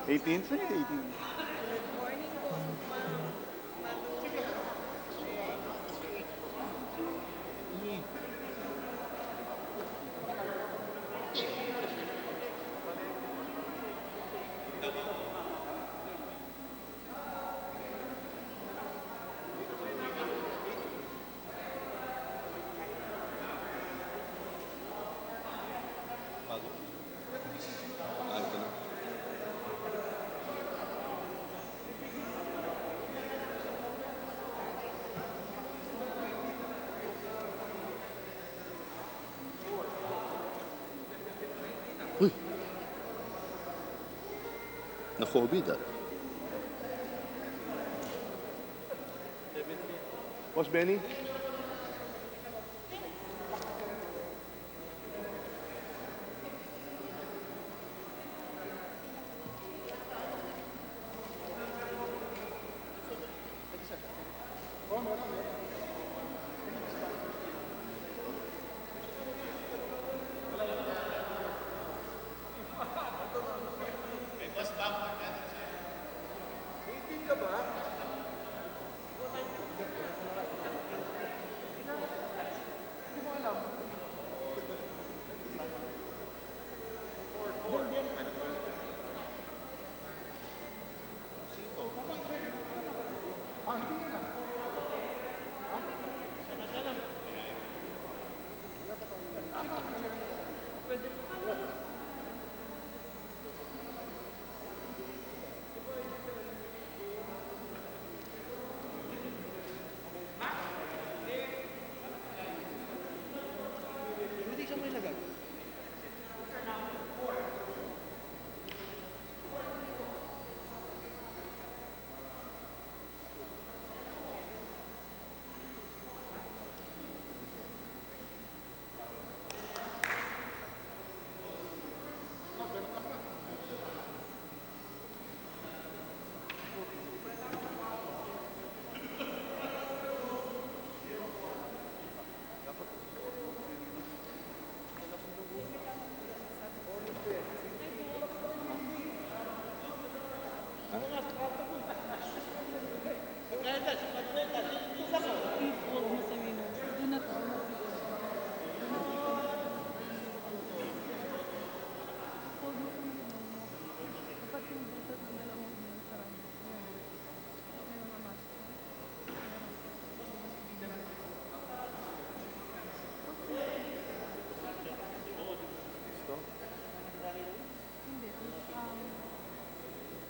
18? Saan yung 18? Uy! Na-COVID ah. Boss Benny?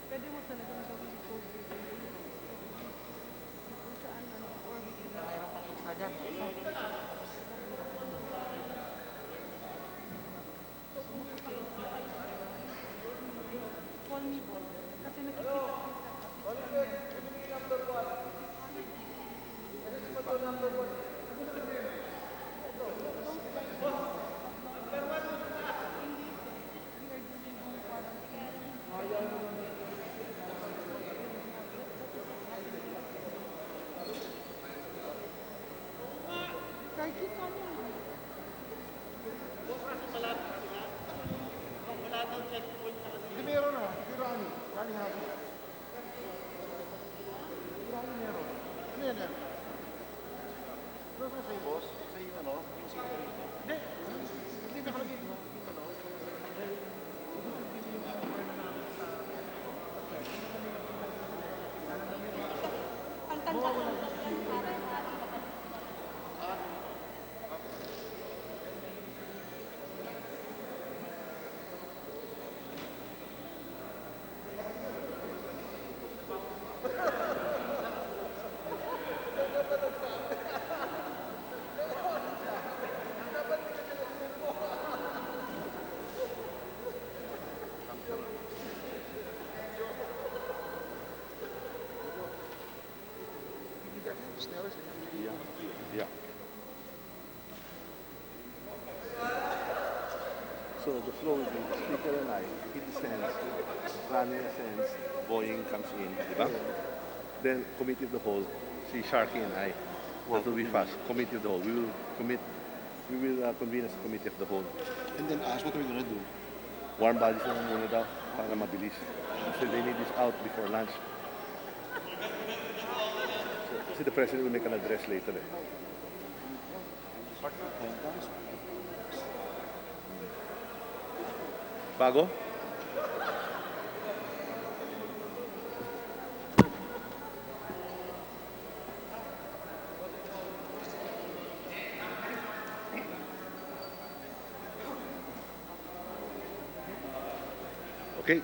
Pwede mo talaga gawin yung COVID. Kung saan, or mayroon pang extra dyan. Call me po. Kasi nakikita Hindi meron na. Hindi Rani. Rani happy. Rani meron. Ano yan yan? Ano ba sa'yo, boss? Sa'yo ano? Yung security? Hindi. Hindi nakalagay dito. ang tanda ko. Yeah. So the flow will be speaker and I, he descends, Rani ascends, Boeing comes in, di ba? Then committee of the whole, si Sharky and I, that will be fast. Committee of the whole. We will convene as a committee of the whole. And then ask what we're gonna do. Warm bodies na muna daw para mabilis. So they need this out before lunch. Kasi the president will make an address later eh. Bago? Okay.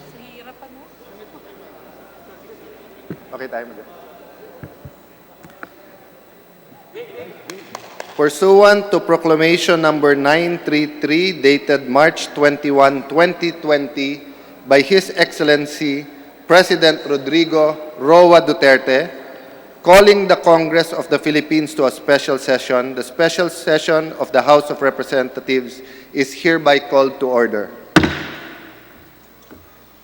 Sa hirapan mo. Okay tayo mag Pursuant to Proclamation number 933 dated March 21, 2020 by His Excellency President Rodrigo Roa Duterte, calling the Congress of the Philippines to a special session, the special session of the House of Representatives is hereby called to order.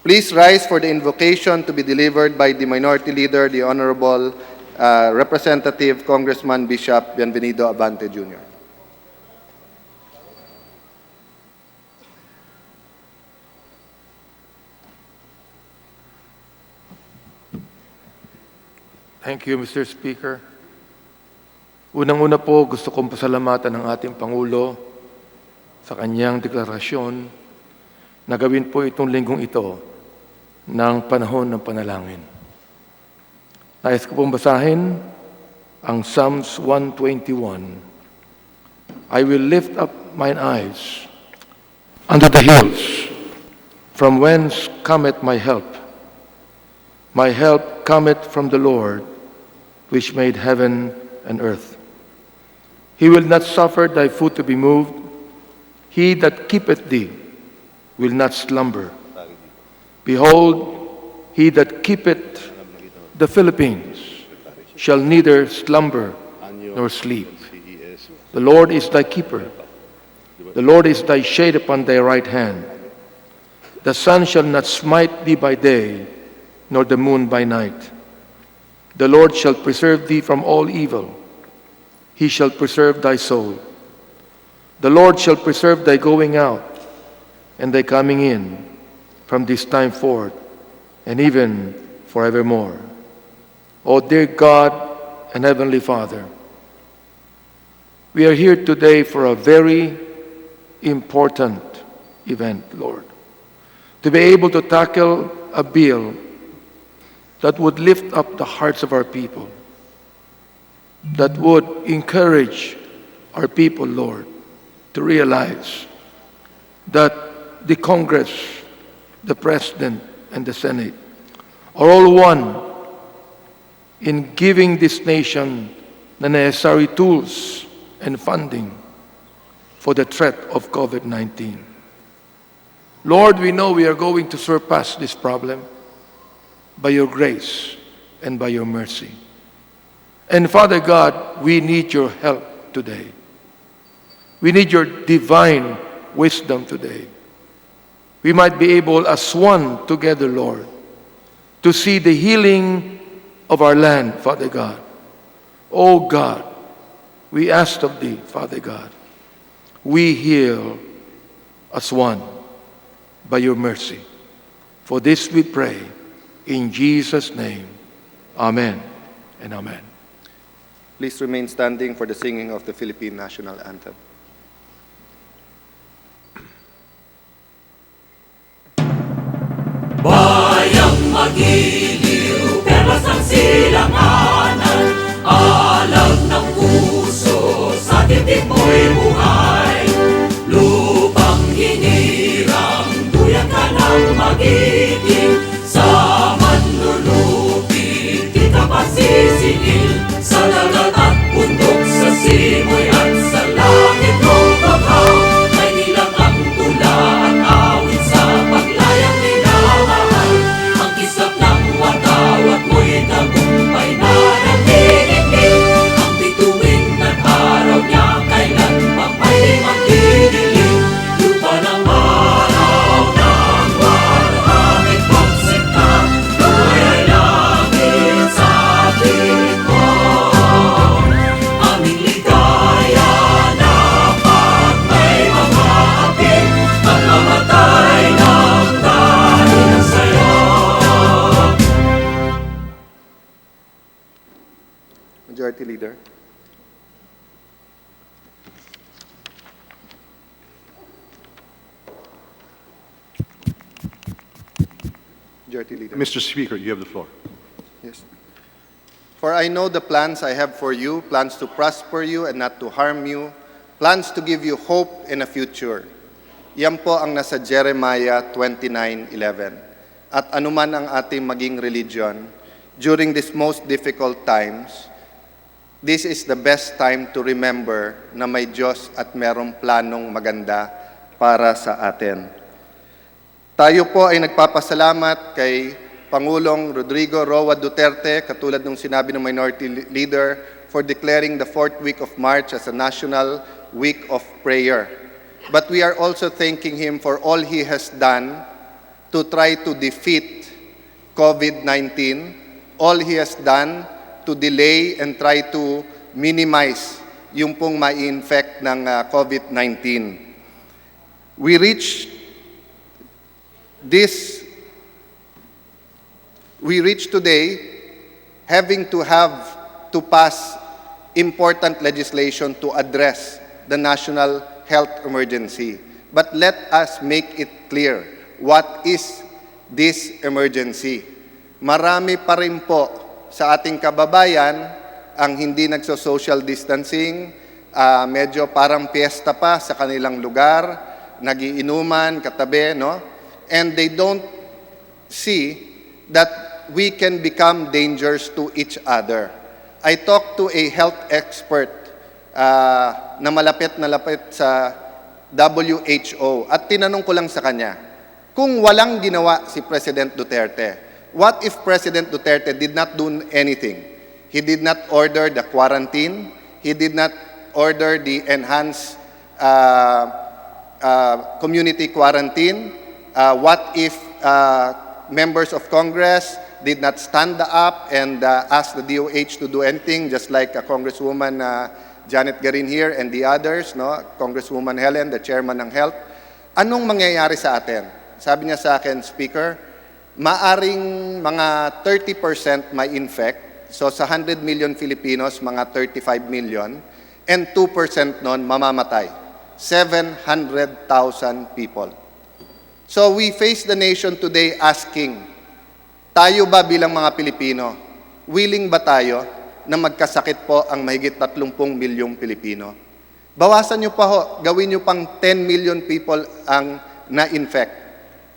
Please rise for the invocation to be delivered by the Minority Leader, the Honorable Representative Congressman Bishop Bienvenido Abante Jr. Thank you, Mr. Speaker. Unang-una po, gusto kong pasalamatan ng ating Pangulo sa kanyang deklarasyon na gawin po itong linggong ito ng panahon ng panalangin. Nais ko pong basahin ang Psalms 121. I will lift up mine eyes unto the hills, from whence cometh my help. My help cometh from the Lord, which made heaven and earth. He will not suffer thy foot to be moved. He that keepeth thee will not slumber. Behold, he that keepeth the Philippines shall neither slumber nor sleep. The Lord is thy keeper. The Lord is thy shade upon thy right hand. The sun shall not smite thee by day, nor the moon by night. The Lord shall preserve thee from all evil. He shall preserve thy soul. The Lord shall preserve thy going out and thy coming in from this time forth and even forevermore. O dear God and Heavenly Father, we are here today for a very important event, Lord. To be able to tackle a bill that would lift up the hearts of our people, that would encourage our people, Lord, to realize that the Congress, the President, and the Senate are all one in giving this nation the necessary tools and funding for the threat of COVID-19. Lord, we know we are going to surpass this problem by your grace and by your mercy. And Father God, we need your help today. We need your divine wisdom today. We might be able as one together, Lord, to see the healing of our land, Father God. Oh God, we ask of thee, Father God, we heal as one by your mercy. For this we pray in Jesus' name. Amen and amen. Please remain standing for the singing of the Philippine National Anthem. Bayang magiliw, perlas ng silanganan, alam ng puso, sa titik mo'y buhay. Lupang hinirang, duyan ka ng magiging Majority Leader. Majority Leader. Mr. Speaker, you have the floor. Yes. For I know the plans I have for you, plans to prosper you and not to harm you, plans to give you hope and a future. Yan po ang nasa Jeremiah 29:11. At anuman ang ating maging religion, during these most difficult times, this is the best time to remember na may Diyos at merong planong maganda para sa atin. Tayo po ay nagpapasalamat kay Pangulong Rodrigo Roa Duterte, katulad ng sinabi ng Minority Leader, for declaring the 4th week of March as a National Week of Prayer. But we are also thanking him for all he has done to try to defeat COVID-19, all he has done to delay and try to minimize yung pong ma-infect ng COVID-19. We reach today having to pass important legislation to address the national health emergency. But let us make it clear, what is this emergency? Marami pa rin po sa ating kababayan ang hindi nagso-social distancing, medyo parang piyesta pa sa kanilang lugar, nagiinuman, katabi, no? And they don't see that we can become dangers to each other. I talked to a health expert na malapit sa WHO at tinanong ko lang sa kanya, kung walang ginawa si President Duterte, what if President Duterte did not do anything? He did not order the quarantine, he did not order the enhanced community quarantine. What if members of Congress did not stand up and ask the DOH to do anything, just like Congresswoman Janet Garin here and the others, no? Congresswoman Helen, the chairman ng Health. Anong mangyayari sa atin? Sabi niya sa akin, Speaker, maaring mga 30% may infect. So sa 100 million Filipinos, mga 35 million. And 2% nun mamamatay. 700,000 people. So we face the nation today asking, tayo ba bilang mga Pilipino, willing ba tayo na magkasakit po ang mahigit 30 milyong Pilipino? Bawasan nyo pa ho, gawin nyo pang 10 million people ang na-infect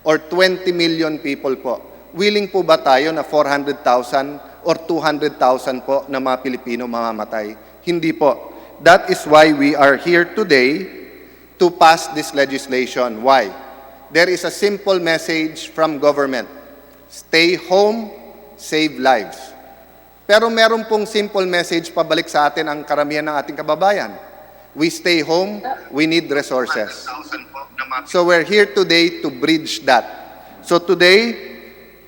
or 20 million people po. Willing po ba tayo na 400,000 or 200,000 po na mga Pilipino mamamatay? Hindi po. That is why we are here today to pass this legislation. Why? There is a simple message from government. Stay home, save lives. Pero meron pong simple message pabalik sa atin ang karamihan ng ating kababayan. We stay home, we need resources. So we're here today to bridge that. So today,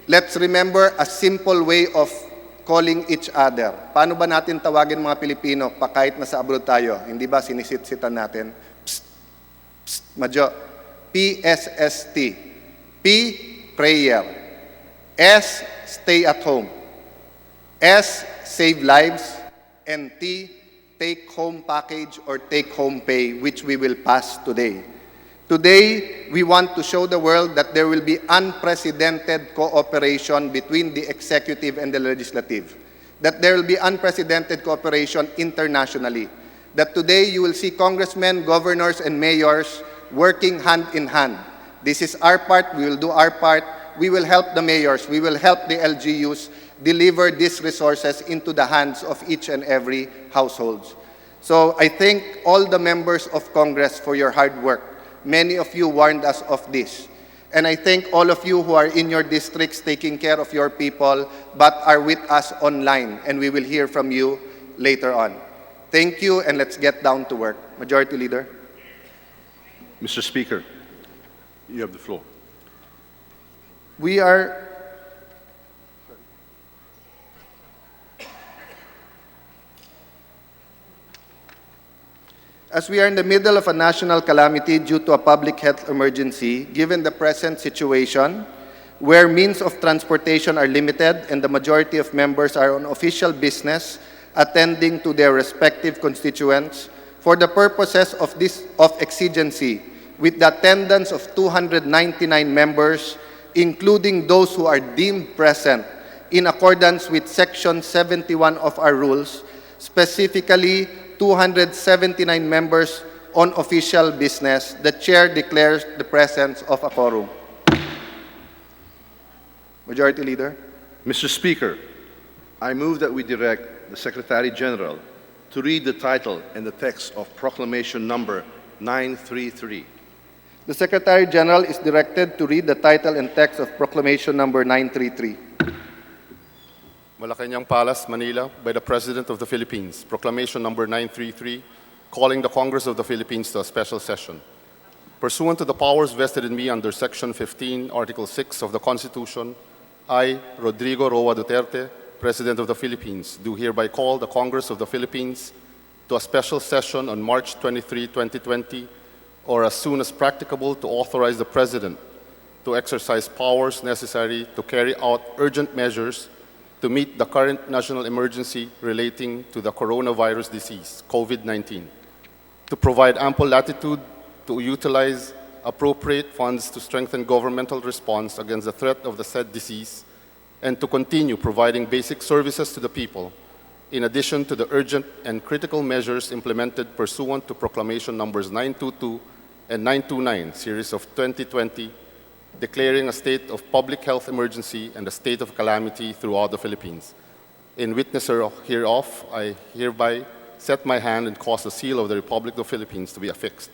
let's remember a simple way of calling each other. Paano ba natin tawagin mga Pilipino pa kahit nasa abroad tayo? Hindi ba sinisitsitan natin? Psst, psst, Madjo. PSST. P, prayer. S, stay at home. S, save lives. And T, take home package or take home pay, which we will pass today. Today, we want to show the world that there will be unprecedented cooperation between the executive and the legislative. That there will be unprecedented cooperation internationally. That today you will see congressmen, governors, and mayors working hand in hand. This is our part, we will do our part. We will help the mayors, we will help the LGUs deliver these resources into the hands of each and every household. So I thank all the members of Congress for your hard work. Many of you warned us of this. And I thank all of you who are in your districts taking care of your people but are with us online, and we will hear from you later on. Thank you, and let's get down to work. Majority Leader. Mr. Speaker, you have the floor. We are As we are in the middle of a national calamity due to a public health emergency, given the present situation, where means of transportation are limited and the majority of members are on official business, attending to their respective constituents for the purposes of exigency with the attendance of 299 members, including those who are deemed present in accordance with Section 71 of our rules, specifically 279 members on official business. The Chair declares the presence of a quorum. Majority Leader. Mr. Speaker, I move that we direct the Secretary General to read the title and the text of Proclamation number 933. The Secretary General is directed to read the title and text of Proclamation number 933. Malacanang Palace, Manila, by the President of the Philippines, Proclamation number 933, calling the Congress of the Philippines to a special session. Pursuant to the powers vested in me under Section 15, Article 6 of the Constitution, I, Rodrigo Roa Duterte, President of the Philippines, do hereby call the Congress of the Philippines to a special session on March 23, 2020, or as soon as practicable to authorize the President to exercise powers necessary to carry out urgent measures to meet the current national emergency relating to the coronavirus disease, COVID-19, to provide ample latitude to utilize appropriate funds to strengthen governmental response against the threat of the said disease, and to continue providing basic services to the people, in addition to the urgent and critical measures implemented pursuant to Proclamation numbers 922 and 929, series of 2020, declaring a state of public health emergency and a state of calamity throughout the Philippines. In witness hereof, I hereby set my hand and cause the seal of the Republic of the Philippines to be affixed.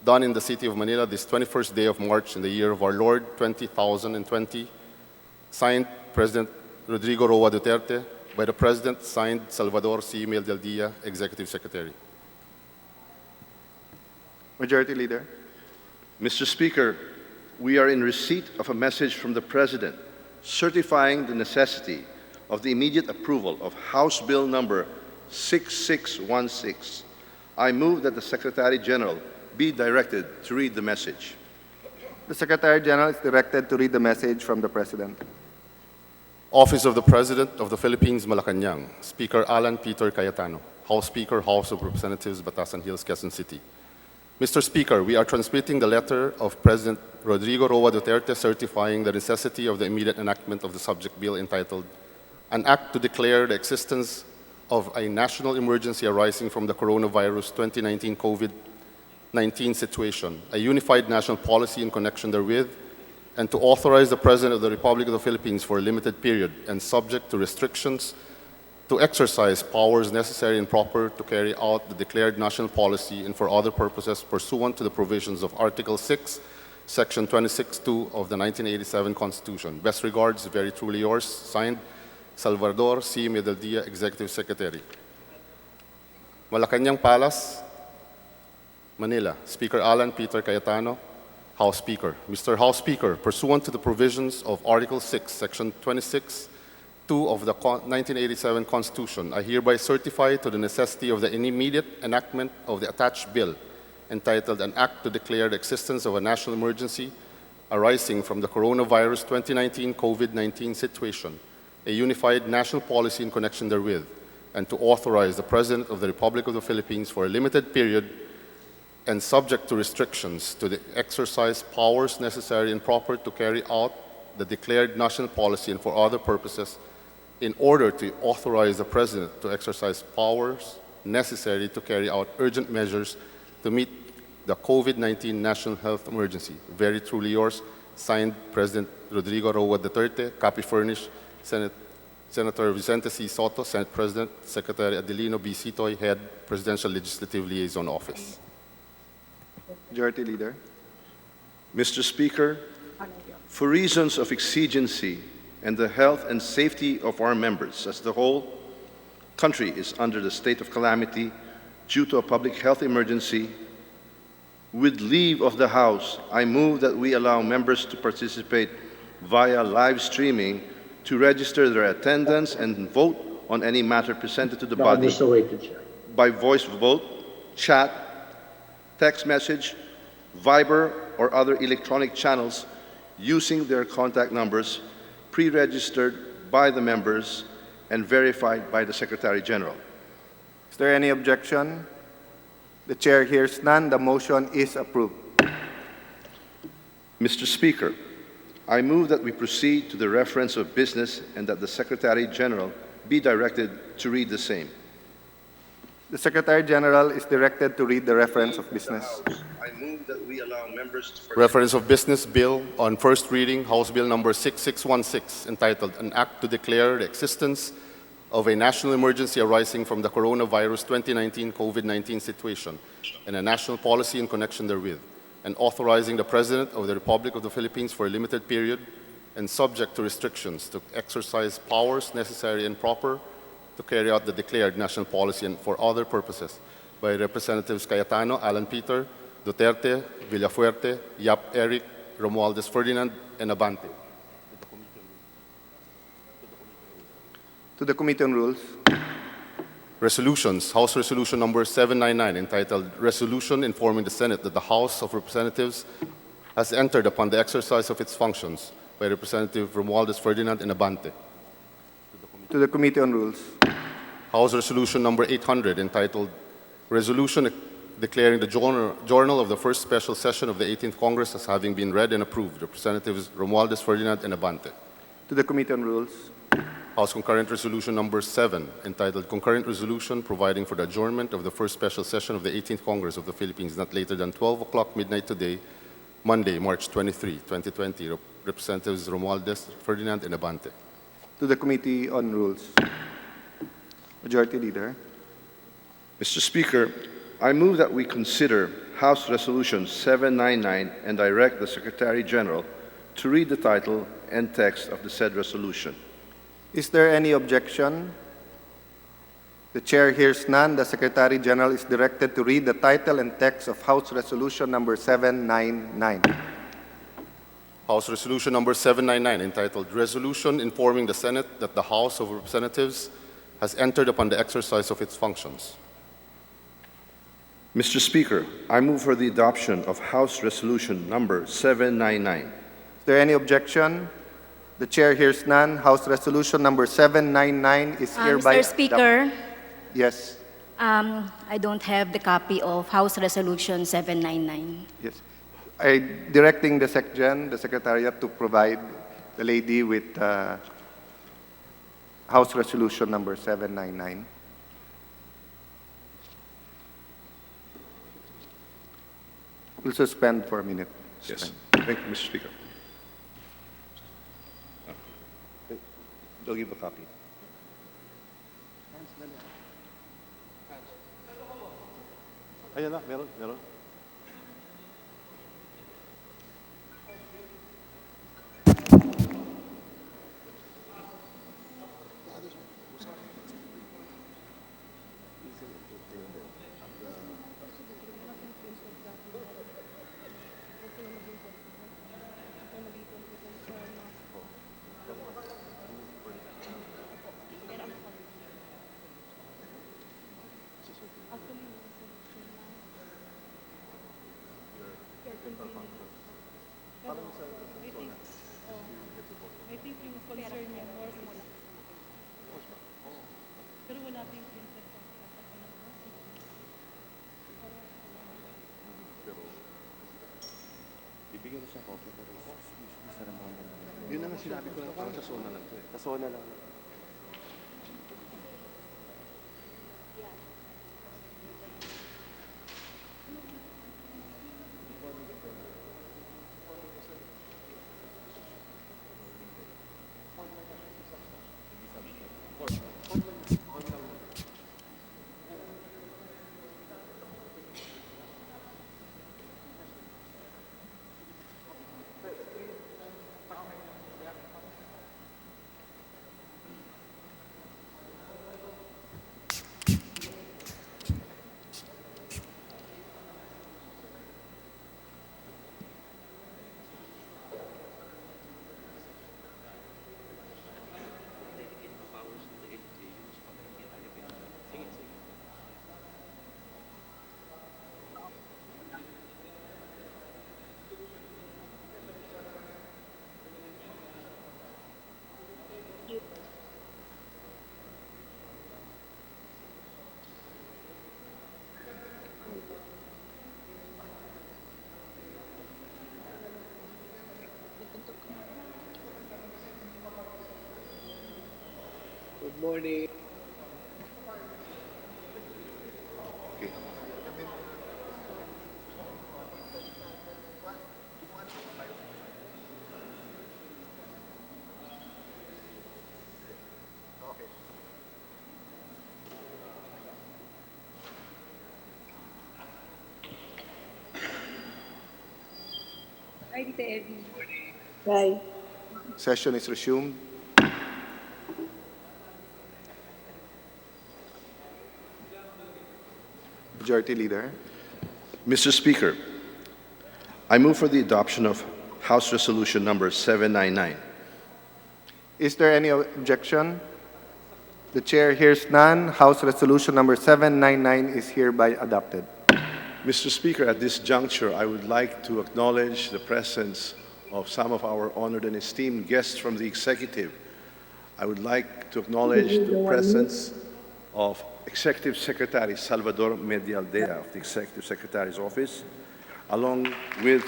Done in the city of Manila this 21st day of March in the year of our Lord 2020. Signed, President Rodrigo Roa Duterte. By the President, signed, Salvador C. Meldaldía, Executive Secretary. Majority Leader. Mr. Speaker, we are in receipt of a message from the President certifying the necessity of the immediate approval of House Bill number 6616. I move that the Secretary General be directed to read the message. The Secretary General is directed to read the message from the President. Office of the President of the Philippines, Malacanang. Speaker Alan Peter Cayetano. House Speaker, House of Representatives, Batasan Hills, Quezon City. Mr. Speaker, we are transmitting the letter of President Rodrigo Roa Duterte certifying the necessity of the immediate enactment of the subject bill entitled An Act to Declare the Existence of a National Emergency Arising from the Coronavirus 2019 COVID-19 Situation, a Unified National Policy in connection therewith, and to authorize the President of the Republic of the Philippines for a limited period and subject to restrictions to exercise powers necessary and proper to carry out the declared national policy and for other purposes pursuant to the provisions of Article 6, Section 26(2) of the 1987 Constitution. Best regards, very truly yours, signed, Salvador C. Meldaldía, Executive Secretary. Malacanang Palace, Manila. Speaker Alan Peter Cayetano, House Speaker. Mr. House Speaker, pursuant to the provisions of Article 6, Section 26(2) of the 1987 Constitution, I hereby certify to the necessity of the immediate enactment of the attached bill entitled An Act to Declare the Existence of a National Emergency Arising from the Coronavirus 2019 COVID-19 Situation, a Unified National Policy in connection therewith, and to authorize the President of the Republic of the Philippines for a limited period and subject to restrictions to the exercise powers necessary and proper to carry out the declared national policy and for other purposes in order to authorize the President to exercise powers necessary to carry out urgent measures to meet the COVID-19 national health emergency. Very truly yours, signed, President Rodrigo Roa Duterte, copy furnished, Senator Vicente C. Soto, Senate President, Secretary Adelino B. Sitoy, Head, Presidential Legislative Liaison Office. Majority Leader. Mr. Speaker, for reasons of exigency and the health and safety of our members as the whole country is under the state of calamity due to a public health emergency, with leave of the House, I move that we allow members to participate via live streaming to register their attendance and vote on any matter presented to the body by voice vote, chat, text message, Viber, or other electronic channels using their contact numbers pre-registered by the members and verified by the Secretary General. Is there any objection? The chair hears none. The motion is approved. Mr. Speaker, I move that we proceed to the reference of business and that the Secretary General be directed to read the same. The Secretary General is directed to read the reference of business. I move that we allow members to Reference of business bill on first reading, House Bill number 6616, entitled An Act to Declare the Existence of a National Emergency Arising from the Coronavirus 2019 COVID-19 Situation and a National Policy in connection therewith, and authorizing the President of the Republic of the Philippines for a limited period and subject to restrictions to exercise powers necessary and proper to carry out the declared national policy and for other purposes by Representatives Cayetano, Alan Peter, Duterte, Villafuerte, Yap Eric, Romualdez Ferdinand, and Abante. To the Committee on Rules. Resolutions. House Resolution number 799, entitled Resolution Informing the Senate that the House of Representatives has entered upon the exercise of its functions by Representative Romualdez Ferdinand and Abante. To the Committee on Rules. House Resolution number 800, entitled Resolution Declaring the Journal of the First Special Session of the 18th Congress as having been read and approved. Representatives Romualdez Ferdinand and Abante. To the Committee on Rules. House Concurrent Resolution number 7, entitled Concurrent Resolution Providing for the Adjournment of the First Special Session of the 18th Congress of the Philippines not later than 12 o'clock midnight today, Monday, March 23, 2020. Representatives Romualdez Ferdinand and Abante. To the Committee on Rules. Majority Leader. Mr. Speaker, I move that we consider House Resolution 799 and direct the Secretary General to read the title and text of the said resolution. Is there any objection? The chair hears none. The Secretary General is directed to read the title and text of House Resolution number 799. House Resolution number 799, entitled Resolution Informing the Senate that the House of Representatives has entered upon the exercise of its functions. Mr. Speaker, I move for the adoption of House Resolution number 799. Is there any objection? The chair hears none. House Resolution number 799 is hereby... Mr. Speaker, Yes. I don't have the copy of House Resolution 799. Yes. I directing the SecGen, the Secretariat, to provide the lady with House Resolution number 799. We'll suspend for a minute. Yes. Thank you, Mr. Speaker. They'll give a copy. Ayan na, meron. I think yung concern niya more mula. Pero wala pa yung princess. Ibigyan ko siya copy. Yun na nga sinabi ko lang, parang sa zona lang to eh. Sa zona lang. Session is resumed. Majority Leader. Mr. Speaker, I move for the adoption of House Resolution number 799. Is there any objection? The Chair hears none. House Resolution number 799 is hereby adopted. Mr. Speaker, at this juncture, I would like to acknowledge the presence of some of our honored and esteemed guests from the executive. I would like to acknowledge the presence of Executive Secretary Salvador Medialdea of the Executive Secretary's Office, along with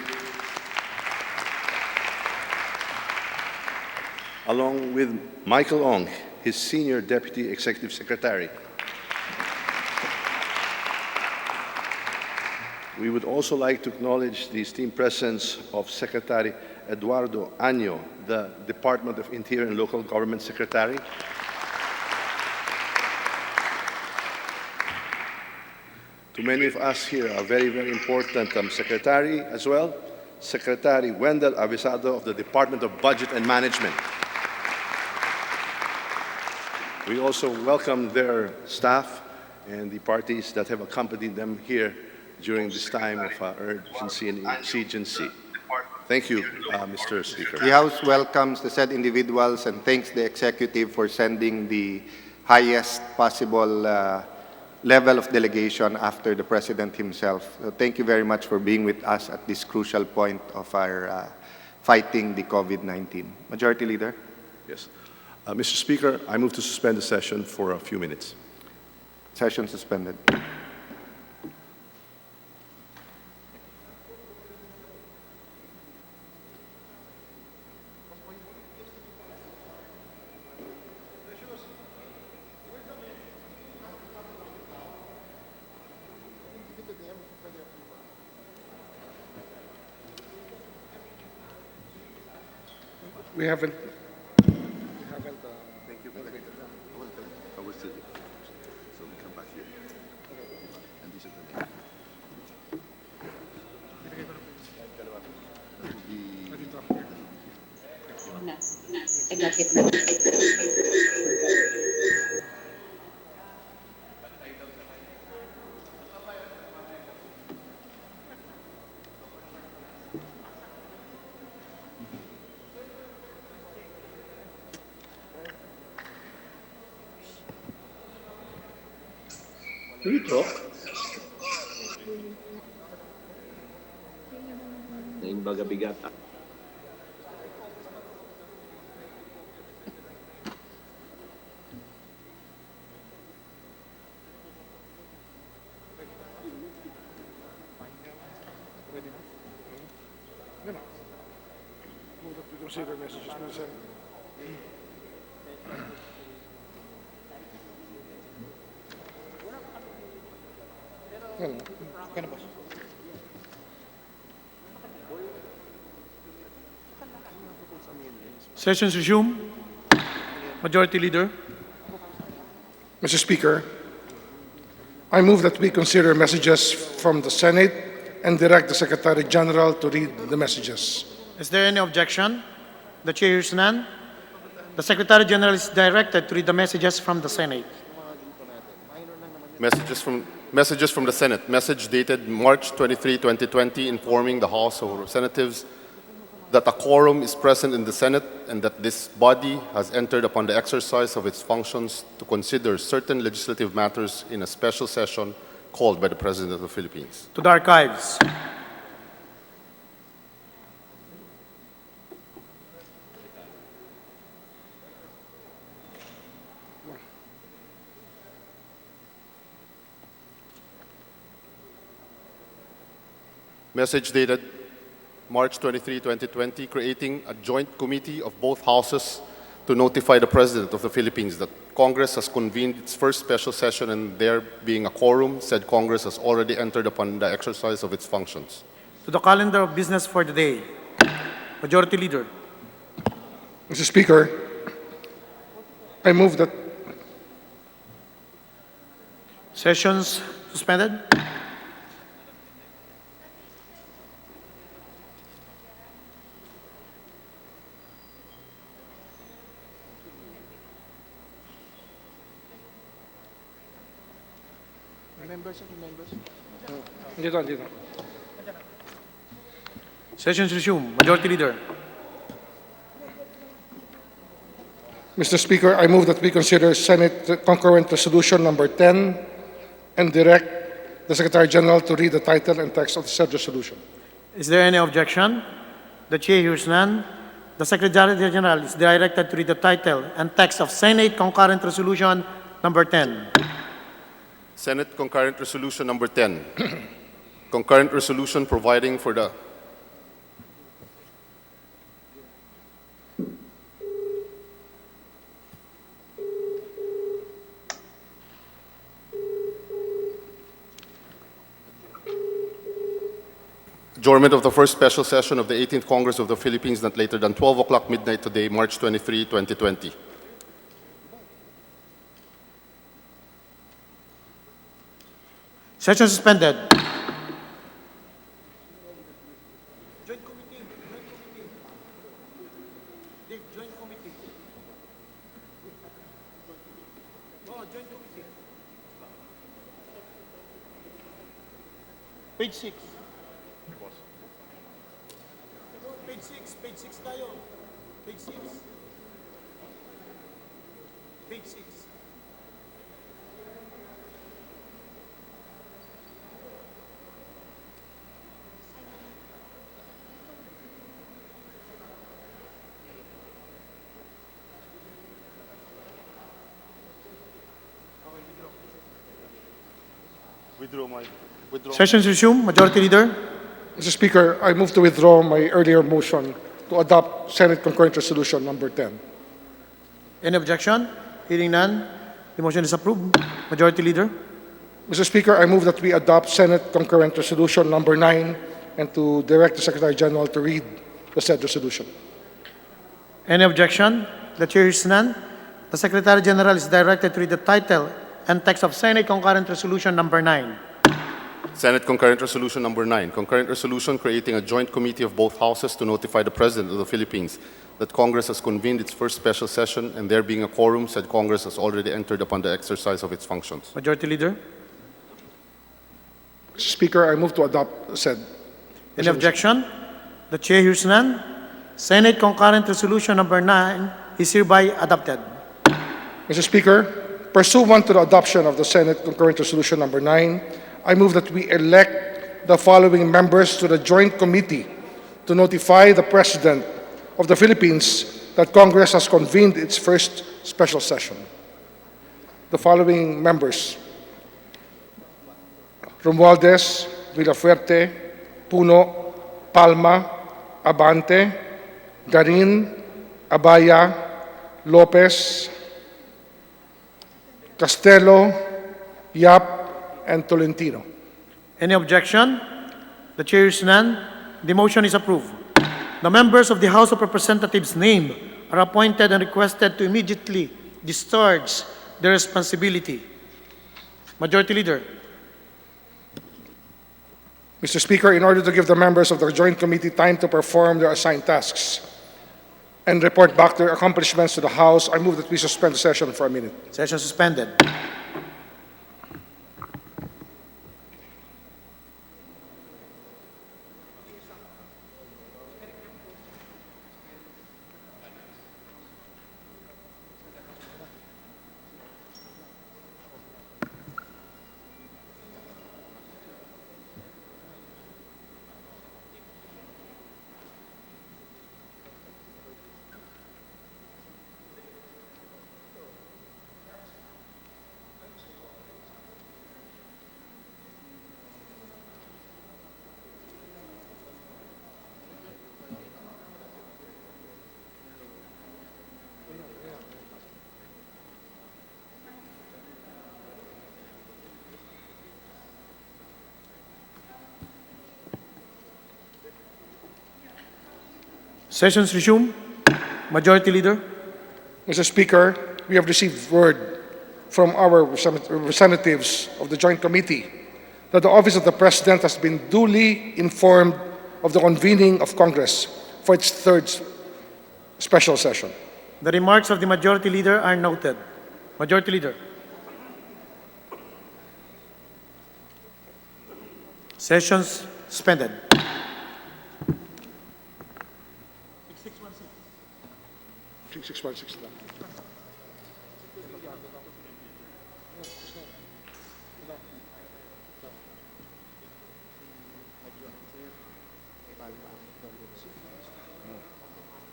Michael Ong, his Senior Deputy Executive Secretary. We would also like to acknowledge the esteemed presence of Secretary Eduardo Año, the Department of Interior and Local Government Secretary. To many of us here, a very, very important secretary as well, Secretary Wendell Avisado of the Department of Budget and Management. We also welcome their staff and the parties that have accompanied them here during this time of urgency and exigency. Thank you, Mr. Speaker. The House welcomes the said individuals and thanks the Executive for sending the highest possible level of delegation after the President himself. So thank you very much for being with us at this crucial point of our fighting the COVID-19. Majority Leader. Yes. Mr. Speaker, I move to suspend the session for a few minutes. Session suspended. We haven't. Thank you. I was so we come back here. And these are the Dito? Yung baga bigat. Consider messages been sent. Sessions resume. Majority Leader. Mr. Speaker, I move that we consider messages from the Senate and direct the Secretary General to read the messages. Is there any objection? The Chair hears none. The Secretary General is directed to read the messages from the Senate. Messages from the Senate. Message dated March 23, 2020, informing the House of Representatives that a quorum is present in the Senate and that this body has entered upon the exercise of its functions to consider certain legislative matters in a special session called by the President of the Philippines. To the archives. Message dated March 23, 2020, creating a joint committee of both houses to notify the President of the Philippines that Congress has convened its first special session and there being a quorum, said Congress has already entered upon the exercise of its functions. To the calendar of business for the day. Majority Leader. Mr. Speaker, I move that Sessions suspended. Dito. Sessions resume. Majority Leader. Mr. Speaker, I move that we consider Senate Concurrent Resolution number 10 and direct the Secretary General to read the title and text of said resolution. Is there any objection? The Chair hears none. The Secretary General is directed to read the title and text of Senate Concurrent Resolution number 10. Senate Concurrent Resolution number 10. Concurrent Resolution providing for the adjournment of the first special session of the 18th Congress of the Philippines not later than 12 o'clock midnight today, March 23, 2020. Session suspended. Page 6. Page 6 tayo. Page 6. Page 6. Sessions resume. Majority Leader. Mr. Speaker, I move to withdraw my earlier motion to adopt Senate Concurrent Resolution number 10. Any objection? Hearing none. The motion is approved. Majority Leader. Mr. Speaker, I move that we adopt Senate Concurrent Resolution number 9 and to direct the Secretary General to read the said resolution. Any objection? The Chair hears none. The Secretary General is directed to read the title and text of Senate Concurrent Resolution number 9. Senate Concurrent Resolution number 9. Concurrent Resolution creating a joint committee of both houses to notify the President of the Philippines that Congress has convened its first special session and there being a quorum, said Congress has already entered upon the exercise of its functions. Majority Leader. Mr. Speaker, I move to adopt said. Any objection? The Chair hears none. Senate Concurrent Resolution number 9 is hereby adopted. Mr. Speaker, pursuant to the adoption of the Senate Concurrent Resolution number 9, I move that we elect the following members to the Joint Committee to notify the President of the Philippines that Congress has convened its first special session. The following members: Romualdez, Villafuerte, Puno, Palma, Abante, Garin, Abaya, Lopez, Castelo, Yap, and Tolentino. Any objection? The Chair hears none. The motion is approved. The members of the House of Representatives named are appointed and requested to immediately discharge their responsibility. Majority Leader. Mr. Speaker, in order to give the members of the Joint Committee time to perform their assigned tasks and report back their accomplishments to the House, I move that we suspend the session for a minute. Session suspended. Sessions resume. Majority Leader. Mr. Speaker, we have received word from our representatives of the Joint Committee that the Office of the President has been duly informed of the convening of Congress for its third special session. The remarks of the Majority Leader are noted. Majority Leader. Sessions suspended.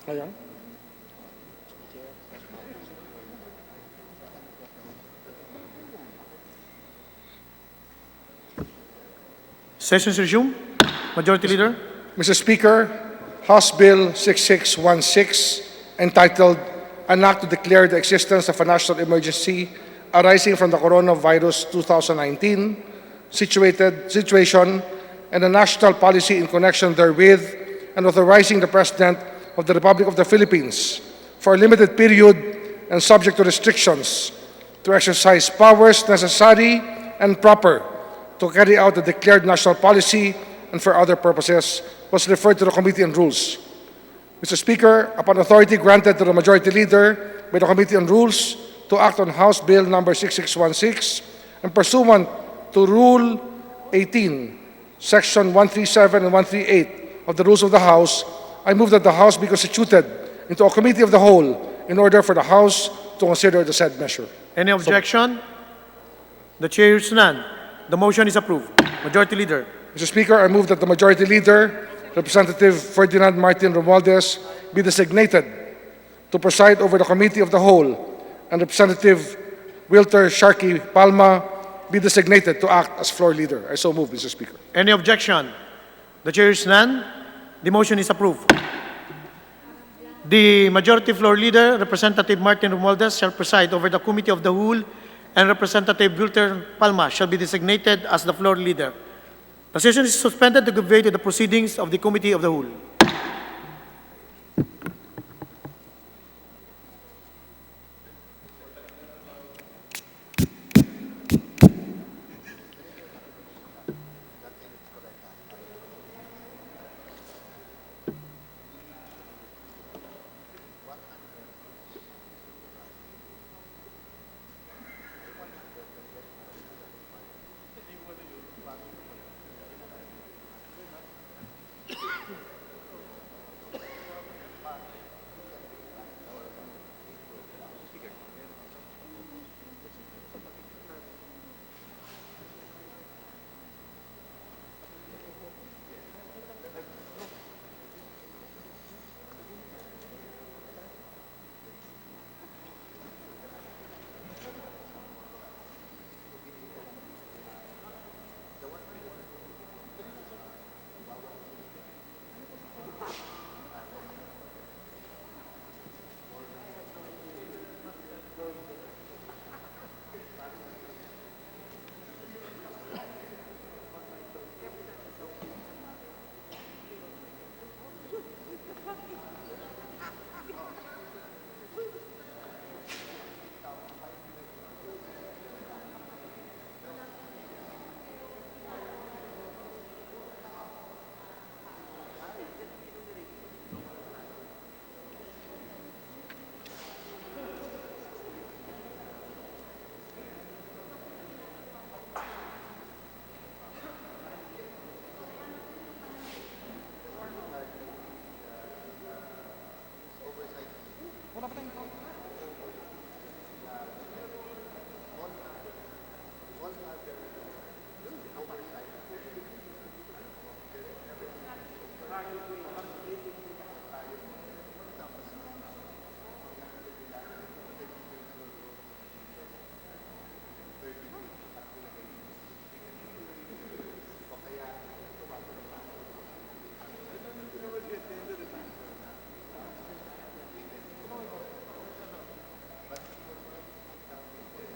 Ayan. Sessions resume. Majority Leader. Mr. Speaker, House Bill 6616, entitled An Act to Declare the Existence of a National Emergency Arising from the Coronavirus 2019 Situation and a National Policy in Connection therewith, and authorizing the President of the Republic of the Philippines for a limited period and subject to restrictions to exercise powers necessary and proper to carry out the declared national policy and for other purposes, was referred to the Committee on Rules. Mr. Speaker, upon authority granted to the Majority Leader by the Committee on Rules to act on House Bill number 6616 and pursuant to Rule 18, Section 137 and 138 of the Rules of the House, I move that the House be constituted into a Committee of the Whole in order for the House to consider the said measure. Any objection? The chair hears none. The motion is approved. Majority Leader. Mr. Speaker, I move that the Majority Leader, Representative Ferdinand Martin Romualdez, be designated to preside over the Committee of the Whole, and Representative Wilter Sharkey Palma be designated to act as floor leader. I so move, Mr. Speaker. Any objection? The chair hears none. The motion is approved. The Majority Floor Leader, Representative Martin Romualdez, shall preside over the Committee of the Whole, and Representative Wilter Palma shall be designated as the floor leader. The session is suspended to give way to the proceedings of the Committee of the Whole.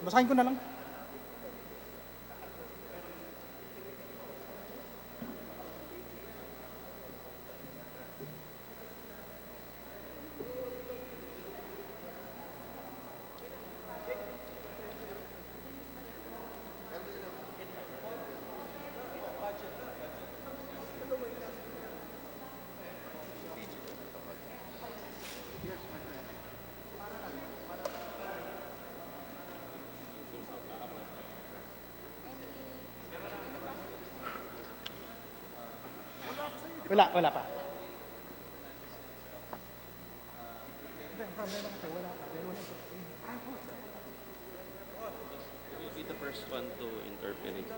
Basahin ko na lang. Wala pa. Will be the first one to interpellate.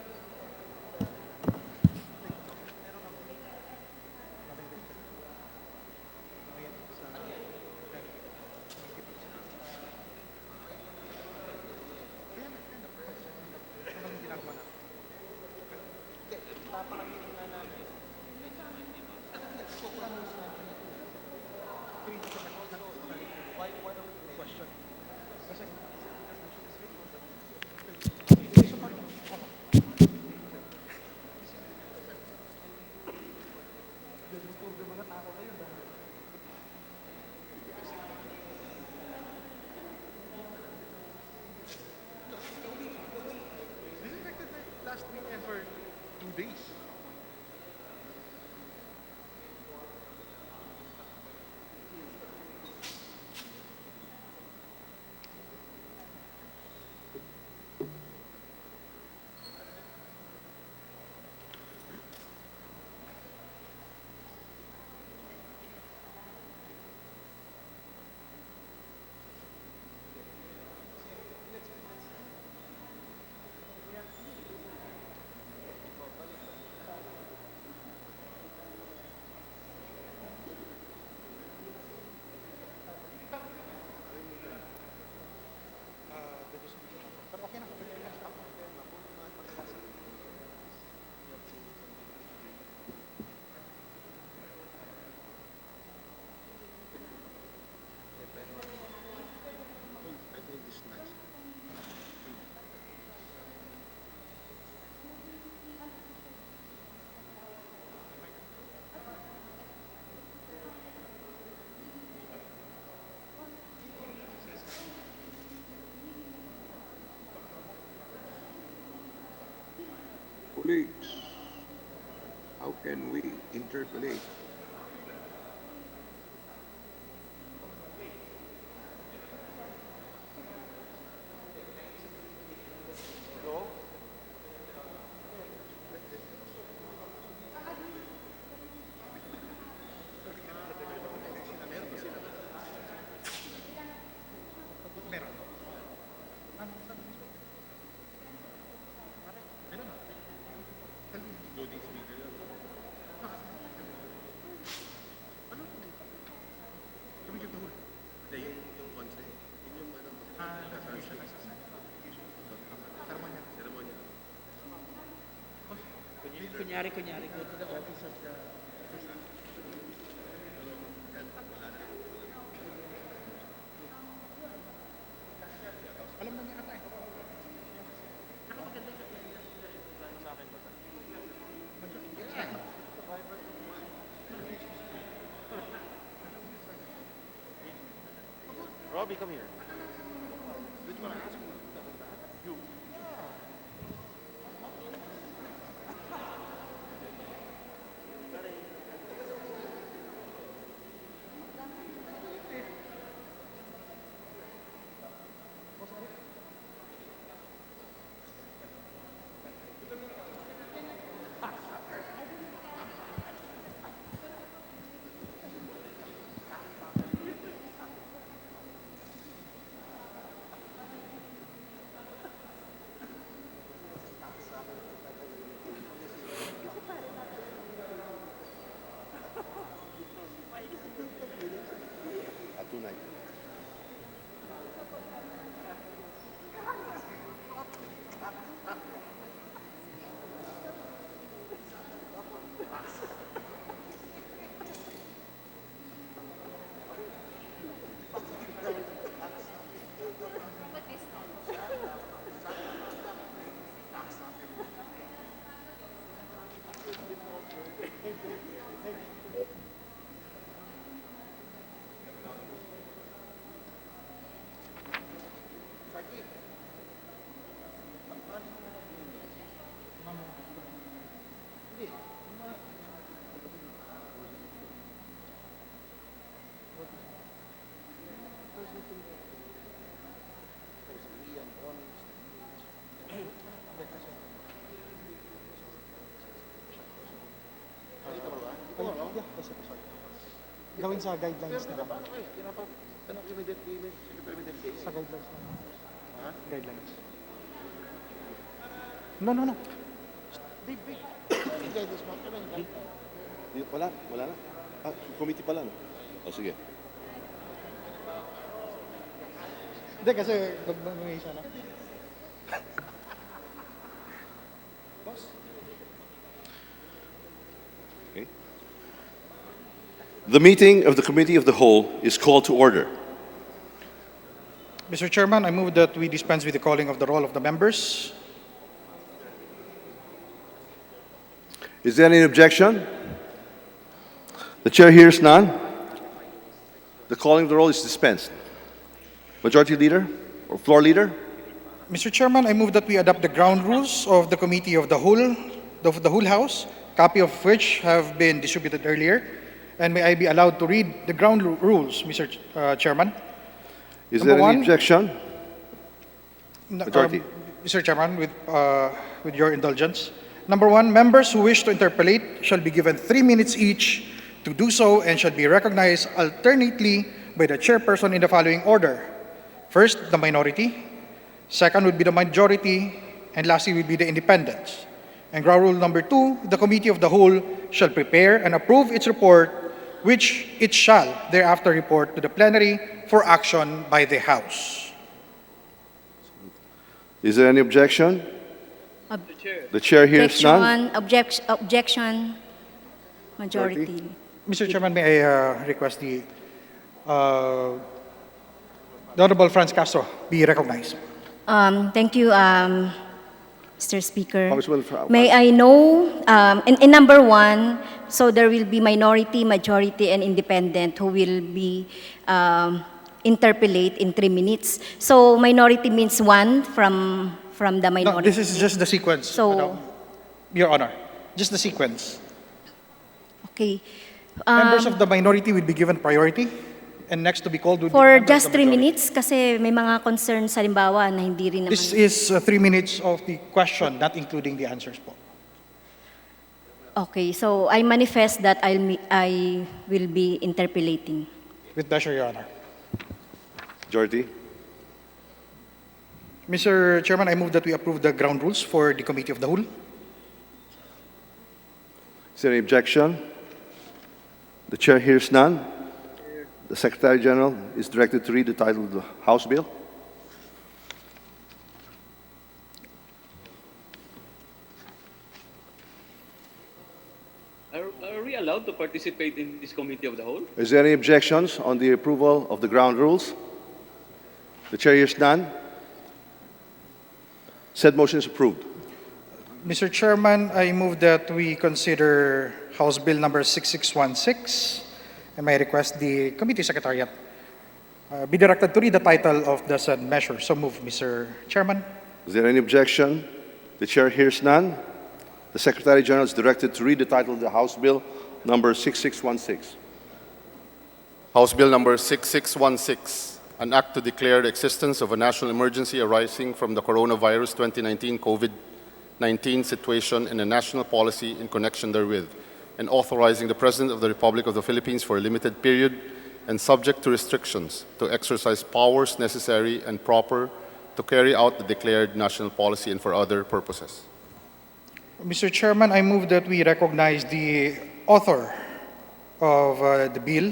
Last weekend for 2 days. Colleagues, how can we interpolate? Kunyari, go to the office of the... Alam na niya ata eh. Robbie, come here. Gawin sa guidelines na lang. Sa guidelines na lang. Guidelines. No. Wala na. Committee pala, no? O, sige. Hindi, kasi nag-may siya na. Okay. The meeting of the Committee of the Whole is called to order. Mr. Chairman, I move that we dispense with the calling of the roll of the members. Is there any objection? The chair hears none. The calling of the roll is dispensed. Majority Leader or Floor Leader? Mr. Chairman, I move that we adopt the ground rules of the Committee of the Whole House, copy of which have been distributed earlier. And may I be allowed to read the ground rules, Mr. Chairman? Is Number there any one, objection? Majority. Mr. Chairman, with your indulgence. Number one, members who wish to interpellate shall be given 3 minutes each to do so and shall be recognized alternately by the chairperson in the following order. First, the minority. Second would be the majority. And lastly would be the independents. And ground rule number 2, the Committee of the Whole shall prepare and approve its report, which it shall thereafter report to the plenary for action by the House. Is there any objection? The chair hears none. Objection. Majority. Mr. Chairman, may I request the Honorable Franz Castro be recognized. Thank you, Mr. Speaker. Congresswoman May I know, in number 1, so there will be minority, majority, and independent who will be interpellate in 3 minutes. So minority means 1 from the minority. No, this is just the sequence, So- Madam. Your Honor. Just the sequence. Okay. Members of the minority will be given priority, and next to be called would be For members just of the 3 majority. minutes kasi may mga concerns halimbawa na hindi rin naman. This is 3 minutes of the question, not including the answers po. Okay, so I manifest that I will be interpellating. With pleasure, Your Honor. Majority. Mr. Chairman, I move that we approve the ground rules for the Committee of the Whole. Is there any objection? The chair hears none. The Secretary General is directed to read the title of the House bill. Are we allowed to participate in this Committee of the Whole? Is there any objections on the approval of the ground rules? The chair hears none. Said motion is approved. Mr. Chairman, I move that we consider House Bill number 6616, and may I request the Committee Secretariat be directed to read the title of the said measure. So move, Mr. Chairman. Is there any objection? The chair hears none. The Secretary General is directed to read the title of the House Bill number 6616. House Bill number 6616, an act to declare the existence of a national emergency arising from the coronavirus 2019 COVID-19 situation and a national policy in connection therewith, and authorizing the President of the Republic of the Philippines for a limited period and subject to restrictions to exercise powers necessary and proper to carry out the declared national policy and for other purposes. Mr. Chairman, I move that we recognize the author of the bill,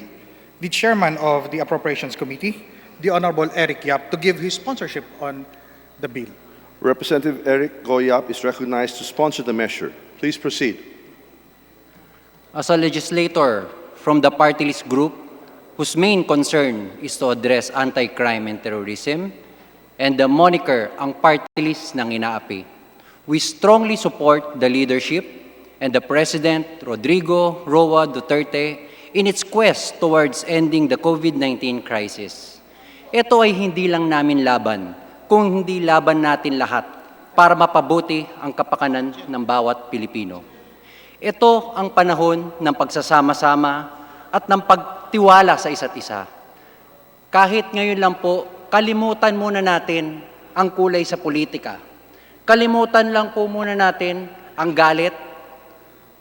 the chairman of the Appropriations Committee, the Honorable Eric Yap, to give his sponsorship on the bill. Representative Eric Goyap is recognized to sponsor the measure. Please proceed. As a legislator from the party list group whose main concern is to address anti-crime and terrorism, and the moniker ang party list ng inaapi, we strongly support the leadership and the President Rodrigo Roa Duterte in its quest towards ending the COVID-19 crisis. Ito ay hindi lang namin laban, kung hindi laban natin lahat para mapabuti ang kapakanan ng bawat Pilipino. Ito ang panahon ng pagsasama-sama at ng pagtiwala sa isa't isa. Kahit ngayon lang po, kalimutan muna natin ang kulay sa politika. Kalimutan lang po muna natin ang galit.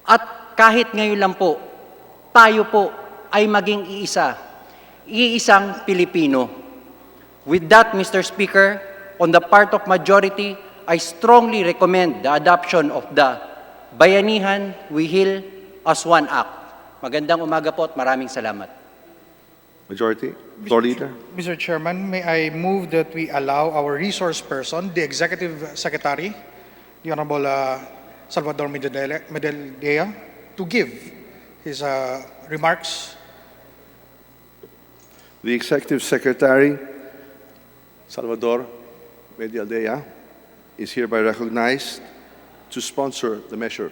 At kahit ngayon lang po, tayo po ay maging iisang Pilipino. With that, Mr. Speaker, on the part of majority, I strongly recommend the adoption of the Bayanihan We Heal as One Act. Magandang umaga po at maraming salamat. Majority, floor leader. Mr. Chairman, may I move that we allow our resource person, the Executive Secretary, the Honorable Salvador Medellea, to give his remarks. The Executive Secretary, Salvador Medellea, is hereby recognized to sponsor the measure.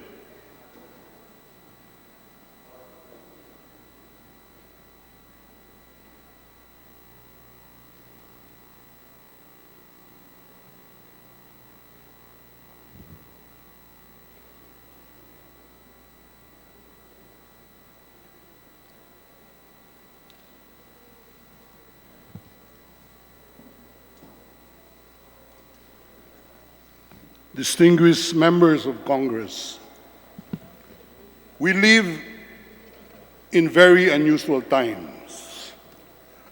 Distinguished members of Congress, we live in very unusual times,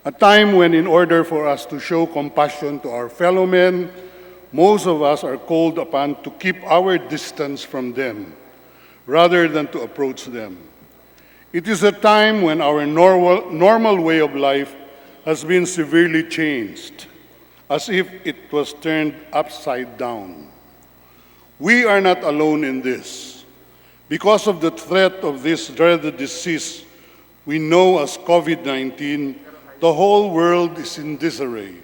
a time when in order for us to show compassion to our fellow men, most of us are called upon to keep our distance from them rather than to approach them. It is a time when our normal way of life has been severely changed, as if it was turned upside down. We are not alone in this. Because of the threat of this dreaded disease we know as COVID-19, the whole world is in disarray.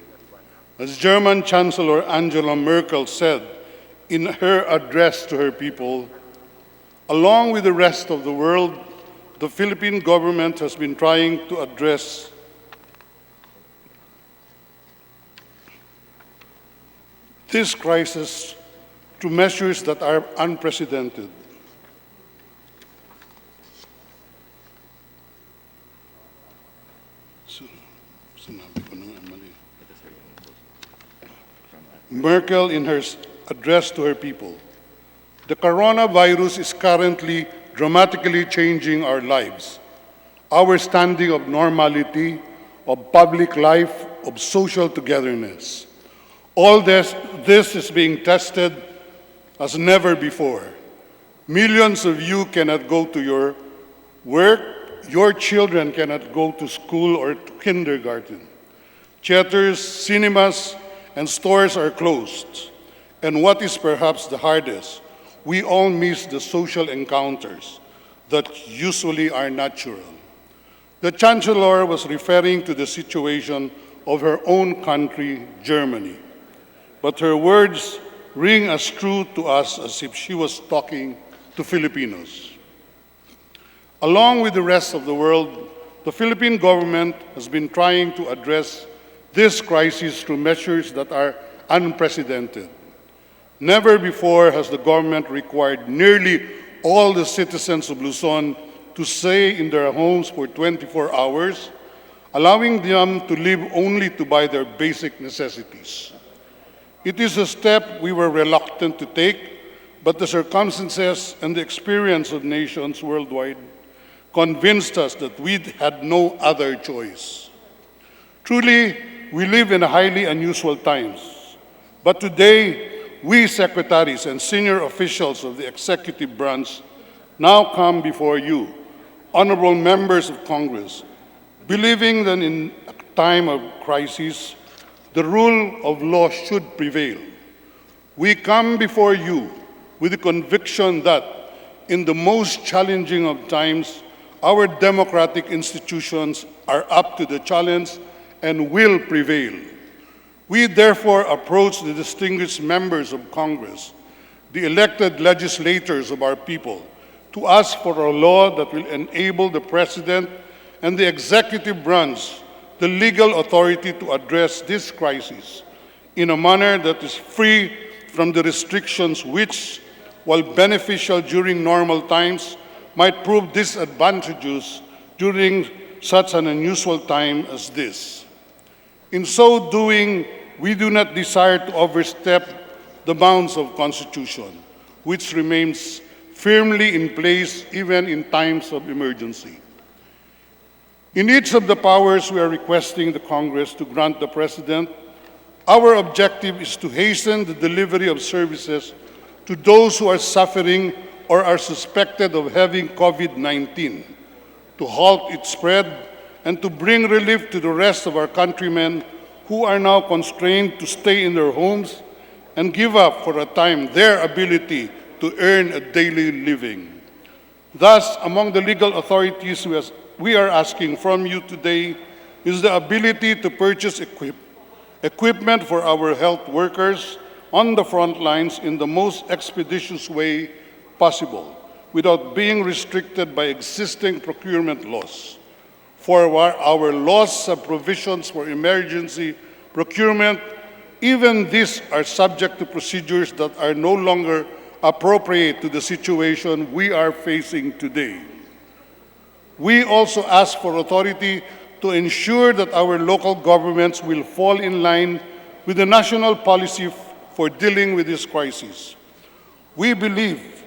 As German Chancellor Angela Merkel said in her address to her people, along with the rest of the world, the Philippine government has been trying to address this crisis through measures that are unprecedented. Merkel, in her address to her people, the coronavirus is currently dramatically changing our lives, our standing of normality, of public life, of social togetherness. All this is being tested as never before. Millions of you cannot go to your work, your children cannot go to school or to kindergarten. Theaters, cinemas, and stores are closed. And what is perhaps the hardest, we all miss the social encounters that usually are natural. The Chancellor was referring to the situation of her own country, Germany. But her words ring as true to us as if she was talking to Filipinos. Along with the rest of the world, the Philippine government has been trying to address this crisis through measures that are unprecedented. Never before has the government required nearly all the citizens of Luzon to stay in their homes for 24 hours, allowing them to live only to buy their basic necessities. It is a step we were reluctant to take, but the circumstances and the experience of nations worldwide convinced us that we had no other choice. Truly, we live in highly unusual times, but today, we secretaries and senior officials of the executive branch now come before you, honorable members of Congress, believing that in a time of crisis, the rule of law should prevail. We come before you with the conviction that in the most challenging of times, our democratic institutions are up to the challenge and will prevail. We therefore approach the distinguished members of Congress, the elected legislators of our people, to ask for a law that will enable the President and the executive branch the legal authority to address this crisis in a manner that is free from the restrictions which, while beneficial during normal times, might prove disadvantageous during such an unusual time as this. In so doing, we do not desire to overstep the bounds of Constitution, which remains firmly in place even in times of emergency. In each of the powers we are requesting the Congress to grant the President, our objective is to hasten the delivery of services to those who are suffering or are suspected of having COVID-19, to halt its spread, and to bring relief to the rest of our countrymen who are now constrained to stay in their homes and give up for a time their ability to earn a daily living. Thus, among the legal authorities we are asking from you today is the ability to purchase equipment for our health workers on the front lines in the most expeditious way possible, without being restricted by existing procurement laws. For our laws have provisions for emergency procurement, even these are subject to procedures that are no longer appropriate to the situation we are facing today. We also ask for authority to ensure that our local governments will fall in line with the national policy for dealing with this crisis. We believe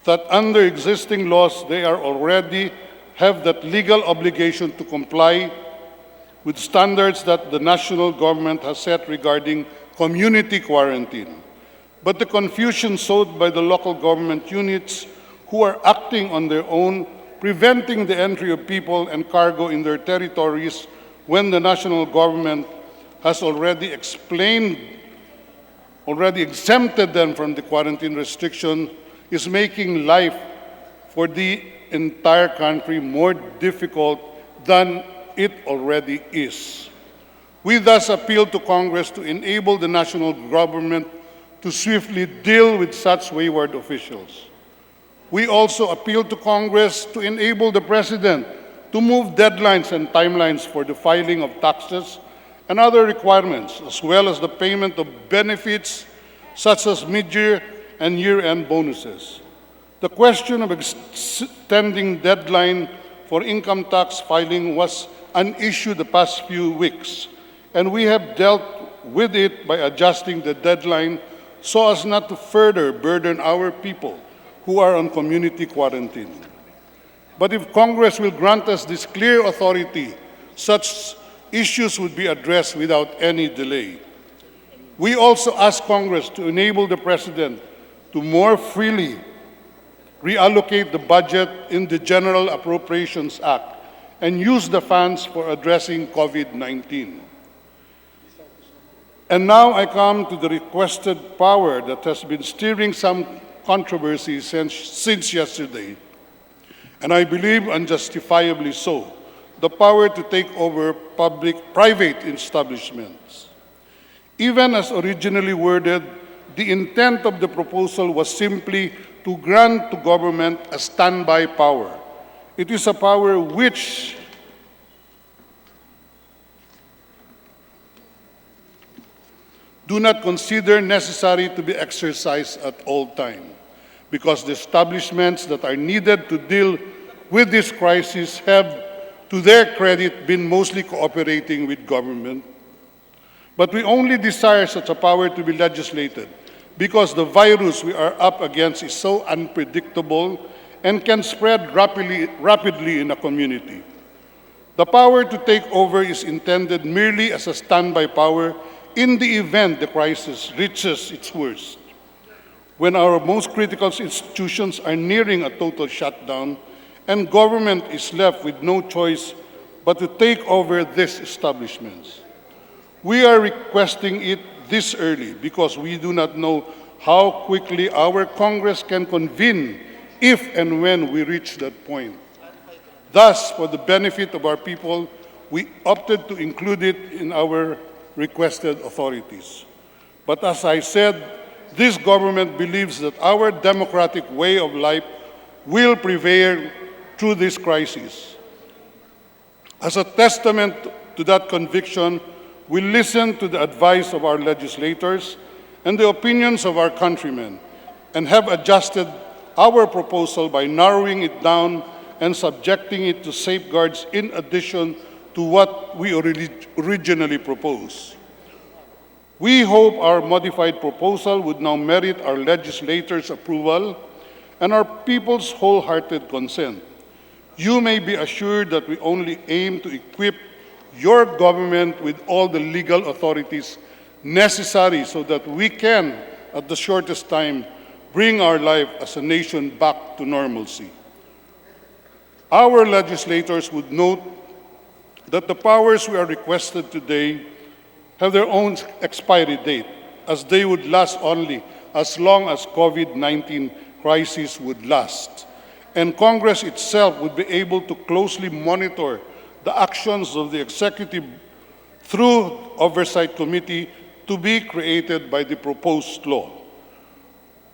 that under existing laws, they already have that legal obligation to comply with standards that the national government has set regarding community quarantine. But the confusion sowed by the local government units who are acting on their own, preventing the entry of people and cargo in their territories when the national government has already exempted them from the quarantine restriction, is making life for the entire country more difficult than it already is. We thus appeal to Congress to enable the national government to swiftly deal with such wayward officials. We also appeal to Congress to enable the President to move deadlines and timelines for the filing of taxes and other requirements, as well as the payment of benefits such as mid-year and year-end bonuses. The question of extending deadline for income tax filing was an issue the past few weeks, and we have dealt with it by adjusting the deadline so as not to further burden our people who are on community quarantine. But if Congress will grant us this clear authority, such issues would be addressed without any delay. We also ask Congress to enable the President to more freely reallocate the budget in the General Appropriations Act and use the funds for addressing COVID-19. And now I come to the requested power that has been stirring some controversy since yesterday, and I believe unjustifiably so, the power to take over private establishments. Even as originally worded, the intent of the proposal was simply to grant to government a standby power. It is a power which do not consider necessary to be exercised at all times, because the establishments that are needed to deal with this crisis have, to their credit, been mostly cooperating with government. But we only desire such a power to be legislated because the virus we are up against is so unpredictable and can spread rapidly in a community. The power to take over is intended merely as a standby power in the event the crisis reaches its worst, when our most critical institutions are nearing a total shutdown and government is left with no choice but to take over these establishments. We are requesting it this early because we do not know how quickly our Congress can convene if and when we reach that point. Thus, for the benefit of our people, we opted to include it in our requested authorities. But as I said, this government believes that our democratic way of life will prevail through this crisis. As a testament to that conviction, we listen to the advice of our legislators and the opinions of our countrymen and have adjusted our proposal by narrowing it down and subjecting it to safeguards in addition to what we originally proposed. We hope our modified proposal would now merit our legislators' approval and our people's wholehearted consent. You may be assured that we only aim to equip your government with all the legal authorities necessary so that we can, at the shortest time, bring our life as a nation back to normalcy. Our legislators would note that the powers we are requested today have their own expiry date, as they would last only as long as COVID-19 crisis would last. And Congress itself would be able to closely monitor the actions of the executive through oversight committee to be created by the proposed law.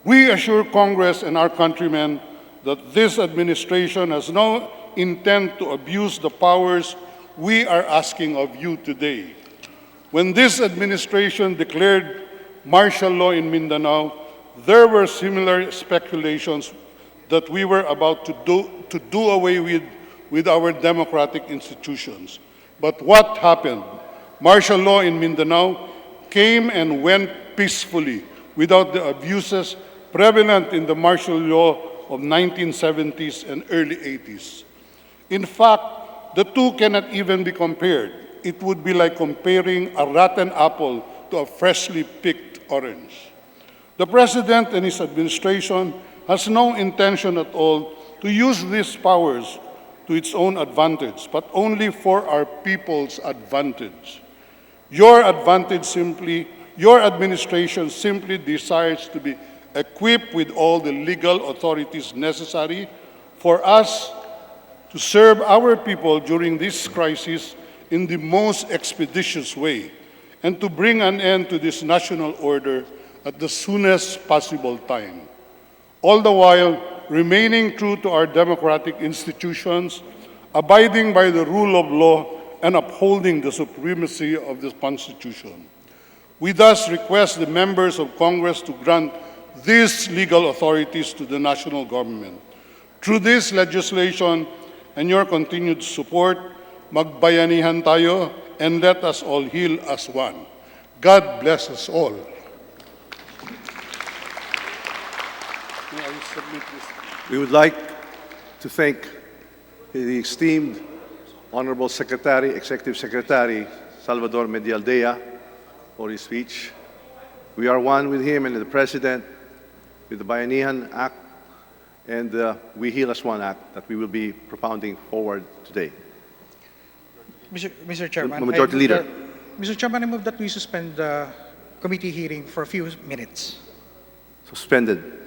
We assure Congress and our countrymen that this administration has no intent to abuse the powers we are asking of you today. When this administration declared martial law in Mindanao, there were similar speculations that we were about to do away with our democratic institutions. But what happened? Martial law in Mindanao came and went peacefully without the abuses prevalent in the martial law of 1970s and early 80s. In fact, the two cannot even be compared. It would be like comparing a rotten apple to a freshly picked orange. The President and his administration has no intention at all to use these powers to its own advantage, but only for our people's advantage. Your administration simply desires to be equipped with all the legal authorities necessary for us to serve our people during this crisis in the most expeditious way and to bring an end to this national order at the soonest possible time, all the while remaining true to our democratic institutions, abiding by the rule of law, and upholding the supremacy of the Constitution. We thus request the members of Congress to grant these legal authorities to the national government. Through this legislation and your continued support, magbayanihan tayo and let us all heal as one. God bless us all. We would like to thank the esteemed Honorable Secretary, Executive Secretary Salvador Medialdea for his speech. We are one with him and the President with the Bayanihan Act and We Heal as One Act that we will be propounding forward today. Mr. Chairman, Majority Leader. Mr. Chairman, I move that we suspend the committee hearing for a few minutes. Suspended.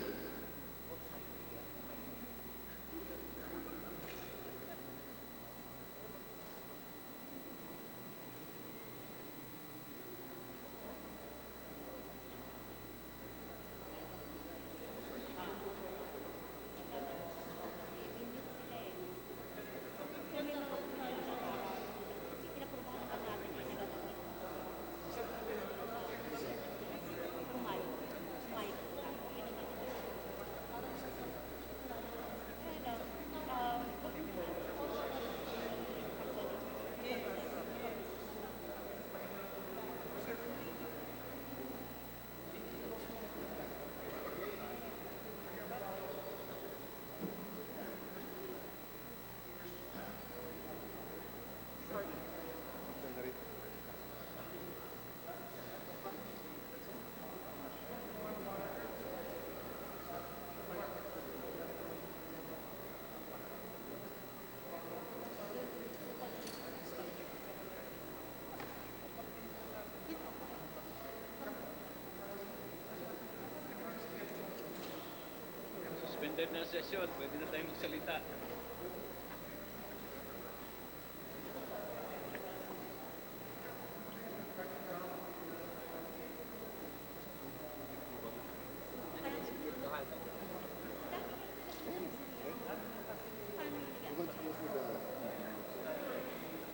Suspended na session, pwede na tayong magsalita.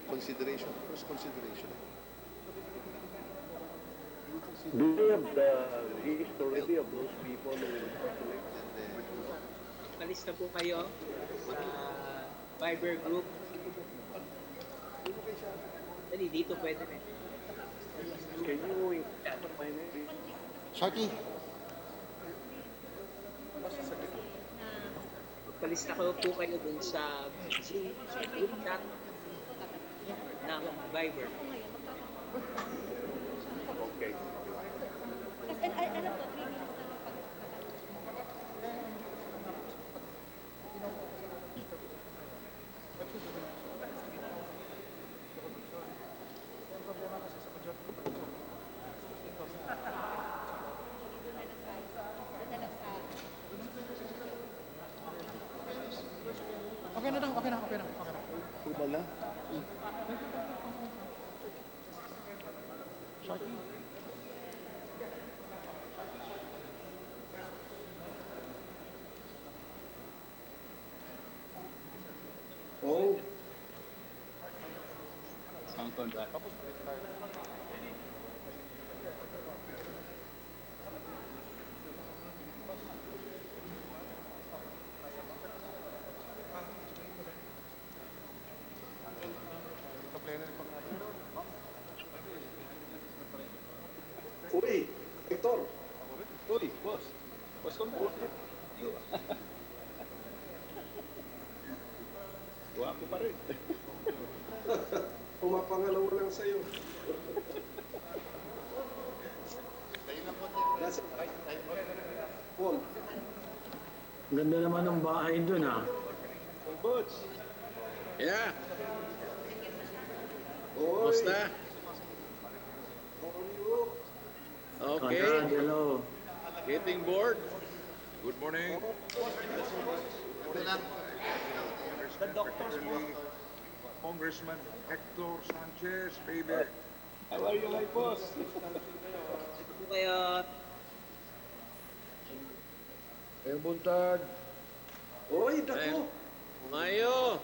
Consideration, first consideration. Do we have the list already of those people who will calculate? Palista po kayo sa Viber group. Dali, dito pwede rin. Can you include my name? Shaki. Palista ko po kayo dun sa Zoom, sa group chat ng Viber. Okay. And I alam ko, 3 minutes na lang pag... Okay na daw, okay na. Tuba na. Oh, Ang contract. uy, Hector. Uy, boss. Boss contract. Guwapo pa rin. Pumapangalaw lang sa'yo. Nasa, Paul. Ganda naman ng bahay dun, ha? Boss. Yeah. Basta. Okay. Hello. Getting bored? Good morning. The doctor's Congressman Hector Sanchez, baby. How are you, my boss? Ito kaya, Kaya buntag. Oy, dako. Mayo.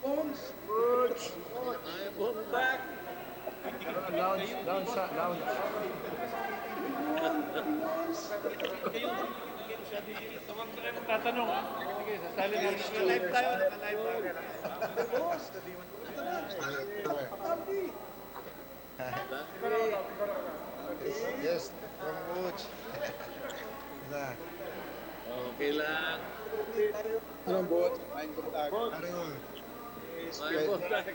Pons. I'm back. Lounge. Tawag na rin magtatanong, ha? Sige, sasali na. Live tayo. Live tayo. Boss. Yes, from Butch. Okay lang. Anong bot? Main buntag. May buntag.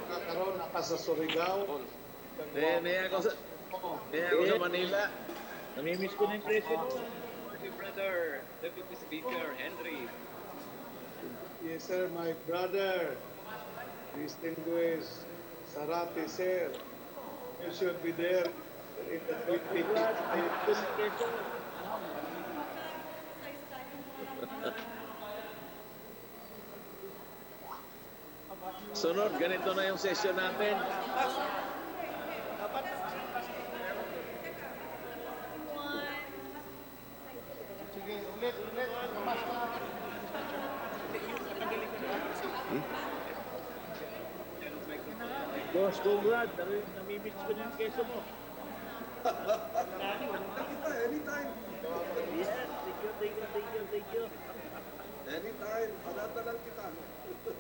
Kakaroon na ka sa Surigao. Niya ako sa Manila. Namimiss ko na yung president. My brother, Deputy Speaker Henry. Yes, sir, my brother. Distinguished Sarate, sir. You should be there in the Sunod, ganito na yung session natin. Sige, ulit. Mas Boss, congrats. Namimiss ko na yung keso mo. Anytime. Yes, thank you. Anytime. Padadalan kita.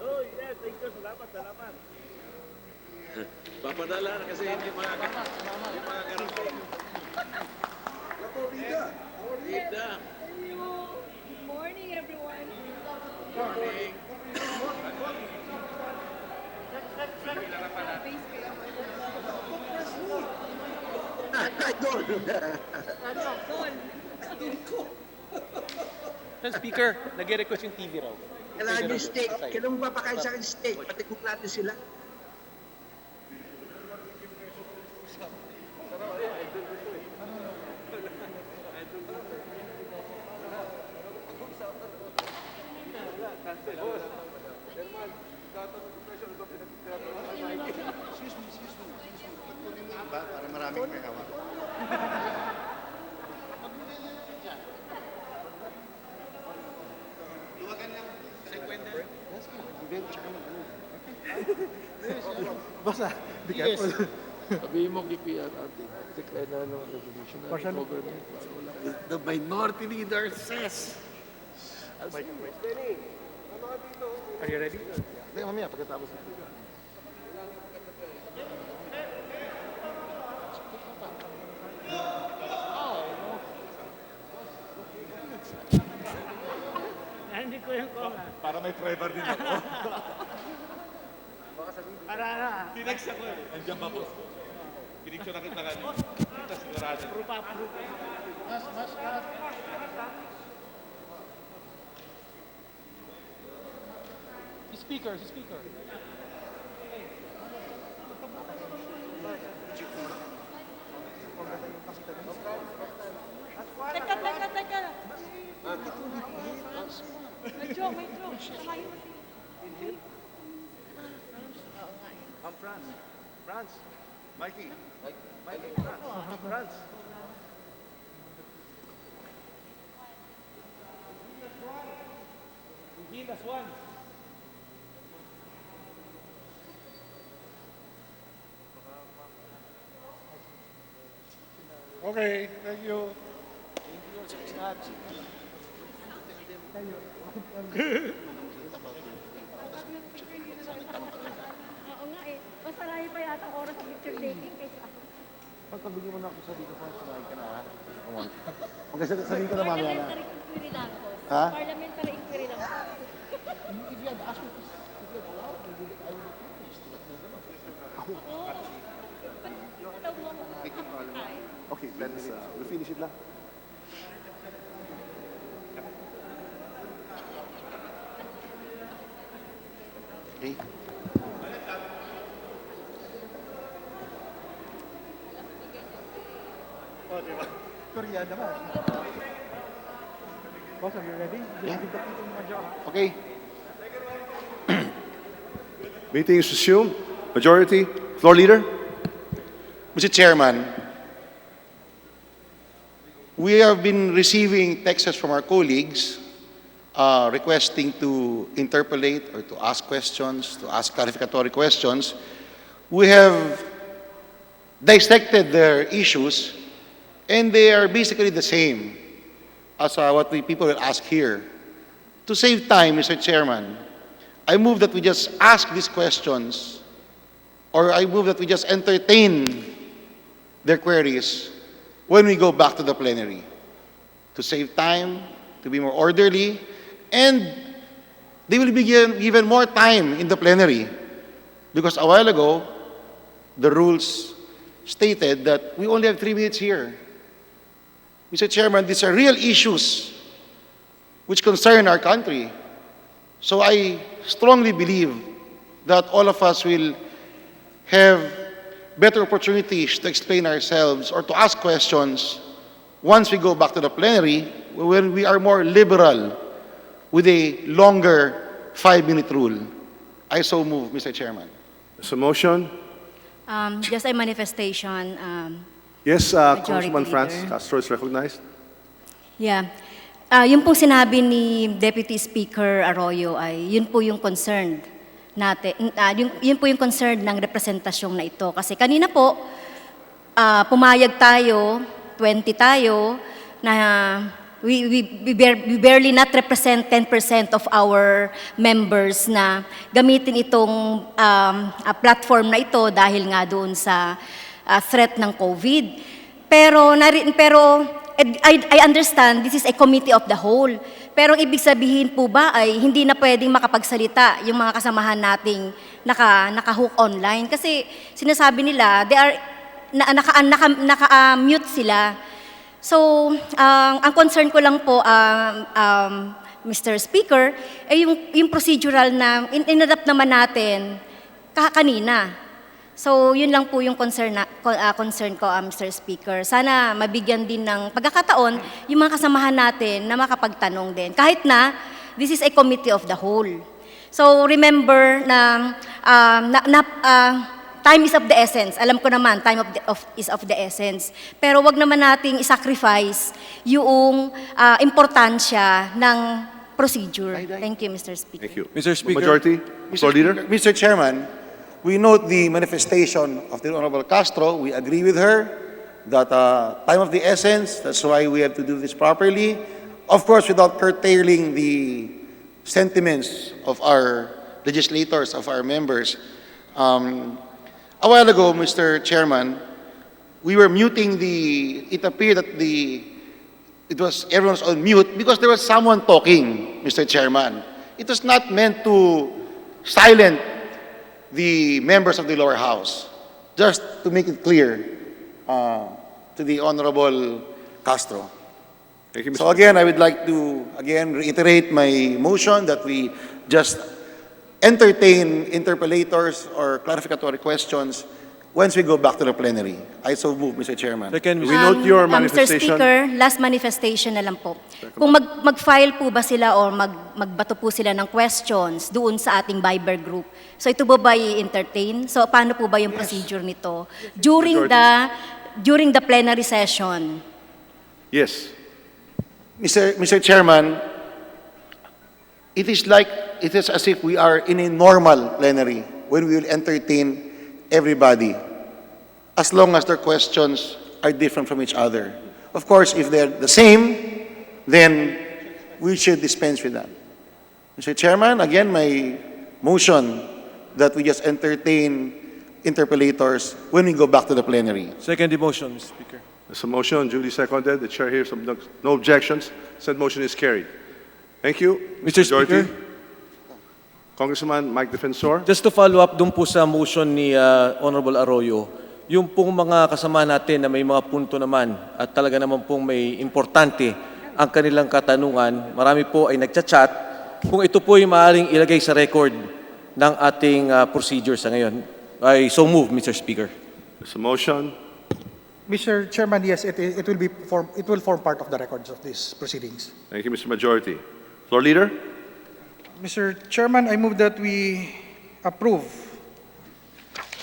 Oh, yes, thank you. Salamat. Papadala na kasi hindi makakarating. Lato, Rida. Rida. Good morning, everyone. Morning. Speaker, nag-request yung TV raw. Kailangan yung steak. Kailangan mo papakain sa akin steak. Patikok natin sila. Excuse me. Kunin mo ba? Para maraming may hawak. Luwagan lang. basta, be careful. Sabihin mo kay PRRT, declare na ng resolution na Partial. government. Para wala. The minority leader says. Are you ready? Hindi, mamaya, pagkatapos na. Hindi ko Para may flavor din ako. Para na. Tinext ako eh. Nandiyan ba boss ko? Pinicture na kita kanina. Kita sigurado. Speaker. Teka. May joke. Samayin mo si... France. Mikey. France. Last one. Okay, thank you. Oo nga eh. Mas marami pa yata oras sa picture taking kaysa ako. Pagpabigyan mo na ako sa dito, France, sumahin ka na, ha? Okay, sa dito na mamaya na. Parliamentary inquiry lang po. Ha? Parliamentary inquiry lang po. If you had asked me, if you had allowed me, I would have finished. Okay, let's we'll finish it now. Okay. Oh, di ba? Korea naman. Boss, are you ready? Okay. Meeting is resumed. Majority, floor leader. Mr. Chairman, we have been receiving texts from our colleagues requesting to interpolate or to ask questions, to ask clarificatory questions. We have dissected their issues, and they are basically the same as what people will ask here. To save time, Mr. Chairman, I move that we just ask these questions, or I move that we just entertain their queries when we go back to the plenary, to save time, to be more orderly, and they will be given more time in the plenary, because a while ago, the rules stated that we only have 3 minutes here. Mr. Chairman, these are real issues which concern our country. So I strongly believe that all of us will have better opportunities to explain ourselves or to ask questions once we go back to the plenary, when we are more liberal with a longer 5-minute rule. I so move, Mr. Chairman. There's a motion. Just a manifestation. Yes, Majority Councilman France Leader. Castro is recognized. Yeah. Yung pong sinabi ni Deputy Speaker Arroyo ay yun po yung concern natin. Yun po yung concern ng representasyong na ito. Kasi kanina po, pumayag tayo, 20 tayo, na we barely not represent 10% of our members na gamitin itong platform na ito dahil nga doon sa threat ng COVID. Pero I understand this is a committee of the whole. Pero ibig sabihin po ba ay hindi na pwedeng makapagsalita yung mga kasamahan nating naka-hook online? Kasi sinasabi nila, they are naka-mute sila. So, ang concern ko lang po, Mr. Speaker, ay yung procedural na inadapt naman natin kanina. So, yun lang po yung concern ko, Mr. Speaker. Sana mabigyan din ng pagkakataon yung mga kasamahan natin na makapagtanong din. Kahit na, this is a committee of the whole. So, remember na time is of the essence. Alam ko naman, time is of the essence. Pero wag naman nating isacrifice yung importansya ng procedure. Thank you, Mr. Speaker. Thank you. Mr. Speaker. Majority, floor leader. Mr. Chairman, we note the manifestation of the Honorable Castro. We agree with her that time of the essence, that's why we have to do this properly. Of course, without curtailing the sentiments of our legislators, of our members. A while ago, Mr. Chairman, we were muting it appeared that the everyone's on mute because there was someone talking, Mr. Chairman. It was not meant to silence the members of the lower house. Just to make it clear to the Honorable Castro. Thank you, Mr. So again, I would like to reiterate my motion that we just entertain interpellators or clarificatory questions once we go back to the plenary. I so move, Mr. Chairman. We note your Mr. manifestation. Speaker, last manifestation na lang po. Kung mag-file po ba sila or magbato po sila ng questions doon sa ating Viber group, so ito ba i-entertain? So paano po ba yung procedure nito? During the plenary session? Yes. Mr. Chairman, it is as if we are in a normal plenary when we will entertain everybody, as long as their questions are different from each other. Of course, if they're the same, then we should dispense with that. Mr. Chairman, again, my motion that we just entertain interpellators when we go back to the plenary. Second motion, Mr. Speaker. There's a motion duly seconded. The chair hears no objections. Said motion is carried. Thank you, Mr. Speaker. Congressman Mike Defensor. Just to follow up dun po sa motion ni Honorable Arroyo, yung pong mga kasama natin na may mga punto naman at talaga naman pong may importante ang kanilang katanungan, marami po ay nagchat-chat kung ito po ay maaaring ilagay sa record ng ating procedure sa ngayon. I so move, Mr. Speaker. There's a motion. Mr. Chairman, yes, it will form part of the records of these proceedings. Thank you, Mr. Majority. Floor Leader. Mr. Chairman, I move that we approve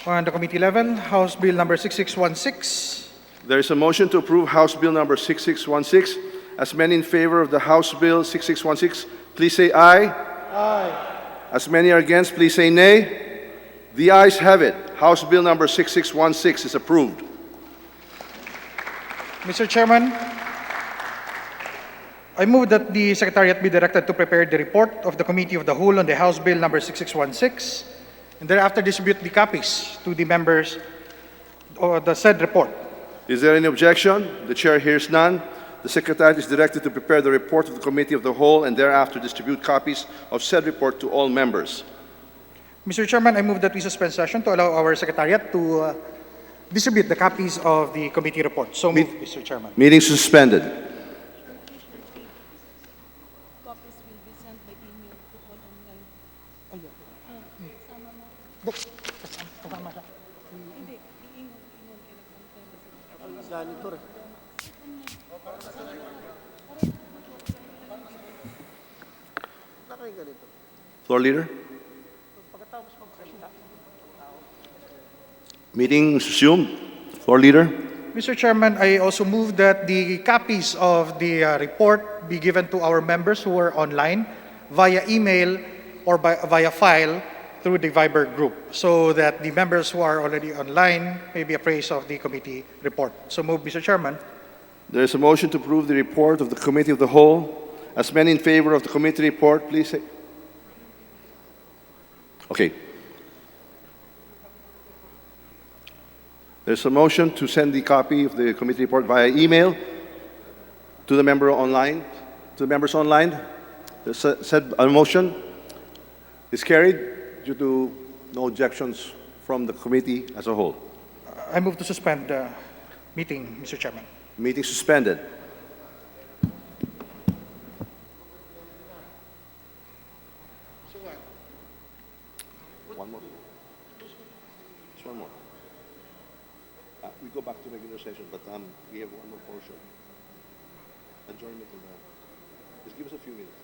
on the committee level House Bill number 6616. There is a motion to approve House Bill number 6616. As many in favor of the House Bill 6616, please say aye. Aye. As many are against, please say nay. The ayes have it. House Bill number 6616 is approved. Mr. Chairman, I move that the Secretariat be directed to prepare the report of the Committee of the Whole on the House Bill number 6616 and thereafter distribute the copies to the members of the said report. Is there any objection? The chair hears none. The Secretariat is directed to prepare the report of the Committee of the Whole and thereafter distribute copies of said report to all members. Mr. Chairman, I move that we suspend session to allow our Secretariat to distribute the copies of the committee report. So move, Mr. Chairman. Meeting suspended. Copies will be sent by email to all online. Sama mo. Hindi, iingon kailangan. Floor Leader. Meeting resumed. Floor Leader. Mr. Chairman, I also move that the copies of the report be given to our members who are online via email or via file through the Viber group so that the members who are already online may be appraised of the committee report. So move, Mr. Chairman. There is a motion to approve the report of the Committee of the Whole. As many in favor of the committee report, please say. Okay. There's a motion to send the copy of the committee report via email to the members online. The said motion is carried due to no objections from the committee as a whole. I move to suspend the meeting, Mr. Chairman. Meeting suspended. One more. Just one more. We go back to regular session, but we have one more portion. Adjournment of the. Just give us a few minutes.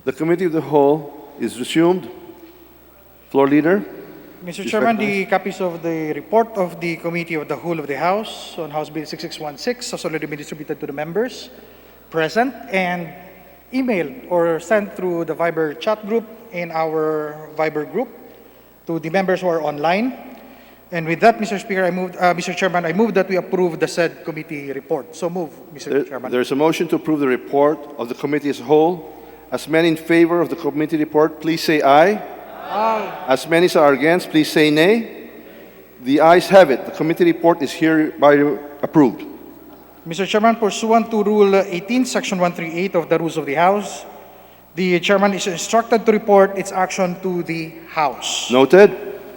The Committee of the Whole is resumed. Floor Leader. Mr. Please Chairman, recognize. the copies of the report of the Committee of the Whole of the House on House Bill 6616 has already been distributed to the members present and emailed or sent through the Viber chat group in our Viber group to the members who are online. And with that, Mr. Speaker, Mr. Chairman, I move that we approve the said committee report. So move, Mr. Chairman. There is a motion to approve the report of the committee as a whole. As many in favor of the committee report, please say aye. Aye. As many as are against, please say nay. The ayes have it. The committee report is hereby approved. Mr. Chairman, pursuant to Rule 18, Section 138 of the Rules of the House, the Chairman is instructed to report its action to the House. Noted.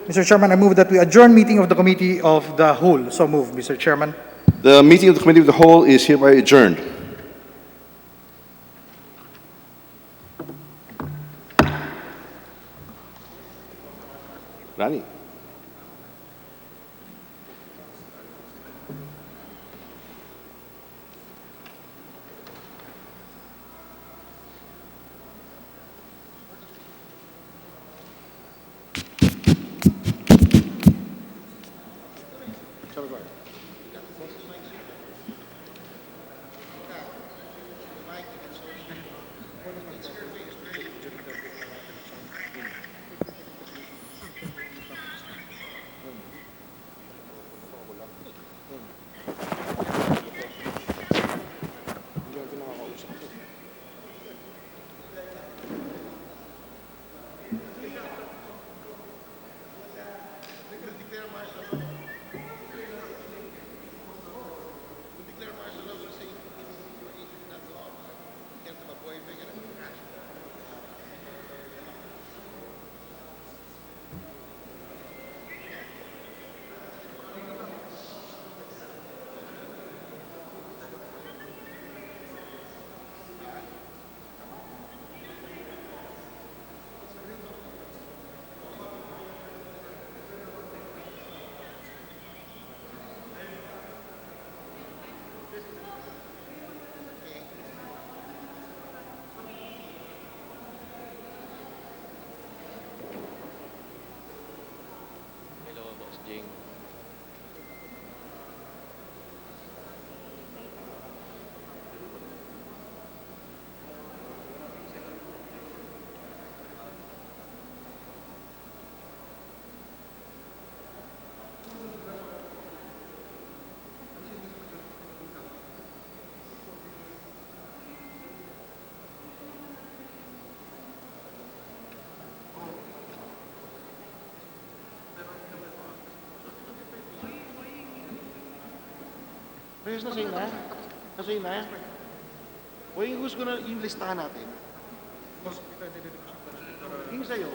Mr. Chairman, I move that we adjourn meeting of the Committee of the Whole. So move, Mr. Chairman. The meeting of the committee of the whole is hereby adjourned. Rani. Reyes, nasa na? Nasa na? O yung gusto ko na yung listahan natin. Yung sa'yo.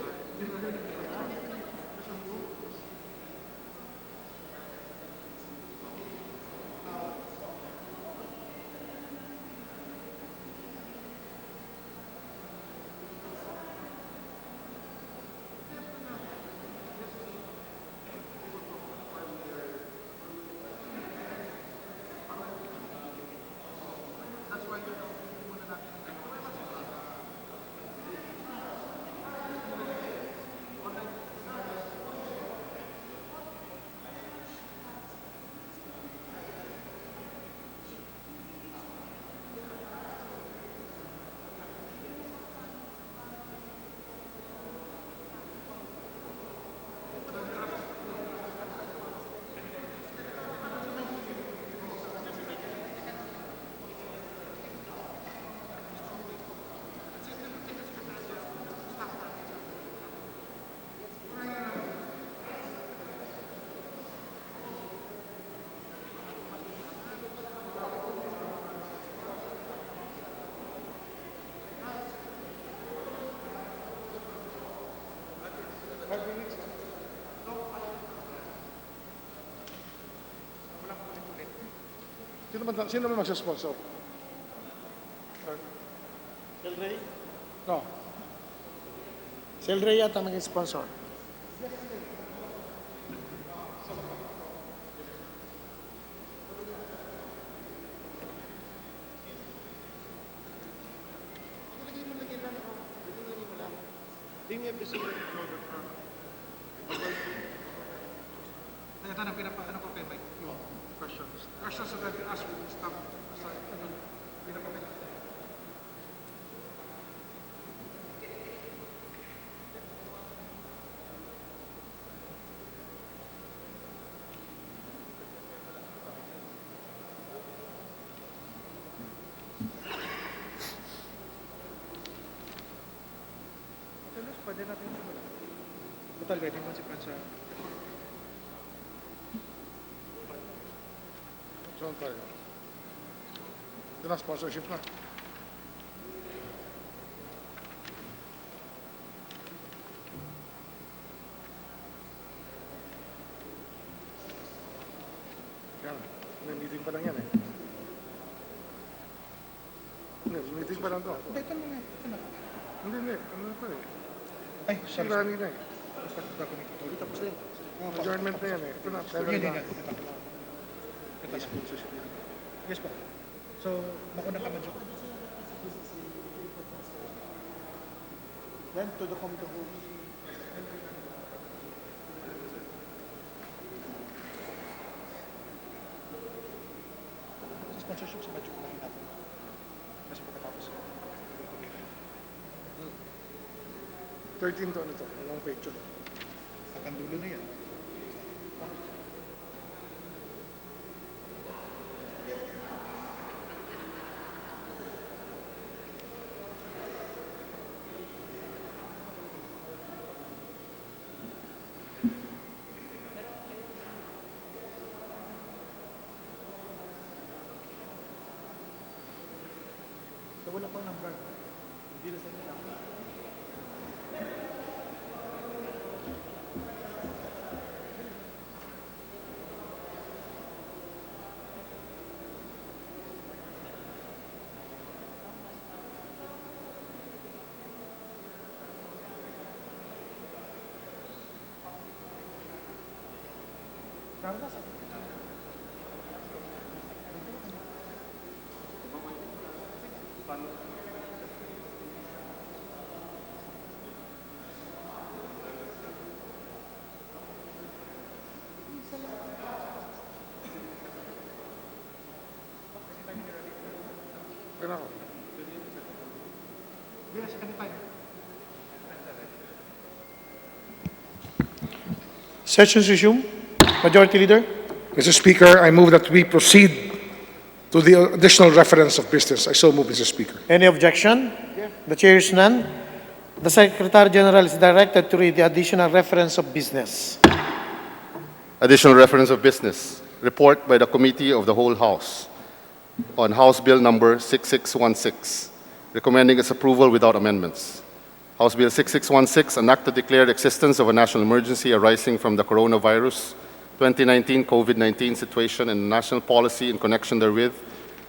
Sino ba magsasponsor? Sel Rey? No. Sel Rey yata maging sponsor. Ito na, ano ko kay Mike, yung questions. Questions that I ask you, stop. Pinapakita. Pwede natin simulan. Total, pwede mo si Franza. Saan tayo? Ito na, sponsorship na. Yan, may meeting pa lang yan eh. Hindi, meeting pa lang to. Ito na. Hindi. Ano na pa eh. Ay, sorry. Sirani na eh. Tapos na yun. Adjournment na yan eh. Ito na. Yes po. So, makuna ka madyo. Then, to the committee of rules. Sa sponsorship sa madyo lang natin. Mas pagkatapos. 13 to ano to? Walang page yun. Hanggang dulo na yan. So, wala pang number. Hindi na sa number. Sessions resume. Majority Leader. Mr. Speaker, I move that we proceed to the additional reference of business. I so move, Mr. Speaker. Any objection? The chair is none. The Secretary General is directed to read the additional reference of business. Additional reference of business. Report by the Committee of the Whole House on House Bill number 6616, recommending its approval without amendments. House Bill 6616, an act to declare the existence of a national emergency arising from the coronavirus 2019 COVID-19 situation and national policy in connection therewith,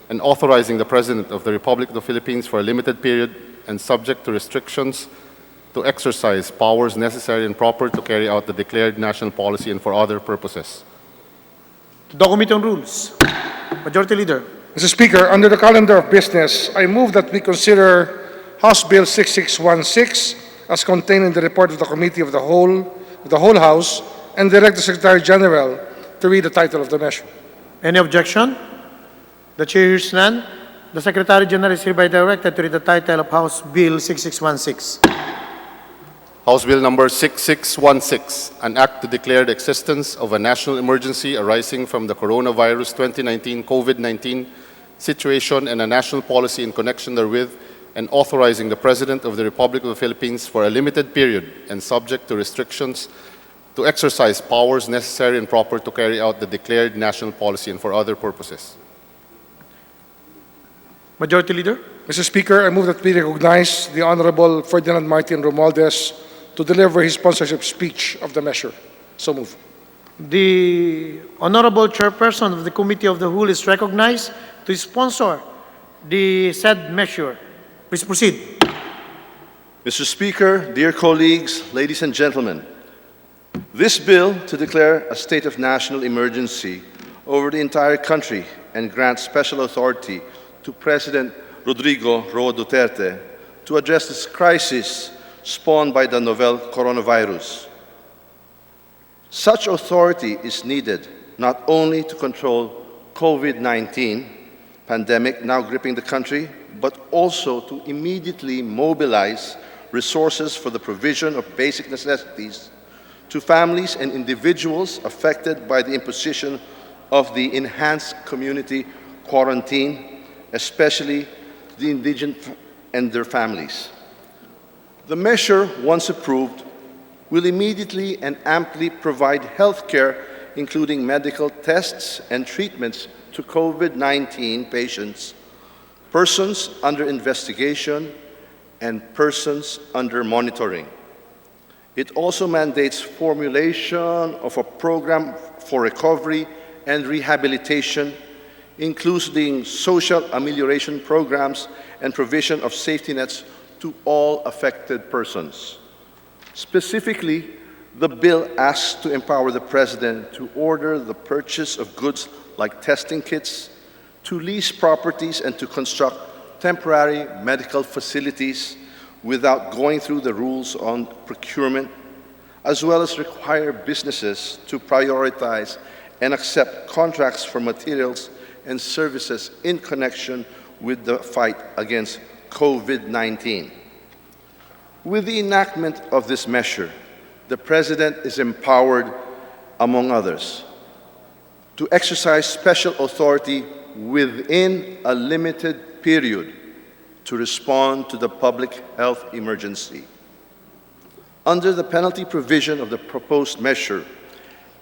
and authorizing the President of the Republic of the Philippines for a limited period and subject to restrictions to exercise powers necessary and proper to carry out the declared national policy and for other purposes. To the Committee on Rules. Majority Leader. Mr. Speaker, under the calendar of business, I move that we consider House Bill 6616 as contained in the report of the Committee of the Whole House and direct the Secretary General to read the title of the measure. Any objection? The chair hears none. The Secretary General is hereby directed to read the title of House Bill 6616. House Bill number 6616, an act to declare the existence of a national emergency arising from the coronavirus 2019 COVID-19 situation and a national policy in connection therewith, and authorizing the President of the Republic of the Philippines for a limited period and subject to restrictions to exercise powers necessary and proper to carry out the declared national policy and for other purposes. Majority Leader. Mr. Speaker, I move that we recognize the Honorable Ferdinand Martin Romualdez to deliver his sponsorship speech of the measure. So move. The Honorable Chairperson of the Committee of the Whole is recognized to sponsor the said measure. Please proceed. Mr. Speaker, dear colleagues, ladies and gentlemen, this bill to declare a state of national emergency over the entire country and grant special authority to President Rodrigo Roa Duterte to address this crisis spawned by the novel coronavirus. Such authority is needed not only to control COVID-19 pandemic now gripping the country, but also to immediately mobilize resources for the provision of basic necessities to families and individuals affected by the imposition of the enhanced community quarantine, especially the indigent and their families. The measure, once approved, will immediately and amply provide health care, including medical tests and treatments to COVID-19 patients, persons under investigation, and persons under monitoring. It also mandates formulation of a program for recovery and rehabilitation, including social amelioration programs and provision of safety nets to all affected persons. Specifically, the bill asks to empower the President to order the purchase of goods like testing kits, to lease properties, and to construct temporary medical facilities without going through the rules on procurement, as well as require businesses to prioritize and accept contracts for materials and services in connection with the fight against COVID-19. With the enactment of this measure, the President is empowered, among others, to exercise special authority within a limited period to respond to the public health emergency. Under the penalty provision of the proposed measure,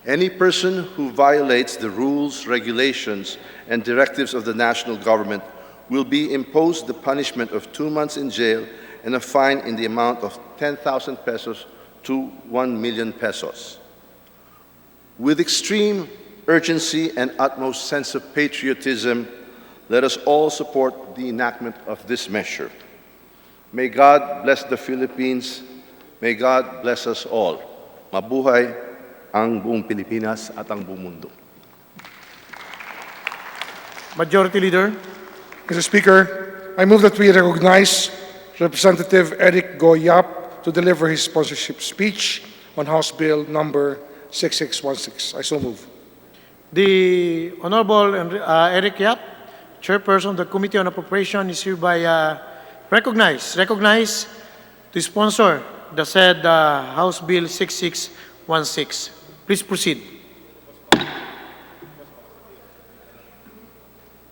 any person who violates the rules, regulations, and directives of the national government will be imposed the punishment of 2 months in jail and a fine in the amount of 10,000 pesos to 1 million pesos. With extreme urgency and utmost sense of patriotism, let us all support the enactment of this measure. May God bless the Philippines. May God bless us all. Mabuhay ang buong Pilipinas at ang buong mundo. Majority Leader. Mr. Speaker, I move that we recognize Representative Eric Goyap to deliver his sponsorship speech on House Bill number 6616. I so move. The Honorable Eric Yap, Chairperson of the Committee on Appropriation, is hereby recognized to sponsor the said House Bill 6616. Please proceed.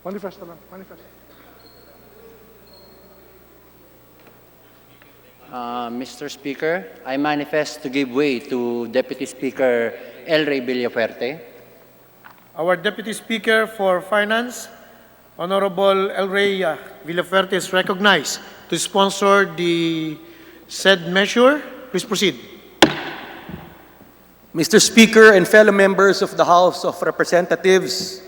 Manifest lang, manifest. Mr. Speaker, I manifest to give way to Deputy Speaker El Rey Villafuerte. Our Deputy Speaker for Finance, Honorable El Rey Villafuerte, is recognized to sponsor the said measure. Please proceed. Mr. Speaker and fellow members of the House of Representatives,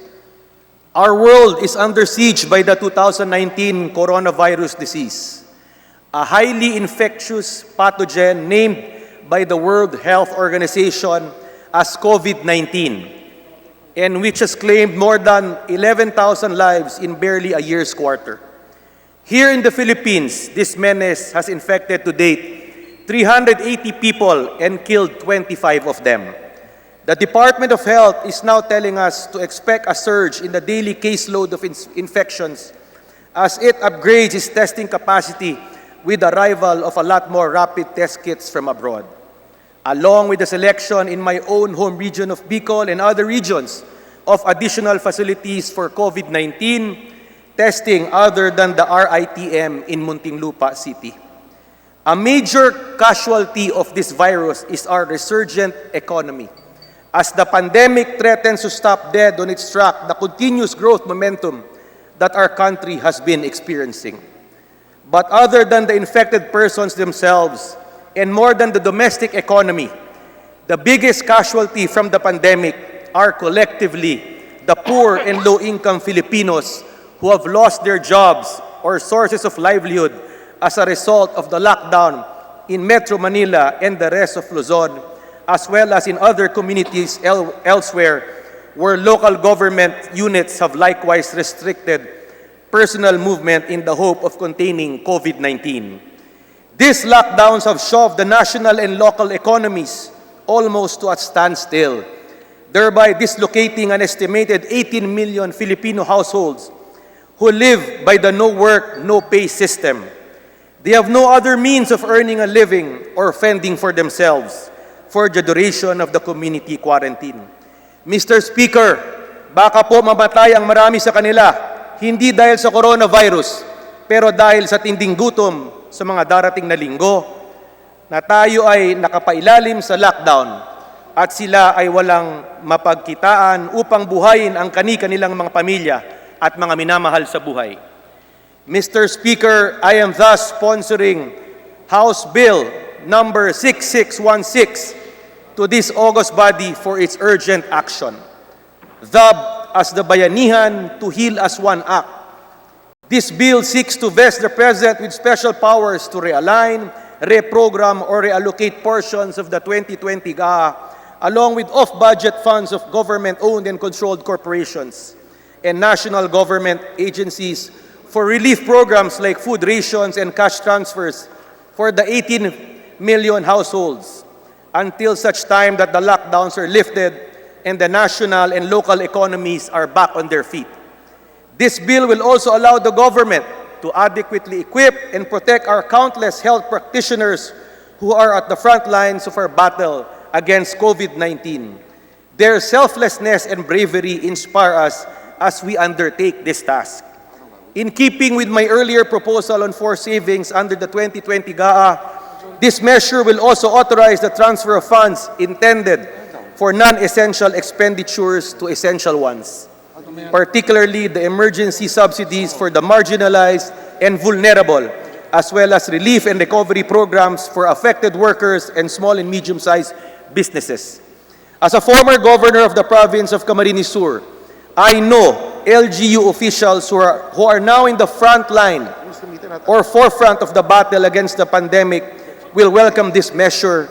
our world is under siege by the 2019 coronavirus disease, a highly infectious pathogen named by the World Health Organization as COVID-19, and which has claimed more than 11,000 lives in barely a year's quarter. Here in the Philippines, this menace has infected to date 380 people and killed 25 of them. The Department of Health is now telling us to expect a surge in the daily caseload of infections as it upgrades its testing capacity with the arrival of a lot more rapid test kits from abroad. Along with the selection in my own home region of Bicol and other regions of additional facilities for COVID-19 testing other than the RITM in Muntinlupa City. A major casualty of this virus is our resurgent economy, as the pandemic threatens to stop dead on its track the continuous growth momentum that our country has been experiencing. But other than the infected persons themselves, and more than the domestic economy, the biggest casualty from the pandemic are collectively the poor and low-income Filipinos who have lost their jobs or sources of livelihood as a result of the lockdown in Metro Manila and the rest of Luzon, as well as in other communities elsewhere where local government units have likewise restricted personal movement in the hope of containing COVID-19. These lockdowns have shoved the national and local economies almost to a standstill, thereby dislocating an estimated 18 million Filipino households who live by the no work, no pay system. They have no other means of earning a living or fending for themselves for the duration of the community quarantine. Mr. Speaker, baka po mamatay ang marami sa kanila, hindi dahil sa coronavirus, pero dahil sa tinding gutom sa mga darating na linggo, na tayo ay nakapailalim sa lockdown at sila ay walang mapagkitaan upang buhayin ang kani-kanilang mga pamilya at mga minamahal sa buhay. Mr. Speaker, I am thus sponsoring House Bill number 6616 to this august body for its urgent action. Dubbed as the Bayanihan to Heal as One Act, this bill seeks to vest the President with special powers to realign, reprogram, or reallocate portions of the 2020 GAA along with off-budget funds of government-owned and controlled corporations and national government agencies for relief programs like food rations and cash transfers for the 18 million households until such time that the lockdowns are lifted and the national and local economies are back on their feet. This bill will also allow the government to adequately equip and protect our countless health practitioners who are at the front lines of our battle against COVID-19. Their selflessness and bravery inspire us as we undertake this task. In keeping with my earlier proposal on forced savings under the 2020 GAA, this measure will also authorize the transfer of funds intended for non-essential expenditures to essential ones, particularly the emergency subsidies for the marginalized and vulnerable, as well as relief and recovery programs for affected workers and small and medium-sized businesses. As a former governor of the province of Camarines Sur, I know LGU officials who are now in the front line or forefront of the battle against the pandemic will welcome this measure,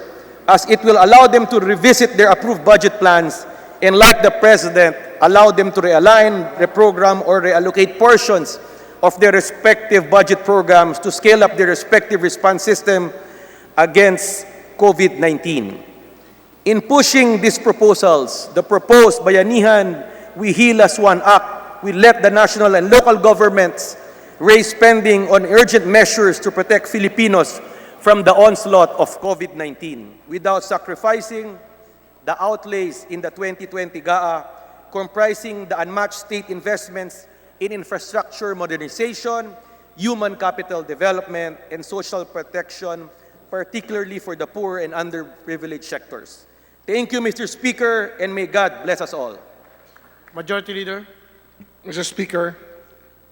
as it will allow them to revisit their approved budget plans and, like the President, allow them to realign, reprogram, or reallocate portions of their respective budget programs to scale up their respective response system against COVID-19. In pushing these proposals, the proposed Bayanihan We Heal as One Act will let the national and local governments raise spending on urgent measures to protect Filipinos from the onslaught of COVID-19 without sacrificing the outlays in the 2020 GAA, comprising the unmatched state investments in infrastructure modernization, human capital development, and social protection, particularly for the poor and underprivileged sectors. Thank you, Mr. Speaker, and may God bless us all. Majority Leader. Mr. Speaker,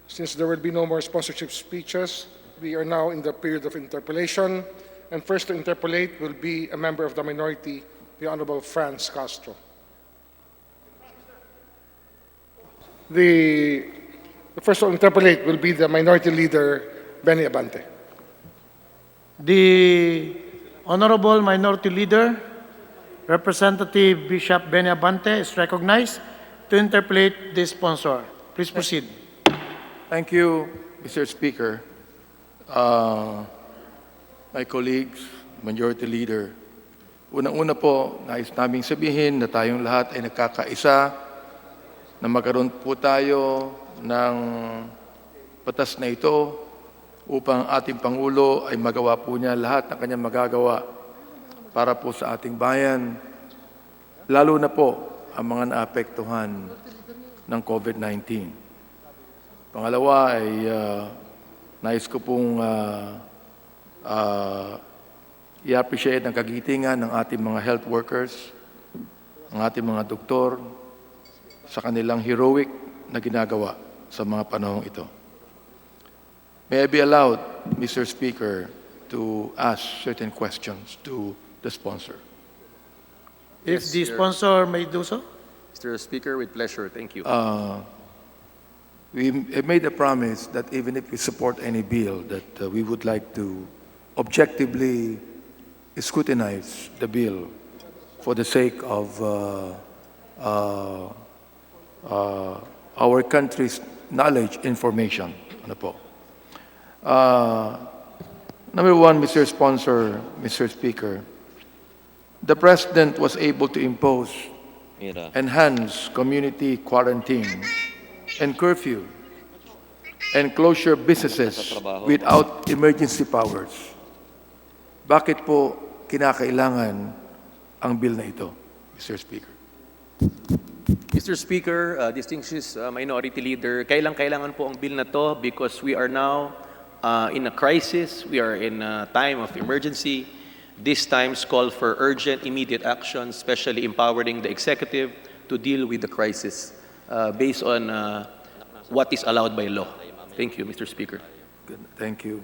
since there will be no more sponsorship speeches, we are now in the period of interpellation, and first to interpellate will be a member of the minority, the Honorable Franz Castro. The first to interpellate will be the Minority Leader, Benny Abante. The Honorable Minority Leader, Representative Bishop Benny Abante, is recognized to interpellate the sponsor. Please proceed. Thank you, Mr. Speaker. My colleagues, Majority Leader, unang-una po, nais naming sabihin na tayong lahat ay nagkakaisa na magkaroon po tayo ng batas na ito upang ating Pangulo ay magawa po niya lahat ng kanyang magagawa para po sa ating bayan, lalo na po ang mga naapektuhan ng COVID-19. Pangalawa ay nais ko pong i-appreciate ang kagitingan ng ating mga health workers, ang ating mga doktor, sa kanilang heroic na ginagawa sa mga panahong ito. May I be allowed, Mr. Speaker, to ask certain questions to the sponsor? If the sponsor may do so. Mr. Speaker, with pleasure. Thank you. We have made a promise that even if we support any bill, that we would like to objectively scrutinize the bill for the sake of our country's knowledge, information. Ano po? Number one, Mr. Sponsor, Mr. Speaker, the President was able to impose enhanced community quarantine and curfew and closure businesses without emergency powers. Bakit po kinakailangan ang bill na ito, Mr. Speaker? Mr. Speaker, distinguished Minority Leader, kailangan po ang bill na to because we are now in a crisis. We are in a time of emergency. These times call for urgent, immediate action, especially empowering the executive to deal with the crisis based on what is allowed by law. Thank you, Mr. Speaker. Good. Thank you.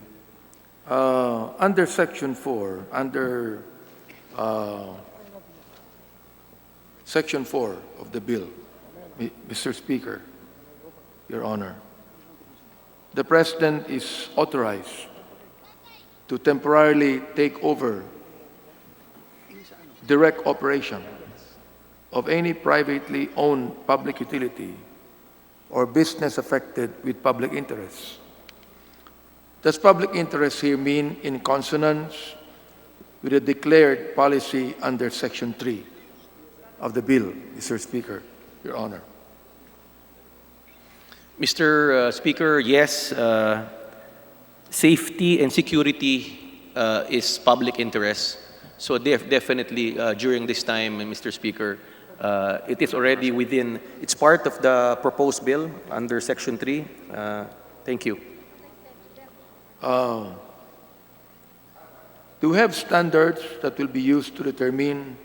Under Section 4, Section 4 of the bill, Mr. Speaker, Your Honor, the President is authorized to temporarily take over direct operation of any privately owned public utility or business affected with public interests. Does public interest here mean in consonance with the declared policy under Section 3 of the bill, Mr. Speaker, Your Honor? Mr. Speaker, yes, safety and security is public interest. So definitely during this time, Mr. Speaker, it is already within, it's part of the proposed bill under Section 3. Thank you. Do we have standards that will be used to determine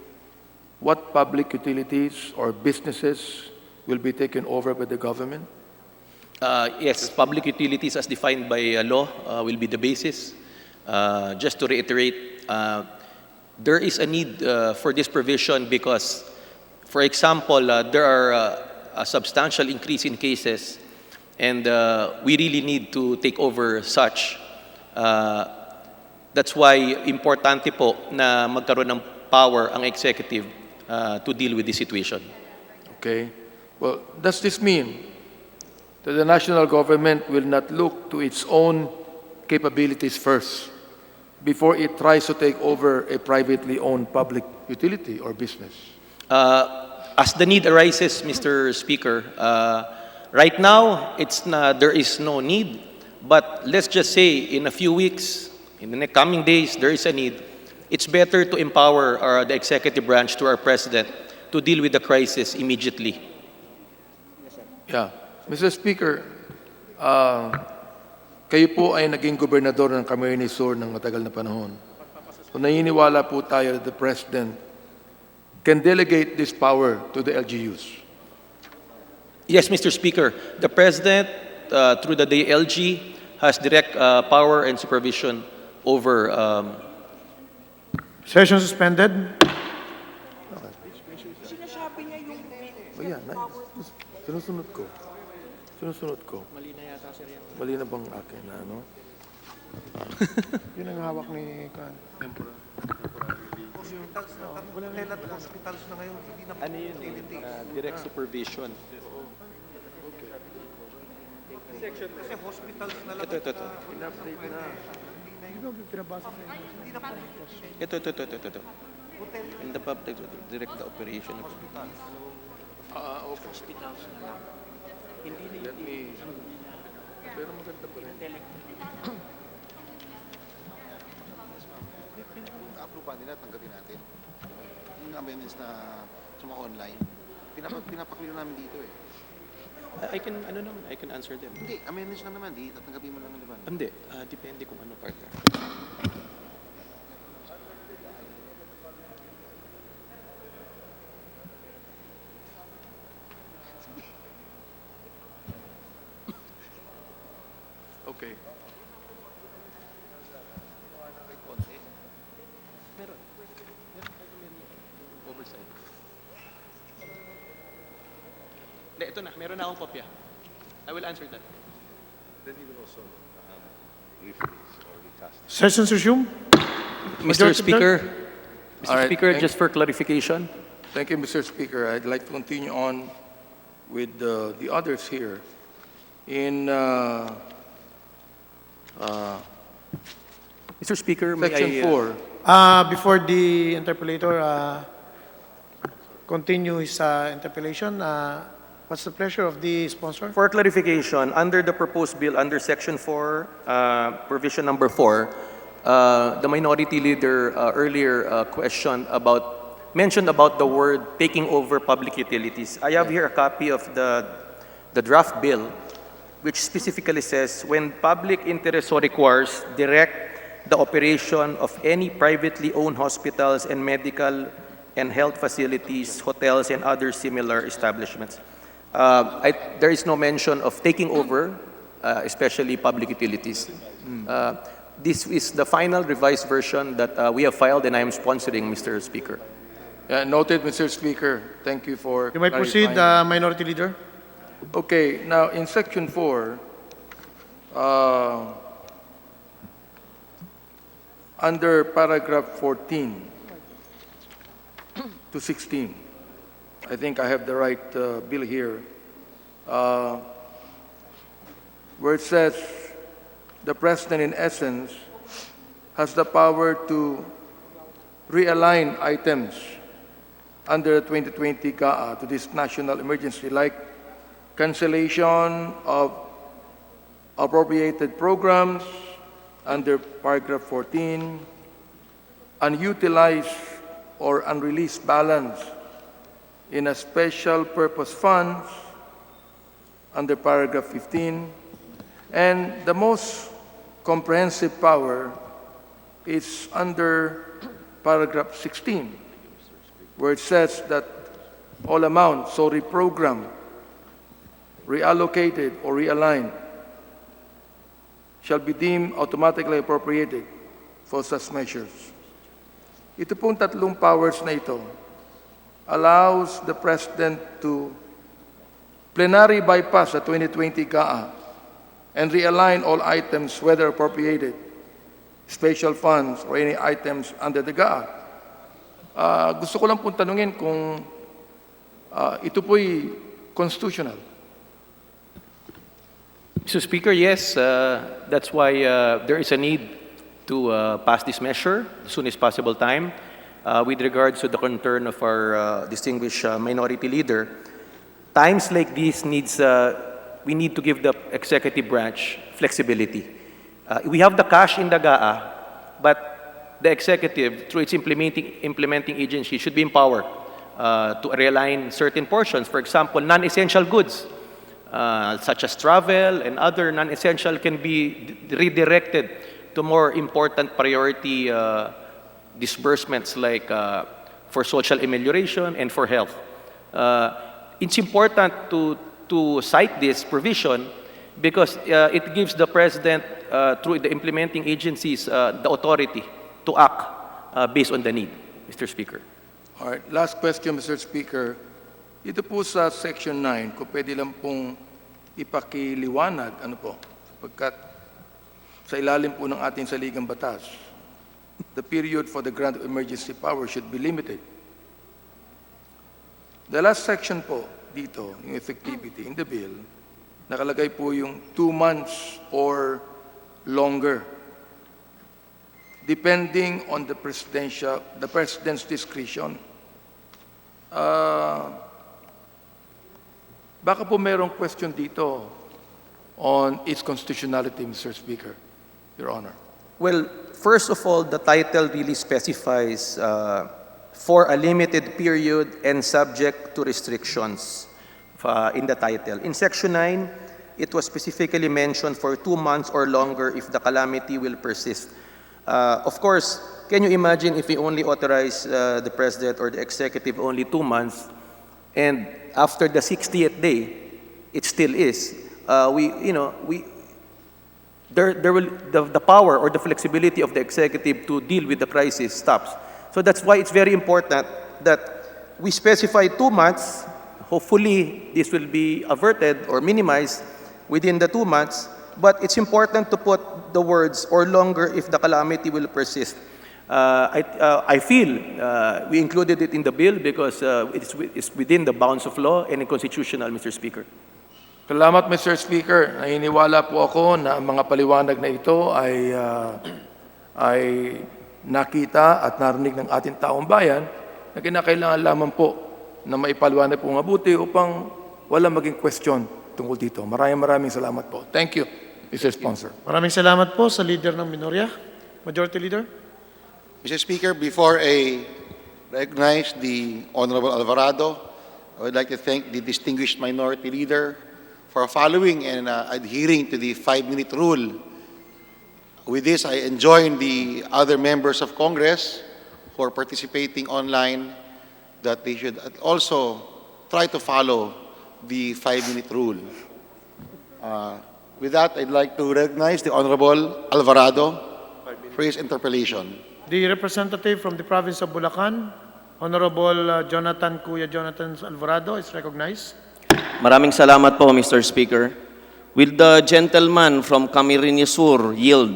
what public utilities or businesses will be taken over by the government? Yes, public utilities as defined by law will be the basis. Just to reiterate, there is a need for this provision because, for example, there are a substantial increase in cases and we really need to take over such. That's why importante po na magkaroon ng power ang executive to deal with this situation. Okay. Well, does this mean that the national government will not look to its own capabilities first before it tries to take over a privately owned public utility or business? As the need arises, Mr. Speaker, right now there is no need, but let's just say in a few weeks, in the coming days, there is a need. It's better to empower the executive branch to our president to deal with the crisis immediately. Yeah. Mr. Speaker, kayo po ay naging gobernador ng Camarines Sur ng matagal na panahon. Kung naniniwala po tayo that the President can delegate this power to the LGUs. Yes, Mr. Speaker. The President, through the DLG, has direct power and supervision over... Session suspended. Sinasabi niya yung Oh, yeah, nice. Sinusunod ko. Mali na yata, sir. Mali na bang akin na, ano? Yun ang hawak ni Temporary. Wala na lahat ng hospitals na ngayon. Hindi na Ano yun? Direct supervision. Okay. Kasi hospitals na lang. Ito. In-update na. Hindi ba pinabasa sa inyo? Hindi na po. Ito. In the public, direct the operation of hospitals. Okay. Hospitals na lang. Hindi na pero maganda pa rin. Approvean nila, tanggapin natin. Yung amendments na sa mga online, pinapakliyo namin dito eh. I can answer them. Hindi, amendments lang naman, di tatanggapin mo lang naman. Hindi, depende kung ano partner. Okay. Meron. Oversight. Hindi, ito na. Meron na akong kopya. I will answer that. Then he will also rephrase or recast. Sessions resume. Mr. Speaker, All right, just for clarification. Thank you, Mr. Speaker. I'd like to continue on with the others here. In Mr. Speaker, may Section I, 4. Before the interpellator continue his interpellation, what's the pleasure of the sponsor? For clarification, under the proposed bill, under Section 4, provision number 4, the minority leader earlier mentioned about the word taking over public utilities. I have here a copy of the draft bill, which specifically says, when public interest so requires, direct the operation of any privately owned hospitals and medical and health facilities, hotels, and other similar establishments. There is no mention of taking over, especially public utilities. This is the final revised version that we have filed, and I am sponsoring, Mr. Speaker. Noted, Mr. Speaker. Thank you for You may proceed, clarifying. Minority Leader. Okay, now in Section 4, under paragraph 14 to 16, I think I have the right bill here, where it says the President, in essence, has the power to realign items under the 2020 GAA to this national emergency, like cancellation of appropriated programs under paragraph 14, unutilized or unreleased balance in a special purpose funds under paragraph 15, and the most comprehensive power is under paragraph 16, where it says that all amounts so reprogrammed, reallocated, or realigned shall be deemed automatically appropriated for such measures. Ito pong tatlong powers na ito allows the President to plenary bypass the 2020 GAA and realign all items, whether appropriated, special funds, or any items under the GAA. Gusto ko lang pong tanungin kung ito po'y constitutional. Mr. Speaker, yes, that's why there is a need to pass this measure as soon as possible time. With regards to the concern of our distinguished minority leader, times like this we need to give the executive branch flexibility. We have the cash in the GAA, but the executive, through its implementing agency, should be empowered to realign certain portions. For example, non-essential goods, such as travel and other non-essential, can be redirected to more important priority disbursements, like for social amelioration and for health. It's important to cite this provision because it gives the President, through the implementing agencies, the authority to act based on the need, Mr. Speaker. All right, last question, Mr. Speaker. Ito po sa Section 9, kung pwede lang pong ipakiliwanag, sapagkat sa ilalim po ng ating saligang batas, the period for the grant of emergency power should be limited. The last section po dito, yung effectivity in the bill, nakalagay po yung 2 months or longer, depending on the President's discretion. Baka po mayroong question dito on its constitutionality, Mr. Speaker, Your Honor. Well, first of all, the title really specifies for a limited period and subject to restrictions in the title. In Section 9, it was specifically mentioned for 2 months or longer if the calamity will persist. Of course, can you imagine if we only authorize the President or the Executive only 2 months, and after the 60th day, it still is. The power or the flexibility of the executive to deal with the crisis stops. So that's why it's very important that we specify 2 months. Hopefully, this will be averted or minimized within the 2 months. But it's important to put the words "or longer if the calamity will persist." I feel we included it in the bill because it's within the bounds of law and constitutional, Mr. Speaker. Salamat, Mr. Speaker. Naniniwala po ako na ang mga paliwanag na ito ay ay nakita at narinig ng ating taong bayan na kinakailangan lamang po na maipaliwanag po mabuti upang wala maging question tungkol dito. Maraming salamat po. Thank you, Mr. Sponsor. Maraming salamat po sa leader ng minorya. Majority Leader. Mr. Speaker, before I recognize the Honorable Alvarado, I would like to thank the distinguished Minority Leader for following and adhering to the 5-minute rule. With this, I enjoin the other members of Congress who are participating online that they should also try to follow the 5-minute rule. With that, I'd like to recognize the Honorable Alvarado for his interpellation. The representative from the province of Bulacan, Honorable Kuya Jonathan Alvarado, is recognized. Maraming salamat po, Mr. Speaker. Will the gentleman from Camarines Sur yield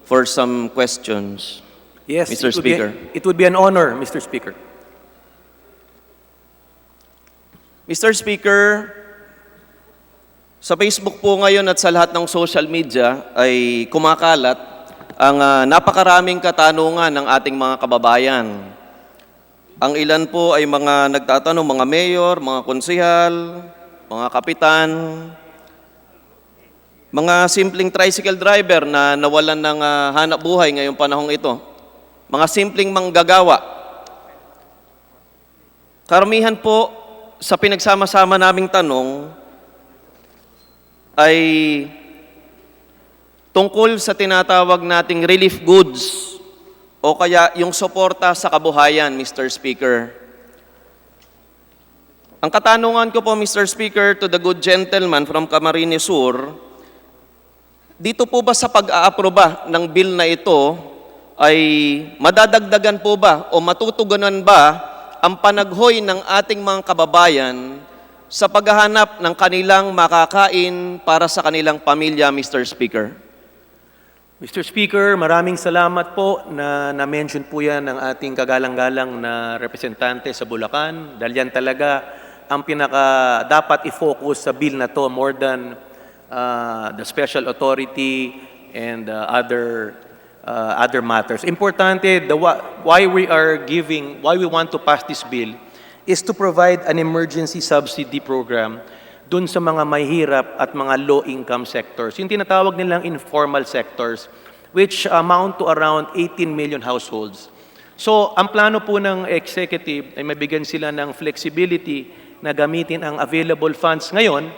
for some questions? Yes, Mr. Speaker. It would be an honor, Mr. Speaker. Mr. Speaker, sa Facebook po ngayon at sa lahat ng social media ay kumakalat ang napakaraming katanungan ng ating mga kababayan. Ang ilan po ay mga nagtatanong, mga mayor, mga konsehal, mga kapitan, mga simpleng tricycle driver na nawalan ng hanap buhay ngayong panahong ito, mga simpleng manggagawa. Karamihan po sa pinagsama-sama naming tanong ay tungkol sa tinatawag nating relief goods o kaya yung suporta sa kabuhayan, Mr. Speaker. Ang katanungan ko po, Mr. Speaker, to the good gentleman from Camarines Sur, dito po ba sa pag-aaproba ng bill na ito ay madadagdagan po ba o matutugunan ba ang panaghoy ng ating mga kababayan sa paghahanap ng kanilang makakain para sa kanilang pamilya, Mr. Speaker? Mr. Speaker, maraming salamat po na na-mention po yan ng ating kagalang-galang na representante sa Bulacan. Dahil yan talaga ang pinaka dapat i-focus sa bill na to more than the special authority and other matters. Importante, why we want to pass this bill is to provide an emergency subsidy program dun sa mga mahirap at mga low-income sectors. Yung tinatawag nilang informal sectors, which amount to around 18 million households. So, ang plano po ng executive ay mabigyan sila ng flexibility na gamitin ang available funds ngayon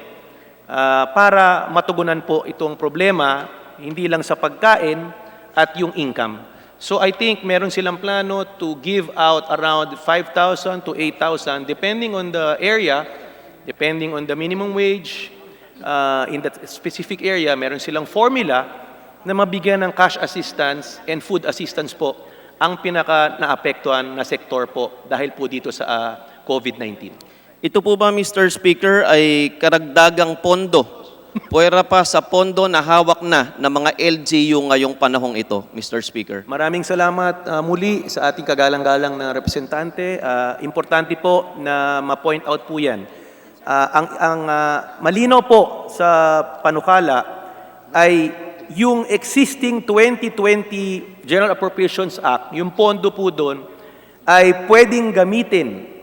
para matugunan po itong problema, hindi lang sa pagkain at yung income. So I think meron silang plano to give out around 5,000 to 8,000 depending on the area, depending on the minimum wage. In that specific area, meron silang formula na mabigyan ng cash assistance and food assistance po ang pinaka naapektuhan na sektor po dahil po dito sa COVID-19. Ito po ba, Mr. Speaker, ay karagdagang pondo? Puwera pa sa pondo na hawak na ng mga LGU ngayong panahong ito, Mr. Speaker. Maraming salamat muli sa ating kagalang-galang na representante. Importante po na ma-point out po yan. Ang malinaw po sa panukala ay yung existing 2020 General Appropriations Act, yung pondo po doon, ay pwedeng gamitin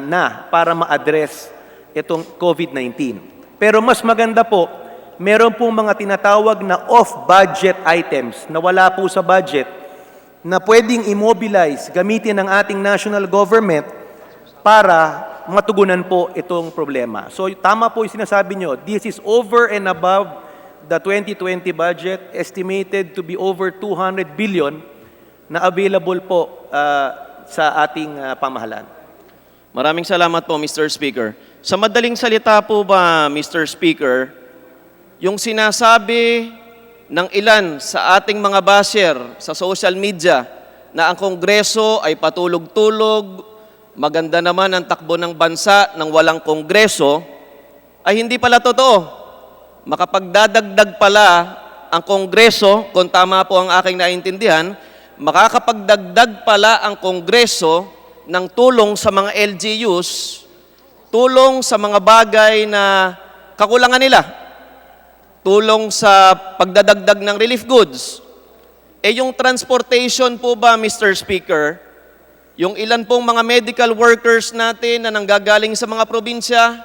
na para ma-address itong COVID-19. Pero mas maganda po, meron pong mga tinatawag na off-budget items na wala po sa budget na pwedeng immobilize, gamitin ng ating national government para matugunan po itong problema. So tama po yung sinasabi nyo, this is over and above the 2020 budget, estimated to be over 200 billion na available po sa ating pamahalaan. Maraming salamat po, Mr. Speaker. Sa madaling salita po ba, Mr. Speaker, yung sinasabi ng ilan sa ating mga basher sa social media na ang Kongreso ay patulog-tulog, maganda naman ang takbo ng bansa ng walang Kongreso, ay hindi pala totoo. Makapagdadagdag pala ang Kongreso, kung tama po ang aking naintindihan, makakapagdagdag pala ang Kongreso ng tulong sa mga LGUs, tulong sa mga bagay na kakulangan nila, tulong sa pagdadagdag ng relief goods, Yung transportation po ba, Mr. Speaker, yung ilan pong mga medical workers natin na nanggagaling sa mga probinsya,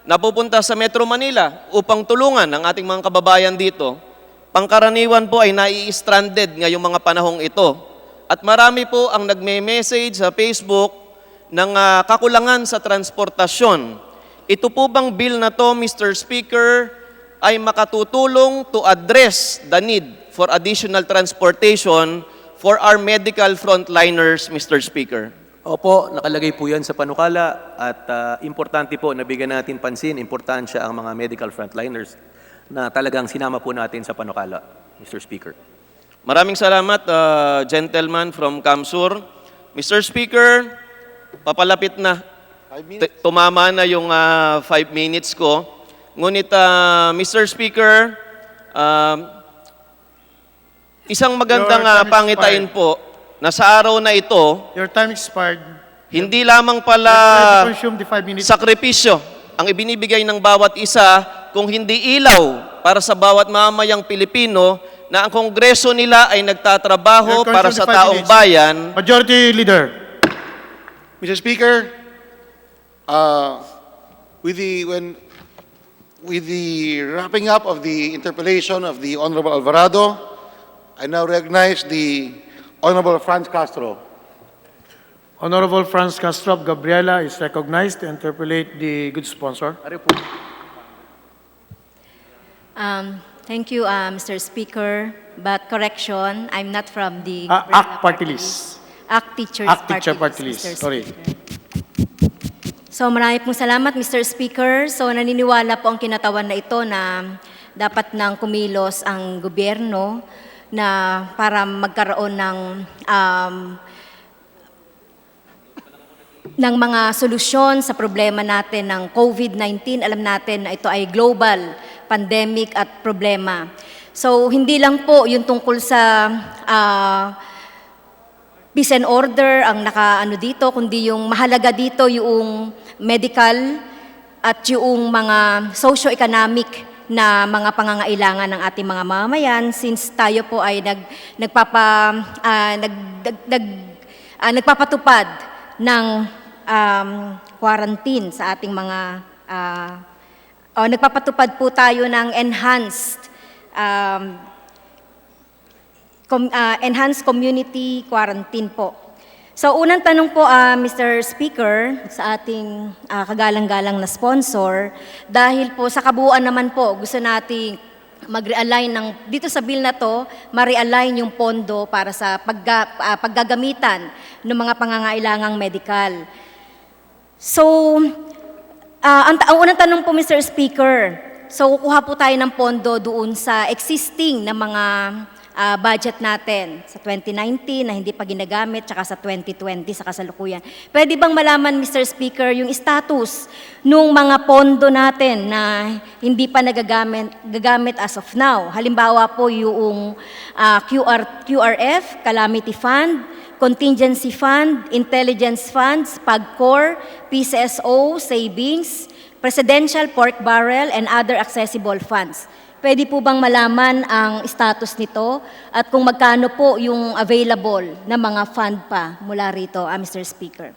napupunta sa Metro Manila upang tulungan ang ating mga kababayan dito, pangkaraniwan po ay nai-stranded ngayong mga panahong ito. At marami po ang nagme-message sa Facebook ng kakulangan sa transportasyon. Ito po bang bill na to, Mr. Speaker, ay makatutulong to address the need for additional transportation for our medical frontliners, Mr. Speaker? Opo, nakalagay po yan sa panukala at importante po na bigyan natin pansin, importansya ang mga medical frontliners na talagang sinama po natin sa panukala, Mr. Speaker. Maraming salamat, gentleman from Kamsur. Mr. Speaker, papalapit na. Tumama na yung 5 minutes ko. Ngunit, Mr. Speaker, isang magandang pangitain po na sa araw na ito, Your time expired. hindi lamang pala Consume the 5 minutes. sakripisyo ang ibinibigay ng bawat isa, kung hindi ilaw para sa bawat mamayang Pilipino na ang kongreso nila ay nagtatrabaho para sa taong bayan. Majority Leader. Mr. Speaker, with the wrapping up of the interpellation of the Honorable Alvarado, I now recognize the Honorable Franz Castro. Honorable Franz Castro of Gabriela is recognized to interpolate the good sponsor. Thank you, Mr. Speaker. But correction, I'm not from the ACT Party List. ACT Teachers ACT Teacher Party List. Mr. Sorry. So marami pong salamat, Mr. Speaker. So naniniwala po ang kinatawan na ito na dapat nang kumilos ang gobyerno na para magkaroon ng mga solusyon sa problema natin ng COVID-19. Alam natin na ito ay global pandemic at problema. So hindi lang po yung tungkol sa peace and order ang nakaano dito, kundi yung mahalaga dito yung medical at yung mga socio-economic na mga pangangailangan ng ating mga mamamayan, since tayo po ay nagpapatupad ng quarantine sa ating mga nagpapatupad po tayo ng enhanced community quarantine po. So unang tanong po, Mr. Speaker, sa ating kagalang-galang na sponsor, dahil po sa kabuuan naman po, gusto nating mag-realign dito sa bill na to, ma-realign yung pondo para sa paggagamitan ng mga pangangailangang medical. So, ang unang tanong po, Mr. Speaker, so kukuha po tayo ng pondo doon sa existing na mga budget natin sa 2019 na hindi pa ginagamit, tsaka sa 2020 sa kasalukuyan. Pwede bang malaman, Mr. Speaker, yung status nung mga pondo natin na hindi pa nagagamit as of now? Halimbawa po yung QRF, Calamity Fund, Contingency Fund, Intelligence Funds, PAGCOR, PCSO, Savings, Presidential Pork Barrel, and other accessible funds. Pwede po bang malaman ang status nito at kung magkano po yung available na mga fund pa mula rito, Mr. Speaker?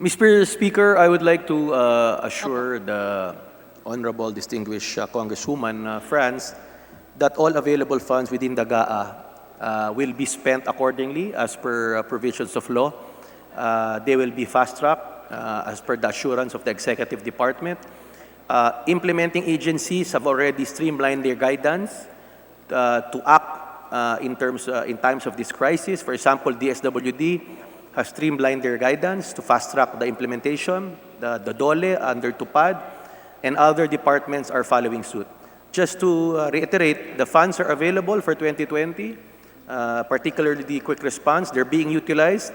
Mr. Speaker, I would like to assure the Honorable Distinguished Congresswoman Franz that all available funds within the GAA will be spent accordingly as per provisions of law. They will be fast-tracked as per the assurance of the Executive Department. Implementing agencies have already streamlined their guidance to act in times of this crisis. For example, DSWD has streamlined their guidance to fast-track the implementation. The DOLE under TUPAD and other departments are following suit. Just to reiterate, the funds are available for 2020, particularly the quick response. They're being utilized,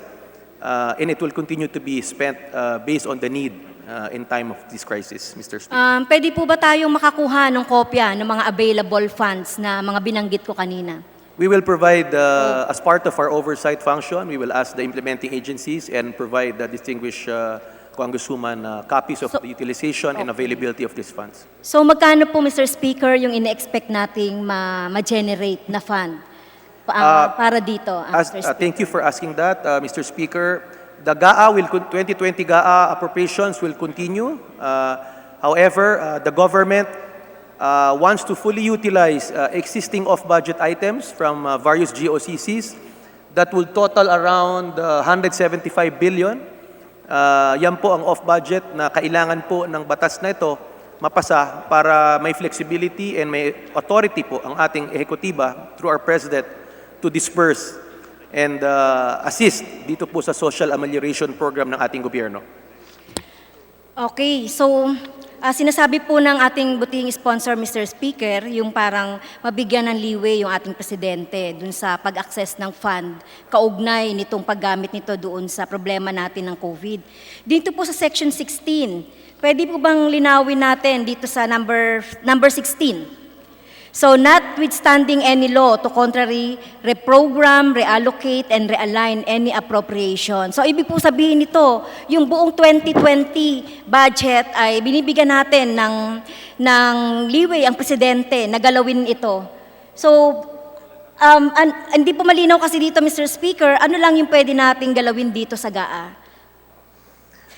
and it will continue to be spent based on the need in time of this crisis, Mr. Speaker. Pwede po ba tayong makakuha ng kopya ng mga available funds na mga binanggit ko kanina? We will provide, as part of our oversight function, we will ask the implementing agencies and provide the distinguished Congresswoman copies of the utilization and availability of these funds. So magkano po, Mr. Speaker, yung ine-expect nating ma-generate na fund? para dito, Mr. Speaker. Thank you for asking that, Mr. Speaker. The GAA 2020 GAA appropriations will continue. However, the government wants to fully utilize existing off-budget items from various GOCCs that will total around 175 billion. Yan po ang off-budget na kailangan po ng batas na ito mapasa para may flexibility and may authority po ang ating ehekutiba through our President to disperse and assist dito po sa social amelioration program ng ating gobyerno. Okay, so sinasabi po ng ating butihing sponsor, Mr. Speaker, yung parang mabigyan ng leeway yung ating presidente dun sa pag-access ng fund, kaugnay nitong paggamit nito doon sa problema natin ng COVID. Dito po sa Section 16, pwede po bang linawin natin dito sa number 16? So, notwithstanding any law to contrary, reprogram, reallocate, and realign any appropriation. So, ibig po sabihin nito, yung buong 2020 budget ay binibigyan natin ng leeway ang presidente na galawin ito. So, hindi po malinaw kasi dito, Mr. Speaker, ano lang yung pwede nating galawin dito sa GAA?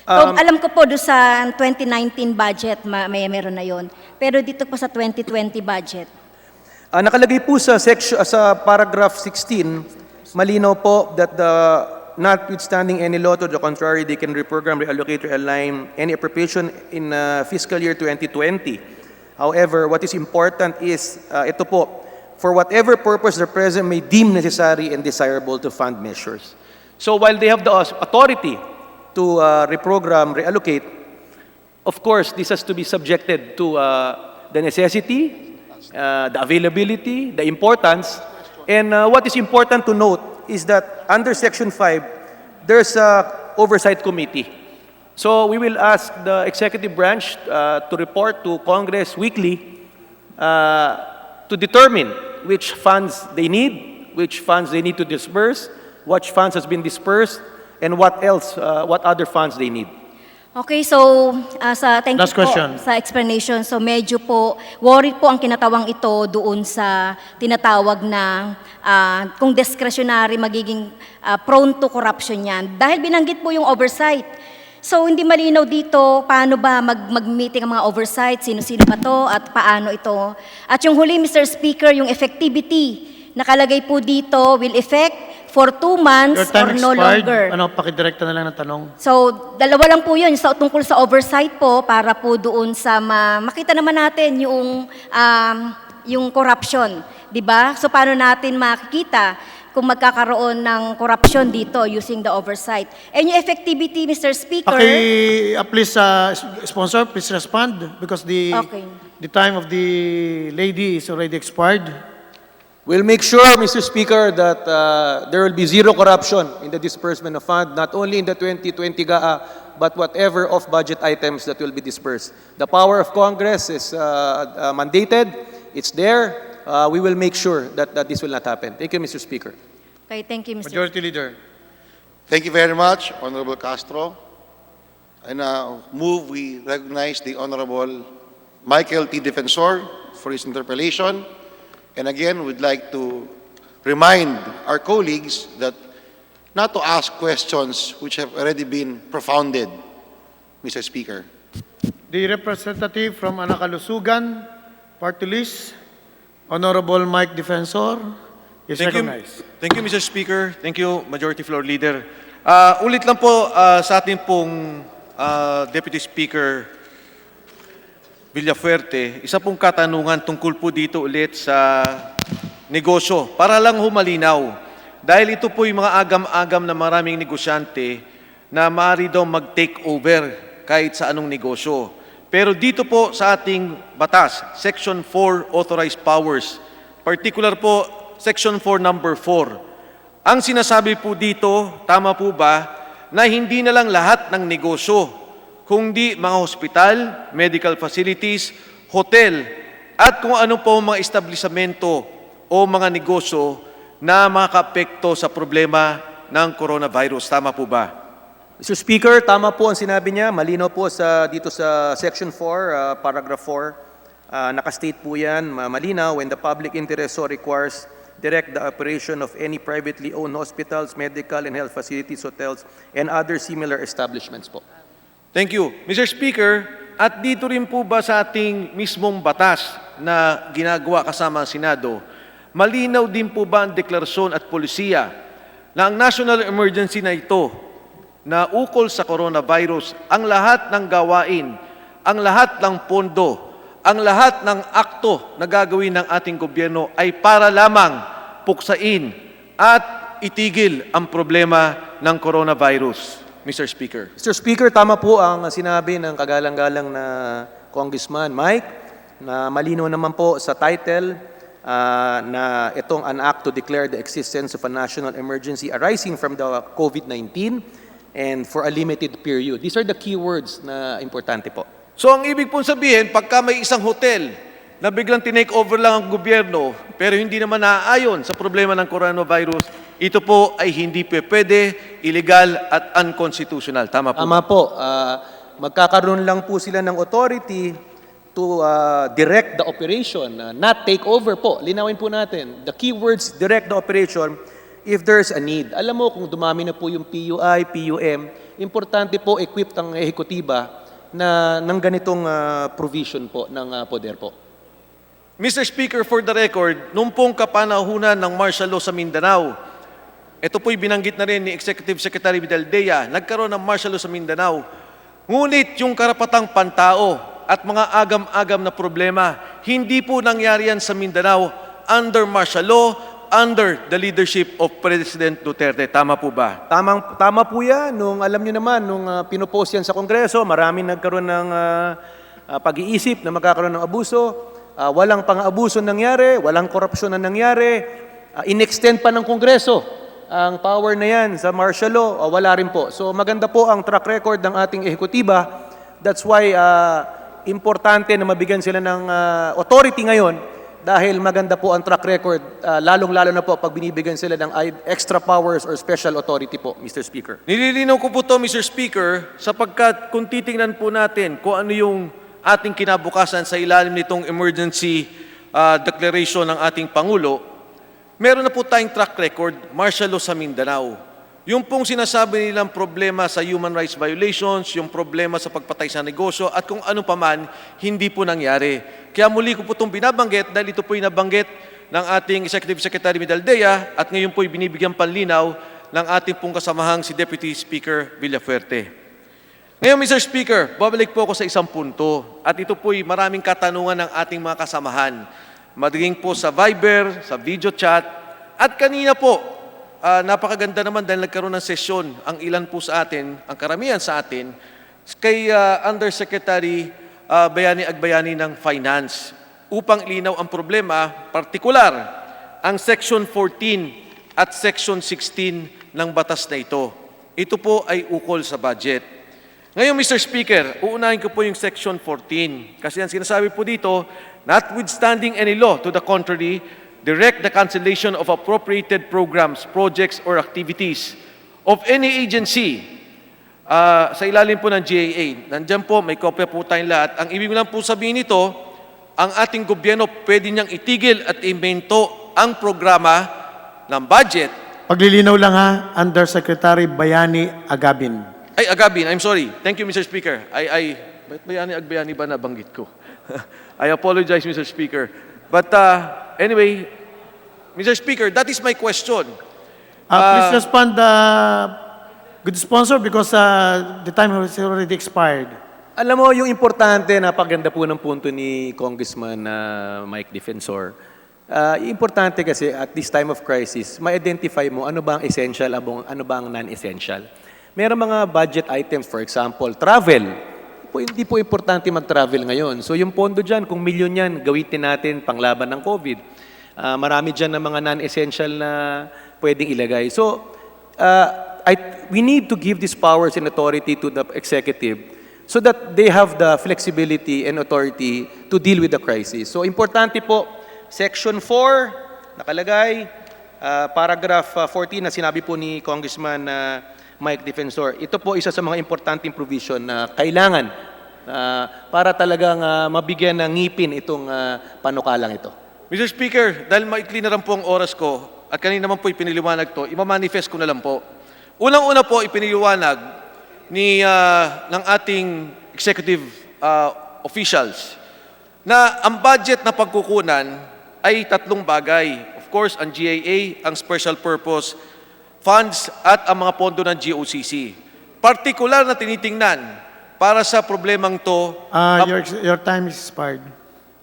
So, alam ko po doon sa 2019 budget, meron na yon. Pero dito po sa 2020 budget. Nakalagay po sa paragraph 16, malinaw po that notwithstanding any law to the contrary, they can reprogram, reallocate, realign any appropriation in fiscal year 2020. However, what is important is, ito po, for whatever purpose the President may deem necessary and desirable to fund measures. So while they have the authority to reprogram, reallocate, of course, this has to be subjected to the necessity, the availability, the importance, and what is important to note is that under Section 5, there's a oversight committee. So we will ask the executive branch to report to Congress weekly to determine which funds they need, which funds they need to disperse, which funds has been dispersed, and what else, what other funds they need. Okay, so thank Last you question. po sa explanation. So medyo po, worried po ang kinatawang ito doon sa tinatawag na kung discretionary magiging prone to corruption yan. Dahil binanggit po yung oversight. So hindi malinaw dito paano ba mag-meeting ang mga oversight, sino-sino ba to at paano ito. At yung huli, Mr. Speaker, yung effectivity, nakalagay po dito will affect for 2 months Your time or no expired. longer. Pakidirekta na lang ng tanong. So, dalawa lang po yun, tungkol sa oversight po, para po doon sa makita naman natin yung corruption, di ba? So, paano natin makikita kung magkakaroon ng corruption dito using the oversight? And yung effectivity, Mr. Speaker... Please, sponsor, please respond because the time of the lady is already expired. We'll make sure, Mr. Speaker, that there will be zero corruption in the disbursement of funds, not only in the 2020 GAA, but whatever off-budget items that will be dispersed. The power of Congress is mandated. It's there. We will make sure that this will not happen. Thank you, Mr. Speaker. Okay, thank you, Mr. Majority Leader. Thank you very much, Honorable Castro. I now move we recognize the Honorable Michael T. Defensor for his interpellation. And again, we'd like to remind our colleagues that not to ask questions which have already been propounded, Mr. Speaker. The representative from Anakalusugan, Party List, Honorable Mike Defensor, is recognized. Thank you, Mr. Speaker. Thank you, Majority Floor Leader. Ulit lang po sa ating pong Deputy Speaker Villafuerte, isa pong katanungan tungkol po dito ulit sa negosyo. Para lang humalinaw, dahil ito po yung mga agam-agam na maraming negosyante na maaari daw mag-take over kahit sa anong negosyo. Pero dito po sa ating batas, Section 4, Authorized Powers, particular po, Section 4, number 4. Ang sinasabi po dito, tama po ba, na hindi na lang lahat ng negosyo, kundi mga hospital, medical facilities, hotel, at kung ano po mga establishmento o mga negosyo na makaka-apekto sa problema ng coronavirus. Tama po ba? Mr. Speaker, tama po ang sinabi niya. Malinaw po dito sa Section 4, Paragraph 4. Nakastate po yan, malinaw, when the public interest so requires, direct the operation of any privately owned hospitals, medical and health facilities, hotels, and other similar establishments po. Thank you. Mr. Speaker, at dito rin po ba sa ating mismong batas na ginagawa kasama ang Senado, malinaw din po ba ang deklarasyon at polisiya na ang national emergency na ito na ukol sa coronavirus, ang lahat ng gawain, ang lahat ng pondo, ang lahat ng akto na gagawin ng ating gobyerno ay para lamang puksain at itigil ang problema ng coronavirus, Mr. Speaker? Mr. Speaker, tama po ang sinabi ng kagalang-galang na Congressman Mike, na malinaw naman po sa title na itong an act to declare the existence of a national emergency arising from the COVID-19 and for a limited period. These are the key words na importante po. So ang ibig pong sabihin, pagka may isang hotel na biglang tinake over lang ang gobyerno pero hindi naman naaayon sa problema ng coronavirus, ito po ay hindi pwede, illegal at unconstitutional. Tama po? Tama po. Magkakaroon lang po sila ng authority to direct the operation, not take over po. Linawin po natin. The key words, direct the operation if there's a need. Alam mo, kung dumami na po yung PUI, PUM, importante po equipped ang ehekutiba na ng ganitong provision po ng poder po. Mr. Speaker, for the record, nung pong kapanahunan ng martial law sa Mindanao, ito po'y binanggit na rin ni Executive Secretary Vidaldea, nagkaroon ng martial law sa Mindanao. Ngunit yung karapatang pantao at mga agam-agam na problema, hindi po nangyari yan sa Mindanao under martial law, under the leadership of President Duterte. Tama po ba? Tama po yan. Nung, alam nyo naman, nung pinopost yan sa Kongreso, maraming nagkaroon ng pag-iisip na magkakaroon ng abuso. Walang pang-abuso nangyari, walang korupsyon na nangyari. In-extend pa ng Kongreso ang power na yan sa martial law. Wala rin po. So maganda po ang track record ng ating ehekutiba. That's why importante na mabigyan sila ng authority ngayon. Dahil maganda po ang track record, lalong-lalo na po pag binibigyan sila ng extra powers or special authority po, Mr. Speaker. Nililinaw ko po to, Mr. Speaker, sapagkat kung titingnan po natin kung ano yung ating kinabukasan sa ilalim nitong emergency declaration ng ating Pangulo, meron na po tayong track record, martial law sa Mindanao. Yung pong sinasabi nilang problema sa human rights violations, yung problema sa pagpatay sa negosyo, at kung ano paman, hindi po nangyari. Kaya muli ko po itong binabanggit dahil ito po'y nabanggit ng ating Executive Secretary Vidaldea at ngayon po'y binibigyan panlinaw ng ating pong kasamahang si Deputy Speaker Villafuerte. Ngayon, Mr. Speaker, babalik po ako sa isang punto at ito po'y maraming katanungan ng ating mga kasamahan. Maging po sa Viber, sa video chat, at kanina po, napakaganda naman dahil nagkaroon ng sesyon ang ilan po sa atin, ang karamihan sa atin, kay Undersecretary Bayani Agbayani ng Finance upang ilinaw ang problema, partikular ang Section 14 at Section 16 ng batas na ito. Ito po ay ukol sa budget. Ngayon, Mr. Speaker, uunahin ko po yung Section 14 kasi ang sinasabi po dito, notwithstanding any law to the contrary, direct the cancellation of appropriated programs, projects, or activities of any agency sa ilalim po ng GAA. Nandyan po, may kopya po tayong lahat. Ang ibig lang po sabihin nito, ang ating gobyerno pwede niyang itigil at invento ang programa ng budget. Paglilinaw lang ha, Undersecretary Bayani Agabin. Ay, Agabin, I'm sorry. Thank you, Mr. Speaker. Ba't Bayani Agbayani ba nabanggit ko? I apologize, Mr. Speaker. But anyway, Mr. Speaker, that is my question. Please respond, good sponsor, because the time has already expired. Alam mo, yung importante, napaganda po ng punto ni Congressman Mike Defensor. Importante kasi at this time of crisis, ma-identify mo ano ba ang essential, ano ba ang non-essential. Meron mga budget items, for example, travel. Hindi po importante mag-travel ngayon. So yung pondo dyan, kung milyon yan, gawitin natin panglaban ng COVID. Marami dyan na mga non-essential na pwedeng ilagay. So we need to give these powers and authority to the executive so that they have the flexibility and authority to deal with the crisis. So importante po, Section 4, nakalagay, paragraph 14 na sinabi po ni Congressman Mike Defensor. Ito po isa sa mga importanteng provision na kailangan para talagang mabigyan ng ngipin itong panukalang ito. Mr. Speaker, dahil maikli na lang po ang oras ko at kanina naman po ipiniliwanag to, imamanifest ko na lang po. Unang-una po ipiniliwanag ng ating executive officials na ang budget na pagkukunan ay tatlong bagay. Of course, ang GAA, ang Special Purpose Funds at ang mga pondo ng GOCC. Partikular na tinitingnan para sa problemang to. Your time is expired.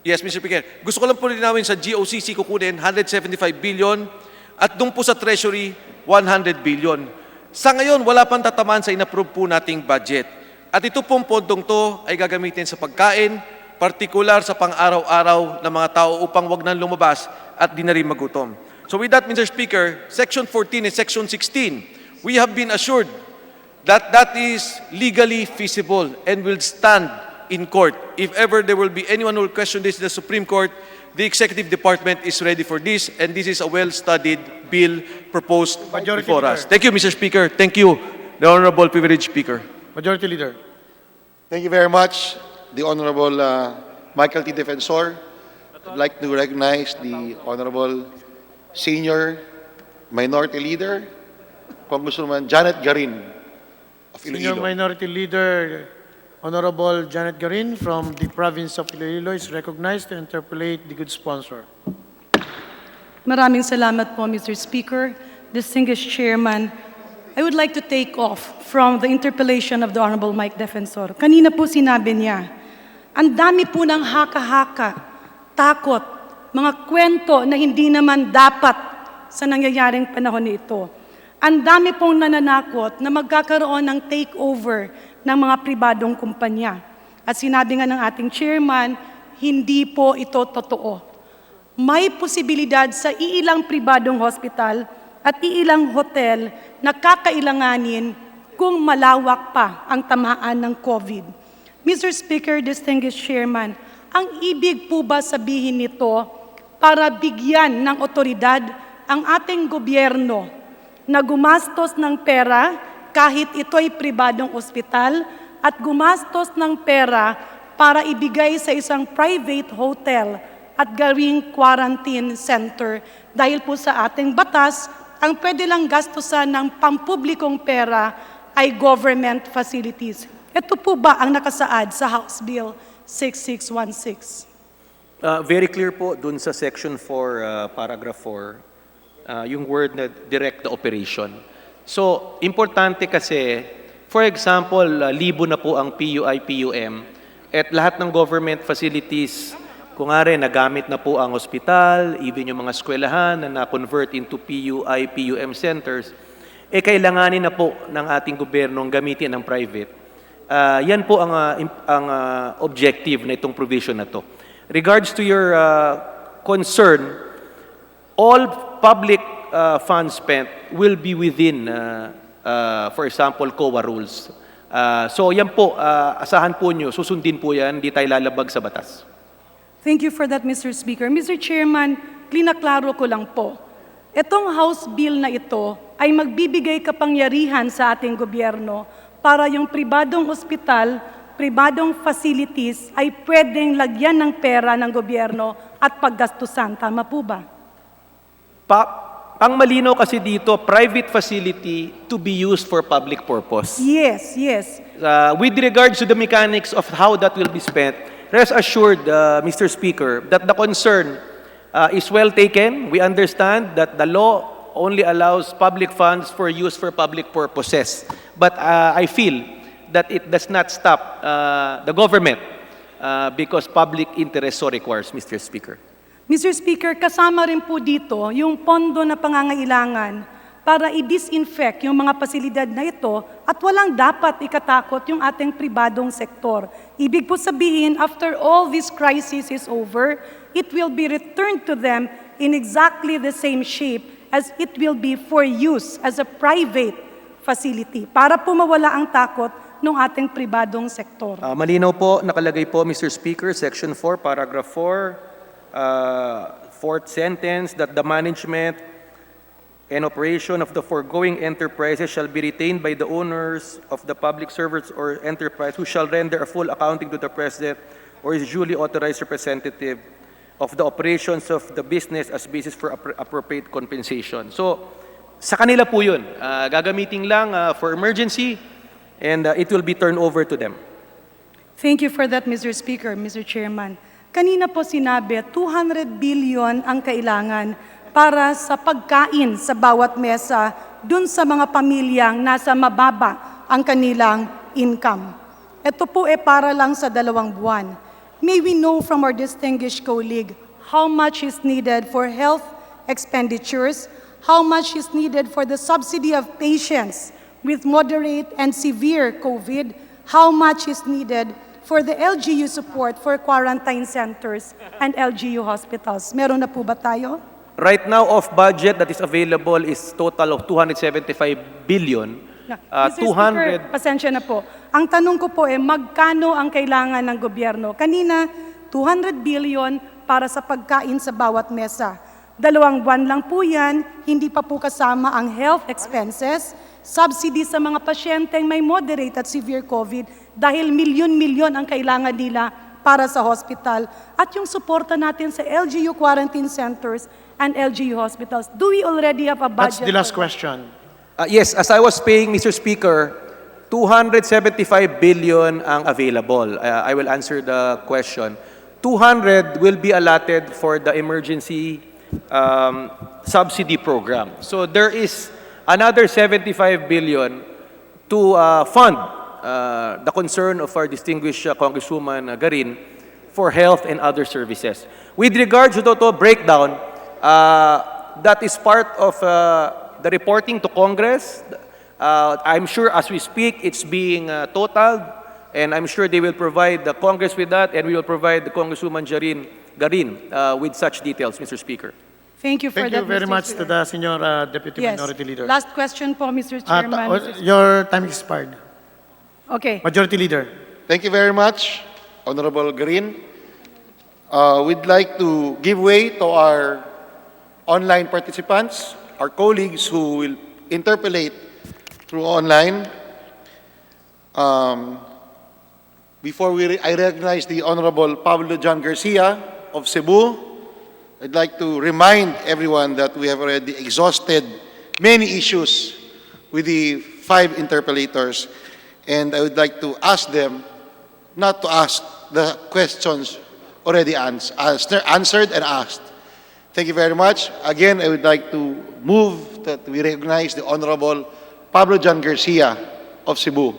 Yes, Mr. Speaker. Gusto ko lang po linawin sa GOCC kukunin 175 billion at doon po sa Treasury 100 billion. Sa ngayon, wala pang tatamaan sa inapprove po nating budget. At ito pong pondong to ay gagamitin sa pagkain, partikular sa pang-araw-araw ng mga tao upang wag nang lumabas at di na rin magutom. So with that, Mr. Speaker, Section 14 and Section 16, we have been assured that that is legally feasible and will stand in court. If ever there will be anyone who will question this in the Supreme Court, the Executive Department is ready for this, and this is a well-studied bill proposed before us. Thank you, Mr. Speaker. Thank you, the Honorable Privileged Speaker. Majority Leader. Thank you very much, the Honorable Michael T. Defensor. I'd like to recognize the Honorable Senior Minority Leader, Congresswoman Janet Garin of Senior Iloilo. Minority Leader, Honorable Janet Garin from the province of Iloilo is recognized to interpolate the good sponsor. Maraming salamat po, Mr. Speaker. Distinguished Chairman, I would like to take off from the interpellation of the Honorable Mike Defensor. Kanina po sinabi niya, ang dami po ng haka-haka, takot, mga kwento na hindi naman dapat sa nangyayaring panahon nito. Ang dami pong nananakot na magkakaroon ng takeover ng mga pribadong kumpanya. At sinabi nga ng ating chairman, hindi po ito totoo. May posibilidad sa iilang pribadong hospital at iilang hotel na kakailanganin kung malawak pa ang tamaan ng COVID. Mr. Speaker, distinguished chairman, ang ibig po ba sabihin nito para bigyan ng otoridad ang ating gobyerno na gumastos ng pera kahit ito'y pribadong ospital at gumastos ng pera para ibigay sa isang private hotel at gawing quarantine center dahil po sa ating batas, ang pwede lang gastusan ng pampublikong pera ay government facilities. Ito po ba ang nakasaad sa House Bill 6616? Very clear po dun sa Section 4, Paragraph 4, yung word na direct the operation. So, importante kasi, for example, libo na po ang PUI, PUM, at lahat ng government facilities, kung nga rin, nagamit na po ang hospital, even yung mga eskwelahan na na-convert into PUI, PUM centers, kailanganin na po ng ating gobyernong gamitin ng private. Yan po ang objective na itong provision na to. Regards to your concern, all public funds spent will be within, for example, COA rules. So yan po, asahan po nyo, susundin po yan, hindi tayo lalabag sa batas. Thank you for that, Mr. Speaker. Mr. Chairman, klinaklaro ko lang po. Itong House Bill na ito ay magbibigay kapangyarihan sa ating gobyerno para yung pribadong ospital, pribadong facilities ay pwedeng lagyan ng pera ng gobyerno at paggastusan. Tama po ba? Ang malinaw kasi dito, private facility to be used for public purpose. Yes, yes. With regards to the mechanics of how that will be spent, rest assured, Mr. Speaker, that the concern is well taken. We understand that the law only allows public funds for use for public purposes. But I feel that it does not stop the government because public interest so requires, Mr. Speaker. Mr. Speaker, kasama rin po dito yung pondo na pangangailangan para i-disinfect yung mga pasilidad na ito at walang dapat ikatakot yung ating pribadong sektor. Ibig po sabihin, after all this crisis is over, it will be returned to them in exactly the same shape as it will be for use as a private facility para po mawala ang takot ng ating pribadong sektor. Malinaw po, nakalagay po, Mr. Speaker, Section 4, Paragraph 4, fourth sentence, that the management and operation of the foregoing enterprises shall be retained by the owners of the public servants or enterprise who shall render a full accounting to the President or his duly authorized representative of the operations of the business as basis for appropriate compensation. So, sa kanila po yun. Gagamitin lang for emergency, and it will be turned over to them. Thank you for that, Mr. Speaker, Mr. Chairman. Kanina po sinabi, 200 billion ang kailangan para sa pagkain sa bawat mesa dun sa mga pamilyang nasa mababa ang kanilang income. Ito po para lang sa 2 buwan. May we know from our distinguished colleague how much is needed for health expenditures, how much is needed for the subsidy of patients with moderate and severe COVID, how much is needed for the LGU support for quarantine centers and LGU hospitals. Meron na po ba tayo? Right now, off budget that is available is total of 275 billion. Mr. Speaker, pasensya na po. Ang tanong ko po magkano ang kailangan ng gobyerno? Kanina, 200 billion para sa pagkain sa bawat mesa. 2 buwan lang po yan, hindi pa po kasama ang health expenses, subsidy sa mga pasyenteng may moderate at severe COVID dahil milyon-milyon ang kailangan nila para sa hospital at yung suporta natin sa LGU quarantine centers and LGU hospitals. Do we already have a budget? That's the last question. Yes, as I was saying, Mr. Speaker, 275 billion ang available. I will answer the question. 200 will be allotted for the emergency subsidy program. So there is another 75 billion to fund the concern of our distinguished Congresswoman Garin for health and other services. With regard to the breakdown, that is part of the reporting to Congress. I'm sure as we speak, it's being totaled, and I'm sure they will provide the Congress with that, and we will provide the Congresswoman Garin with such details, Mr. Speaker. Thank you for that, Thank you very Mr. much Speaker. to the Senior Deputy Yes. Minority Leader. Last question po, Mr. Chairman. Your time expired. Okay. Majority Leader. Thank you very much, Honorable Garin. We'd like to give way to our online participants, our colleagues who will interpellate through online. Before I recognize the Honorable Pablo John Garcia of Cebu, I'd like to remind everyone that we have already exhausted many issues with the 5 interpellators, and I would like to ask them not to ask the questions already answered and asked. Thank you very much. Again, I would like to move that we recognize the Honorable Pablo John Garcia of Cebu.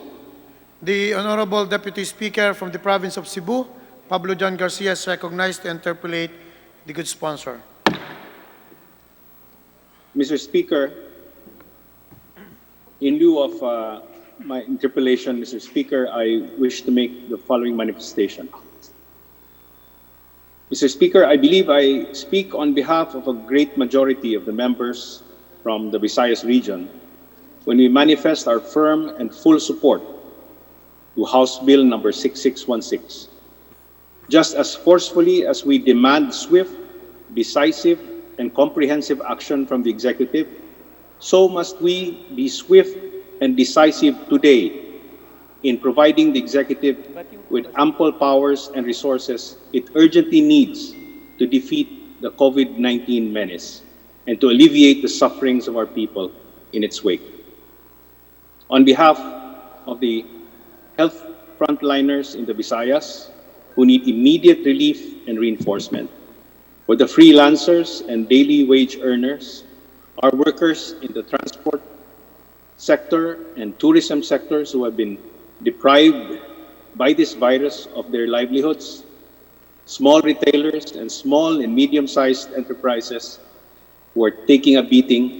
The Honorable Deputy Speaker from the province of Cebu, Pablo John Garcia, is recognized to interpolate the good sponsor. Mr. Speaker, in lieu of my interpellation, Mr. Speaker, I wish to make the following manifestation. Mr. Speaker, I believe I speak on behalf of a great majority of the members from the Visayas region when we manifest our firm and full support to House Bill number 6616. Just as forcefully as we demand swift, decisive, and comprehensive action from the executive, so must we be swift and decisive today in providing the executive with ample powers and resources it urgently needs to defeat the COVID-19 menace and to alleviate the sufferings of our people in its wake. On behalf of the health frontliners in the Visayas who need immediate relief and reinforcement, for the freelancers and daily wage earners, our workers in the transport sector and tourism sectors who have been deprived by this virus of their livelihoods, small retailers and small and medium-sized enterprises who are taking a beating,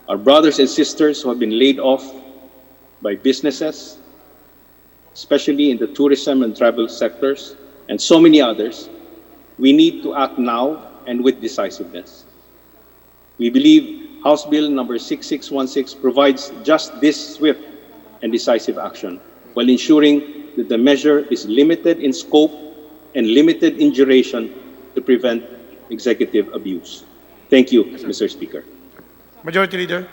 our brothers and sisters who have been laid off by businesses, especially in the tourism and travel sectors, and so many others, we need to act now and with decisiveness. We believe House Bill number 6616 provides just this swift and decisive action while ensuring that the measure is limited in scope and limited in duration to prevent executive abuse. Thank you, Mr. Speaker. Majority Leader.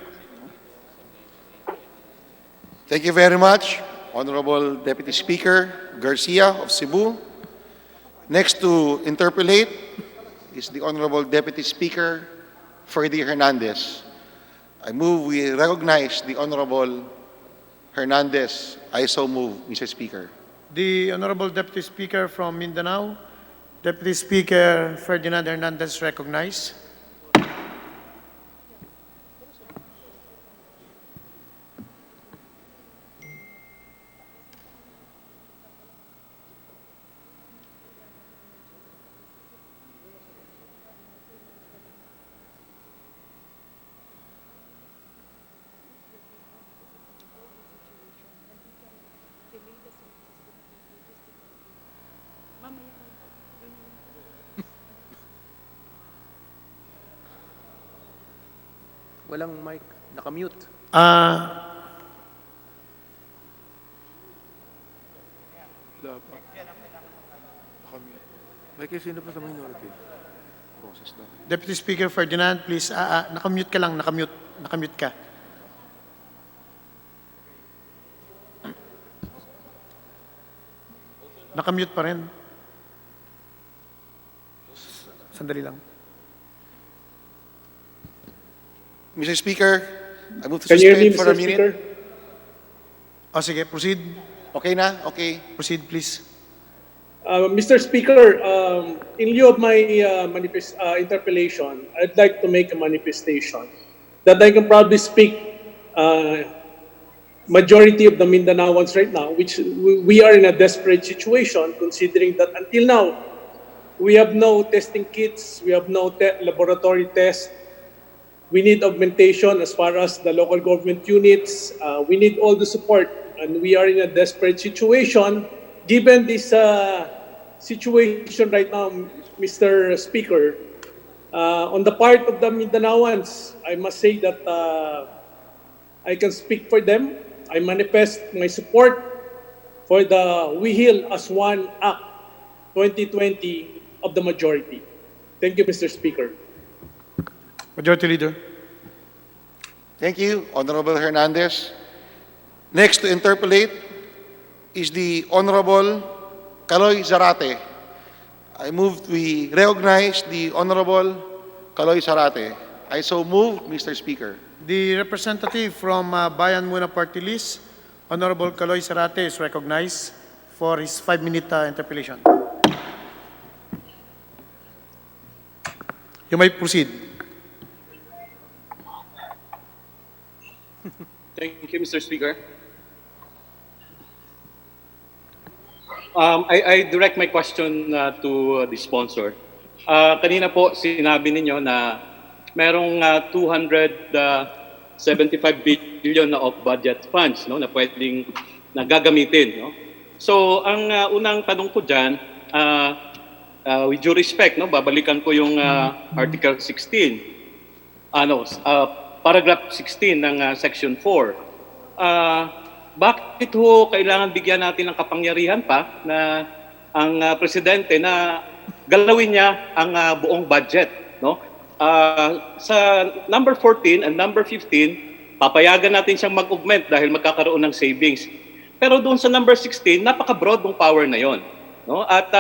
Thank you very much, Honorable Deputy Speaker Garcia of Cebu. Next to interpolate, is the Honorable Deputy Speaker, Ferdy Hernandez. I move we recognize the Honorable Hernandez. I so move, Mr. Speaker. The Honorable Deputy Speaker from Mindanao, Deputy Speaker Ferdinand Hernandez, recognized. Walang mic. Nakamute. Wala pa. Nakamute. May kasi sino pa sa minority? Process lang. Deputy Speaker Ferdinand, please, nakamute ka lang, nakamute ka. Nakamute pa rin. Sandali lang. Mr. Speaker, I move to Can you hear me, suspend for Mr. a minute. Speaker? Sige, proceed. Okay na? Okay. Proceed, please. Mr. Speaker, in lieu of my interpellation, I'd like to make a manifestation that I can probably speak majority of the Mindanaoans right now, which we are in a desperate situation considering that until now, we have no testing kits, we have no laboratory tests. We need augmentation as far as the local government units. We need all the support, and we are in a desperate situation. Given this situation right now, Mr. Speaker, on the part of the Mindanaoans, I must say that I can speak for them. I manifest my support for the We Heal as One Act 2020 of the majority. Thank you, Mr. Speaker. Majority Leader. Thank you, Honorable Hernandez. Next to interpolate is the Honorable Caloy Zarate. I move we recognize the Honorable Caloy Zarate. I so move, Mr. Speaker. The representative from Bayan Muna Party List, Honorable Caloy Sarate, is recognized for his 5-minute interpellation. You may proceed. Thank you, Mr. Speaker. I direct my question to the sponsor. Kanina po sinabi ninyo na merong 275 billion na off-budget funds, no, na pwedeng gagamitin. No? So ang unang tanong ko dyan, with due respect, no, babalikan ko yung Article 16. Paragraph 16 ng Section 4. Bakit ho kailangan bigyan natin ng kapangyarihan pa na ang presidente na galawin niya ang buong budget, no? Sa number 14 and number 15, papayagan natin siyang mag-augment dahil magkakaroon ng savings. Pero doon sa number 16, napaka-broad ng power na 'yon, no? At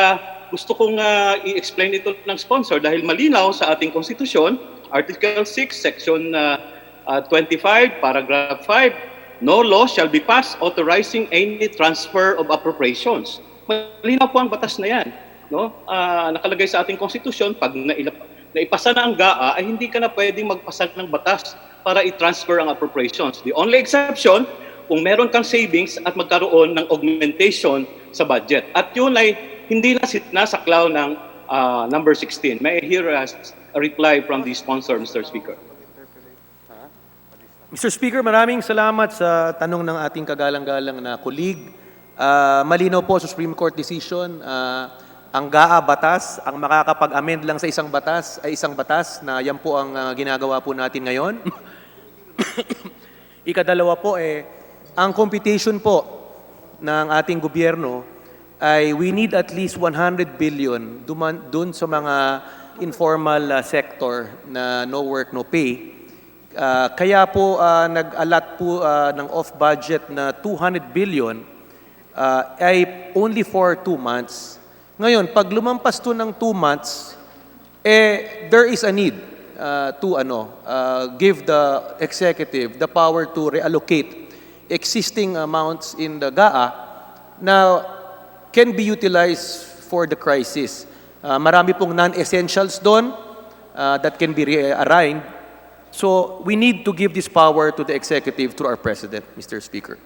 gusto kong i-explain ito ng sponsor dahil malinaw sa ating konstitusyon, Article 6, Section 25, Paragraph 5, no law shall be passed authorizing any transfer of appropriations. Malinaw po ang batas na yan. No? Nakalagay sa ating konstitusyon, pag naipasa na ang GAA, ay hindi ka na pwedeng magpasa ng batas para i-transfer ang appropriations. The only exception, kung meron kang savings at magkaroon ng augmentation sa budget. At yun ay hindi na sinasaklaw ng number 16. May I hear a reply from the sponsor, Mr. Speaker? Mr. Speaker, maraming salamat sa tanong ng ating kagalang-galang na colleague. Malinaw po sa Supreme Court decision, ang GAA batas, ang makakapag-amend lang sa isang batas ay isang batas na yan po ang ginagawa po natin ngayon. Ikadalawa po ang computation po ng ating gobyerno ay we need at least 100 billion dun sa mga informal sector na no work, no pay. Kaya po nag-allot po ng off-budget na 200 billion ay only for 2 months. Ngayon, pag lumampas to ng 2 months, there is a need to give the executive the power to reallocate existing amounts in the GAA na can be utilized for the crisis. Marami pong non-essentials doon that can be realigned. So we need to give this power to the executive through our president, Mr. Speaker.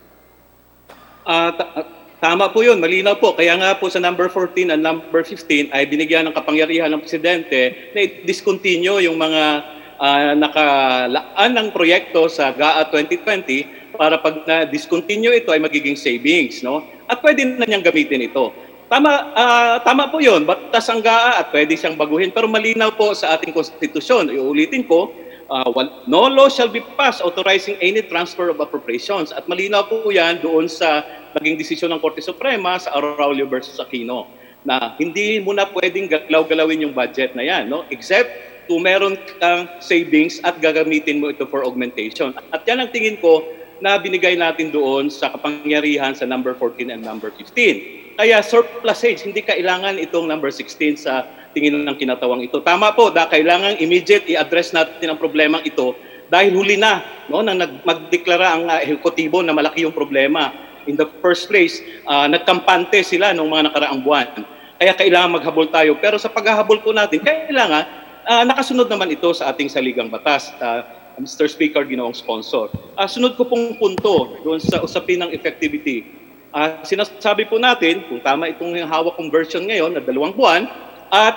Tama po yun, malinaw po. Kaya nga po sa number 14 and number 15 ay binigyan ng kapangyarihan ng Presidente na i-discontinue yung mga nakalaan ng proyekto sa GAA 2020 para pag na-discontinue ito ay magiging savings. No? At pwede na niyang gamitin ito. Tama po yun, batas ang GAA at pwede siyang baguhin. Pero malinaw po sa ating konstitusyon, iulitin ko, no law shall be passed authorizing any transfer of appropriations. At malinaw po yan doon sa naging desisyon ng Korte Suprema sa Arroyo versus Aquino na hindi mo na pwedeng galaw-galawin yung budget na yan, no? Except kung meron kang savings at gagamitin mo ito for augmentation. At yan ang tingin ko na binigay natin doon sa kapangyarihan sa number 14 and number 15. Kaya surplusage, hindi kailangan itong number 16 sa tingin ng kinatawang ito. Tama po, kailangan immediate i-address natin ang problemang ito dahil huli na, no, nang magdeklara ang ehekutibo na malaki yung problema. In the first place, nagkampante sila noong mga nakaraang buwan. Kaya kailangan maghabol tayo. Pero sa paghahabol po natin, kailangan nakasunod naman ito sa ating saligang batas. Mr. Speaker, ginawang sponsor. Sunod ko pong punto doon sa usapin ng effectivity. Sinasabi po natin, kung tama itong hawak kong version ngayon na 2 buwan, at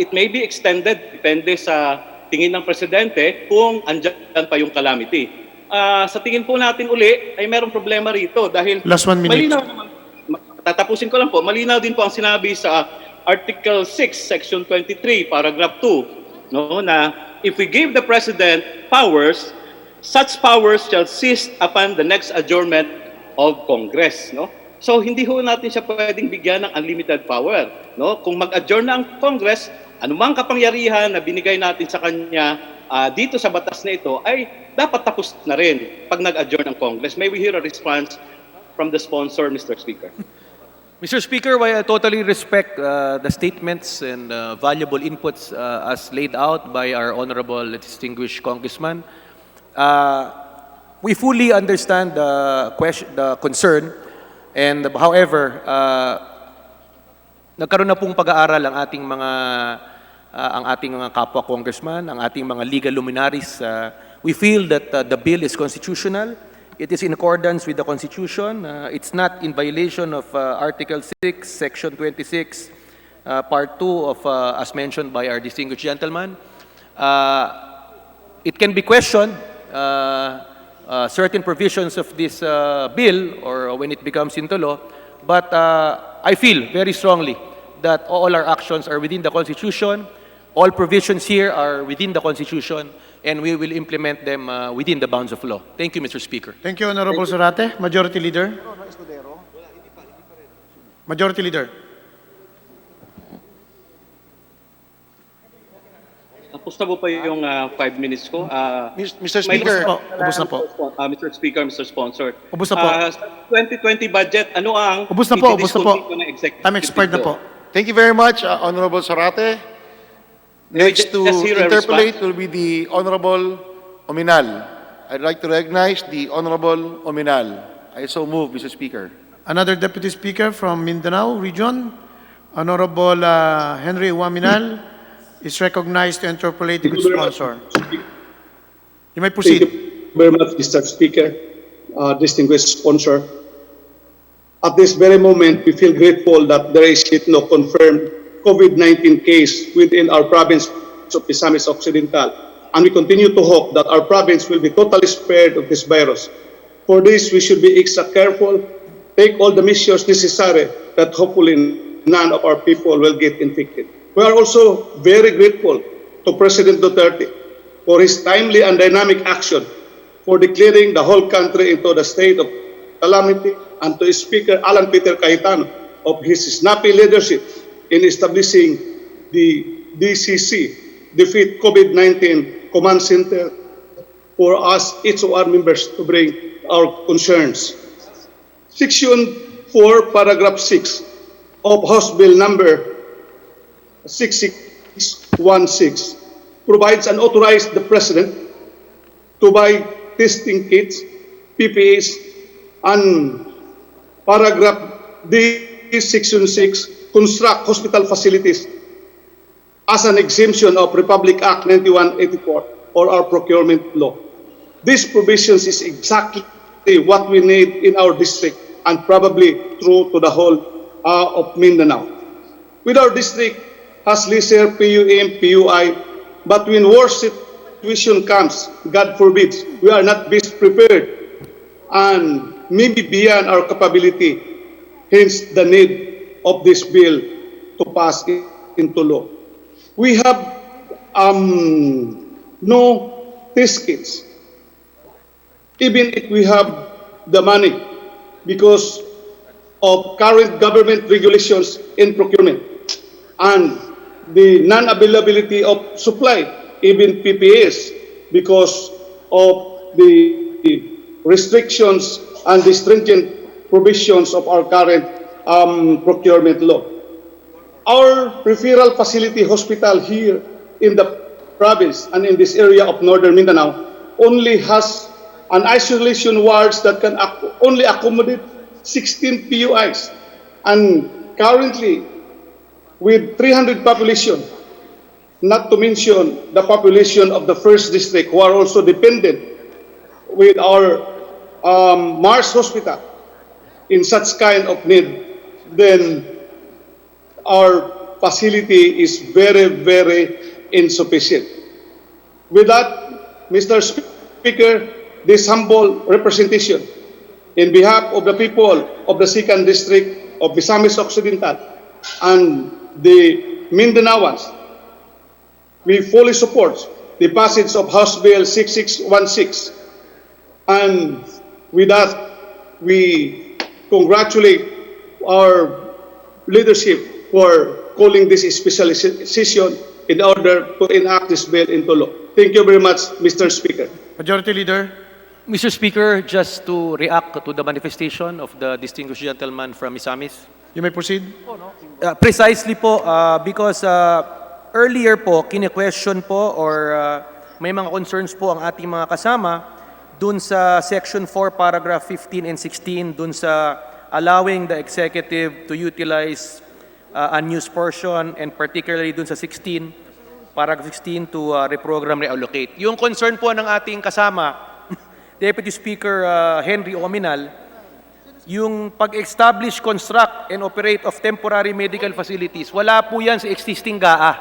it may be extended, depende sa tingin ng Presidente, kung andyan pa yung calamity. Sa tingin po natin uli, ay merong problema rito dahil Last 1 minute. malinaw naman, tatapusin ko lang po, malinaw din po ang sinabi sa Article 6, Section 23, Paragraph 2, no, na if we give the President powers, such powers shall cease upon the next adjournment of Congress. No? So hindi ho natin siya pwedeng bigyan ng unlimited power. No? Kung mag-adjourn na ang Congress, anumang kapangyarihan na binigay natin sa kanya dito sa batas na ito ay dapat tapos na rin pag nag-adjourn ang Congress. May we hear a response from the sponsor, Mr. Speaker? Mr. Speaker, while I totally respect the statements and valuable inputs as laid out by our honorable distinguished congressman, we fully understand the concern. And however, nagkaroon na pong pag-aaral ang ating mga kapwa congressman, ang ating mga legal luminaries. We feel that the bill is constitutional. It is in accordance with the Constitution. It's not in violation of Article 6, Section 26, Part 2 of, as mentioned by our distinguished gentleman. It can be questioned, certain provisions of this bill, or when it becomes into law, but I feel very strongly that all our actions are within the Constitution. All provisions here are within the Constitution, and we will implement them within the bounds of law. Thank you, Mr. Speaker. Thank you, Honorable Zarate. Majority Leader. Majority Leader. Tapos na po pa yung 5 minutes ko. Mr. Speaker. Ubus na po. Mr. Speaker, Mr. Sponsor. Ubus na po. Sa 2020 budget, ano ang Ubus na po, ubus na po. i-discontinue ng executive Time expired na dito? po. Thank you very much, Honorable Zarate. Next to Just hear a interpolate response. will be the Honorable Ominal. I'd like to recognize the Honorable Ominal. I so move, Mr. Speaker. Another Deputy Speaker from Mindanao Region, Honorable Henry Uwaminal, is recognized to interpolate the good sponsor. You may proceed. Thank you very much, Mr. Speaker, distinguished sponsor. At this very moment, we feel grateful that there is yet no confirmed COVID-19 case within our province of Misamis Occidental, and we continue to hope that our province will be totally spared of this virus. For this, we should be extra careful, take all the measures necessary that hopefully none of our people will get infected. We are also very grateful to President Duterte for his timely and dynamic action for declaring the whole country into the state of calamity, and to Speaker Alan Peter Cayetano of his snappy leadership in establishing the DCC, Defeat COVID-19 Command Center, for us, each of our members, to bring our concerns. Section 4, Paragraph 6 of House Bill number 660 6616 provides and authorized the President to buy testing kits, PPEs, and paragraph D, Section 6, construct hospital facilities as an exemption of Republic Act 9184 or our procurement law. These provisions is exactly what we need in our district and probably true to the whole of Mindanao. With our district has lesser PUM, PUI, but when worse situation comes, God forbids, we are not best prepared and maybe beyond our capability, hence the need of this bill to pass into law. We have no test kits, even if we have the money, because of current government regulations in procurement and the non-availability of supply, even PPAs, because of the restrictions and the stringent provisions of our current procurement law. Our referral facility hospital here in the province and in this area of northern Mindanao only has an isolation wards that can only accommodate 16 PUIs. And currently, with 300 population, not to mention the population of the first district who are also dependent with our Mars Hospital in such kind of need, then our facility is very, very insufficient. With that, Mr. Speaker, this humble representation in behalf of the people of the 2nd District of Misamis Occidental and the Mindanaoans, we fully support the passage of House Bill 6616. And with that, we congratulate our leadership for calling this special session in order to enact this bill into law. Thank you very much, Mr. Speaker. Majority Leader. Mr. Speaker, just to react to the manifestation of the distinguished gentleman from Misamis. You may proceed. Precisely po, because earlier po, kine-question po or may mga concerns po ang ating mga kasama dun sa Section 4, Paragraph 15 and 16, dun sa allowing the executive to utilize unused portion and particularly dun sa 16, Paragraph 16 to reprogram, reallocate. Yung concern po ng ating kasama, Deputy Speaker Henry Ominal, yung pag-establish, construct, and operate of temporary medical facilities, wala po yan sa existing GAA.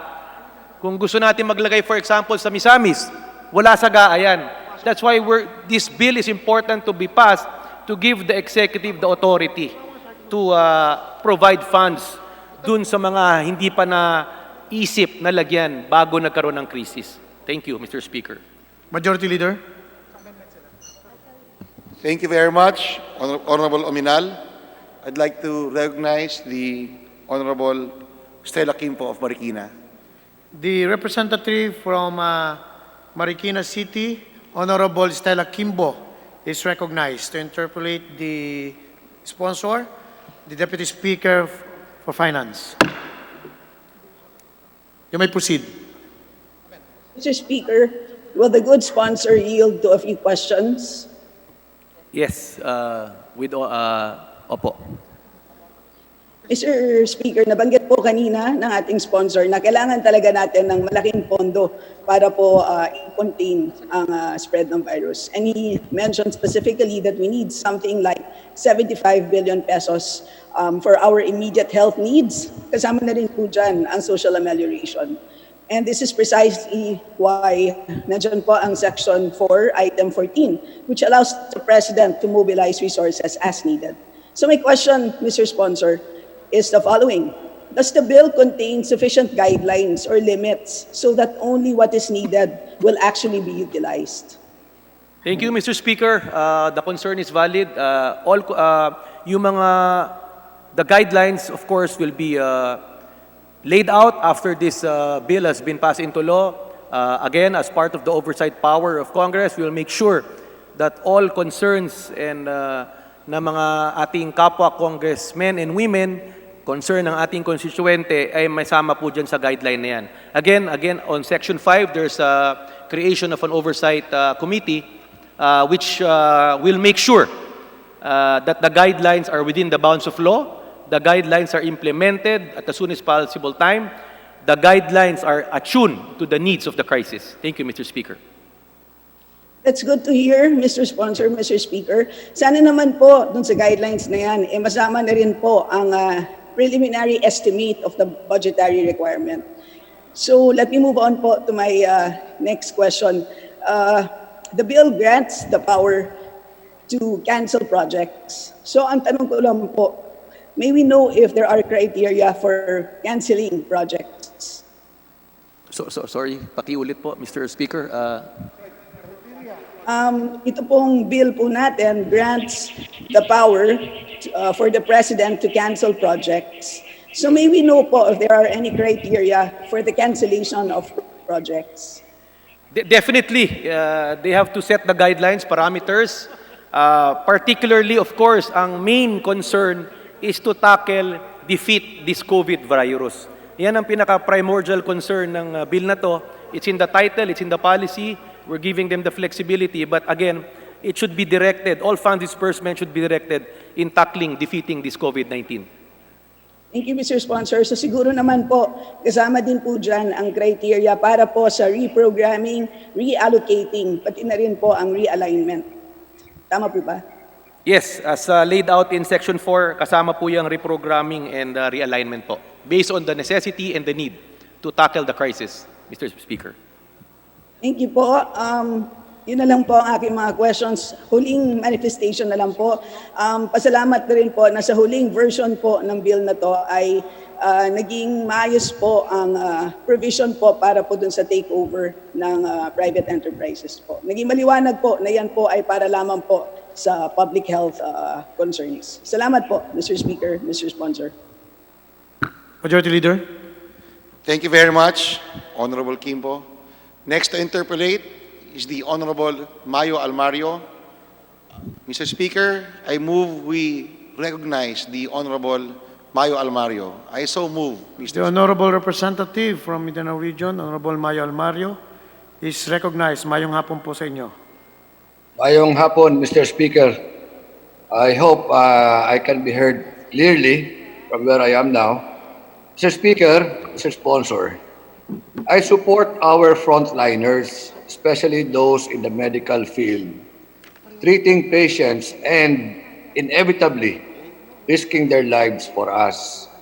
Kung gusto natin maglagay, for example, sa Misamis, wala sa GAA yan. That's why this bill is important to be passed to give the executive the authority to provide funds dun sa mga hindi pa na isip na lagyan bago nagkaroon ng krisis. Thank you, Mr. Speaker. Majority Leader. Thank you very much, Honorable Ominal. I'd like to recognize the Honorable Stella Quimpo of Marikina. The representative from Marikina City, Honorable Stella Quimbo, is recognized to interpolate the sponsor, the Deputy Speaker for Finance. You may proceed. Mr. Speaker, will the good sponsor yield to a few questions? Yes, opo. Mr. Speaker, nabanggit po kanina ng ating sponsor na kailangan talaga natin ng malaking pondo para po i-contain ang spread ng virus. And he mentioned specifically that we need something like 75 billion pesos for our immediate health needs. Kasama na rin po dyan ang social amelioration. And this is precisely why nandiyan po ang Section 4, Item 14, which allows the President to mobilize resources as needed. So my question, Mr. Sponsor, is the following. Does the bill contain sufficient guidelines or limits so that only what is needed will actually be utilized? Thank you, Mr. Speaker. The concern is valid. The guidelines, of course, will be laid out after this bill has been passed into law. Again, as part of the oversight power of Congress, we will make sure that all concerns and na mga ating kapwa congressmen and women concern ng ating constituente ay may sama po dyan sa guideline na yan. Again, on Section 5, there's a creation of an oversight committee which will make sure that the guidelines are within the bounds of law, the guidelines are implemented at the soonest possible time, the guidelines are attuned to the needs of the crisis. Thank you, Mr. Speaker. That's good to hear, Mr. Sponsor, Mr. Speaker. Sana naman po, dun sa guidelines na yan, masama na rin po ang preliminary estimate of the budgetary requirement. So let me move on po to my next question. The bill grants the power to cancel projects. So ang tanong ko lang po, may we know if there are criteria for canceling projects? Sorry, pakiulit po, Mr. Speaker. Ito pong bill po natin grants the power for the President to cancel projects. So may we know po if there are any criteria for the cancellation of projects? Definitely, they have to set the guidelines, parameters. Particularly, of course, ang main concern is to tackle, defeat this COVID virus. Yan ang pinaka-primordial concern ng bill na to. It's in the title, it's in the policy. We're giving them the flexibility, but again, it should be directed, all fund disbursement should be directed in tackling, defeating this COVID-19. Thank you, Mr. Sponsor. So siguro naman po, kasama din po dyan ang criteria para po sa reprogramming, reallocating, pati na rin po ang realignment. Tama po ba? Yes, as laid out in Section 4, kasama po yung reprogramming and realignment po, based on the necessity and the need to tackle the crisis, Mr. Speaker. Thank you po. Yun na lang po ang aking mga questions. Huling manifestation na lang po. Pasalamat na rin po na sa huling version po ng bill na to ay naging maayos po ang provision po para po dun sa takeover ng private enterprises po. Naging maliwanag po na yan po ay para lamang po sa public health concerns. Salamat po, Mr. Speaker, Mr. Sponsor. Majority Leader. Thank you very much, Honorable Kimbo. Next to interpolate is the Honorable Mayo Almario. Mr. Speaker, I move we recognize the Honorable Mayo Almario. I so move, Mr. The Honorable Representative from Mindanao Region, Honorable Mayo Almario, is recognized. Mayong hapon po sa inyo. Mayong hapon, Mr. Speaker. I hope I can be heard clearly from where I am now. Mr. Speaker, Mr. Sponsor, I support our frontliners, especially those in the medical field, treating patients and inevitably risking their lives for us.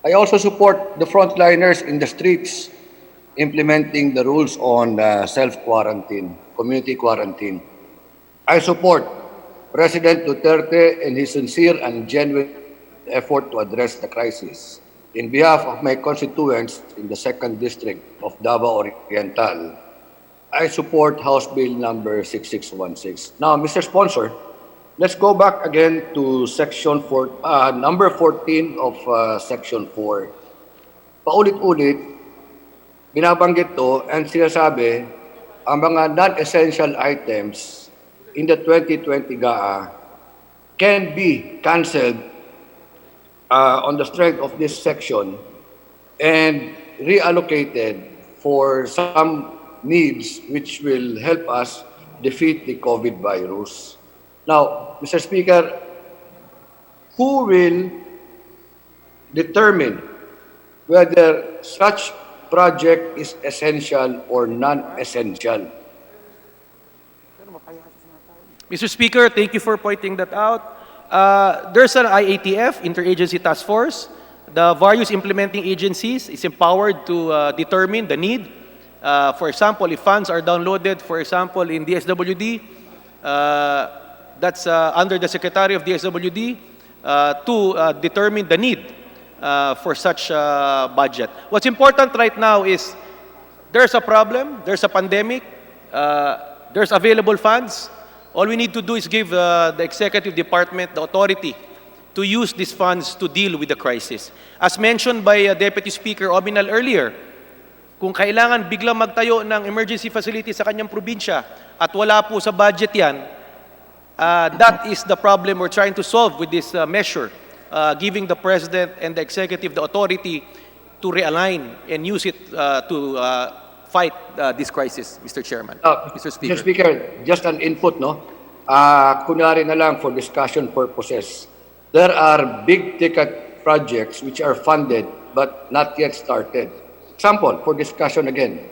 I also support the frontliners in the streets implementing the rules on self-quarantine, community quarantine. I support President Duterte and his sincere and genuine effort to address the crisis. In behalf of my constituents in the 2nd District of Davao Oriental, I support House Bill number 6616. Now, Mr. Sponsor, let's go back again to Section 4, number 14 of Section 4. Paulit-ulit, binabanggit to and sinasabi ang mga non-essential items in the 2020 GAA can be cancelled on the strength of this section and reallocated for some needs which will help us defeat the COVID virus. Now, Mr. Speaker, who will determine whether such project is essential or non-essential? Mr. Speaker, thank you for pointing that out. There's an IATF, Interagency Task Force. The various implementing agencies is empowered to determine the need. For example, if funds are downloaded, for example, in DSWD, that's under the Secretary of DSWD to determine the need for such budget. What's important right now is there's a problem, there's a pandemic, there's available funds. All we need to do is give the Executive Department the authority to use these funds to deal with the crisis. As mentioned by Deputy Speaker Ominal earlier, kung kailangan biglang magtayo ng emergency facility sa kanyang probinsya at wala po sa budget yan, that is the problem we're trying to solve with this measure. giving the President and the Executive the authority to realign and use it to fight this crisis, Mr. Chairman. Mr. Speaker. Mr. Speaker, just an input, no? Kunwari na lang for discussion purposes. There are big ticket projects which are funded but not yet started. Example, for discussion again.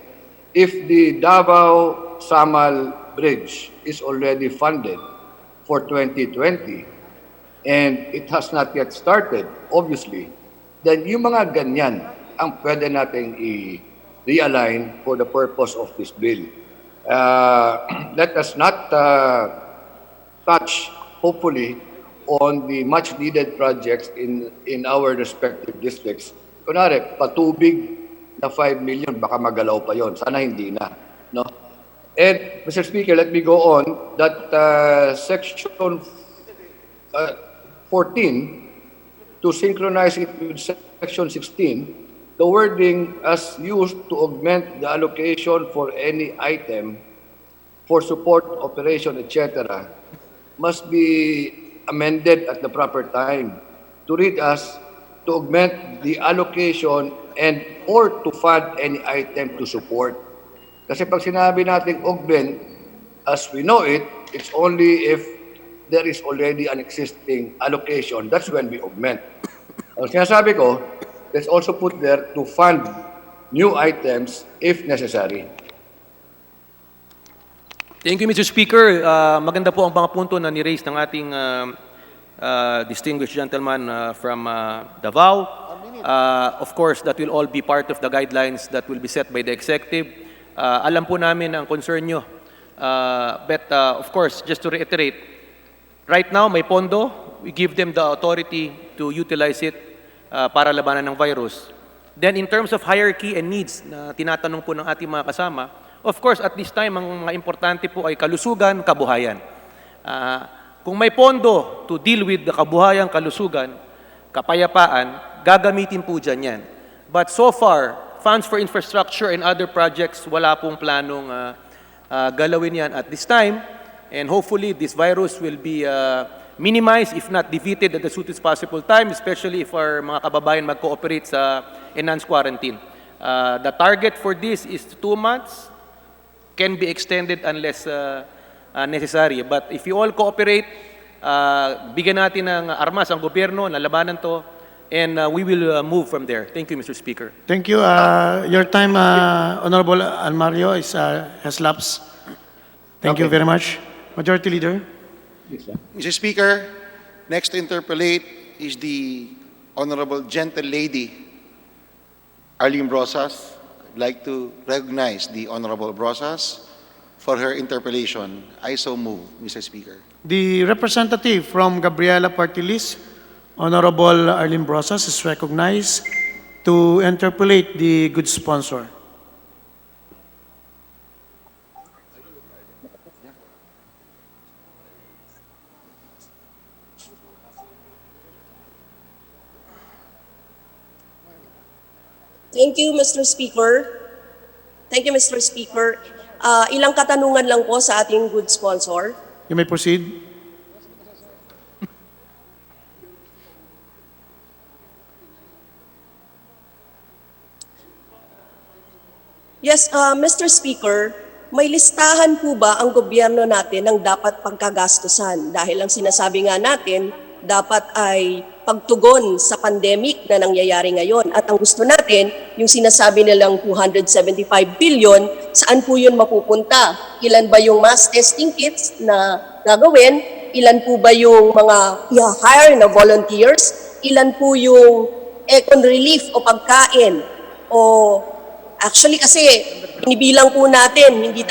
If the Davao-Samal Bridge is already funded for 2020 and it has not yet started, obviously, then yung mga ganyan ang pwede nating i-realign for the purpose of this bill. Let us not touch, hopefully, on the much-needed projects in our respective districts. Kunwari, patubig na 5 million, baka magalaw pa yon. Sana hindi na. No? And, Mr. Speaker, let me go on that Section 14, to synchronize it with Section 16, the wording as used to augment the allocation for any item for support, operation, etc., must be amended at the proper time to read as to augment the allocation and or to fund any item to support. Kasi pag sinabi natin augment, as we know it, it's only if there is already an existing allocation. That's when we augment. Ang sinasabi ko, let's also put there to fund new items if necessary. Thank you, Mr. Speaker. Maganda po ang mga punto na ni-raise ng ating distinguished gentleman from Davao. Of course, that will all be part of the guidelines that will be set by the executive. Alam po namin ang concern nyo. But of course, just to reiterate, right now, may pondo. We give them the authority to utilize it para labanan ng virus. Then in terms of hierarchy and needs na tinatanong po ng ating mga kasama, of course, at this time, ang mga importante po ay kalusugan, kabuhayan. Kung may pondo to deal with the kabuhayan, kalusugan, kapayapaan, gagamitin po dyan yan. But so far, funds for infrastructure and other projects, wala pong planong galawin yan at this time. And hopefully, this virus will be minimized, if not defeated at the soonest possible time, especially if our mga kababayan mag-cooperate sa enhanced quarantine. The target for this is 2 months, can be extended unless necessary. But if you all cooperate, bigyan natin ng armas ang gobyerno, nalabanan to, and we will move from there. Thank you, Mr. Speaker. Thank you. Your time, Honorable Almario, has lapsed. Thank you very much. Majority Leader. Mr. Speaker, next to interpolate is the Honorable Gentle Lady, Arlene Brosas. I'd like to recognize the Honorable Brosas for her interpellation. I so move, Mr. Speaker. The representative from Gabriela Party List, Honorable Arlene Brosas, is recognized to interpolate the good sponsor. Thank you, Mr. Speaker. Thank you, Mr. Speaker. Ilang katanungan lang po sa ating good sponsor. You may proceed. Yes, Mr. Speaker, may listahan po ba ang gobyerno natin ng dapat pagkagastusan? Dahil ang sinasabi nga natin, dapat ay pagtugon sa pandemic na nangyayari ngayon. At ang gusto natin, yung sinasabi nilang 275 billion, saan po yun mapupunta? Ilan ba yung mass testing kits na gagawin? Ilan po ba yung mga i-hire na volunteers? Ilan po yung econ relief o pagkain? O actually kasi inibilang po natin, hindi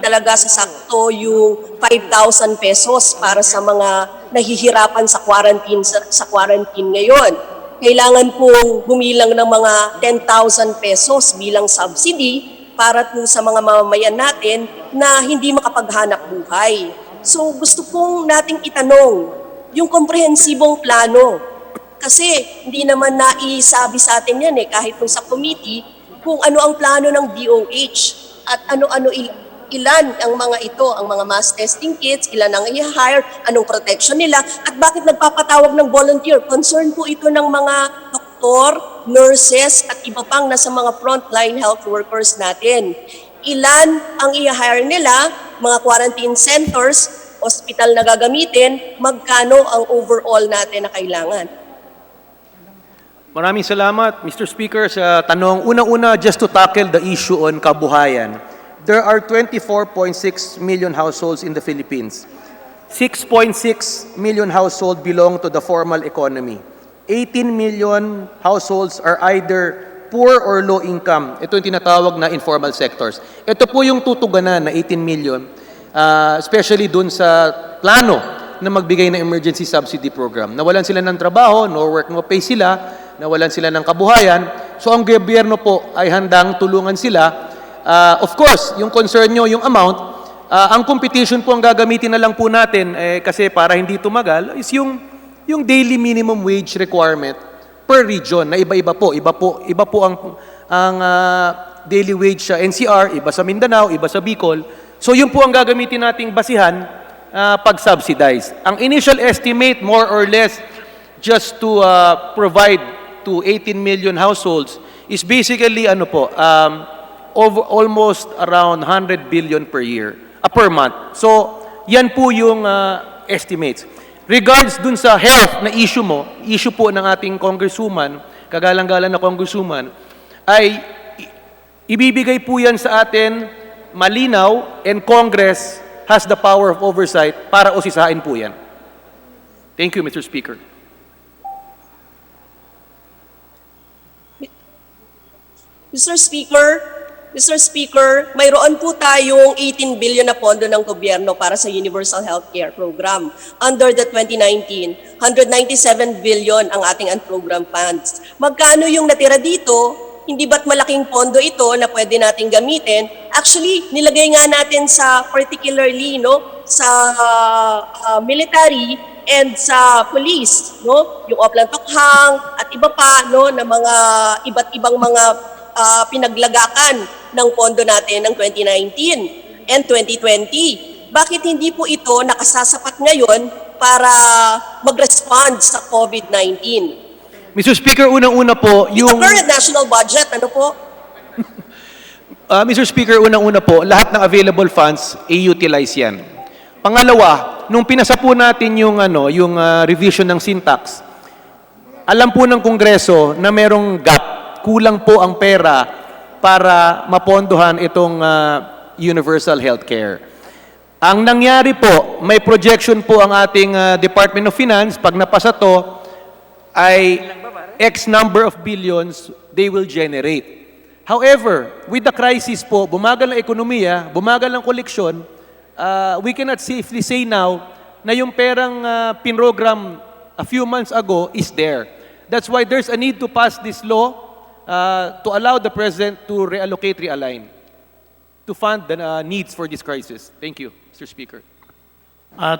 talaga sasakto yung 5,000 pesos para sa mga nahihirapan sa quarantine ngayon. Kailangan pong gumilang ng mga 10,000 pesos bilang subsidy para po sa mga mamamayan natin na hindi makapaghanap buhay. So gusto pong nating itanong yung komprehensibong plano. Kasi hindi naman naisabi sa atin yan kahit kung sa committee, kung ano ang plano ng DOH at Ilan ang mga ito, ang mga mass testing kits, ilan ang i-hire, anong protection nila, at bakit nagpapatawag ng volunteer? Concern po ito ng mga doktor, nurses, at iba pang nasa mga frontline health workers natin. Ilan ang i-hire nila, mga quarantine centers, hospital na gagamitin, magkano ang overall natin na kailangan? Maraming salamat, Mr. Speaker, sa tanong. Una-una, just to tackle the issue on kabuhayan. There are 24.6 million households in the Philippines. 6.6 million households belong to the formal economy. 18 million households are either poor or low income. Ito yung tinatawag na informal sectors. Ito po yung tutuganan na 18 million, especially dun sa plano na magbigay ng emergency subsidy program. Nawalan sila ng trabaho, no work, no pay sila, nawalan sila ng kabuhayan. So ang gobyerno po ay handang tulungan sila. Of course, yung concern nyo, yung amount, ang competition po ang gagamitin na lang po natin kasi para hindi tumagal is yung daily minimum wage requirement per region na iba-iba po. Iba po ang daily wage sa NCR, iba sa Mindanao, iba sa Bicol. So yun po ang gagamitin nating basihan pag-subsidize. Ang initial estimate, more or less, just to provide to 18 million households is basically over almost around 100 billion per year, per month. So, yan po yung estimates. Regards dun sa health na issue po ng ating congresswoman, kagalang-galang na congresswoman, ay ibibigay po yan sa atin malinaw, and Congress has the power of oversight para usisain po yan. Thank you, Mr. Speaker. Mr. Speaker, mayroon po tayong 18 billion na pondo ng gobyerno para sa Universal Healthcare Program. Under the 2019, 197 billion ang ating unprogrammed funds. Magkano yung natira dito? Hindi ba't malaking pondo ito na pwede nating gamitin? Actually, nilagay nga natin sa particularly sa military and sa police, yung Oplan Tokhang at iba pa na mga iba't ibang mga pinaglagakan ng pondo natin ng 2019 and 2020. Bakit hindi po ito nakasasapat ngayon para mag-respond sa COVID-19? Mr. Speaker, unang-una po, yung... The current national budget, ano po? Mr. Speaker, unang-una po, lahat ng available funds, i-utilize yan. Pangalawa, nung pinasa po natin yung revision ng syntax, alam po ng Kongreso na merong gap, kulang po ang pera para mapondohan itong universal healthcare. Ang nangyari po, may projection po ang ating Department of Finance, pag napasa to, ay X number of billions they will generate. However, with the crisis po, bumagal ang ekonomiya, bumagal ang koleksyon, we cannot safely say now na yung perang pinrogram a few months ago is there. That's why there's a need to pass this law to allow the President to reallocate, realign, to fund the needs for this crisis. Thank you, Mr. Speaker.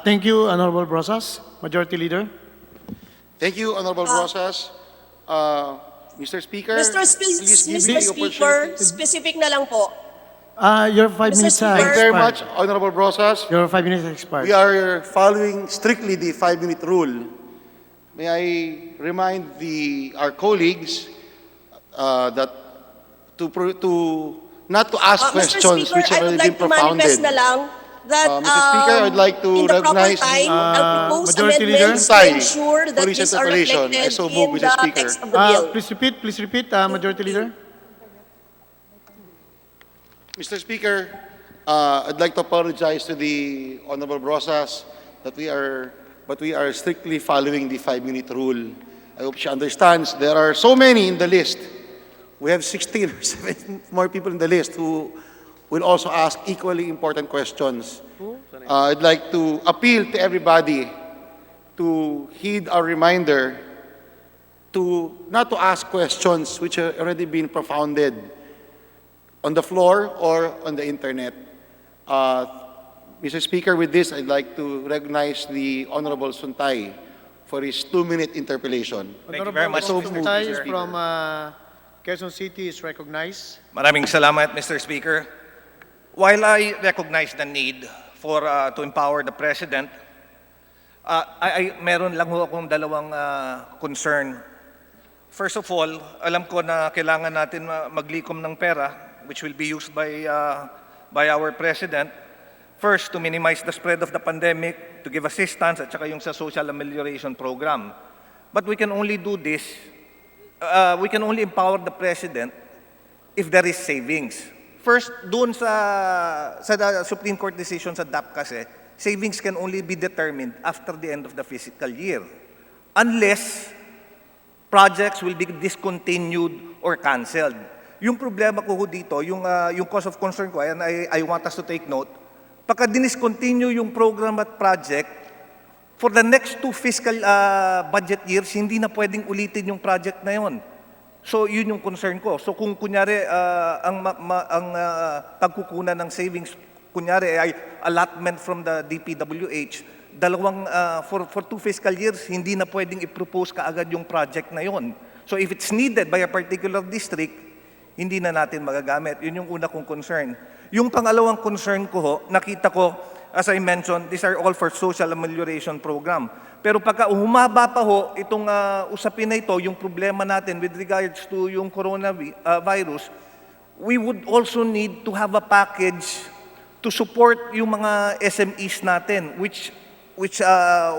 Thank you, Honorable Brosas. Majority Leader. Thank you, Honorable Rosas. Mr. Speaker, Mr. please give me Speaker, the opportunity. specific na lang po. Your 5 Mr. minutes Speaker. Thank you very much, Honorable Rosas. Your 5 minutes expired. We are following strictly the 5-minute rule. May I remind our colleagues that not to ask questions which have already been propounded. Na lang that, Mr. Speaker, I would like to in the proper recognize time, I'll propose Majority Leader. amendments to ensure that Police these are Interpellation. reflected I so move, in Mr. the Speaker. text of the bill. Please repeat, Majority Leader. Mr. Speaker, I'd like to apologize to the Honorable Brosas that we are strictly following the 5-minute rule. I hope she understands there are so many in the list. We have 16 or 17 more people in the list who will also ask equally important questions. I'd like to appeal to everybody to heed our reminder not to ask questions which have already been propounded on the floor or on the internet. Mr. Speaker, with this, I'd like to recognize the Honorable Suntay for his 2-minute interpellation. Thank you very much, Mr. Suntay from Quezon City is recognized. Maraming salamat, Mr. Speaker. while I recognize the need for to empower the President, meron lang ho akong dalawang concern. First of all, alam ko na kailangan natin maglikom ng pera, which will be used by our President. First, to minimize the spread of the pandemic, to give assistance, at saka yung sa social amelioration program. But we can only do this, we can only empower the President if there is savings. First, doon sa Supreme Court decision sa DAP kasi, savings can only be determined after the end of the fiscal year. Unless projects will be discontinued or canceled. Yung problema ko dito, yung cause of concern ko, and I want us to take note, pagka diniscontinue yung program at project, for the next 2 fiscal budget years, hindi na pwedeng ulitin yung project na yon. So, yun yung concern ko. So, kung kunyari, ang pagkukunan ng savings, kunyari ay allotment from the DPWH, for 2 fiscal years, hindi na pwedeng i-propose kaagad yung project na yon. So, if it's needed by a particular district, hindi na natin magagamit. Yun yung una kong concern. Yung pangalawang concern ko ho, nakita ko, as I mentioned, these are all for social amelioration program. Pero pagka humaba pa ho, itong usapin na ito, yung problema natin with regards to yung coronavirus, we would also need to have a package to support yung mga SMEs natin, which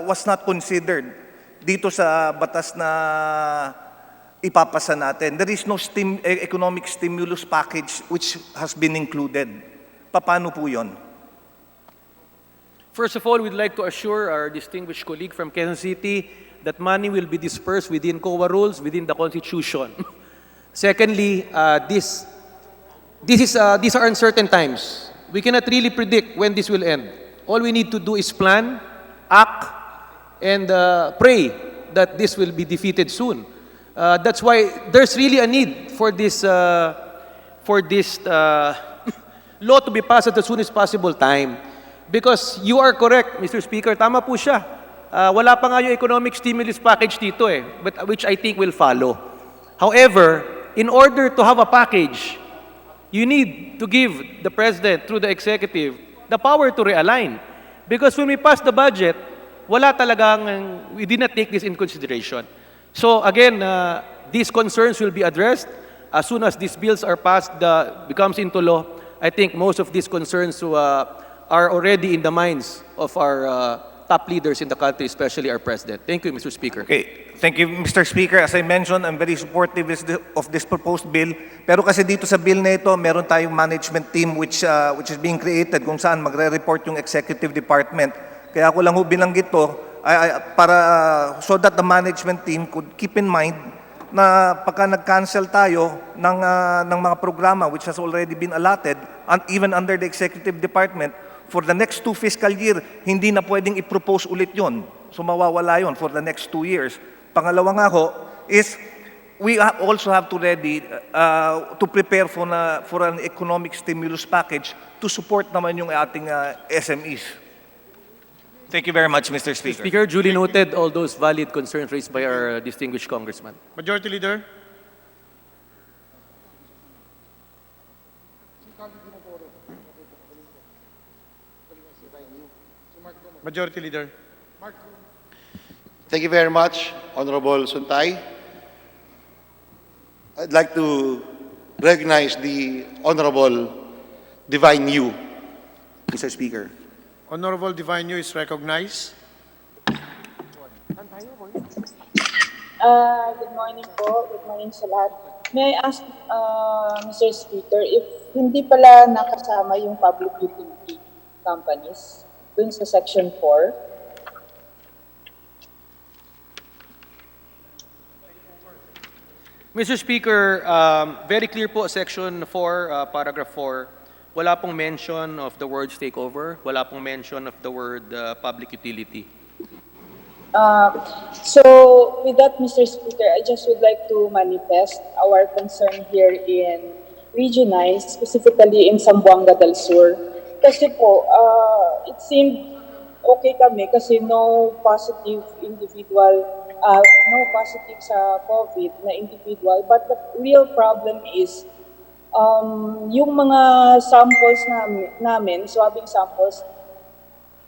was not considered dito sa batas na ipapasa natin. There is no economic stimulus package which has been included. Paano po yun? First of all, we'd like to assure our distinguished colleague from Quezon City that money will be dispersed within COA rules, within the Constitution. Secondly, these are uncertain times. We cannot really predict when this will end. All we need to do is plan, act, and pray that this will be defeated soon. That's why there's really a need for this law to be passed at the soonest possible time. Because you are correct, Mr. Speaker, tama po siya. Wala pa nga yung economic stimulus package dito but which I think will follow. However, in order to have a package, you need to give the President, through the executive, the power to realign. Because when we pass the budget, we did not take this in consideration. So again, these concerns will be addressed as soon as these bills are passed, becomes into law. I think most of these concerns are already in the minds of our top leaders in the country, especially our President. Thank you, Mr. Speaker. Okay. Thank you, Mr. Speaker. As I mentioned, I'm very supportive of this proposed bill. Pero kasi dito sa bill na ito, meron tayong management team which is being created kung saan magre-report yung executive department. Kaya ako lang binanggit to so that the management team could keep in mind na pagka nag-cancel tayo ng mga programa which has already been allotted, and even under the executive department, for the next 2 fiscal year, hindi na pwedeng i-propose ulit yon. So mawawala yon for the next 2 years. Pangalawa nga ho is we also have to ready to prepare for an economic stimulus package to support naman yung ating SMEs. Thank you very much, Mr. Speaker. Speaker, duly noted all those valid concerns raised by our distinguished congressman. Majority Leader. Majority Leader. Thank you very much, Honorable Suntay. I'd like to recognize the Honorable Divine Yu, Mr. Speaker. Honorable Divine Yu is recognized. Good morning po. Good morning sa lahat. May I ask, Mr. Speaker, if hindi pala nakasama yung public utility companies dun sa Section 4, Mr. Speaker, very clear po, Section 4, Paragraph 4, wala pong mention of the word takeover, wala pong mention of the word public utility. So, with that, Mr. Speaker, I just would like to manifest our concern here in Region 9, specifically in Zamboanga del Sur. Kasi po, it seemed okay kami kasi no positive sa COVID na individual. But the real problem is yung mga samples namin, swabbing samples,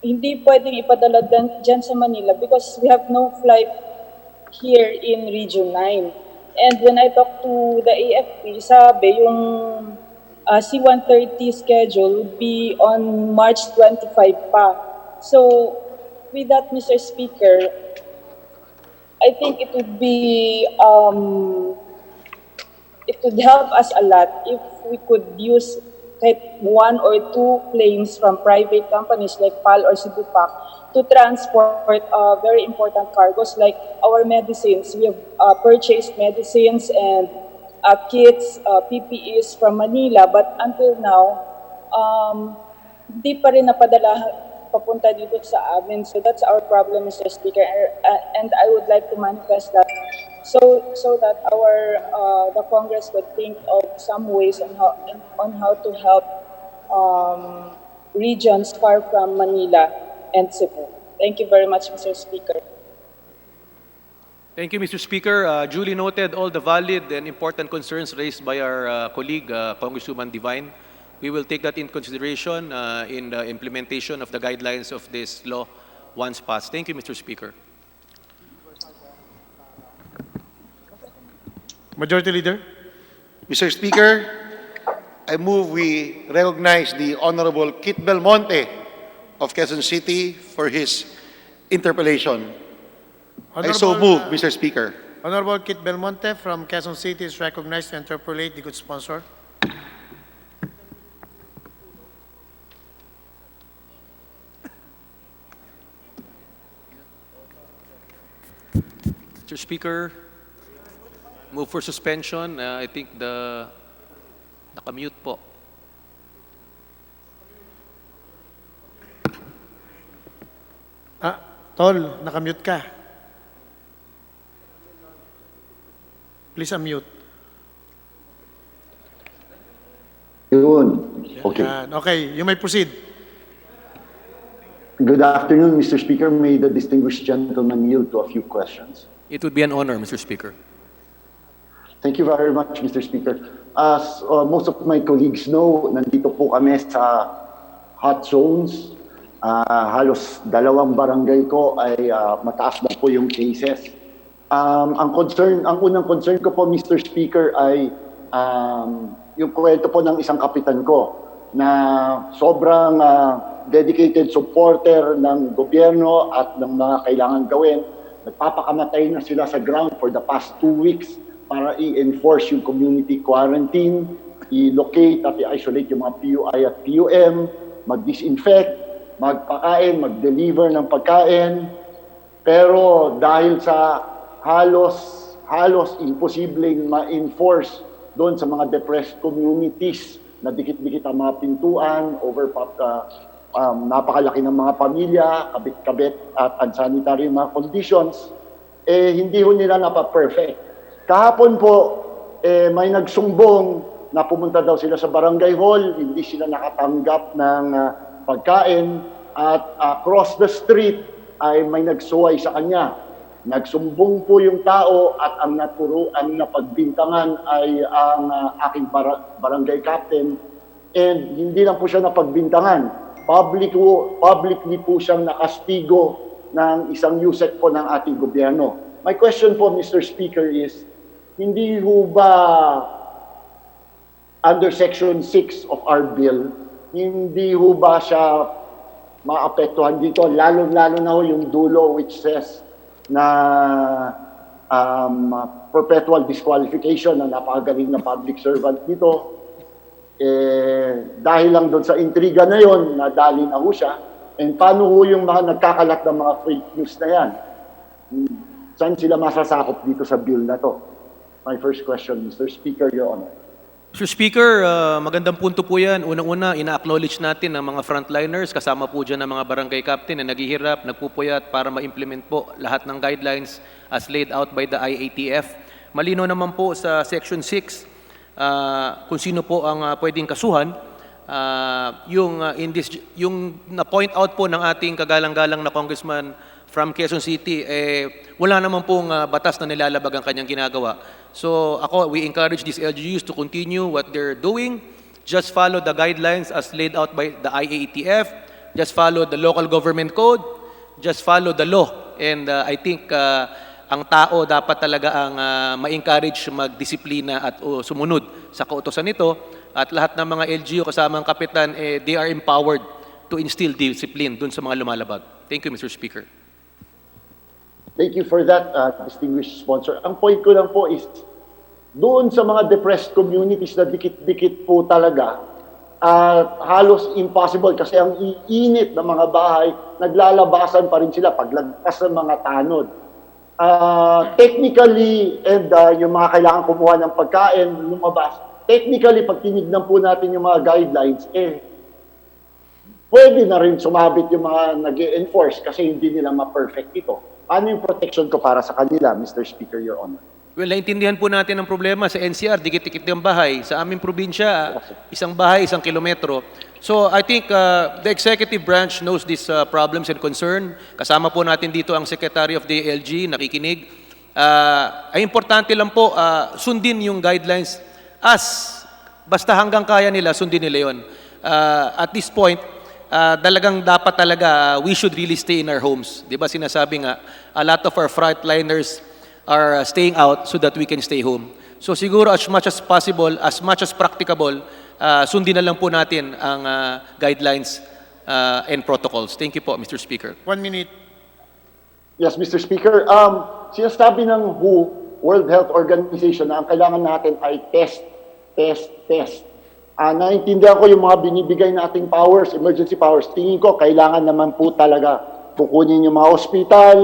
hindi pwedeng ipadala dyan sa Manila because we have no flight here in Region 9. And when I talked to the AFP, sabi yung C-130 schedule would be on March 25 pa. So, with that, Mr. Speaker, I think it would be, it would help us a lot if we could use kahit 1 or 2 planes from private companies like PAL or Sibupac to transport very important cargos like our medicines. We have purchased medicines and kits, PPEs from Manila, but until now, hindi pa rin napadala papunta dito sa amin. So that's our problem, Mr. Speaker, and I would like to manifest that so that the Congress would think of some ways on how to help regions far from Manila and Cebu. Thank you very much, Mr. Speaker. Thank you, Mr. Speaker. Duly noted all the valid and important concerns raised by our colleague, Congresswoman Divine. We will take that in consideration in the implementation of the guidelines of this law once passed. Thank you, Mr. Speaker. Majority Leader. Mr. Speaker, I move we recognize the Honorable Kit Belmonte of Quezon City for his interpellation. I so move, Mr. Speaker. Honorable Kit Belmonte from Quezon City is recognized to interpolate the good sponsor. Mr. Speaker, move for suspension. I think nakamute po. Tol, nakamute ka. Please unmute. Yun. Okay. Okay, you may proceed. Good afternoon, Mr. Speaker. May the distinguished gentleman yield to a few questions. It would be an honor, Mr. Speaker. Thank you very much, Mr. Speaker. As most of my colleagues know, nandito po kami sa hot zones. Halos 2 barangay ko ay mataas na po yung cases. Ang unang concern ko po, Mr. Speaker, ay yung kwento po ng isang kapitan ko na sobrang dedicated supporter ng gobyerno at ng mga kailangan gawin. Nagpapakamatay na sila sa ground for the past 2 weeks para i-enforce yung community quarantine, i-locate at i-isolate yung mga PUI at PUM, mag-disinfect, magpakain, mag-deliver ng pagkain. Pero dahil sa halos imposibleng ma-enforce doon sa mga depressed communities na dikit-dikit ang mga pintuan, napakalaki ng mga pamilya, kabit-kabit at unsanitary mga conditions, hindi ho nila napaperfect. Kahapon po, may nagsumbong na pumunta daw sila sa barangay hall, hindi sila nakatanggap ng pagkain, at across the street ay may nagsuway sa kanya. Nagsumbong po yung tao at ang napagbintangan ay ang aking barangay captain, and hindi lang po siya napagbintangan. Publicly po siyang nakastigo ng isang USEC po ng ating gobyerno. My question po, Mr. Speaker, is hindi ho ba under Section 6 of our bill, hindi ho ba siya maapektuhan dito? Lalo-lalo na ho yung dulo which says na perpetual disqualification na napakagaling na public servant dito. Dahil lang doon sa intriga na yon, nadali na ho siya. And paano ho yung mga nagkakalat ng mga fake news na yan? Saan sila masasakop dito sa bill na to? My first question, Mr. Speaker, Your Honor. Mr. Speaker, magandang punto po yan. Unang-una, ina-acknowledge natin ang mga frontliners, kasama po dyan ang mga barangay captain na naghihirap, nagpupuyat para ma-implement po lahat ng guidelines as laid out by the IATF. Malino naman po sa Section 6 kung sino po ang pwedeng kasuhan. Yung na-point out po ng ating kagalang-galang na Congressman from Quezon City, wala naman pong batas na nilalabag ang kanyang ginagawa. So we encourage these LGUs to continue what they're doing. Just follow the guidelines as laid out by the IATF. Just follow the local government code. Just follow the law. And I think ang tao dapat talaga ang ma-encourage magdisiplina at sumunod sa kautosan nito. At lahat ng mga LGU kasama ang kapitan, they are empowered to instill discipline dun sa mga lumalabag. Thank you, Mr. Speaker. Thank you for that, distinguished sponsor. Ang point ko lang po is, doon sa mga depressed communities na dikit-dikit po talaga, halos impossible kasi ang iinit ng mga bahay, naglalabasan pa rin sila paglagpas ng mga tanod. Technically, and yung mga kailangan kumuha ng pagkain, lumabas, technically, pag tinignan po natin yung mga guidelines, pwede na rin sumabit yung mga nag-enforce kasi hindi nila ma-perfect ito. Ano yung protection ko para sa kanila, Mr. Speaker, Your Honor? Well, naintindihan po natin ang problema sa NCR, dikit-dikit ng bahay. Sa aming probinsya, isang bahay, 1 kilometro. So I think the executive branch knows these problems and concern. Kasama po natin dito ang Secretary of the ALG, nakikinig. Ay importante lang po, sundin yung guidelines basta hanggang kaya nila, sundin nila yun. At this point, talagang dapat talaga, we should really stay in our homes. Di ba sinasabi nga, a lot of our frontliners are staying out so that we can stay home. So siguro as much as possible, as much as practicable, sundin na lang po natin ang guidelines and protocols. Thank you po, Mr. Speaker. 1 minute. Yes, Mr. Speaker. Sinasabi ng WHO, World Health Organization, na ang kailangan natin ay test. Naintindihan ko yung mga binibigay nating powers, emergency powers. Tingin ko, kailangan naman po talaga kukunin yung mga hospital,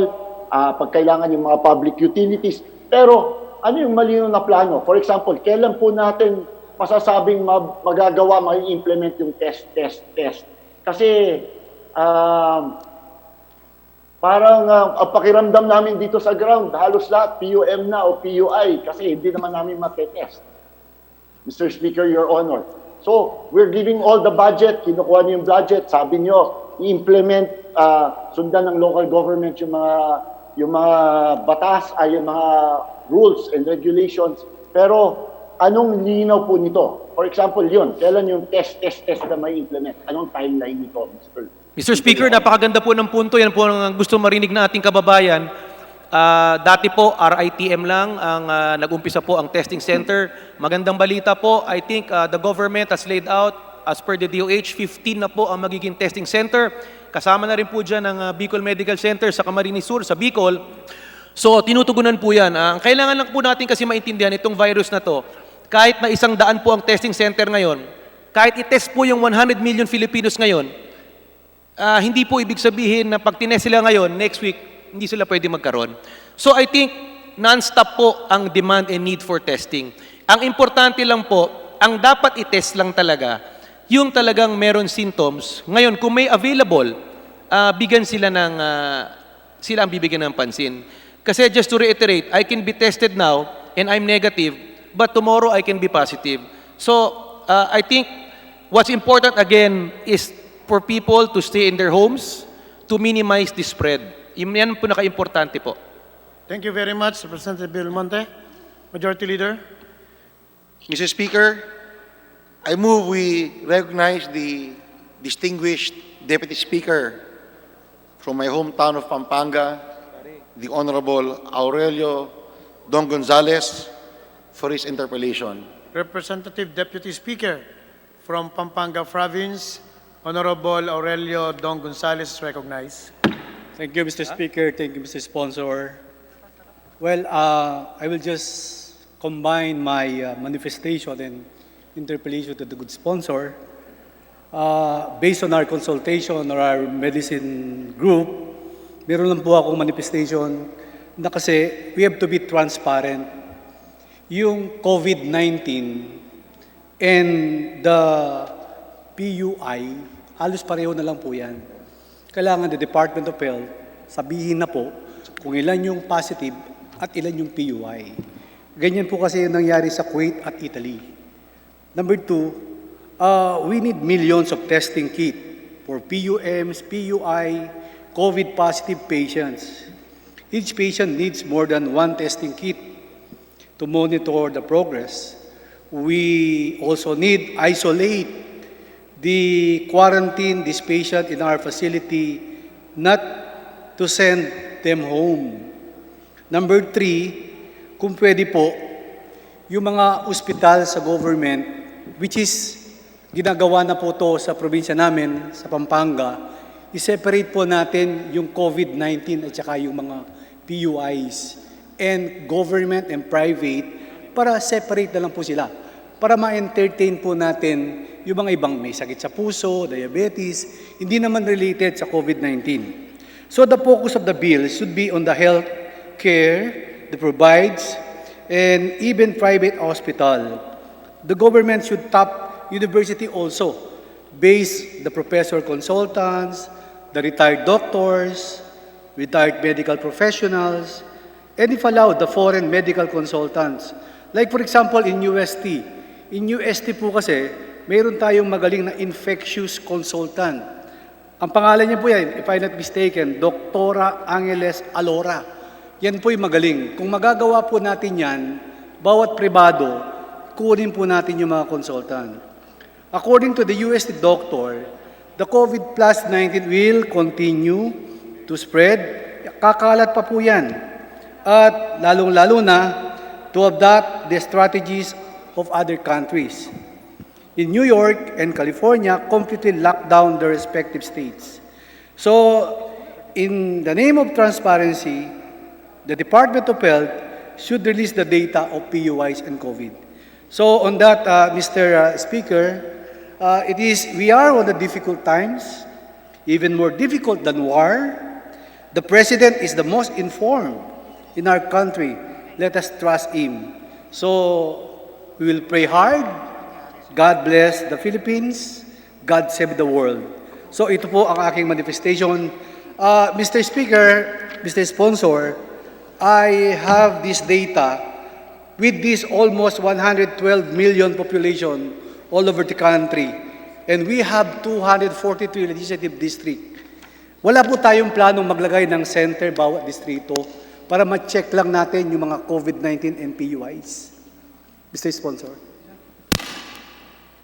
pag kailangan yung mga public utilities. Pero ano yung malinaw na plano? For example, kailan po natin masasabing magagawa, mai-implement yung test? Kasi parang ang pakiramdam namin dito sa ground, halos lahat PUM na o PUI kasi hindi naman namin matetest. Mr. Speaker, Your Honor. So, we're giving all the budget, kinukuha niyo yung budget, sabi niyo, i-implement, sundan ng local government yung mga batas, yung mga rules and regulations. Pero, anong linaw po nito? For example, yun, kailan yung test na may implement? Anong timeline nito, Mr. Speaker, napakaganda po ng punto. Yan po ang gusto marinig na ating kababayan. Dati po, RITM lang ang nag-umpisa po ang testing center. Magandang balita po, I think the government has laid out, as per the DOH, 15 na po ang magiging testing center. Kasama na rin po dyan ang Bicol Medical Center sa Camarines Sur, sa Bicol. So, tinutugunan po yan. Ang kailangan lang po natin kasi maintindihan itong virus na to, kahit na 100 po ang testing center ngayon, kahit i-test po yung 100 million Filipinos ngayon, hindi po ibig sabihin na pag tinest sila ngayon, next week, hindi sila pwede magkaroon. So I think non-stop po ang demand and need for testing. Ang importante lang po, ang dapat i-test lang talaga, yung talagang meron symptoms. Ngayon, kung may available, bigyan sila sila ang bibigyan ng pansin. Kasi just to reiterate, I can be tested now and I'm negative, but tomorrow I can be positive. So I think what's important again is for people to stay in their homes to minimize the spread. Yan po naka-importante po. Thank you very much, Representative Belmonte. Majority Leader. Mr. Speaker, I move we recognize the distinguished Deputy Speaker from my hometown of Pampanga, the Honorable Aurelio Don Gonzales, for his interpellation. Representative Deputy Speaker from Pampanga Province, Honorable Aurelio Don Gonzales is recognized. Thank you, Mr. Speaker. Thank you, Mr. Sponsor. Well, I will just combine my manifestation and interpellation to the good sponsor. Based on our consultation or our medicine group, meron lang po akong manifestation na kasi we have to be transparent. Yung COVID-19 and the PUI, halos pareho na lang po yan. Kailangan the Department of Health sabihin na po kung ilan yung positive at ilan yung PUI. Ganyan po kasi yung nangyari sa Kuwait at Italy. Number 2, we need millions of testing kit for PUMs, PUI, COVID positive patients. Each patient needs more than one testing kit to monitor the progress. We also need isolate the quarantine this patient in our facility, not to send them home. Number 3, kung pwede po, yung mga ospital sa government, which is ginagawa na po to sa probinsya namin, sa Pampanga, i-separate po natin yung COVID-19 at saka yung mga PUIs and government and private para separate na lang po sila. Para ma-entertain po natin yung mga ibang may sakit sa puso, diabetes, hindi naman related sa COVID-19. So the focus of the bill should be on the health care that provides and even private hospital. The government should tap university also, base the professor consultants, the retired doctors, retired medical professionals, and if allowed, the foreign medical consultants. Like for example, in UST. In UST po kasi, mayroon tayong magaling na infectious consultant. Ang pangalan niya po yan, if I'm not mistaken, Doktora Angeles Alora. Yan po yung magaling. Kung magagawa po natin yan, bawat pribado, kunin po natin yung mga consultant. According to the UST doctor, the COVID plus 19 will continue to spread. Kakalat pa po yan. At lalong-lalo na to adopt the strategies of other countries. In New York and California, completely locked down their respective states. So, in the name of transparency, the Department of Health should release the data of PUIs and COVID. So, on that, Mr. Speaker, we are on the difficult times, even more difficult than war. The President is the most informed in our country. Let us trust him. So, we will pray hard. God bless the Philippines. God save the world. So, ito po ang aking manifestation. Mr. Speaker, Mr. Sponsor, I have this data with this almost 112 million population all over the country. And we have 243 legislative district. Wala po tayong planong maglagay ng center bawat distrito para ma-check lang natin yung mga COVID-19 and PUIs. Mr. Sponsor.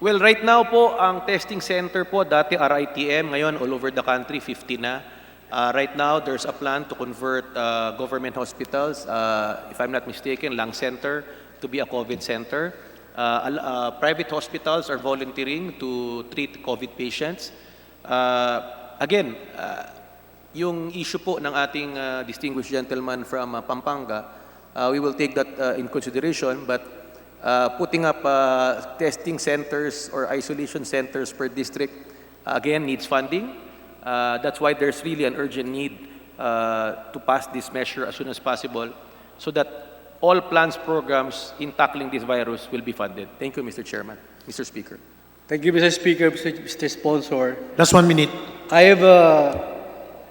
Well, right now po, ang testing center po, dati RITM, ngayon all over the country, 50 na. Right now, there's a plan to convert government hospitals, if I'm not mistaken, Lung Center, to be a COVID center. Private hospitals are volunteering to treat COVID patients. Again, yung issue po ng ating distinguished gentleman from Pampanga, we will take that in consideration, but putting up testing centers or isolation centers per district, again, needs funding. That's why there's really an urgent need to pass this measure as soon as possible so that all plans, programs in tackling this virus will be funded. Thank you, Mr. Chairman, Mr. Speaker. Thank you, Mr. Speaker, Mr. Sponsor. Last 1 minute. I have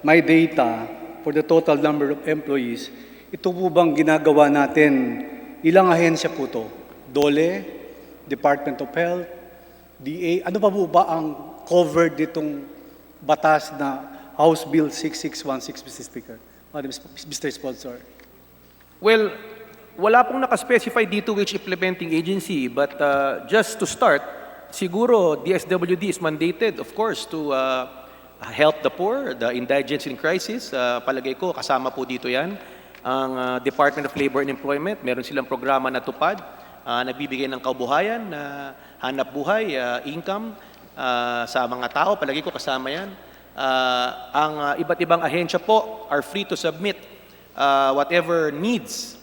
my data for the total number of employees. Ito po bang ginagawa natin? Ilang ahensya po to? DOLE, Department of Health, DA. Ano pa po ba ang covered ditong batas na House Bill 6616, Mr. Speaker? Mr. Sponsor. Well, wala pong nakaspecify dito which implementing agency, but just to start, siguro DSWD is mandated, of course, to help the poor, the indigents in crisis. Palagay ko, kasama po dito yan. Ang Department of Labor and Employment, meron silang programa na tupad, nagbibigay ng kabuhayan, hanap buhay, income, sa mga tao, palagi ko kasama yan. Ang iba't ibang ahensya po are free to submit whatever needs,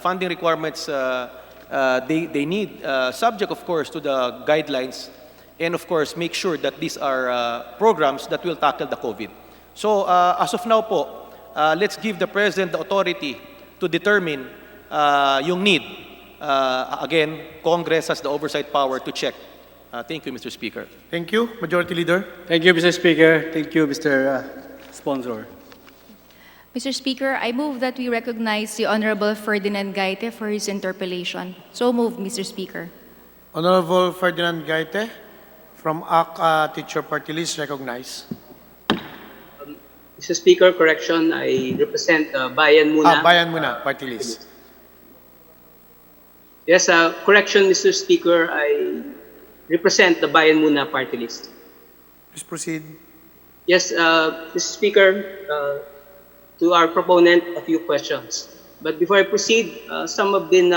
funding requirements they need, subject of course to the guidelines, and of course make sure that these are programs that will tackle the COVID. So as of now po, let's give the President the authority to determine yung need. Again, Congress has the oversight power to check. Thank you, Mr. Speaker. Thank you, Majority Leader. Thank you, Mr. Speaker. Thank you, Mr. Sponsor. Mr. Speaker, I move that we recognize the Honorable Ferdinand Gaite for his interpellation. So moved, Mr. Speaker. Honorable Ferdinand Gaite from AK Teacher Party List, recognized. Mr. Speaker, correction, I represent Bayan Muna. Bayan muna, party list. Yes, correction, Mr. Speaker, I represent the Bayan Muna party list. Please proceed. Yes, Mr. Speaker, to our proponent, a few questions. But before I proceed, some have been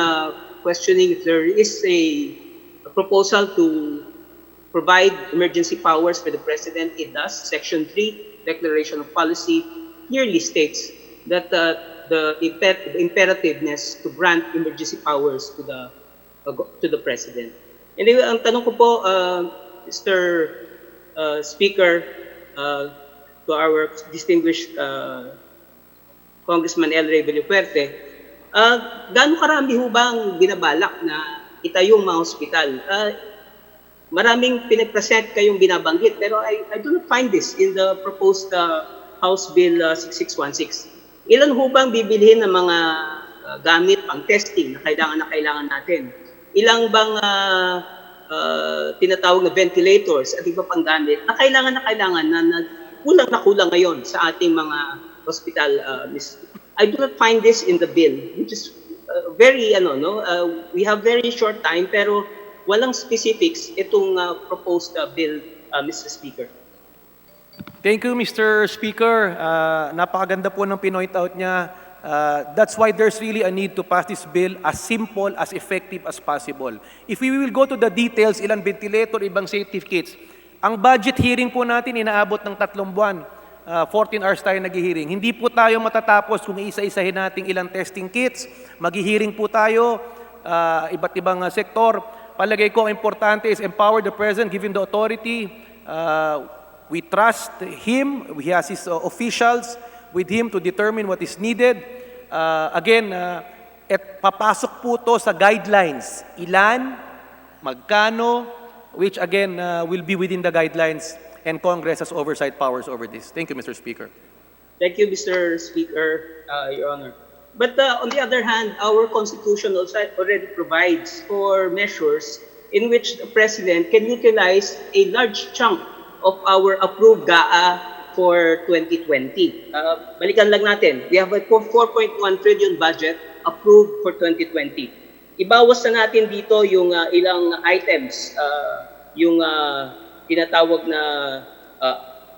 questioning if there is a proposal to provide emergency powers for the President. It does. Section 3, Declaration of Policy, clearly states that the imperativeness to grant emergency powers to the President. And ang tanong ko po, Mr. Speaker, to our distinguished Congressman El Rey Villafuerte, gaano karami ho bang binabalak na itayong mga hospital? Maraming pinag-present kayong binabanggit, pero I do not find this in the proposed House Bill 6616. Ilan ho bang bibilhin ng mga gamit pang testing na kailangan natin? Ilang bang tinatawag na ventilators at iba pang gamit na kailangan na kulang ngayon sa ating mga hospital. I do not find this in the bill, which is very, we have very short time, pero walang specifics itong proposed bill, Mr. Speaker. Thank you, Mr. Speaker. Napakaganda po ng pinoint out niya. That's why there's really a need to pass this bill as simple, as effective as possible. If we will go to the details, ilang ventilator, ibang safety kits, ang budget hearing po natin inaabot ng 3 buwan. 14 hours tayo nag-hearing. Hindi po tayo matatapos kung isa-isahin natin ilang testing kits. Mag-hearing po tayo, iba't ibang sektor. Palagay ko, ang importante is empower the President, give him the authority. We trust him, he has his officials with him to determine what is needed. Again, papasok po to sa guidelines. Ilan, magkano, which again will be within the guidelines, and Congress has oversight powers over this. Thank you, Mr. Speaker. Thank you, Mr. Speaker, Your Honor. But on the other hand, our Constitution also already provides for measures in which the President can utilize a large chunk of our approved GAA for 2020. Balikan lang natin, we have a 4.1 trillion budget approved for 2020. Ibawas na natin dito yung ilang items, yung tinatawag na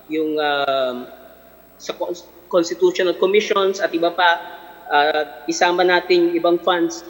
yung sa constitutional commissions at iba pa, isama natin ibang funds.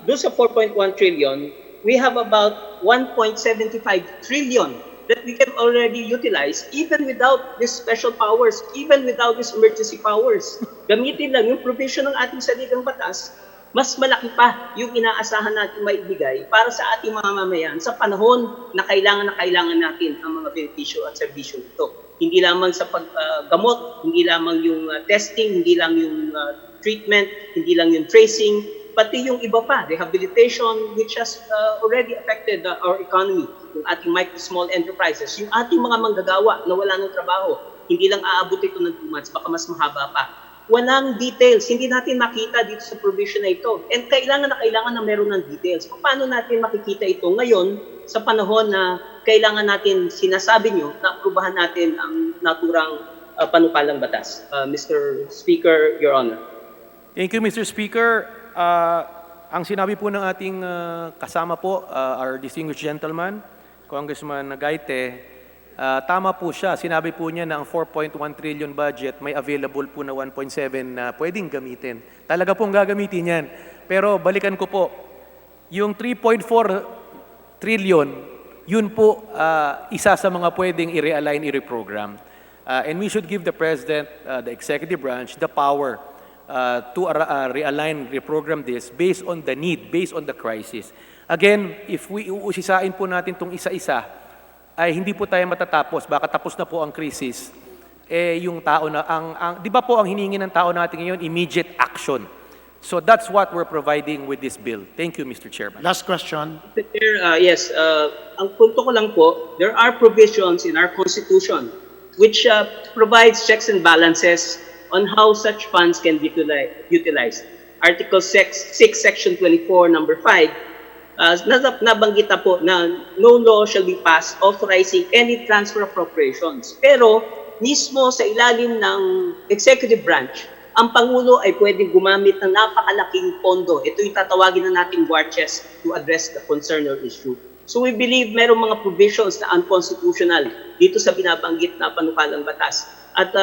Doon sa 4.1 trillion, we have about 1.75 trillion that we can already utilize even without these special powers, even without these emergency powers. Gamitin lang yung provision ng ating saligang batas, mas malaki pa yung inaasahan natin maibigay para sa ating mga mamayan sa panahon na kailangan natin ang mga benepisyo at serbisyo nito. Hindi lamang sa paggamot, hindi lamang yung testing, hindi lang yung treatment, hindi lang yung tracing, pati yung iba pa, rehabilitation, which has already affected our economy, yung ating micro small enterprises, yung ating mga manggagawa na wala ng trabaho, hindi lang aabot ito ng 2 months, baka mas mahaba pa. Walang details, hindi natin makita dito sa provision na ito. And kailangan na meron ng details. Paano natin makikita ito ngayon sa panahon na kailangan natin, sinasabi nyo, na aprubahan natin ang naturang panukalang batas? Mr. Speaker, Your Honor. Thank you, Mr. Speaker. Ang sinabi po ng ating kasama po, our distinguished gentleman, Congressman Gaite, tama po siya. Sinabi po niya na ang 4.1 trillion budget may available po na 1.7 na pwedeng gamitin. Talaga pong gagamitin yan. Pero balikan ko po, yung 3.4 trillion, yun po isa sa mga pwedeng i-realign, i-reprogram. And we should give the President, the executive branch, the power to realign, reprogram this based on the need, based on the crisis. Again, if we uusisain po natin itong isa-isa, ay hindi po tayo matatapos. Baka tapos na po ang krisis. Yung tao na, di ba po ang hiningi ng tao natin ngayon, immediate action. So that's what we're providing with this bill. Thank you, Mr. Chairman. Last question. Mr. Chair, yes, ang punto ko lang po, there are provisions in our Constitution which provides checks and balances on how such funds can be utilized. Article 6, Section 24, number 5, nabanggit na po na no law shall be passed authorizing any transfer of appropriations. Pero mismo sa ilalim ng executive branch, ang Pangulo ay pwedeng gumamit ng napakalaking pondo. Ito yung tatawagin na nating war chest to address the concern or issue. So we believe merong mga provisions na unconstitutional dito sa binabanggit na panukalang batas. At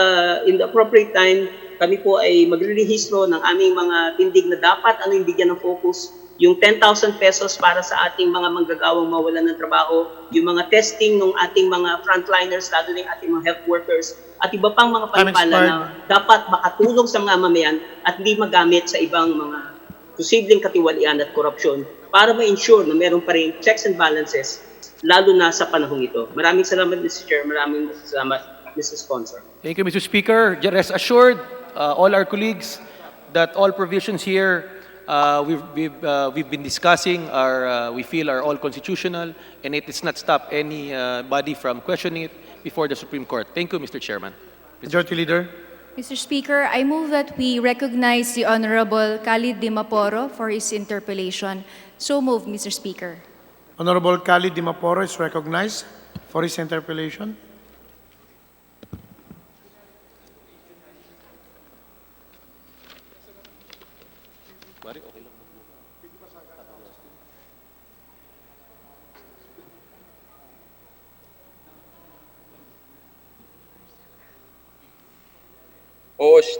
in the appropriate time, kami po ay magre-rehistro ng aming mga tindig na dapat ano yung bigyan ng focus, yung 10,000 pesos para sa ating mga manggagawang mawalan ng trabaho, yung mga testing ng ating mga frontliners, lalo na yung ating mga health workers, at iba pang mga panukala na dapat makatulong sa mga mamayan at hindi magamit sa ibang mga posibleng katiwalian at korupsyon para ma-ensure na meron pa rin checks and balances, lalo na sa panahong ito. Maraming salamat, Mr. Chair. Maraming salamat, Mr. Sponsor. Thank you, Mr. Speaker. Rest assured, all our colleagues, that all provisions here we've been discussing we feel are all constitutional, and it does not stop anybody from questioning it before the Supreme Court. Thank you, Mr. Chairman. Majority Leader. Mr. Speaker, I move that we recognize the Honorable Khalid Dimaporo for his interpellation. So moved, Mr. Speaker. Honorable Khalid Dimaporo is recognized for his interpellation. Host.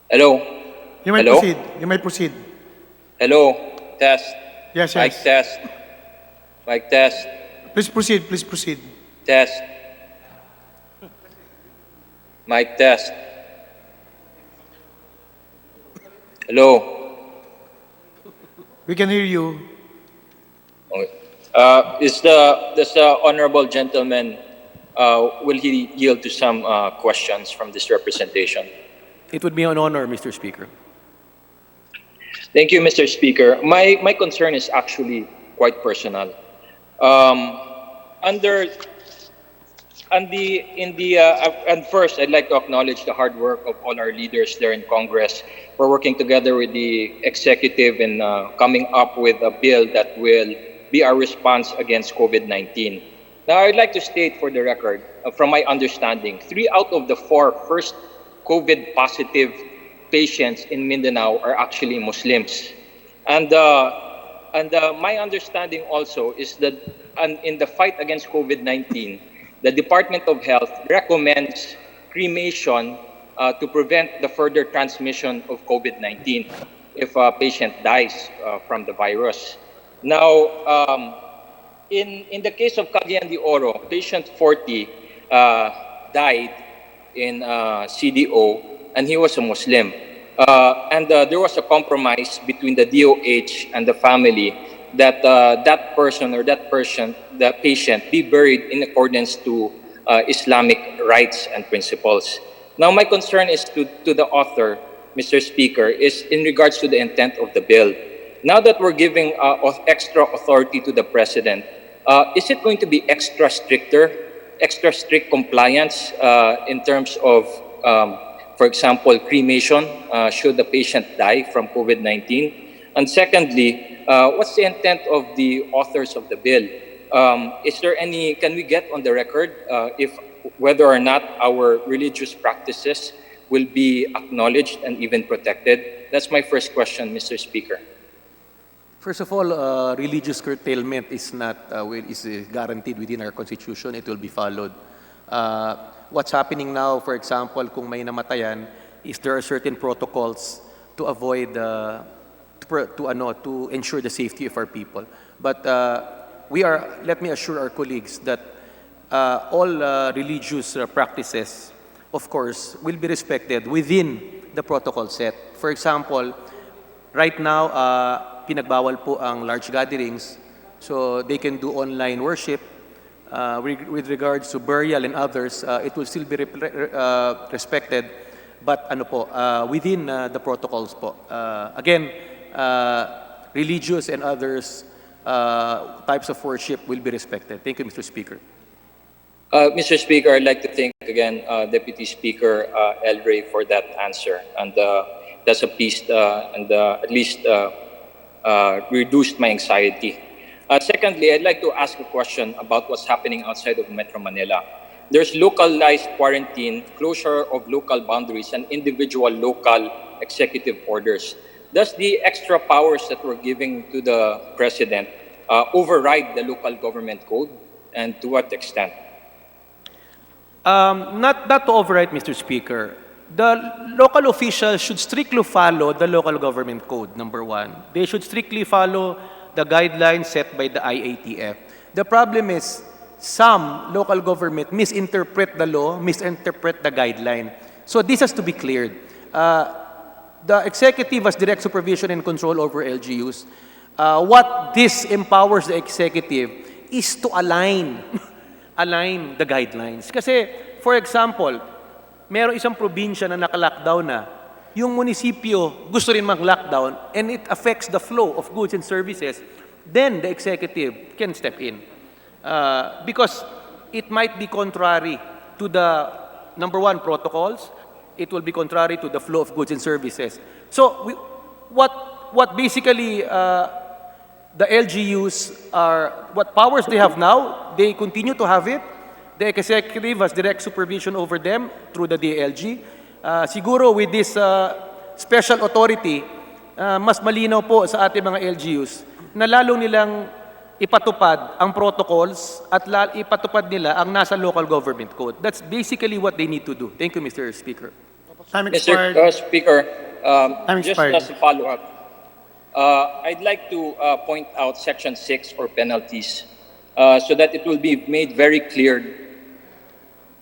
Hello. You may proceed. You may proceed. Hello. Test. Yes, Mic yes. test. Mic test. Please proceed. Please proceed. Test. Mic test. Hello. We can hear you. Okay. Does the honorable gentleman will he yield to some questions from this representation? It would be an honor, Mr. Speaker. Thank you, Mr. Speaker. My concern is actually quite personal. And first, I'd like to acknowledge the hard work of all our leaders there in Congress. We're working together with the executive in coming up with a bill that will be our response against COVID-19. Now, I'd like to state for the record, from my understanding, 3 out of the 4 first COVID positive patients in Mindanao are actually Muslims. And my understanding also is that in the fight against COVID-19, the Department of Health recommends cremation to prevent the further transmission of COVID-19 if a patient dies from the virus. Now, in the case of Cagayan de Oro, patient 40 died in CDO, and he was a Muslim. And there was a compromise between the DOH and the family that that person or that patient be buried in accordance to Islamic rights and principles. Now, my concern is to the author, Mr. Speaker, is in regards to the intent of the bill. Now that we're giving extra authority to the President, is it going to be extra strict compliance in terms of, for example, cremation should the patient die from COVID-19? And secondly, what's the intent of the authors of the bill? Is there any, can we get on the record if whether or not our religious practices will be acknowledged and even protected? That's my first question, Mr. Speaker. First of all, religious curtailment is not is guaranteed within our constitution. It will be followed. What's happening now, for example, kung may namatayan, is there are certain protocols to avoid to ensure the safety of our people. But let me assure our colleagues that all religious practices, of course, will be respected within the protocol set. For example, right now, pinagbawal po ang large gatherings, so they can do online worship. With regards to burial and others, it will still be respected, but within the protocols po. Again, religious and others types of worship will be respected. Thank you, Mr. Speaker. Mr. Speaker, I'd like to thank again Deputy Speaker El Rey for that answer, and that's a piece and at least reduced my anxiety. Secondly, I'd like to ask a question about what's happening outside of Metro Manila. there's localized quarantine, closure of local boundaries, and individual local executive orders. Does the extra powers that we're giving to the president override the local government code, and to what extent? Not to override, Mr. Speaker. The local officials should strictly follow the local government code, number one. They should strictly follow the guidelines set by the IATF. The problem is, some local government misinterpret the law, misinterpret the guideline. So this has to be cleared. The executive has direct supervision and control over LGUs. What this empowers the executive is to align align the guidelines. Kasi, for example, meron isang probinsya na naka-lockdown na, yung munisipyo gusto rin mag-lockdown and it affects the flow of goods and services, then the executive can step in. Because it might be contrary to the, number one, protocols. It will be contrary to the flow of goods and services. So, what basically the LGUs are, what powers they have now, they continue to have it. The executive has direct supervision over them through the DLG. Siguro with this special authority, mas malinaw po sa ating mga LGUs na lalong nilang ipatupad ang protocols at ipatupad nila ang nasa local government code. That's basically what they need to do. Thank you, Mr. Speaker. Time expired. Mr. Speaker, Time just expired. as a follow-up, I'd like to point out Section 6 for penalties so that it will be made very clear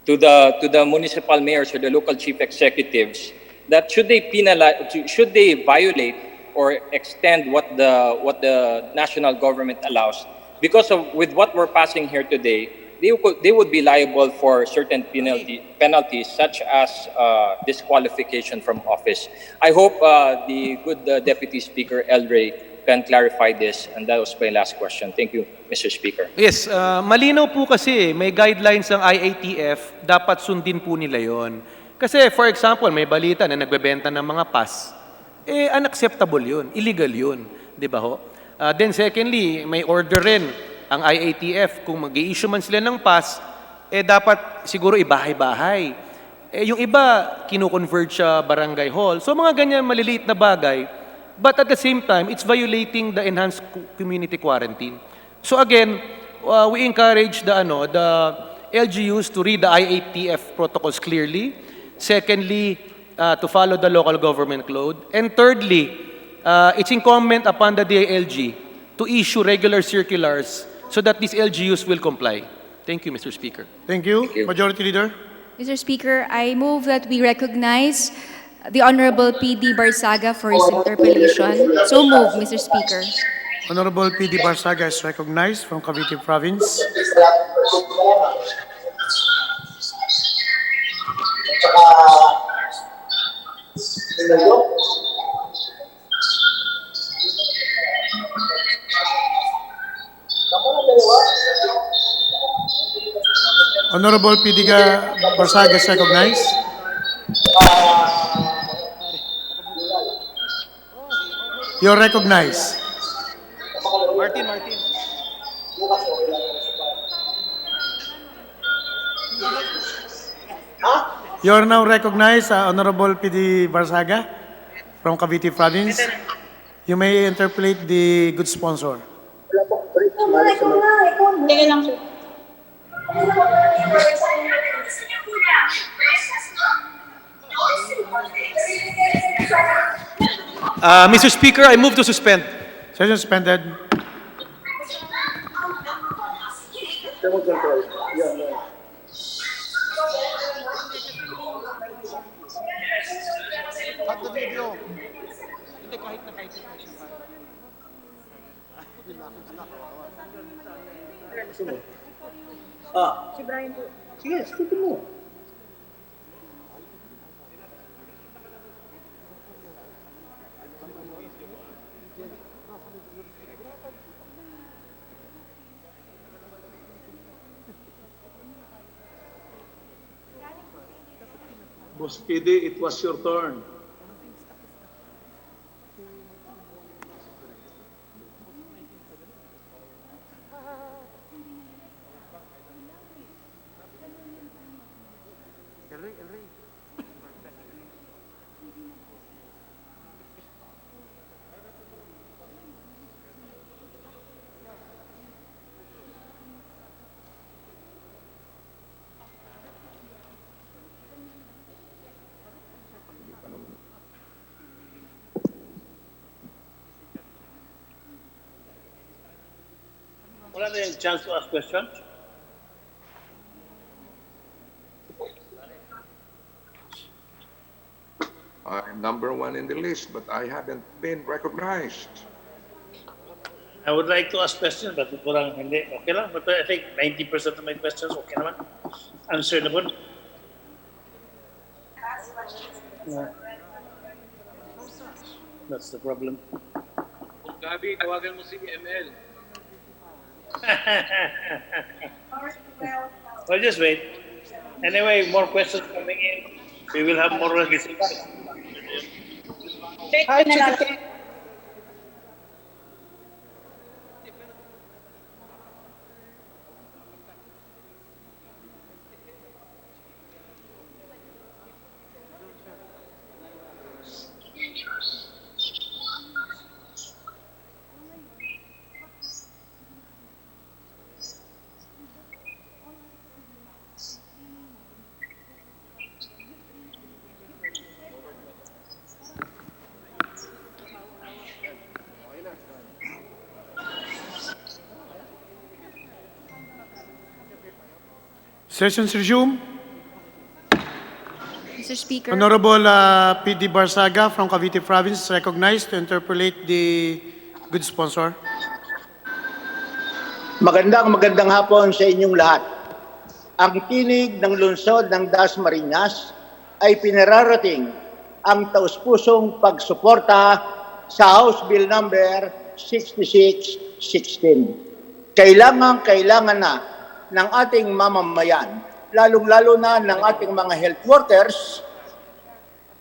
to the municipal mayors or the local chief executives that should they penalize, should they violate or extend what the national government allows, because of with what we're passing here today, they would be liable for certain penalties such as disqualification from office. I hope the good Deputy Speaker El Rey can clarify this, and that was my last question. Thank you, Mr. Speaker. Yes, malinaw po kasi may guidelines ng IATF, dapat sundin po nila yon. Kasi for example, may balita na nagbebenta ng mga pass, unacceptable yun, illegal yun, di ba ho? Then secondly, may order rin ang IATF, kung mag-i-issue man sila ng pass, dapat siguro ibahay-bahay. Yung iba, kinu-convert sa barangay hall. So mga ganyan maliliit na bagay, but at the same time, it's violating the enhanced community quarantine. So again, we encourage the LGUs to read the IATF protocols clearly. Secondly, to follow the local government code. And thirdly, it's incumbent upon the DILG to issue regular circulars so that these LGUs will comply. Thank you, Mr. Speaker. Thank you. Majority Leader. Mr. Speaker, I move that we recognize the Honorable P.D. Barsaga for his interpellation. So move, Mr. Speaker. Honorable P.D. Barsaga is recognized from Cavite Province. Honorable P.D. Barsaga is recognized. You're recognized. Martin. You're now recognized, Honorable P.D. Barsaga from Cavite Province. You may interpolate the good sponsor. Tingin lang, sir. Mr. Speaker, I move to suspend. Session suspended. Cut the video. Si Brian po. Sige, sagutin mo. Boss PD, it was your turn. Wala na yung chance to ask questions? I'm number one in the list, but I haven't been recognized. I would like to ask questions, but kurang hindi. Okay lang. But I think 90% of my questions, okay naman. Answerable. Yeah. That's the problem. Gabi, tawagan mo si ML. Well, just wait. Anyway, more questions coming in. We will have more discussion. Hi, Secretary. Sessions resume. Mr. Speaker. Honorable P.D. Barsaga from Cavite Province is recognized to interpolate the good sponsor. Magandang hapon sa inyong lahat. Ang tinig ng lungsod ng Dasmariñas ay pinararating ang taus-pusong pagsuporta sa House Bill number 6616. Kailangan na ng ating mamamayan, lalong-lalo na ng ating mga health workers,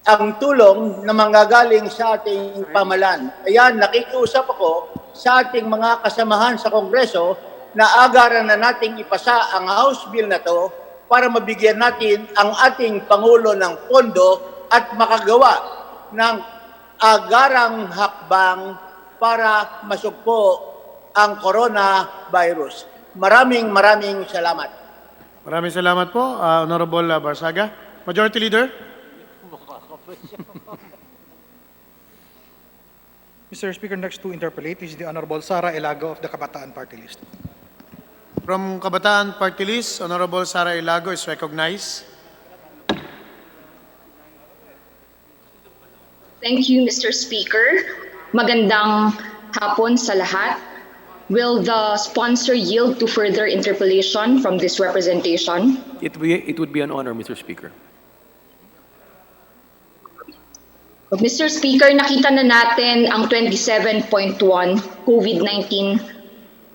ang tulong na manggagaling sa ating pamalan. Kaya nakikiusap ako sa ating mga kasamahan sa Kongreso na agaran na nating ipasa ang House Bill na to para mabigyan natin ang ating Pangulo ng pondo at makagawa ng agarang hakbang para masugpo ang coronavirus. Maraming salamat. Maraming salamat po, Honorable Barsaga. Majority Leader. Mr. Speaker, next to interpolate is the Honorable Sara Elago of the Kabataan Party List. From Kabataan Party List, Honorable Sara Ilago is recognized. Thank you, Mr. Speaker. Magandang hapon sa lahat. Will the sponsor yield to further interpellation from this representation? It would be an honor, Mr. Speaker. Mr. Speaker, nakita na natin ang 27.1 COVID-19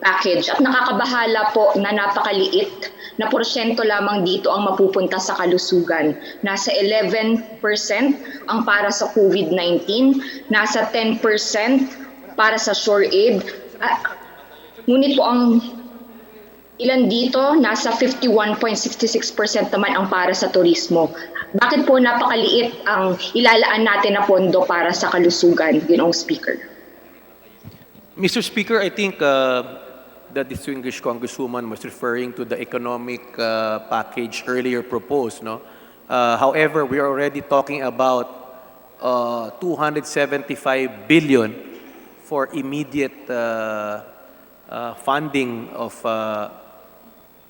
package at nakakabahala po na napakaliit na porsyento lamang dito ang mapupunta sa kalusugan. Nasa 11% ang para sa COVID-19, nasa 10% para sa shore aid. Ngunit po ang ilan dito, nasa 51.66% naman ang para sa turismo. Bakit po napakaliit ang ilalaan natin na pondo para sa kalusugan, Ginoong Speaker? Mr. Speaker, I think the distinguished Congresswoman was referring to the economic package earlier proposed. No? However, we are already talking about 275 billion for immediate funding of,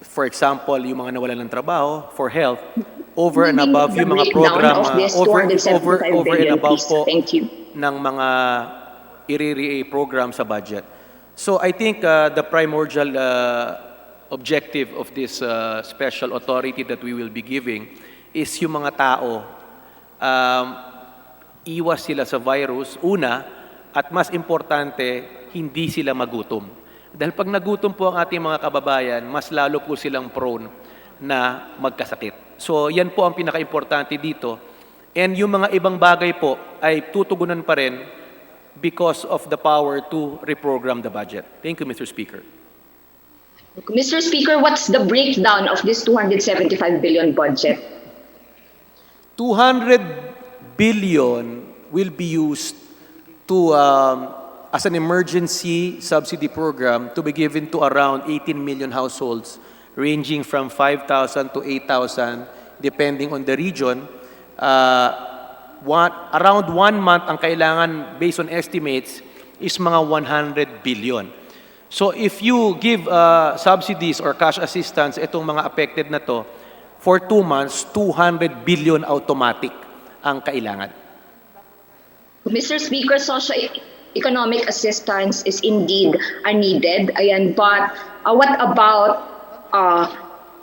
for example, yung mga nawalan ng trabaho, for health, over and above yung mga program, over and above po ng mga IRIRI program sa budget. So I think the primordial objective of this special authority that we will be giving is yung mga tao, iwas sila sa virus, una, at mas importante, hindi sila magutom. Dahil pag nagutom po ang ating mga kababayan, mas lalo po silang prone na magkasakit. So yan po ang pinaka-importante dito. And yung mga ibang bagay po ay tutugunan pa rin because of the power to reprogram the budget. Thank you, Mr. Speaker. Mr. Speaker, what's the breakdown of this 275 billion budget? 200 billion will be used to as an emergency subsidy program to be given to around 18 million households ranging from 5,000 to 8,000 depending on the region. Around 1 month ang kailangan based on estimates is mga 100 billion. So if you give subsidies or cash assistance itong mga affected na to, for 2 months, 200 billion automatic ang kailangan. Mr. Speaker, socio-economic assistance is indeed needed. Ayan, but what about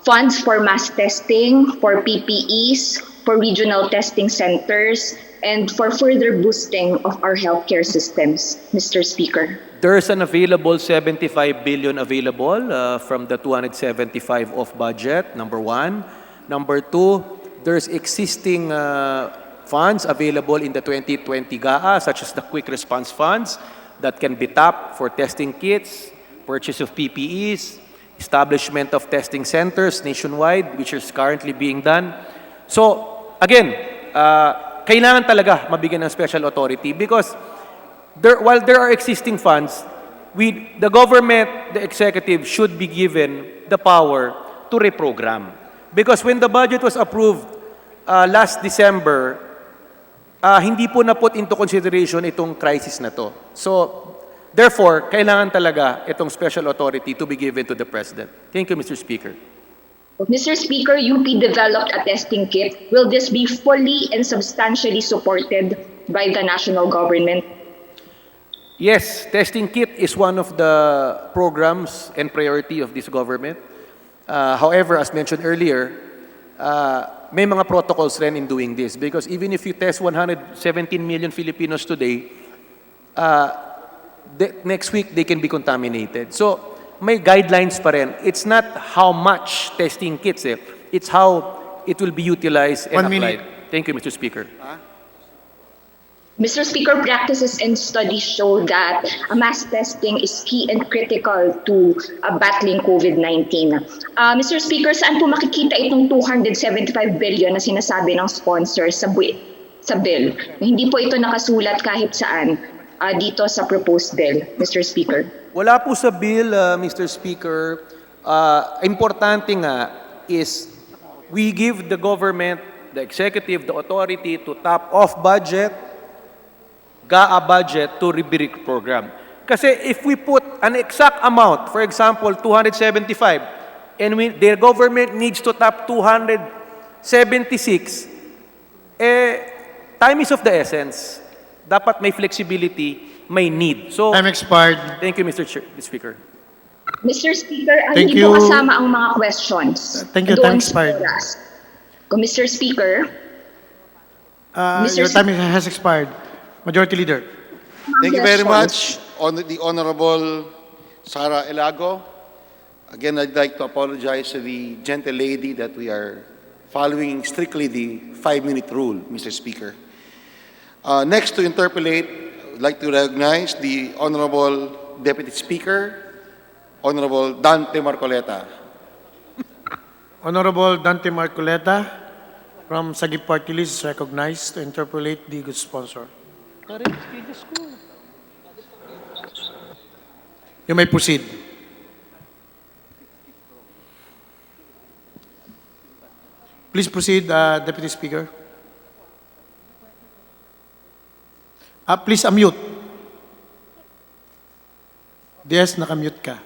funds for mass testing, for PPEs, for regional testing centers, and for further boosting of our healthcare systems, Mr. Speaker? There's an available 75 billion available from the 275 of budget, number one. Number two, there's existing funds available in the 2020 GAA, such as the quick response funds that can be tapped for testing kits, purchase of PPEs, establishment of testing centers nationwide, which is currently being done. So, again, kailangan talaga mabigyan ng special authority because while there are existing funds, the government, the executive should be given the power to reprogram. Because when the budget was approved last December, hindi po na-put into consideration itong crisis na to. So, therefore, kailangan talaga itong special authority to be given to the President. Thank you, Mr. Speaker. Mr. Speaker, UP developed a testing kit. Will this be fully and substantially supported by the national government? Yes, testing kit is one of the programs and priority of this government. However, as mentioned earlier, may mga protocols rin in doing this because even if you test 117 million Filipinos today, next week they can be contaminated. So, may guidelines pa rin. It's not how much testing kits, it's how it will be utilized and 1 minute. applied. Thank you, Mr. Speaker. Mr. Speaker, practices and studies show that mass testing is key and critical to battling COVID-19. Mr. Speaker, saan po makikita itong 275 billion na sinasabi ng sponsor sa bill? Hindi po ito nakasulat kahit saan dito sa proposed bill, Mr. Speaker. Wala po sa bill, Mr. Speaker. Importante nga is we give the government, the executive, the authority to tap off budget, GAA budget to RIBRIC program. Kasi if we put an exact amount, for example, 275, and their government needs to tap 276, time is of the essence. Dapat may flexibility, may need. So, Time expired. Thank you, Mr. Speaker. Mr. Speaker, Thank hindi you. po kasama ang mga questions. Thank you. Doon Time sa expired. oras. Mr. Speaker, Your time has expired. Majority Leader. Thank you very much, the Honorable Sara Elago. Again, I'd like to apologize to the gentle lady that we are following strictly the 5-minute rule, Mr. Speaker. Next to interpolate, I'd like to recognize the Honorable Deputy Speaker, Honorable Dante Marcoleta. Honorable Dante Marcoleta from Sagip Party List is recognized to interpolate the good sponsor. You may proceed. Please proceed, Deputy Speaker. Please unmute. Yes, nakamute ka.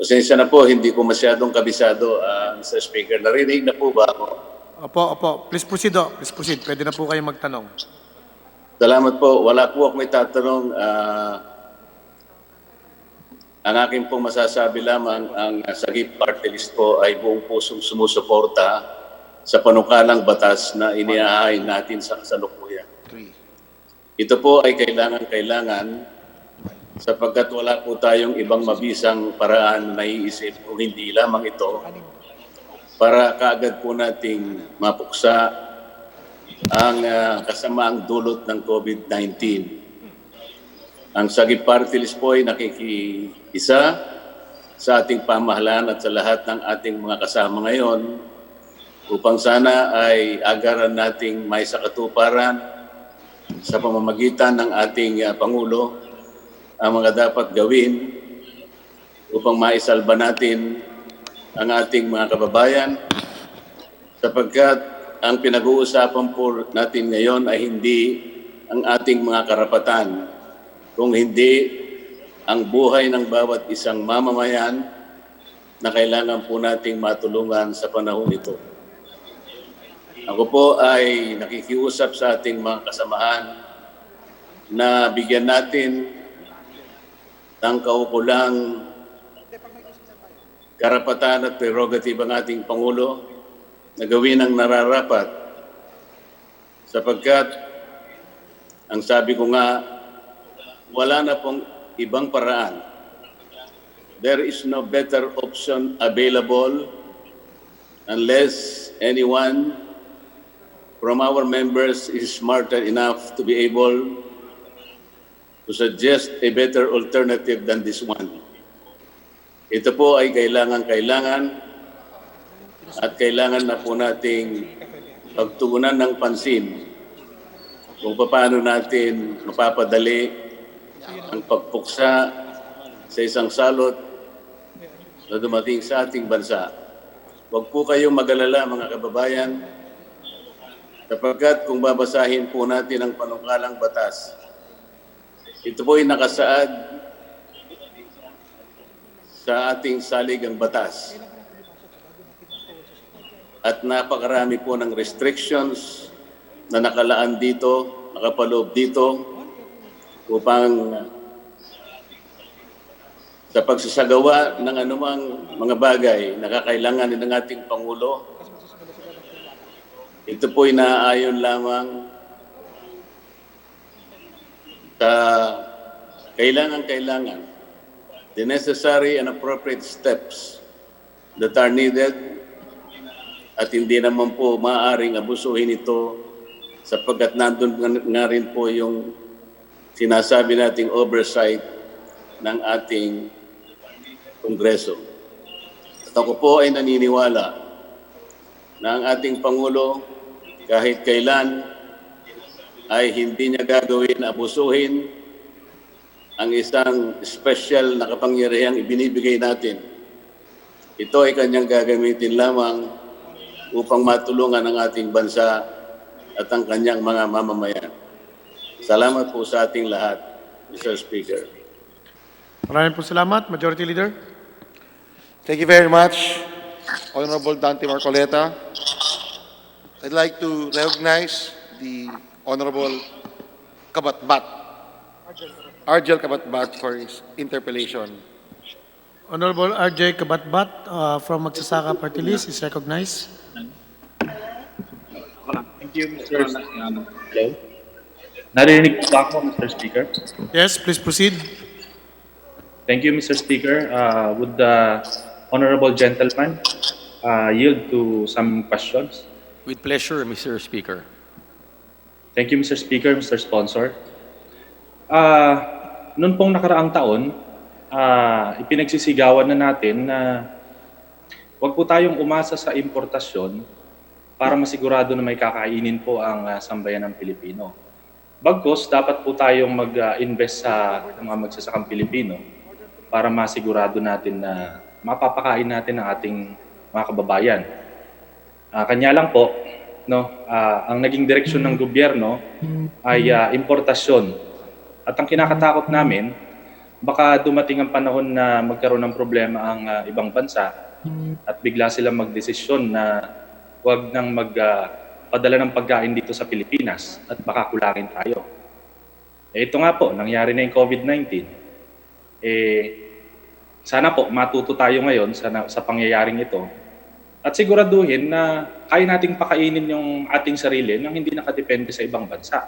Pasensya na po, hindi ko masyadong kabisado, Mr. Speaker. Narinig na po ba ako? Opo. Please proceed, Please proceed. Pwede na po kayo magtanong. Salamat po. Wala po ako may tatanong. Ang aking pong masasabi lamang, ang Sagip Party List po ay buong pusong sumusuporta sa panukalang batas na inihahain natin sa kasalukuyan. Ito po ay kailangan sapagkat wala po tayong ibang mabisang paraan na naiisip kung hindi lamang ito para kaagad po nating mapuksa ang kasamaang dulot ng COVID-19. Ang Sagip Party List po ay nakikiisa sa ating pamahalaan at sa lahat ng ating mga kasama ngayon upang sana ay agaran nating may sakatuparan sa pamamagitan ng ating Pangulo ang mga dapat gawin upang maisalba natin ang ating mga kababayan sapagkat ang pinag-uusapan po natin ngayon ay hindi ang ating mga karapatan, kung hindi ang buhay ng bawat isang mamamayan na kailangan po nating matulungan sa panahon ito. Ako po ay nakikiusap sa ating mga kasamahan na bigyan natin ng kaukulang karapatan at prerogative ang ating Pangulo na gawin ang nararapat sapagkat ang sabi ko nga, wala na pong ibang paraan. There is no better option available unless anyone from our members is smarter enough to be able to suggest a better alternative than this one. Ito po ay kailangan at kailangan na po nating pagtuunan ng pansin kung paano natin mapapadali ang pagpuksa sa isang salot na dumating sa ating bansa. Huwag po kayong mag-alala mga kababayan, sapagkat kung babasahin po natin ang panukalang batas, ito po ay nakasaad sa ating saligang batas. At napakarami po ng restrictions na nakalaan dito, nakapaloob dito upang sa pagsasagawa ng anumang mga bagay na kakailanganin ng ating Pangulo. Ito po ay naaayon lamang sa kailangan the necessary and appropriate steps that are needed at hindi naman po maaaring abusuhin ito sapagkat nandun nga rin po yung sinasabi nating oversight ng ating Kongreso. At ako po ay naniniwala na ang ating Pangulo kahit kailan ay hindi niya gagawin abusuhin ang isang special na kapangyarihang ibinibigay natin. Ito ay kanyang gagamitin lamang upang matulungan ang ating bansa at ang kanyang mga mamamayan. Salamat po sa ating lahat, Mr. Speaker. Maraming po salamat, Majority Leader. Thank you very much, Honorable Dante Marcoleta. I'd like to recognize the Honorable Kabatbat, Argel Kabatbat, for his interpellation. Honorable RJ Kabatbat from Magsasaka Party List is recognized. Thank you, Mr. Hello. Narinig po ba ako, Mr. Speaker? Yes, please proceed. Thank you, Mr. Speaker. Would the honorable gentleman yield to some questions? With pleasure, Mr. Speaker. Thank you, Mr. Speaker, Mr. Sponsor. Noon pong nakaraang taon, ipinagsisigawan na natin na huwag po tayong umasa sa importasyon para masigurado na may kakainin po ang sambayan ng Pilipino. Bagkus, dapat po tayong mag-invest sa mga magsasakang Pilipino para masigurado natin na mapapakain natin ang ating mga kababayan. Kanya lang po, ang naging direksyon ng gobyerno ay importasyon. At ang kinakatakot namin, baka dumating ang panahon na magkaroon ng problema ang ibang bansa at bigla silang magdesisyon na huwag nang magpadala ng pagkain dito sa Pilipinas at baka kulangin tayo. Ito nga po, nangyari na yung COVID-19. Sana po matuto tayo ngayon sa pangyayaring ito at siguraduhin na kaya nating pakainin yung ating sarili nang hindi nakadepende sa ibang bansa.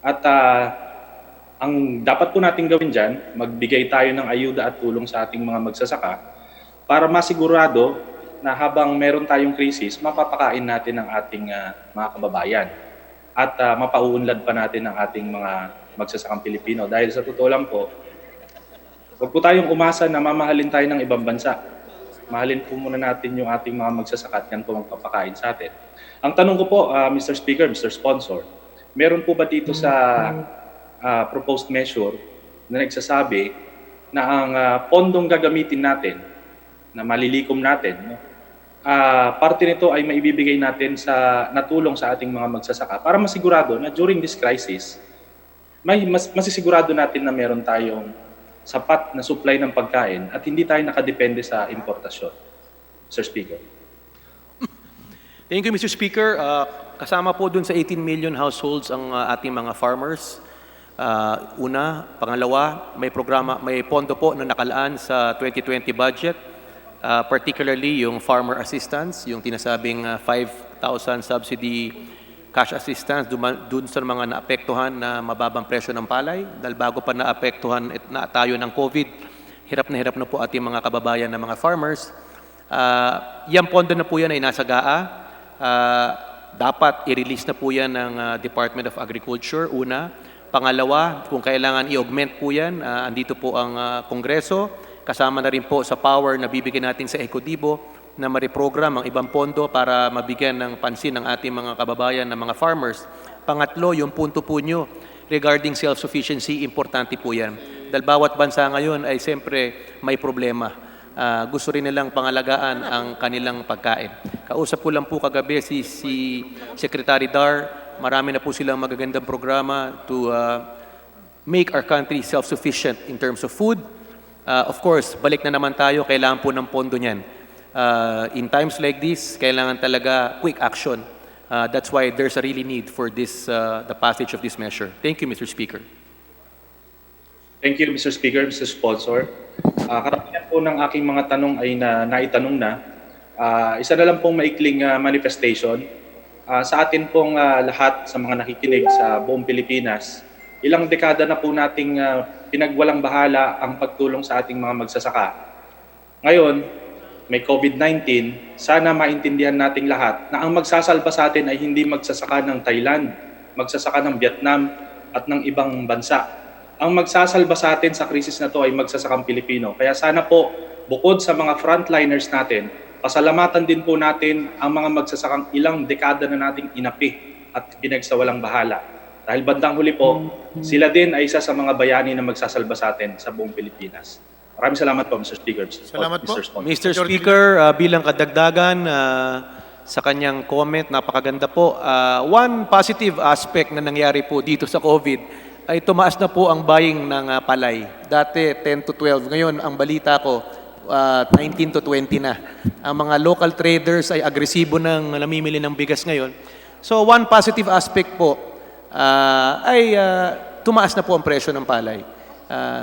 At ang dapat po natin gawin dyan, magbigay tayo ng ayuda at tulong sa ating mga magsasaka para masigurado na habang meron tayong krisis, mapapakain natin ang ating mga kababayan at mapauunlad pa natin ang ating mga magsasakang Pilipino. Dahil sa totoo lang po, huwag po tayong umasa na mamahalin tayo ng ibang bansa. Mahalin po muna natin yung ating mga magsasaka at yan po magpapakain sa atin. Ang tanong ko po, Mr. Speaker, Mr. Sponsor, meron po ba dito sa proposed measure na nagsasabi na ang pondong gagamitin natin, na malilikom natin, no? Parte nito ay maibibigay natin sa natulong sa ating mga magsasaka para masigurado na during this crisis, masisigurado natin na meron tayong sapat na supply ng pagkain at hindi tayo nakadepende sa importasyon. Mr. Speaker. Thank you, Mr. Speaker. Kasama po dun sa 18 million households ang ating mga farmers. Una, pangalawa, may pondo po na nakalaan sa 2020 budget, particularly yung farmer assistance, yung tinasabing 5,000 subsidy cash assistance dun sa mga naapektuhan na mababang presyo ng palay. Dahil bago pa naapektuhan na tayo ng COVID, hirap na po ating mga kababayan na mga farmers. Yung pondo na po yan ay nasa GAA. Dapat i-release na po yan ng Department of Agriculture, una. Pangalawa, kung kailangan i-augment po yan, andito po ang Kongreso. Kasama na rin po sa power na bibigyan natin sa Ecodibo na ma-reprogram ang ibang pondo para mabigyan ng pansin ng ating mga kababayan na mga farmers. Pangatlo, yung punto po nyo regarding self-sufficiency, importante po yan. Dahil bawat bansa ngayon ay siyempre may problema. Gusto rin nilang pangalagaan ang kanilang pagkain. Kausap ko lang po kagabi si Secretary Dar, marami na po silang magagandang programa to make our country self-sufficient in terms of food. Of course, balik na naman tayo, kailangan po ng pondo niyan. In times like this, kailangan talaga quick action. That's why there's a really need for this, the passage of this measure. Thank you, Mr. Speaker. Thank you, Mr. Speaker, Mr. Sponsor. Karamihan po ng aking mga tanong ay naitanong na. Isa na lang pong maikling manifestation. Sa atin pong lahat sa mga nakikinig sa buong Pilipinas, ilang dekada na po nating pinagwalang bahala ang pagtulong sa ating mga magsasaka. Ngayon, may COVID-19, sana maintindihan nating lahat na ang magsasalba sa atin ay hindi magsasaka ng Thailand, magsasaka ng Vietnam at ng ibang bansa. Ang magsasalba sa atin sa krisis na to ay magsasakang Pilipino. Kaya sana po, bukod sa mga frontliners natin, pasalamatan din po natin ang mga magsasakang ilang dekada na nating inapi at pinagsawalang bahala. Dahil bandang huli po, sila din ay isa sa mga bayani na magsasalba sa atin sa buong Pilipinas. Maraming salamat po, Mr. Speaker. Salamat po. Mr. Speaker, bilang kadagdagan sa kanyang comment, napakaganda po. One positive aspect na nangyari po dito sa COVID ay tumaas na po ang buying ng palay. Dati 10 to 12. Ngayon, ang balita ko, 19 to 20 na. Ang mga local traders ay agresibo ng namimili ng bigas ngayon. So one positive aspect po ay tumaas na po ang presyo ng palay.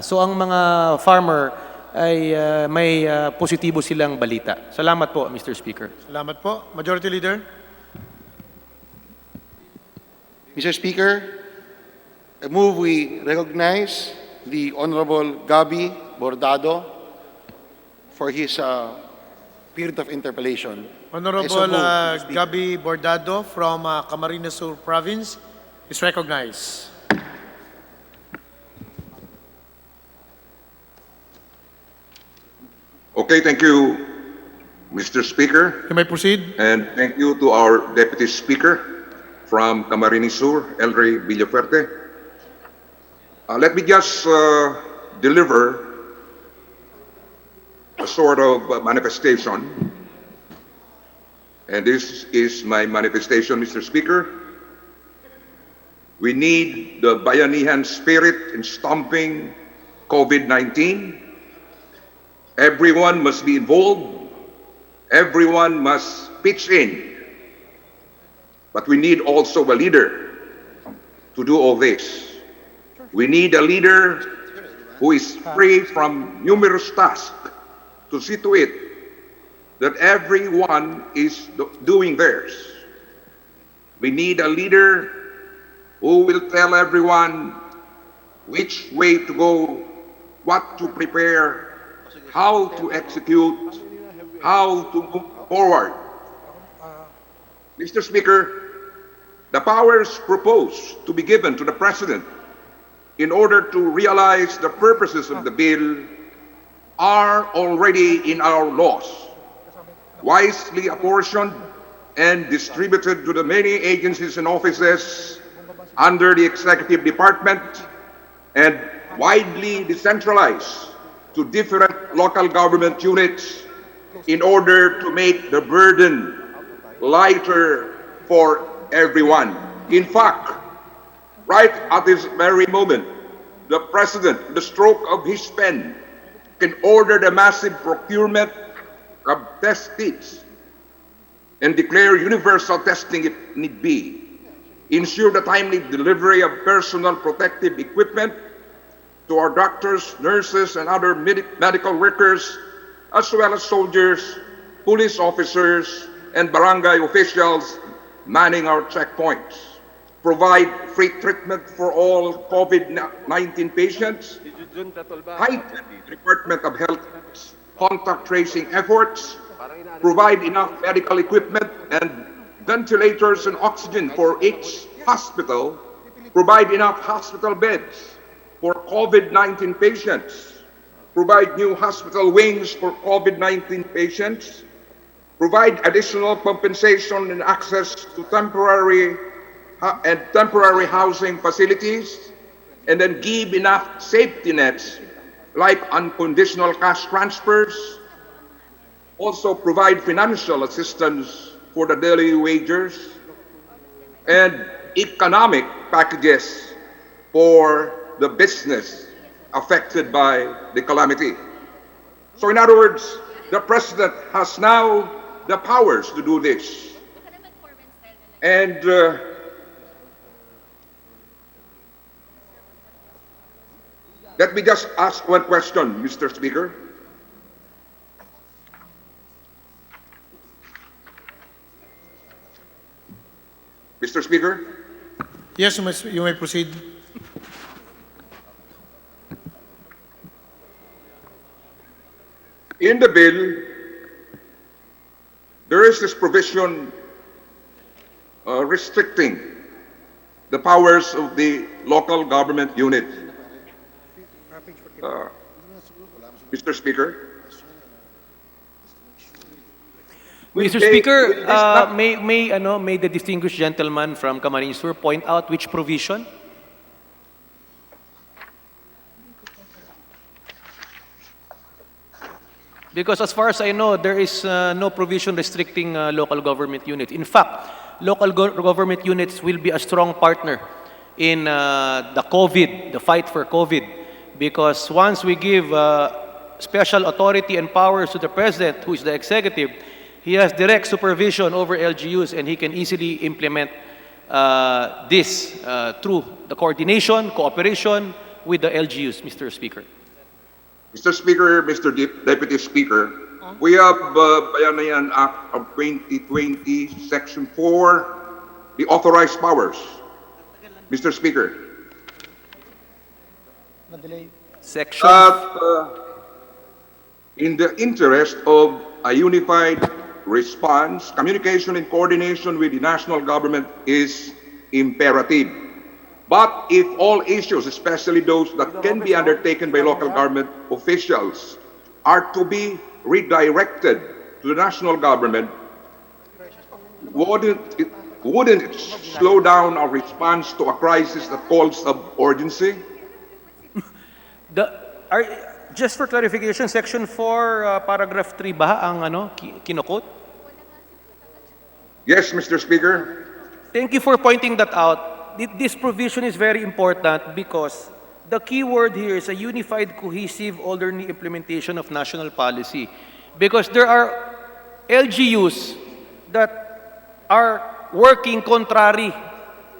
So ang mga farmer ay may positibo silang balita. Salamat po, Mr. Speaker. Salamat po. Majority Leader. Mr. Speaker, I move we recognize the Honorable Gabi Bordado for his period of interpellation. Honorable Gabi Bordado from Camarines Sur Province is recognized. Okay, thank you, Mr. Speaker. You may proceed. And thank you to our Deputy Speaker from Camarines Sur, Elray Villafuerte. Let me just deliver a sort of manifestation. And this is my manifestation, Mr. Speaker. We need the Bayanihan spirit in stomping COVID-19. Everyone must be involved. Everyone must pitch in. But we need also a leader to do all this. We need a leader who is free from numerous tasks to see to it that everyone is doing theirs. We need a leader who will tell everyone which way to go, what to prepare, how to execute, how to move forward. Mr. Speaker, the powers proposed to be given to the President in order to realize the purposes of the bill are already in our laws, wisely apportioned and distributed to the many agencies and offices under the executive department and widely decentralized to different local government units in order to make the burden lighter for everyone. In fact, right at this very moment, the President, the stroke of his pen, can order the massive procurement of test kits and declare universal testing if need be, ensure the timely delivery of personal protective equipment to our doctors, nurses, and other medical workers, as well as soldiers, police officers, and barangay officials manning our checkpoints, provide free treatment for all COVID-19 patients, heighten Department of Health contact tracing efforts, provide enough medical equipment and ventilators and oxygen for each hospital, provide enough hospital beds for COVID-19 patients, provide new hospital wings for COVID-19 patients, provide additional compensation and access to temporary housing facilities, and then give enough safety nets like unconditional cash transfers, also provide financial assistance for the daily wages, and economic packages for the business affected by the calamity. So in other words, the President has now the powers to do this. And let me just ask one question, Mr. Speaker. Mr. Speaker? Yes, you may proceed. In the bill, there is this provision restricting the powers of the local government unit. Mr. Speaker? Mr. Speaker, may the distinguished gentleman from Camarines Sur point out which provision? Because as far as I know, there is no provision restricting local government units. In fact, local government units will be a strong partner in the fight for COVID. Because once we give special authority and powers to the President, who is the executive, he has direct supervision over LGUs and he can easily implement this through the coordination, cooperation with the LGUs, Mr. Speaker. Mr. Speaker, Mr. Deputy Speaker, we have Bayanihan Act of 2020, Section 4, the authorized powers. Mr. Speaker. Section. In the interest of a unified response, communication and coordination with the national government is imperative. But if all issues, especially those that can be undertaken by local government officials, are to be redirected to the national government, wouldn't it slow down our response to a crisis that calls of urgency? Just for clarification, Section 4, Paragraph 3 ba ang kinukot? Yes, Mr. Speaker. Thank you for pointing that out. This provision is very important because the key word here is a unified, cohesive, orderly implementation of national policy. Because there are LGUs that are working contrary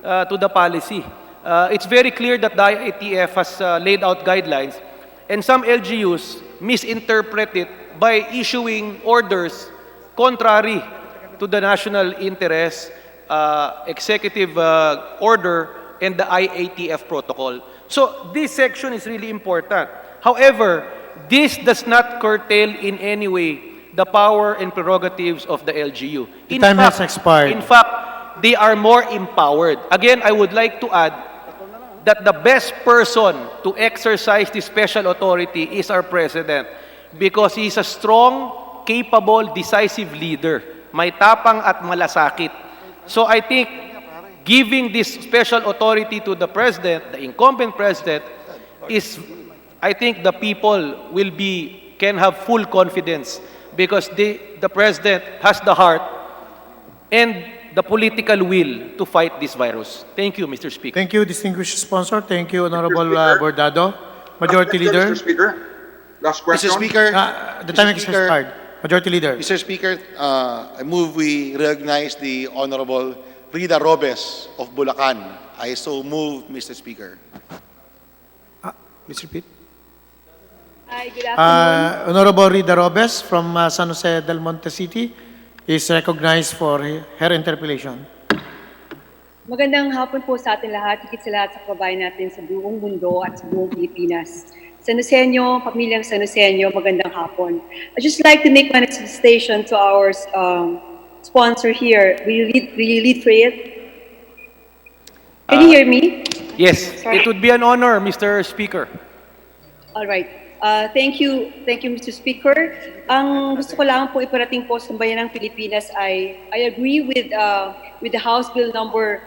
to the policy. It's very clear that the IATF has laid out guidelines, and some LGUs misinterpret it by issuing orders contrary to the national interest, executive order, and the IATF protocol. So this section is really important. However, this does not curtail in any way the power and prerogatives of the LGU. The time has expired. In fact, they are more empowered. Again, I would like to add that the best person to exercise this special authority is our President because he is a strong, capable, decisive leader. May tapang at malasakit. So I think giving this special authority to the President, the incumbent President, is, I think the people can have full confidence because the President has the heart and the political will to fight this virus. Thank you, Mr. Speaker. Thank you, distinguished sponsor. Thank you, Honorable Bordado. Majority Mr. Leader. Mr. Speaker, last question. Mr. Speaker, The time has expired. Majority Leader. Mr. Speaker, I move we recognize the Honorable Rida Robes of Bulacan. I so move, Mr. Speaker. Please repeat. Hi, good afternoon. Honorable Rida Robes from San Jose del Monte City is recognized for her interpellation. Magandang hapon po sa atin lahat, higit sa lahat sa kababayan natin sa buong mundo at sa buong Pilipinas. Sanosenyo, pamilyang Sanosenyo, magandang hapon. I'd just like to make my manifestation to our sponsor here. Will you lead for it? Can you hear me? Yes, Sorry. it would be an honor, Mr. Speaker. All right. Thank you, Mr. Speaker. Ang gusto ko lang po iparating po sa bayan ng Pilipinas ay I agree with the House Bill number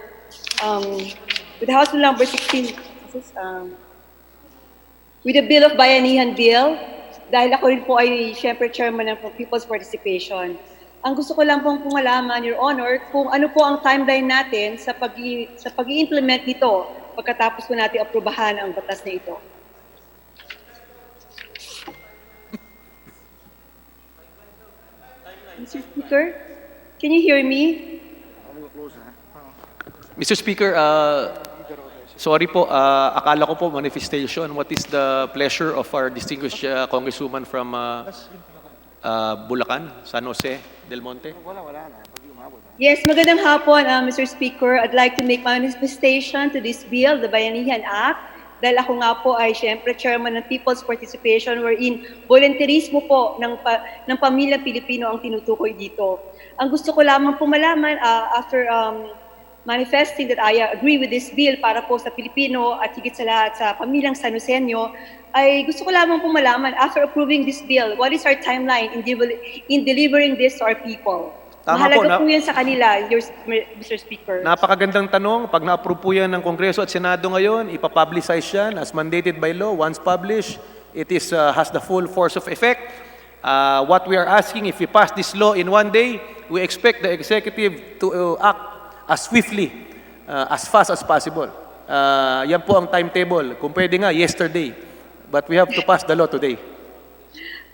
16 with the Bill of Bayanihan Bill dahil ako rin po ay syempre chairman ng People's Participation. Ang gusto ko lang pong malaman, Your Honor, kung ano po ang timeline natin sa pag-i-implement nito pagkatapos po natin aprubahan ang batas na ito. Mr. Speaker, can you hear me? Mr. Speaker, sorry po, akala ko po manifestation. What is the pleasure of our distinguished Congresswoman from Bulacan, San Jose del Monte? Yes, magandang hapon, Mr. Speaker. I'd like to make my manifestation to this bill, the Bayanihan Act, dahil ako nga po ay siyempre chairman ng People's Participation wherein volunteerismo po ng pamilyang Pilipino ang tinutukoy dito. Ang gusto ko lamang po malaman after manifesting that I agree with this bill para po sa Pilipino at higit sa lahat sa pamilyang Sanosenyo, ay gusto ko lamang po malaman after approving this bill, what is our timeline in delivering this to our people? Tama Mahalaga po, po yan sa kanila, Mr. Speaker. Napakagandang tanong. Pag na-approve po yan ng Kongreso at Senado ngayon, ipapublicize yan as mandated by law. Once published, it has the full force of effect. What we are asking, if we pass this law in one day, we expect the executive to act as swiftly, as fast as possible. Yan po ang timetable. Kung pwede nga, yesterday. But we have to pass the law today.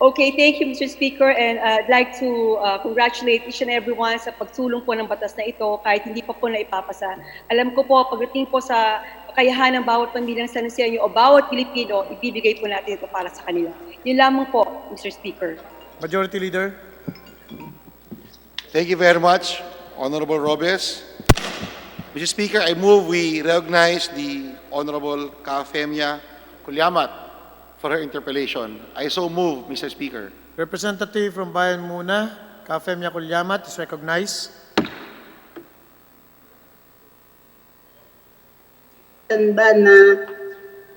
Okay, thank you, Mr. Speaker, and I'd like to congratulate each and everyone sa pagsulong po ng batas na ito kahit hindi pa po na ipapasa. Alam ko po, pagdating po sa kakayahan ng bawat pamilyang Sanosenyo o bawat Pilipino, ibibigay po natin ito para sa kanila. Yun lamang po, Mr. Speaker. Majority Leader. Thank you very much, Honorable Robes. Mr. Speaker, I move we recognize the Honorable Kafemia Kulyamat for her interpellation. I so move, Mr. Speaker. Representative from Bayan Muna, Kafemia Kulyamat is recognized. Ba na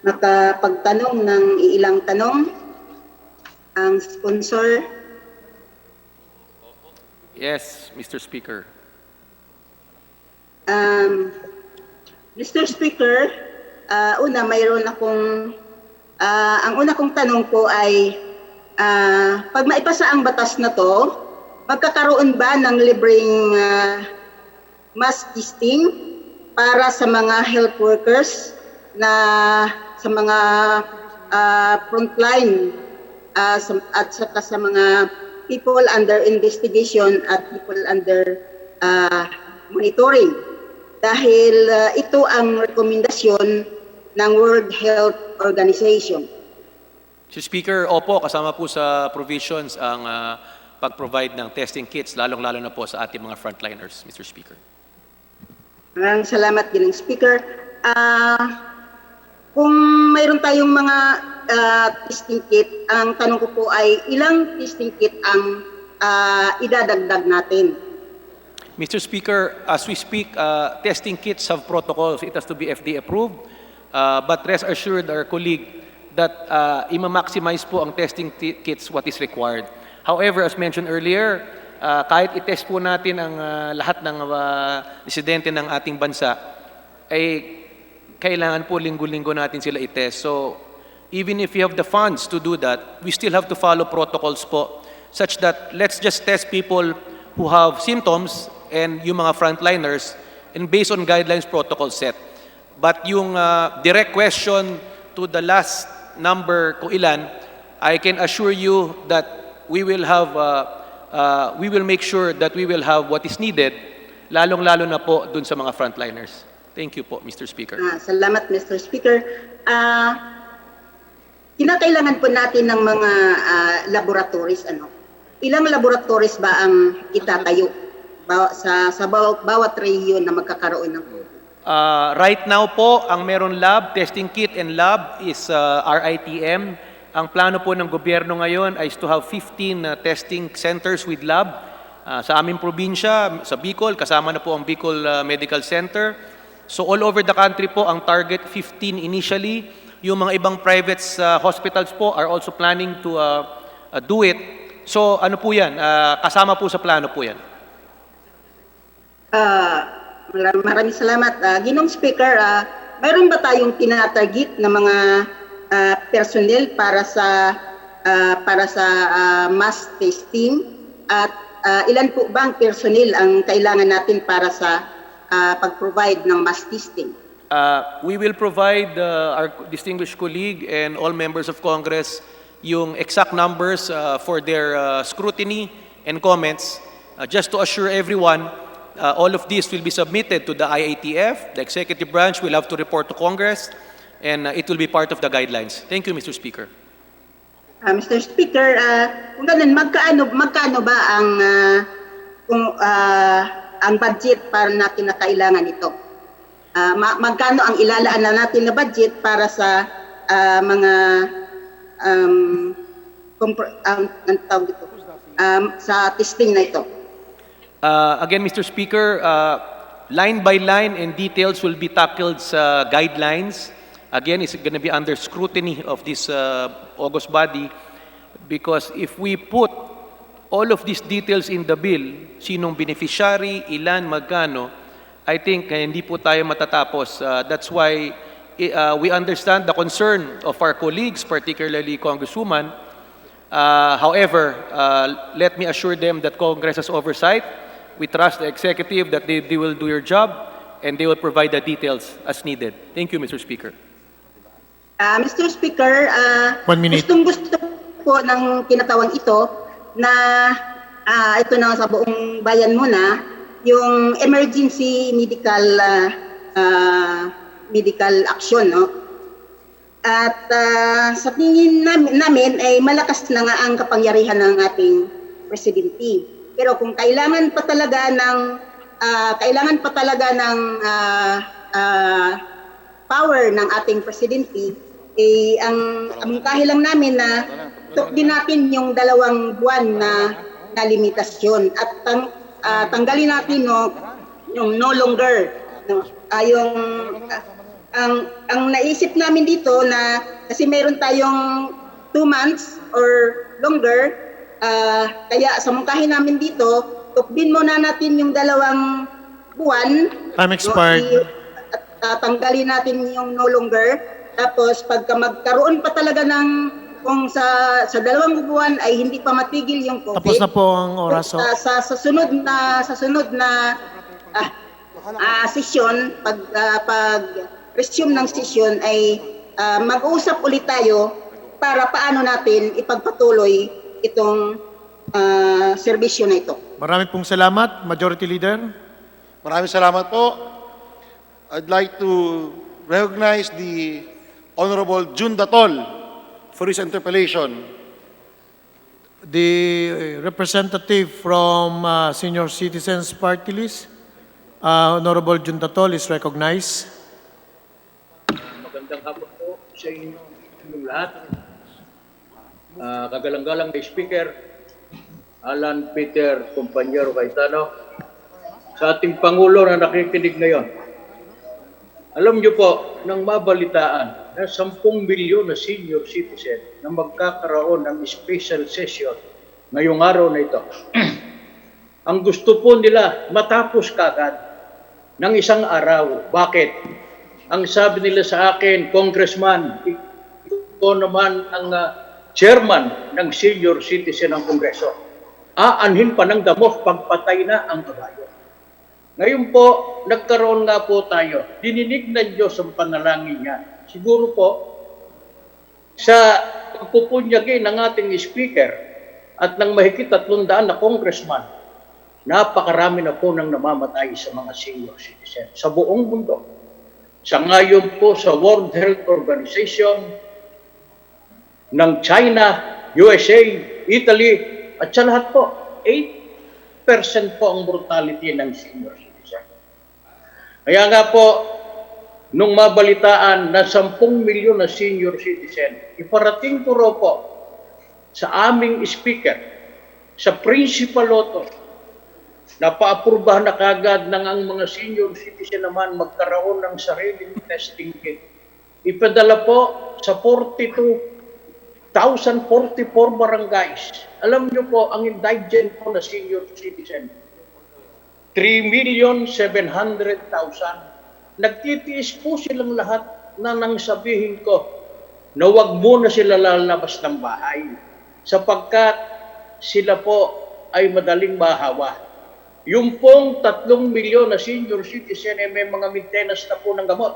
makapagtanong ng ilang tanong ang sponsor? Yes, Mr. Speaker. Mr. Speaker, mayroon akong ang una kong tanong po ay pag maipasa ang batas na to, magkakaroon ba ng libreng mass testing para sa mga health workers na sa mga frontline at saka sa mga people under investigation at people under monitoring? Dahil ito ang rekomendasyon ng World Health Organization. Mr. Speaker, opo, kasama po sa provisions ang pag-provide ng testing kits, lalong-lalo na po sa ating mga frontliners, Mr. Speaker. Maraming salamat, Giling Speaker. Kung mayroon tayong mga testing kit, ang tanong ko po ay ilang testing kit ang idadagdag natin? Mr. Speaker, as we speak, testing kits have protocols. It has to be FDA approved. But rest assured, our colleague, that ima-maximize po ang testing kits what is required. However, as mentioned earlier, kahit i-test po natin ang lahat ng residente ng ating bansa, ay kailangan po linggo-linggo natin sila i-test. So, even if you have the funds to do that, we still have to follow protocols po, such that let's just test people who have symptoms and yung mga frontliners, and based on guidelines protocol set. But yung direct question to the last number kung ilan, I can assure you that we will make sure that we will have what is needed, lalong-lalo na po dun sa mga frontliners. Thank you po, Mr. Speaker. Salamat, Mr. Speaker. Kinakailangan po natin ng mga laboratories. Ilang laboratories ba ang itatayo sa bawat rehiyon na magkakaroon ng COVID? Right now po, ang meron lab, testing kit and lab is RITM. Ang plano po ng gobyerno ngayon is to have 15 testing centers with lab. Sa aming probinsya, sa Bicol, kasama na po ang Bicol Medical Center. So all over the country po, ang target 15 initially. Yung mga ibang private hospitals po are also planning to do it. So ano po yan? Kasama po sa plano po yan. Maraming salamat. Ginong Speaker, mayroon ba tayong tinatarget na mga personnel para sa mass testing? At ilan po ba ang personnel ang kailangan natin para sa pag-provide ng mass testing? We will provide our distinguished colleague and all members of Congress yung exact numbers for their scrutiny and comments. Just to assure everyone, all of this will be submitted to the IATF. The executive branch will have to report to Congress, and it will be part of the guidelines. Thank you, Mr. Speaker. Mr. Speaker, kung ganun, magkano ba ang budget para na kinakailangan ito? Magkano ang ilalaan na natin na budget para sa mga sa testing na ito? Again, Mr. Speaker, line by line and details will be tackled sa guidelines. Again, it's going to be under scrutiny of this August body, because if we put all of these details in the bill, sinong beneficiary, ilan, magkano, I think hindi po tayo matatapos. That's why we understand the concern of our colleagues, particularly Congresswoman. However, let me assure them that Congress has oversight. We trust the executive that they will do your job and they will provide the details as needed. Thank you, Mr. Speaker. Mr. Speaker, 1 minute. Gusto po ng kinatawang ito na ito na sa buong bayan muna, yung emergency medical action, no? At sa tingin namin ay malakas na nga ang kapangyarihan ng ating presidente. Pero kung kailangan pa talaga ng power ng ating presidente, ang mungkahi lang namin na tukdin natin yung 2 buwan na limitasyon at tanggalin natin yung no longer. Ang naisip namin dito na kasi meron tayong 2 months or longer, kaya sa mungkahi namin dito, tukdin muna natin yung 2 buwan. Time expired. Tanggalin natin yung no longer. Tapos pagka magkaroon pa talaga ng kung sa 2 buwan ay hindi pa matigil yung COVID. Tapos na po ang oras. Sa sunod na session, pag resume ng session ay mag-uusap ulit tayo para paano natin ipagpatuloy itong serbisyo na ito. Maraming pong salamat, Majority Leader. Maraming salamat po. I'd like to recognize the Honorable Jun Datol for his interpellation. The representative from Senior Citizens Party List, Honorable Jun Datol, is recognized. Magandang hapon po sa inyong lahat. Kagalang-galang na Speaker, Alan Peter Compañero Cayetano, sa ating Pangulo na nakikinig ngayon. Alam niyo po, nang mabalitaan na 10 milyon na senior citizen na magkakaroon ng special session ngayong araw na ito, ang gusto po nila matapos kagad ng isang araw. Bakit? Ang sabi nila sa akin, Congressman, ikaw naman ang chairman ng senior citizen ng Kongreso. Aanhin pa ng damo pagpatay na ang kabayo. Ngayon po, nagkaroon nga po tayo. Dininig ng Diyos ang panalangin niya. Siguro po, sa pagpupunyagi ng ating speaker at ng mahigit 300 na congressman, napakarami na po nang namamatay sa mga senior citizen sa buong mundo. Sa ngayon po sa World Health Organization, ng China, USA, Italy, at sa lahat po, 8% po ang mortality ng senior citizen. Kaya nga po, nung mabalitaan na 10 milyon na senior citizen, iparating ko raw po sa aming speaker, sa principal loto, na paapurbahan na kagad ng ang mga senior citizen naman magkaroon ng sariling testing kit. Ipadala po sa 42,044 barangays. Alam niyo po, ang indigent po na senior citizen, 3,700,000. Nagtitiis po silang lahat na nang sabihin ko na huwag muna sila lalabas ng bahay sapagkat sila po ay madaling mahawa. Yung pong 3 milyon na senior citizen ay may mga maintenance na po ng gamot.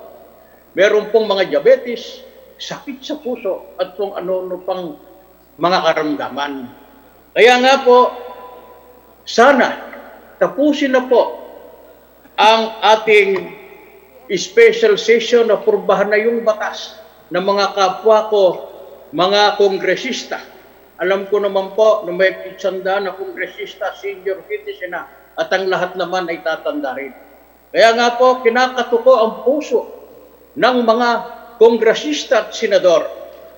Meron pong mga diabetes, sakit sa puso at kung ano-ano pang mga karamdaman. Kaya nga po, sana tapusin na po ang ating special session na purbahan na yung batas ng mga kapwa ko, mga kongresista. Alam ko naman po na may 100 na kongresista, senior citizen na, at ang lahat naman ay tatanda rin. Kaya nga po, kinakatuko ang puso ng mga kongresista at senador.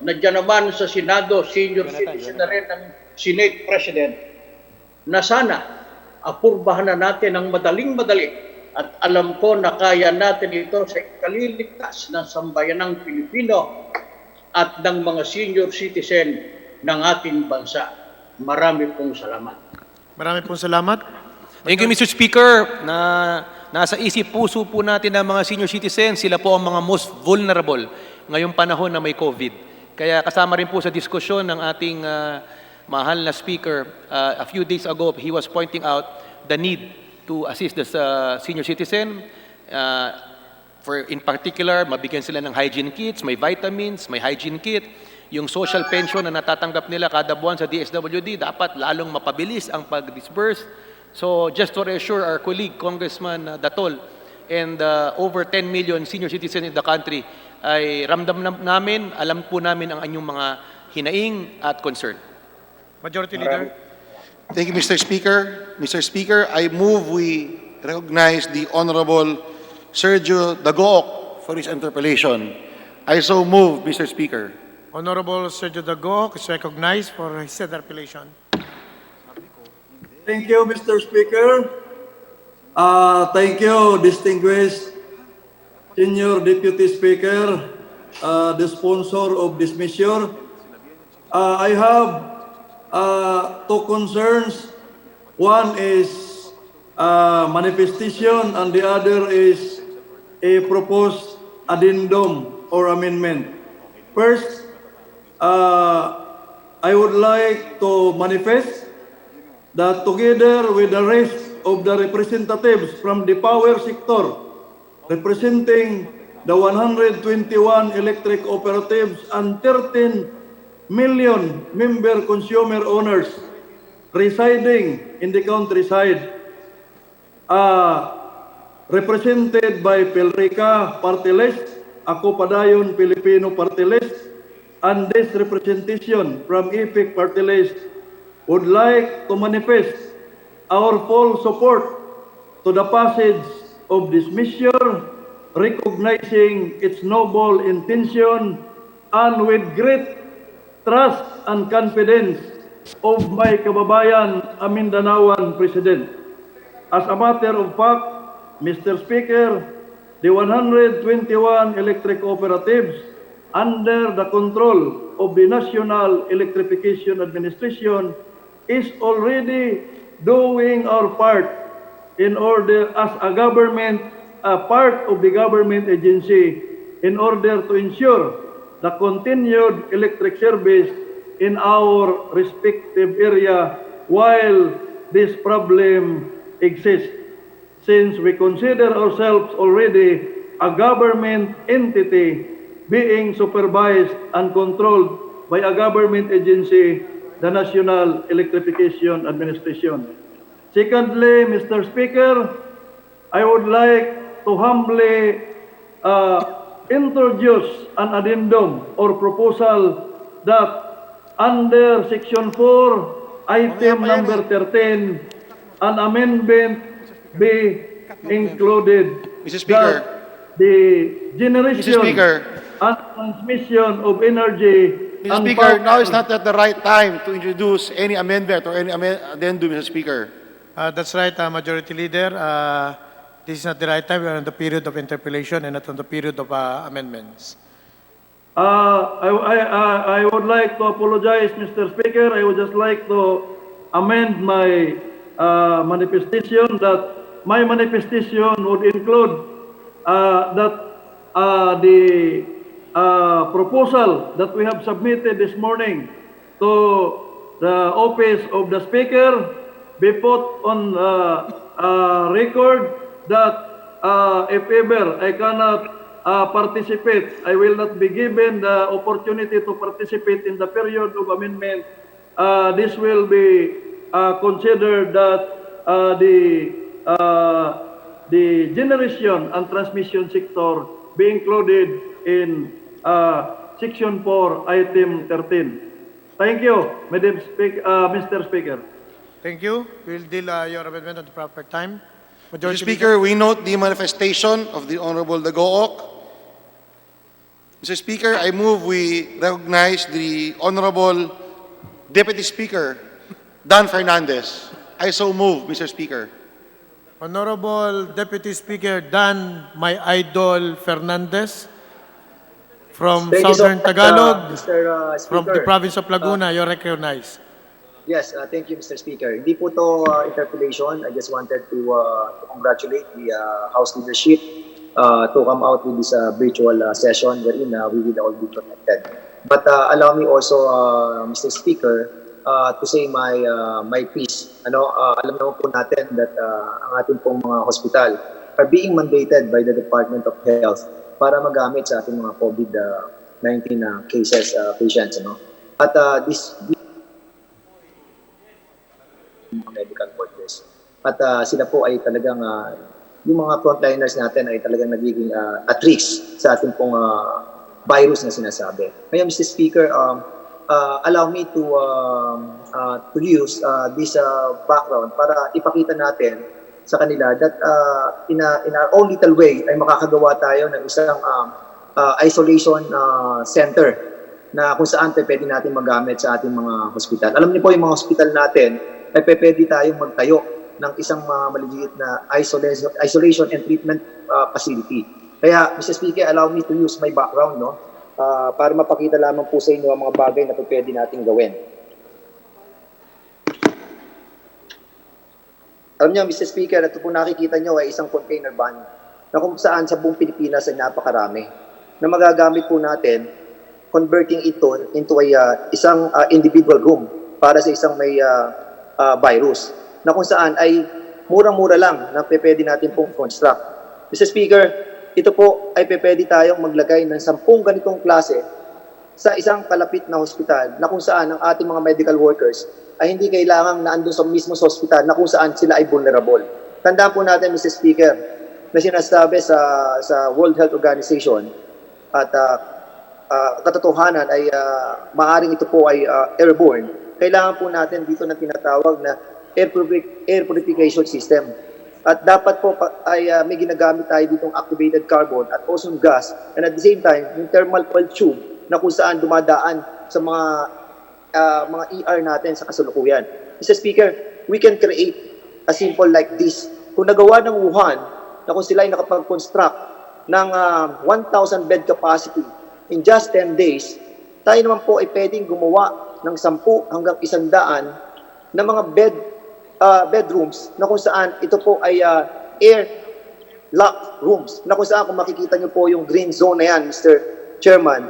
Nandiyan naman sa Senado, senior citizen na rin ng Senate President, na sana apurbahan na natin ang madaling-madali at alam ko na kaya natin ito sa ikaliligtas ng sambayanang Pilipino at ng mga senior citizen ng ating bansa. Marami pong salamat. Marami pong salamat. Thank you, Mr. Speaker. Nasa isip puso po natin ang mga senior citizens. Sila po ang mga most vulnerable ngayong panahon na may COVID. Kaya kasama rin po sa diskusyon ng ating mahal na speaker, a few days ago, he was pointing out the need to assist the senior citizen. In particular, mabigyan sila ng hygiene kits, may vitamins, may hygiene kit. Yung social pension na natatanggap nila kada buwan sa DSWD, dapat lalong mapabilis ang pag-disburse. So just to reassure our colleague, Congressman Datol, and over 10 million senior citizens in the country, ay ramdam namin, alam po namin ang inyong mga hinaing at concern. Majority Leader. Thank you, Mr. Speaker. Mr. Speaker, I move we recognize the Honorable Sergio Dagoc for his interpellation. I so move, Mr. Speaker. Honorable Sergio Dagoc is recognized for his interpellation. Thank you, Mr. Speaker. Thank you, distinguished Senior Deputy Speaker, the sponsor of this measure. I have two concerns. One is manifestation and the other is a proposed addendum or amendment. First, I would like to manifest that together with the rest of the representatives from the power sector representing the 121 electric operatives and 13 million member consumer owners residing in the countryside, represented by Pelrica Party List, Ako Padayon Filipino Party List, and this representation from EPIC Party List would like to manifest our full support to the passage of this measure, recognizing its noble intention and with great trust and confidence of my kababayan, a Mindanaoan President. As a matter of fact, Mr. Speaker, the 121 electric cooperatives under the control of the National Electrification Administration is already doing our part in order as a government, a part of the government agency in order to ensure the continued electric service in our respective area while this problem exists. Since we consider ourselves already a government entity being supervised and controlled by a government agency, the National Electrification Administration. Secondly, Mr. Speaker, I would like to humbly introduce an addendum or proposal that under Section 4, Item number 13, an amendment be included. Mr. Speaker. That the generation Mr. Speaker. and transmission of energy Mr. and Speaker, power- now is not at the right time to introduce any amendment or any addendum, Mr. Speaker. That's right, Majority Leader. This is not the right time. We are in the period of interpellation and not on the period of amendments. I would like to apologize, Mr. Speaker. I would just like to amend my manifestation that my manifestation would include that the proposal that we have submitted this morning to the office of the Speaker be put on record that if ever I cannot participate, I will not be given the opportunity to participate in the period of amendment. This will be considered that the generation and transmission sector be included in Section 4, Item 13. Thank you, Mr. Speaker. Thank you. We'll deal your amendment at the proper time. Mr. Speaker, we note the manifestation of the Honorable Dagook. Mr. Speaker, I move we recognize the Honorable Deputy Speaker, Dan Fernandez. I so move, Mr. Speaker. Honorable Deputy Speaker Dan, my idol Fernandez, from Thank you so Southern much, Tagalog, Mr. from the Speaker. province of Laguna, you're recognized. Yes, thank you, Mr. Speaker. Hindi po to interpellation. I just wanted to congratulate the House leadership to come out with this virtual session wherein we will all be connected. But allow me also, Mr. Speaker, to say my piece. Alam naman po natin that ang ating pong mga hospital are being mandated by the Department of Health para magamit sa ating mga COVID-19 cases, patients. At this medical workers. At sila po ay talagang, yung mga frontliners natin ay talagang nagiging at risk sa ating pong virus na sinasabi. Kaya Mr. Speaker, allow me to use this background para ipakita natin sa kanila that in our own little way ay makakagawa tayo ng isang isolation center na kung saan pwede natin magamit sa ating mga hospital. Alam niyo po yung mga hospital natin ay pwede tayong magtayo ng isang maliliit na isolation and treatment facility. Kaya, Mr. Speaker, allow me to use my background para mapakita lamang po sa inyo ang mga bagay na pwede natin gawin. Alam niyo, Mr. Speaker, ito po nakikita niyo ay isang container van na kung saan sa buong Pilipinas ay napakarami na magagamit po natin converting ito into isang individual room para sa isang may virus na kung saan ay murang-mura lang na pwede natin pong construct. Mr. Speaker, ito po ay pwede tayong maglagay ng 10 ganitong klase sa isang kalapit na hospital na kung saan ang ating mga medical workers ay hindi kailangang naandun sa mismo sa hospital na kung saan sila ay vulnerable. Tandaan po natin, Mr. Speaker, na sinasabi sa World Health Organization at katotohanan ay maaring ito po ay airborne. Kailangan po natin dito na tinatawag na air purification system. At dapat po ay may ginagamit tayo ditong activated carbon at ozone gas and at the same time, yung thermal oil tube na kung saan dumadaan sa mga ER natin sa kasalukuyan. Mr. Speaker, we can create a simple like this. Kung nagawa ng Wuhan, na kung sila ay nakapag-construct ng 1,000 bed capacity in just 10 days, tayo naman po ay pwedeng gumawa ng 10 hanggang 100 na mga bedrooms na kung saan ito po ay air-locked rooms, na kung saan kung makikita nyo po yung green zone na yan, Mr. Chairman,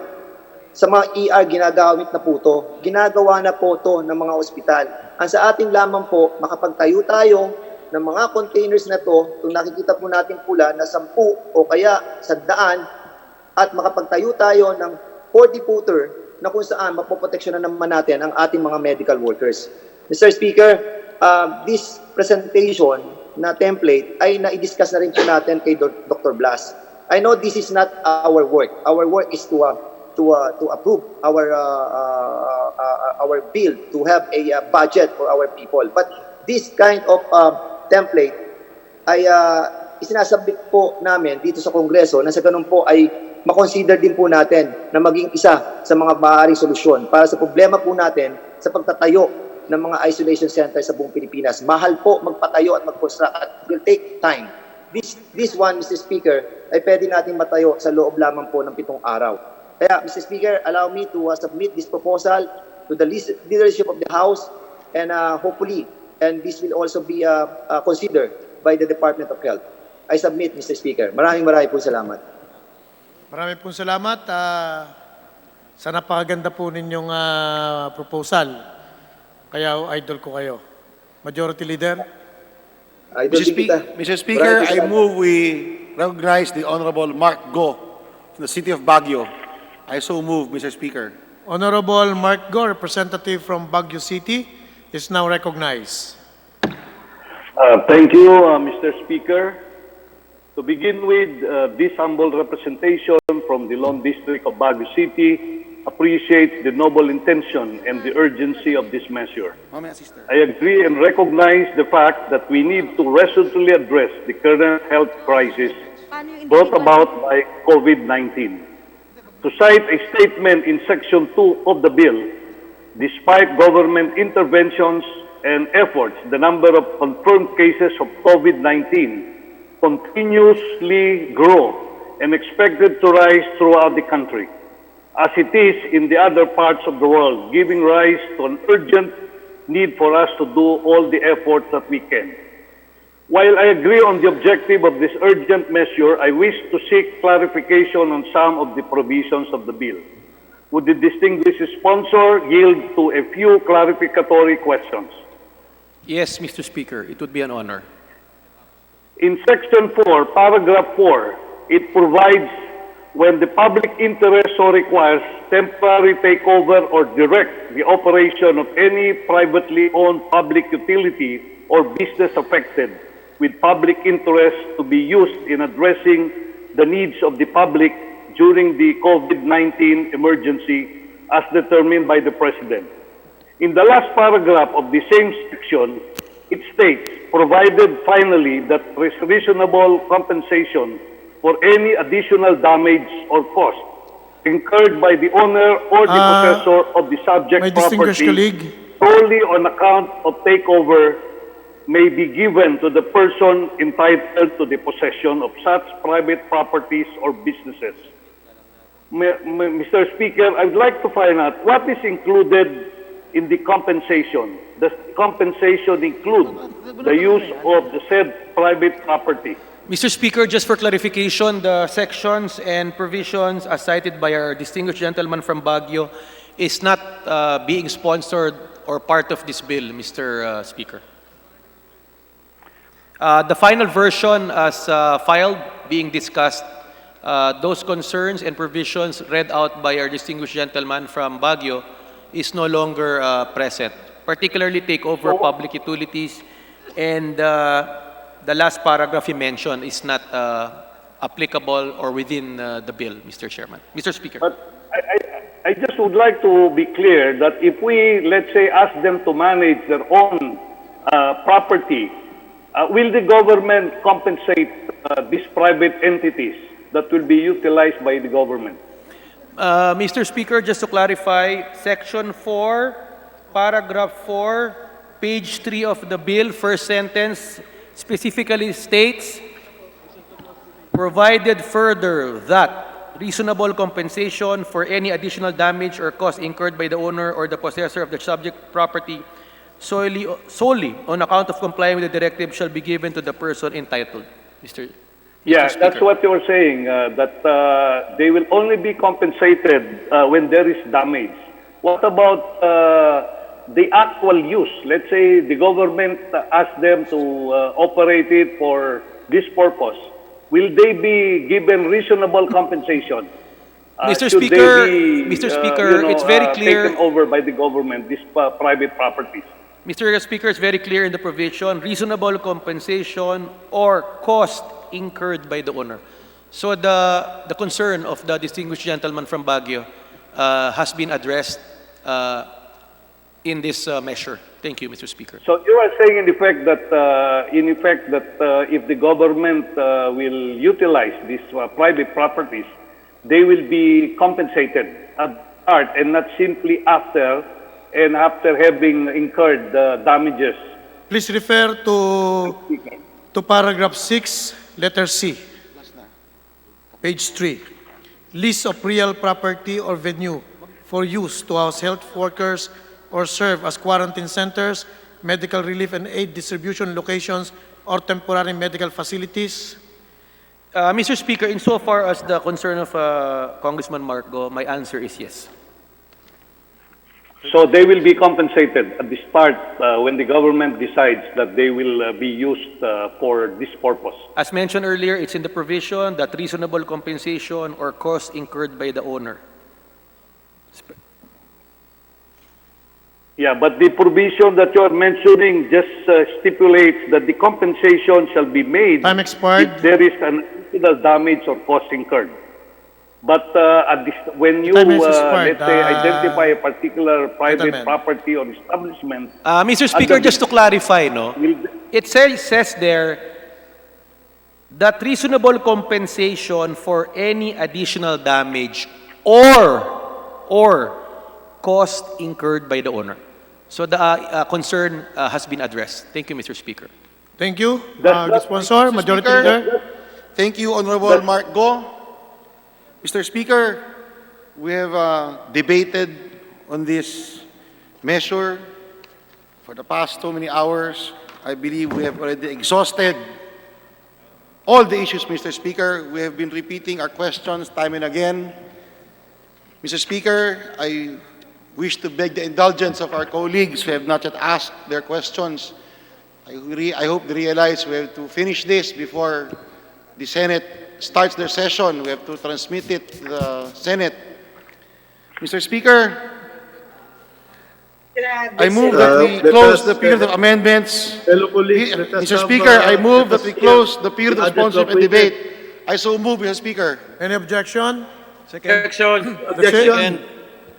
sa mga ER ginagamit na po ito, ginagawa na po ito ng mga ospital. Ang sa ating lamang po, makapagtayo tayo ng mga containers na to, kung nakikita po natin pula na 10 o kaya 100, at makapagtayo tayo ng 40-footer na kung saan mapoproteksyon na naman natin ang ating mga medical workers. Mr. Speaker, this presentation na template ay na-discuss na rin po natin kay Dr. Blas. I know this is not our work. Our work is to approve our bill to have a budget for our people. But this kind of template ay isinasabit po namin dito sa Kongreso na sa ganun po ay makonsider din po natin na maging isa sa mga maaaring solusyon para sa problema po natin sa pagtatayo ng mga isolation centers sa buong Pilipinas. Mahal po magpatayo at mag-construct at it will take time. This one, Mr. Speaker, ay pwede natin matayo sa loob lamang po ng 7 araw. Kaya, Mr. Speaker, allow me to submit this proposal to the leadership of the House and hopefully, and this will also be considered by the Department of Health. I submit, Mr. Speaker. Maraming po salamat. Maraming po salamat. Sa napakaganda po ninyong proposal. Kaya idol ko kayo. Majority Leader. Mr. Speaker, I move we recognize the Honorable Mark Go from the City of Baguio. I so move, Mr. Speaker. Honorable Mark Go, representative from Baguio City, is now recognized. Thank you, Mr. Speaker. To begin with, this humble representation from the Lone District of Baguio City appreciates the noble intention and the urgency of this measure. I agree and recognize the fact that we need to resolutely address the current health crisis brought about by COVID-19. To cite a statement in Section 2 of the bill, despite government interventions and efforts, the number of confirmed cases of COVID-19 continuously grow and expected to rise throughout the country, as it is in the other parts of the world, giving rise to an urgent need for us to do all the efforts that we can. While I agree on the objective of this urgent measure, I wish to seek clarification on some of the provisions of the bill. Would the distinguished sponsor yield to a few clarificatory questions? Yes, Mr. Speaker, it would be an honor. In Section 4, Paragraph 4, it provides when the public interest so requires temporary takeover or direct the operation of any privately owned public utility or business affected with public interest to be used in addressing the needs of the public during the COVID-19 emergency as determined by the President. In the last paragraph of the same section, it states, provided finally that reasonable compensation for any additional damage or cost incurred by the owner or the possessor of the subject property solely on account of takeover may be given to the person entitled to the possession of such private properties or businesses. Mr. Speaker, I'd like to find out what is included in the compensation. Does the compensation include the use of the said private property? Mr. Speaker, just for clarification, the sections and provisions as cited by our distinguished gentleman from Baguio is not being sponsored or part of this bill, Mr. Speaker. The final version as filed, being discussed, those concerns and provisions read out by our distinguished gentleman from Baguio is no longer present, particularly takeover public utilities, and the last paragraph you mentioned is not applicable or within the bill, Mr. Chairman. Mr. Speaker. But I just would like to be clear that if we, let's say, ask them to manage their own property, will the government compensate these private entities that will be utilized by the government? Mr. Speaker, just to clarify, Section 4, Paragraph 4, page 3 of the bill, first sentence, specifically states, provided further that reasonable compensation for any additional damage or cost incurred by the owner or the possessor of the subject property solely on account of complying with the directive shall be given to the person entitled. Yeah, Speaker. that's what you were saying, that they will only be compensated when there is damage. What about the actual use? Let's say the government asks them to operate it for this purpose. Will they be given reasonable compensation? Mr. Should Speaker, they be, Mr. Speaker, it's very clear. taken over by the government, these private properties? Mr. Speaker, it's very clear in the provision, reasonable compensation or cost incurred by the owner. So the concern of the distinguished gentleman from Baguio has been addressed in this measure. Thank you, Mr. Speaker. So you are saying in effect that if the government will utilize these private properties, they will be compensated at the start and not simply after having incurred damages. Please refer to paragraph 6, letter C, page 3. List of real property or venue for use to house health workers or serve as quarantine centers, medical relief and aid distribution locations, or temporary medical facilities. Mr. Speaker, insofar as the concern of Congressman Marco, my answer is yes. So they will be compensated at the start when the government decides that they will be used for this purpose. As mentioned earlier, it's in the provision that reasonable compensation or cost incurred by the owner. Yeah, but the provision that you are mentioning just stipulates that the compensation shall be made Time expired. if there is an additional damage or cost incurred. But when you, Time has expired. let's say, identify a particular private Gentlemen. property or establishment... Mr. Speaker, just to clarify, no, it says there that reasonable compensation for any additional damage or cost incurred by the owner. So the concern has been addressed. Thank you, Mr. Speaker. Thank you. Good sponsor, Majority Leader. Thank you, Honorable Mark Go. Mr. Speaker, we have debated on this measure for the past so many hours. I believe we have already exhausted all the issues, Mr. Speaker. We have been repeating our questions time and again. Mr. Speaker, I wish to beg the indulgence of our colleagues who have not yet asked their questions. I hope they realize we have to finish this before the Senate starts their session. We have to transmit it to the Senate. Mr. Speaker, I move that we close the period of amendments. Mr. Speaker, I move that we close the period of sponsorship and debate. I so move, Mr. Speaker. Any objection? Objection.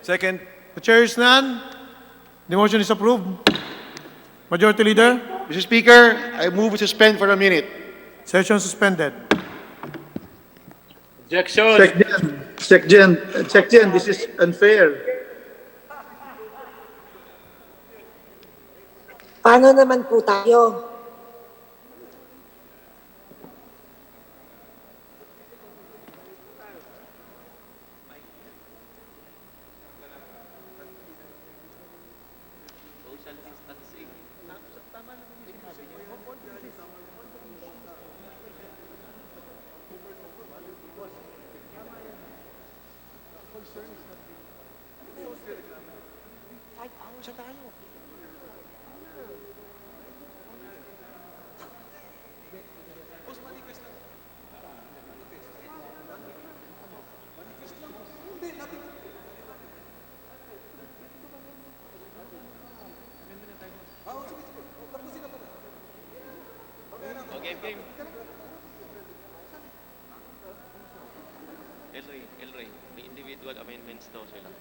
Second. The chair is none. The motion is approved. Majority Leader. Mr. Speaker, I move to suspend for a minute. Session suspended. Objection. Second, this is unfair. Paano naman po tayo? Elray, may individual amendments daw sila.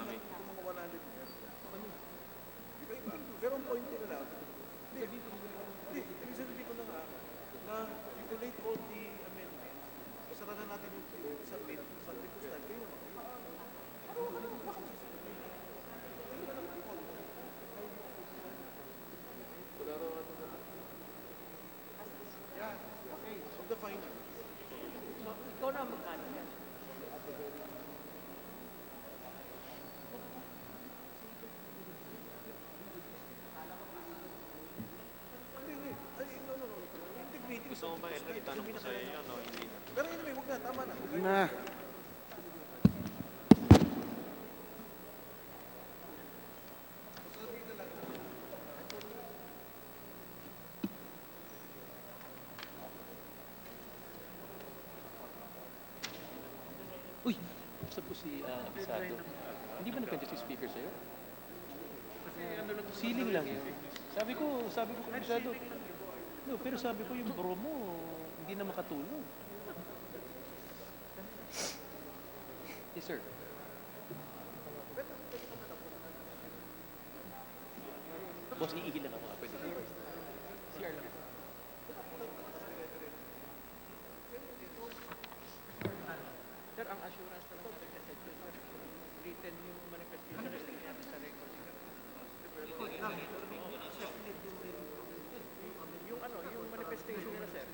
kami. Pero ang point ko na lang, hindi, ibig sabihin ko na nga, na you collate all the amendments, isara na natin yung submit, submit to stand, kayo naman. Yeah, okay, so the final. So, ikaw na mag-ano yan. Gusto mo ba, Elder, itanong ko sa'yo yun, o hindi na? Pero anyway, huwag na, tama na. Na. Uy, gusto ko si Abisado. Hindi ba nagkandya si speaker sa'yo? Kasi ano lang, ceiling lang yun. Sabi ko kay Abisado. No, pero sabi ko yung bro mo, hindi na makatulog. Yes, sir. Boss, iihi lang ako. Pwede ba? CR lang. Sir, ang assurance na lang natin kasi written yung manifestation sa record. Yung ano, yung manifestation nila, sir.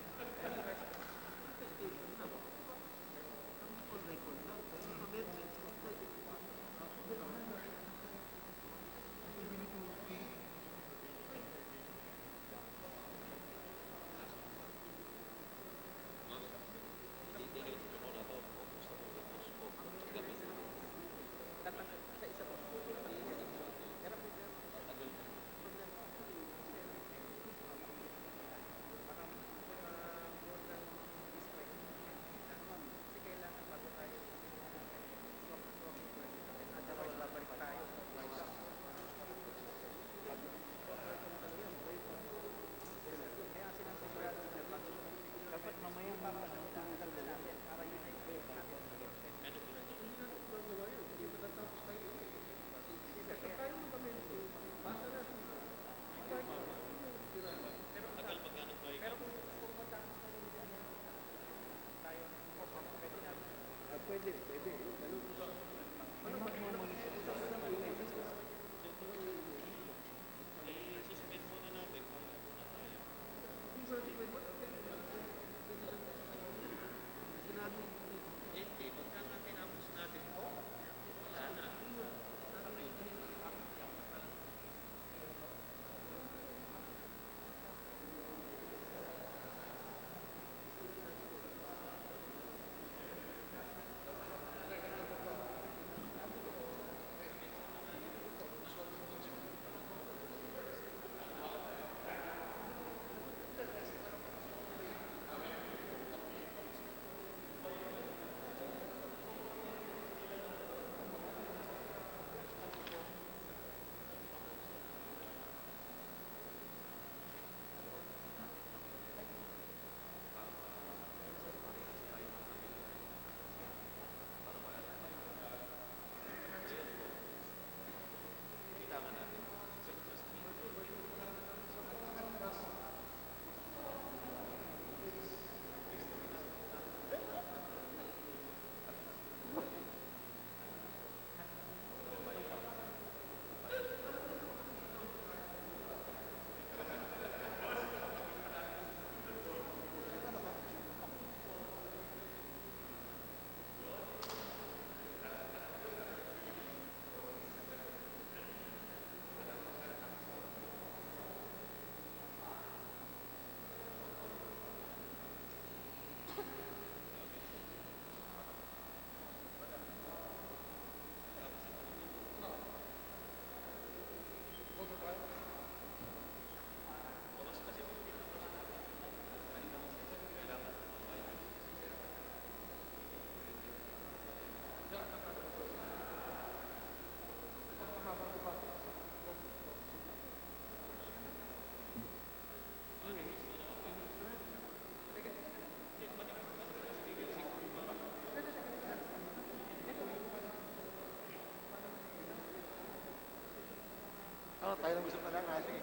tayo lang gusto pa lang. Sige.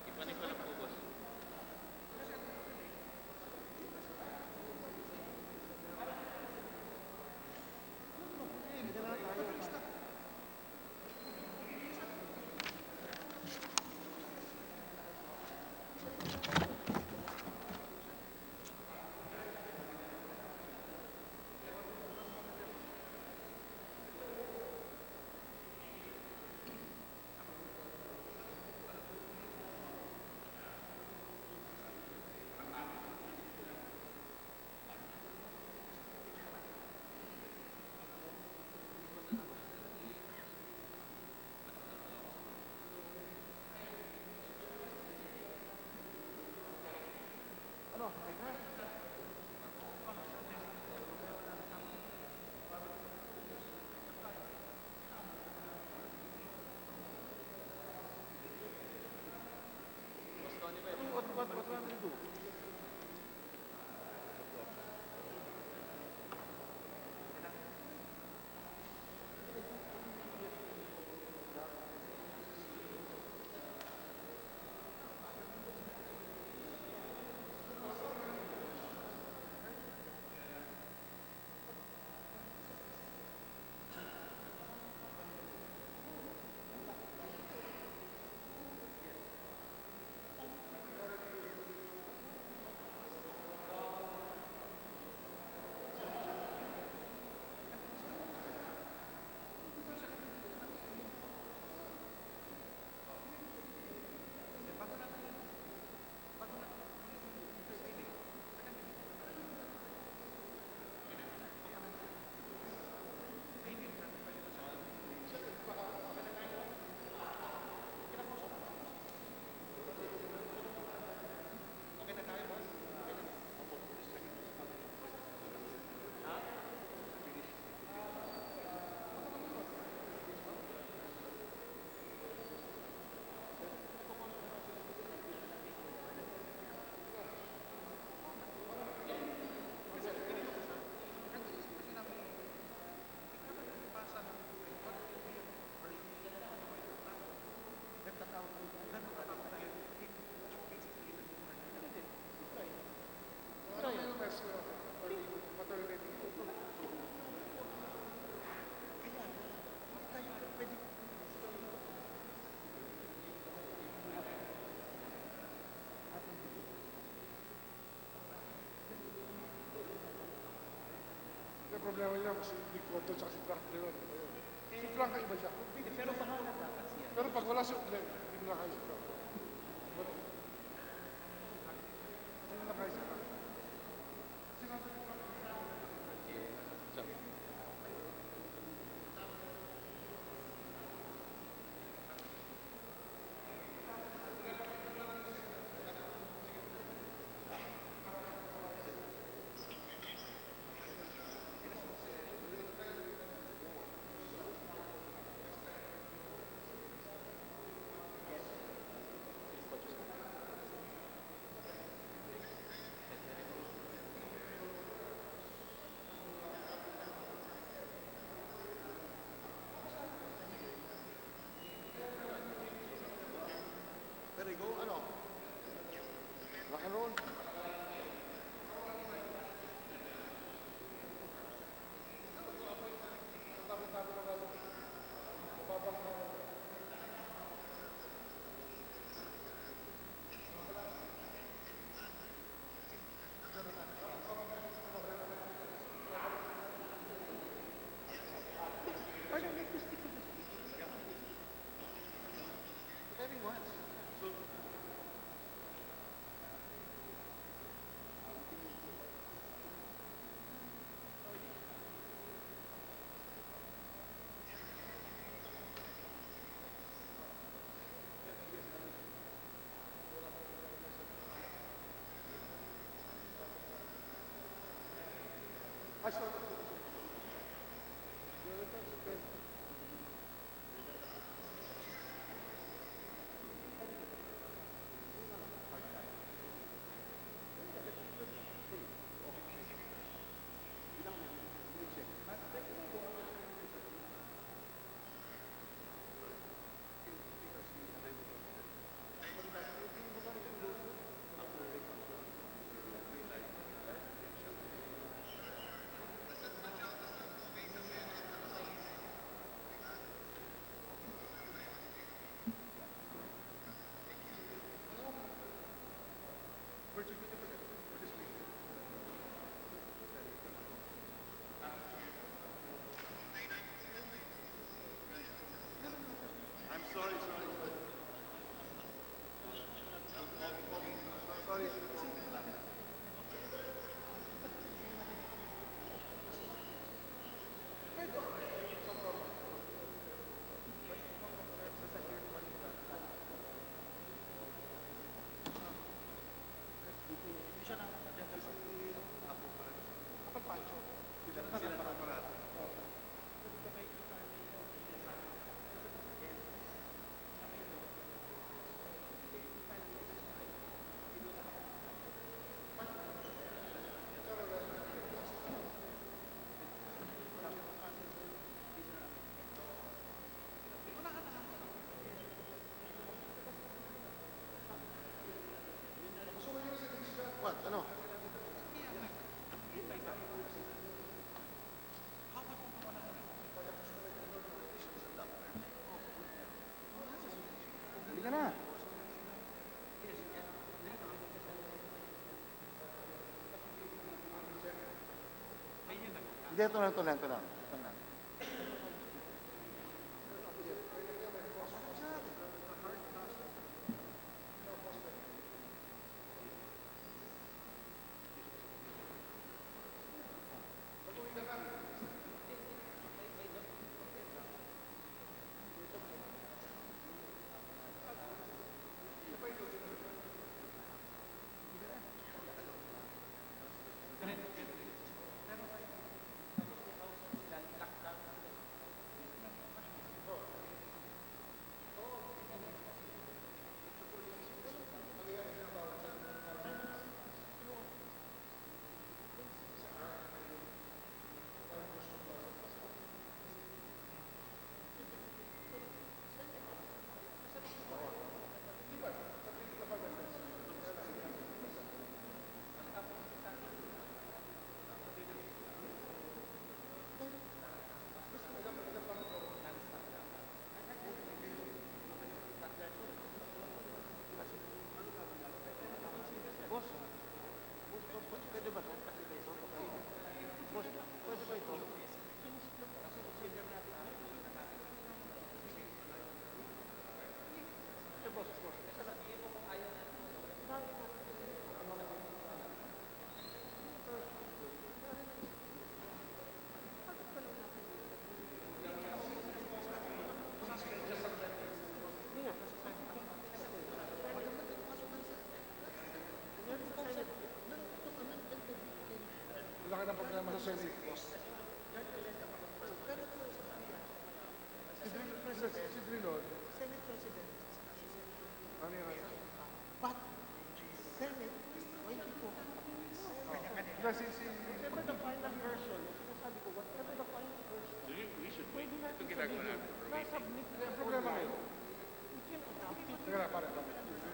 Ipanin ko lang po, boss. What do you do? Yung problema niya, si Ricoto at si Frank Leon. Si Frank ay iba siya. Pero bahala dapat siya. Pero pag wala si Uglen, hindi mo na kayo si Frank. Hindi mo na kayo si Frank. There you go, ano? Rock and roll. Having what? I saw Ano? Hindi ka na. Hindi, ito lang, ito lang, ito lang. Ito lang. Wala ka ng problema sa Senate. Si Drilon. Senate President. Ano yun? But, Senate, 24. Whatever the final version, sabi ko, whatever the final version, we should wait. Ito ginagawa natin. Nasubmit na yung problema ngayon. Teka na, pare.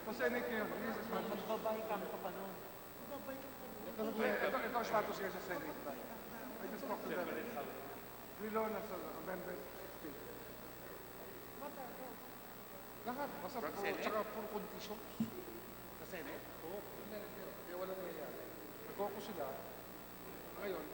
Sa Senate ngayon, magbabay kami pa pa noon. Magbabay kami. Ito ang status ngayon sa Senate. I just talked to them. Drilon as a member state. Lahat. Basta tsaka puro conditions. Sa Senate? Oo. Kaya walang nangyayari. Nagkoko sila. Ngayon,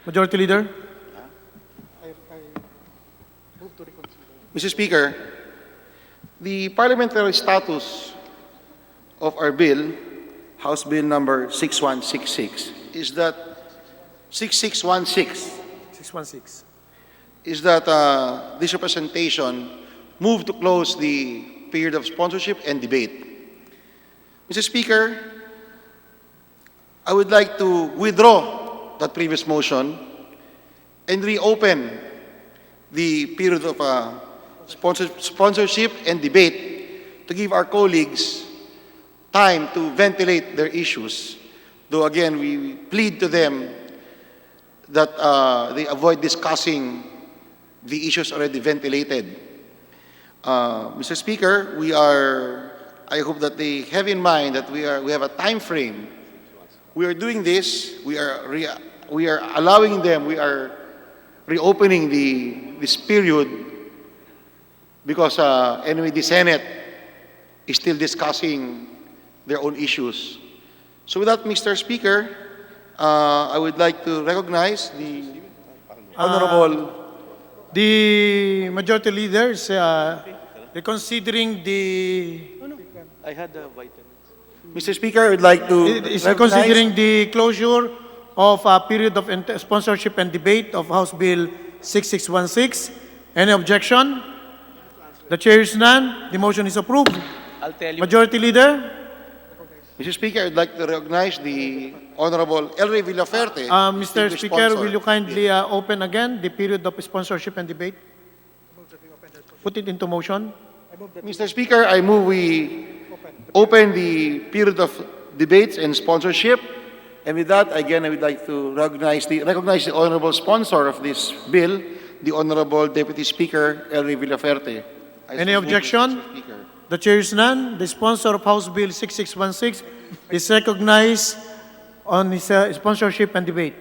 Majority Leader? Mr. Speaker, the parliamentary status of our bill, House Bill number 6166, is that 6616 616. is that this representation move to close the period of sponsorship and debate. Mr. Speaker, I would like to withdraw that previous motion and reopen the period of sponsorship and debate to give our colleagues time to ventilate their issues. Though again, we plead to them that they avoid discussing the issues already ventilated. Mr. Speaker, I hope that they have in mind that we have a time frame. We are doing this, we are allowing them, we are reopening this period because anyway the Senate is still discussing their own issues. So with that, Mr. Speaker, I would like to recognize the Honorable... The Majority Leader is reconsidering the... I had the vitamins. Mr. Speaker, I would like to is reconsidering the closure of a period of sponsorship and debate of House Bill 6616. Any objection? The chair is none. The motion is approved. I'll tell you. Majority Leader? Mr. Speaker, I'd like to recognize the Honorable El Rey Villaferte. Mr. Speaker, will you kindly open again the period of sponsorship and debate? Put it into motion. Mr. Speaker, I move we open the period of debates and sponsorship. And with that, again, I would like to recognize the honorable sponsor of this bill, the Honorable Deputy Speaker El Rey Villaferte. Any objection? The chair is none. The sponsor of House Bill 6616 is recognized on his sponsorship and debate.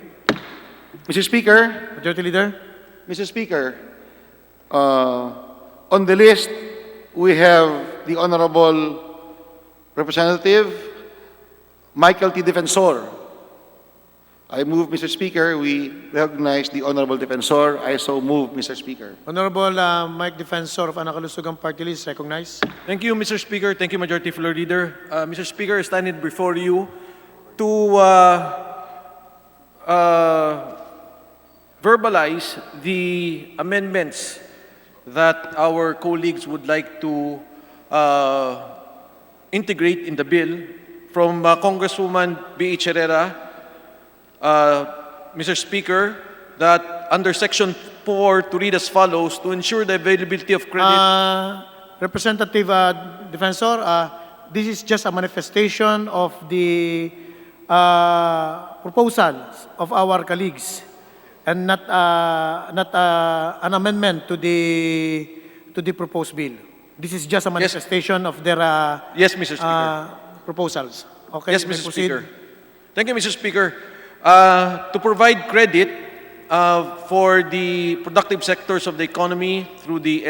Mr. Speaker. Majority Leader. Mr. Speaker, on the list, we have the Honorable Representative Michael T. Defensor. I move, Mr. Speaker, we recognize the Honorable Defensor. I so move, Mr. Speaker. Honorable Mike Defensor of Anakalusugan Party List, recognized. Thank you, Mr. Speaker. Thank you, Majority Floor Leader. Mr. Speaker, I stand before you to verbalize the amendments that our colleagues would like to integrate in the bill from Congresswoman B.H. Herrera, Mr. Speaker, that under Section 4 to read as follows, to ensure the availability of credit. Representative Defensor, this is just a manifestation of the proposals of our colleagues and not an amendment to the proposed bill. This is just a manifestation of their yes, Mr. Speaker. Proposals. Okay, yes, Mr. Speaker. Thank you, Mr. Speaker. To provide credit for the productive sectors of the economy through the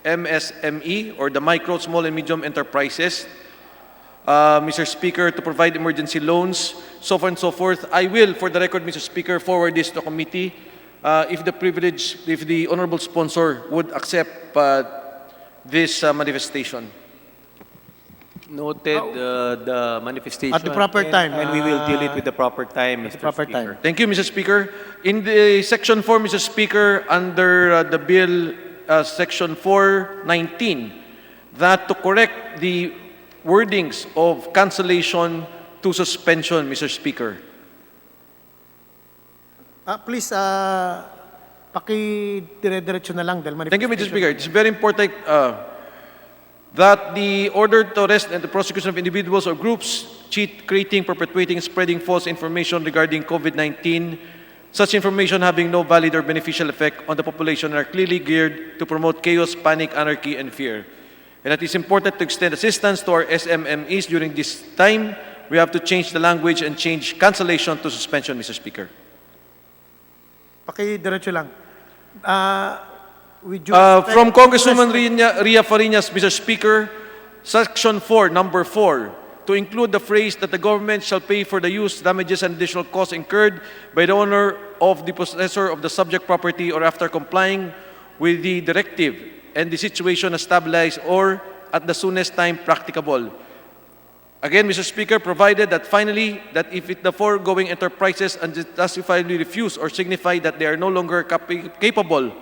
MSME or the micro, small and medium enterprises. Mr. Speaker, to provide emergency loans, so far and so forth. I will, for the record, Mr. Speaker, forward this to committee if the honorable sponsor would accept this manifestation. Noted the manifestation. At the proper time. And we will deal it with the proper time, Mr. Speaker. Thank you, Mr. Speaker. In the Section 4, Mr. Speaker, under the bill, Section 419, that to correct the wordings of cancellation to suspension, Mr. Speaker. Please, paki-dire-diretso na lang dahil Thank you, Mr. Speaker. It's very important that the order to arrest and the prosecution of individuals or groups creating, perpetuating, spreading false information regarding COVID-19, such information having no valid or beneficial effect on the population, are clearly geared to promote chaos, panic, anarchy, and fear. And it is important to extend assistance to our SMMEs during this time. We have to change the language and change cancellation to suspension, Mr. Speaker. Paki-diretso lang. From Congresswoman Ria Fariñas, Mr. Speaker, Section 4, Number 4, to include the phrase that the government shall pay for the use, damages, and additional costs incurred by the owner of the possessor of the subject property or after complying with the directive and the situation is stabilized or at the soonest time practicable. Again, Mr. Speaker, provided that finally, that if the foregoing enterprises unjustifiably refuse or signify that they are no longer capable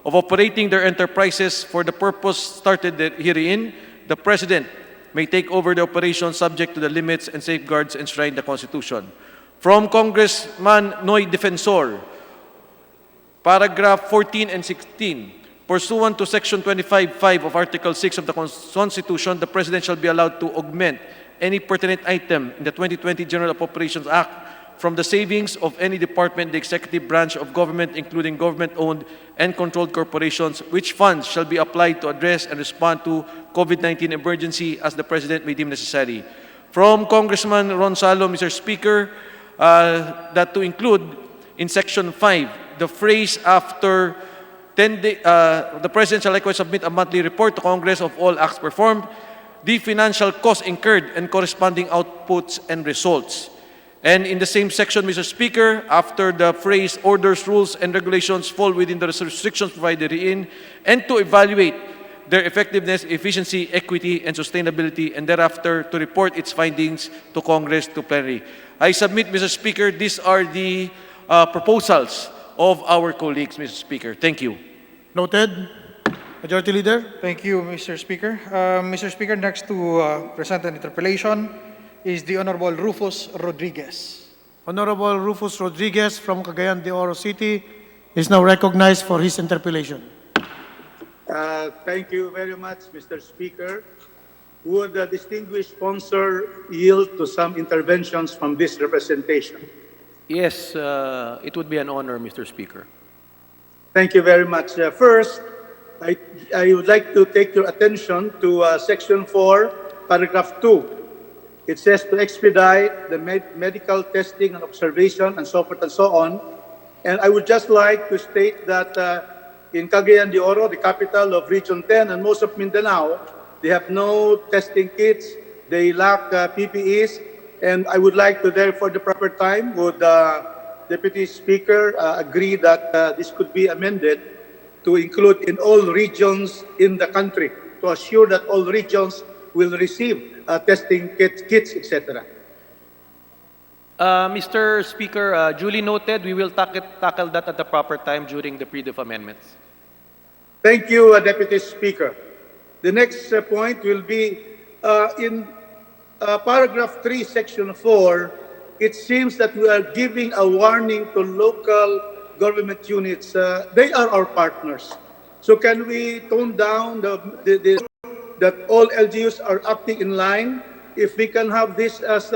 of operating their enterprises for the purpose started herein, the President may take over the operation subject to the limits and safeguards enshrined in the Constitution. From Congressman Noy Defensor, paragraph 14 and 16, pursuant to Section 25(5) of Article 6 of the Constitution, the President shall be allowed to augment any pertinent item in the 2020 General Appropriations Act from the savings of any department, the executive branch of government, including government-owned and controlled corporations, which funds shall be applied to address and respond to COVID-19 emergency as the President may deem necessary. From Congressman Ronsalo, Mr. Speaker, that to include in Section 5, the phrase after 10 days, the President shall likewise submit a monthly report to Congress of all acts performed, the financial costs incurred and corresponding outputs and results. And in the same section, Mr. Speaker, after the phrase orders, rules, and regulations fall within the restrictions provided herein, and to evaluate their effectiveness, efficiency, equity, and sustainability, and thereafter to report its findings to Congress to plenary. I submit, Mr. Speaker, these are the proposals of our colleagues, Mr. Speaker. Thank you. Noted. Majority Leader. Thank you, Mr. Speaker. Mr. Speaker, next to present an interpellation is the Honorable Rufus Rodriguez. Honorable Rufus Rodriguez from Cagayan de Oro City is now recognized for his interpellation. Thank you very much, Mr. Speaker. Would the distinguished sponsor yield to some interventions from this representation? Yes, it would be an honor, Mr. Speaker. Thank you very much. First, I would like to take your attention to Section 4, Paragraph 2. It says to expedite the medical testing and observation and so forth and so on. And I would just like to state that in Cagayan de Oro, the capital of Region 10 and most of Mindanao, they have no testing kits, they lack PPEs, and I would like to therefore the proper time would Deputy Speaker agree that this could be amended to include in all regions in the country to assure that all regions will receive testing kits, etc. Mr. Speaker, duly noted. We will tackle that at the proper time during the period of amendments. Thank you, Deputy Speaker. The next point will be in paragraph 3, section 4, it seems that we are giving a warning to local government units. They are our partners. So can we tone down that all LGUs are acting in line? If we can have this as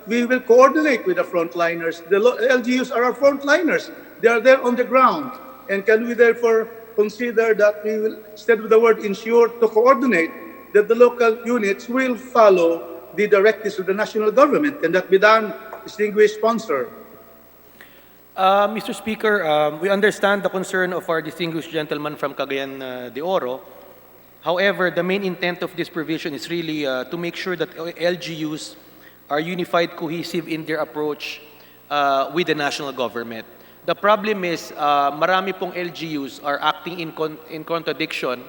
we will coordinate with the frontliners. The LGUs are our frontliners. They are there on the ground. And can we therefore consider that we will, instead of the word ensure, to coordinate that the local units will follow the directives of the national government? Can that be done, distinguished sponsor? Mr. Speaker, we understand the concern of our distinguished gentleman from Cagayan de Oro. However, the main intent of this provision is really to make sure that LGUs are unified, cohesive in their approach with the national government. The problem is, marami pong LGUs are acting in contradiction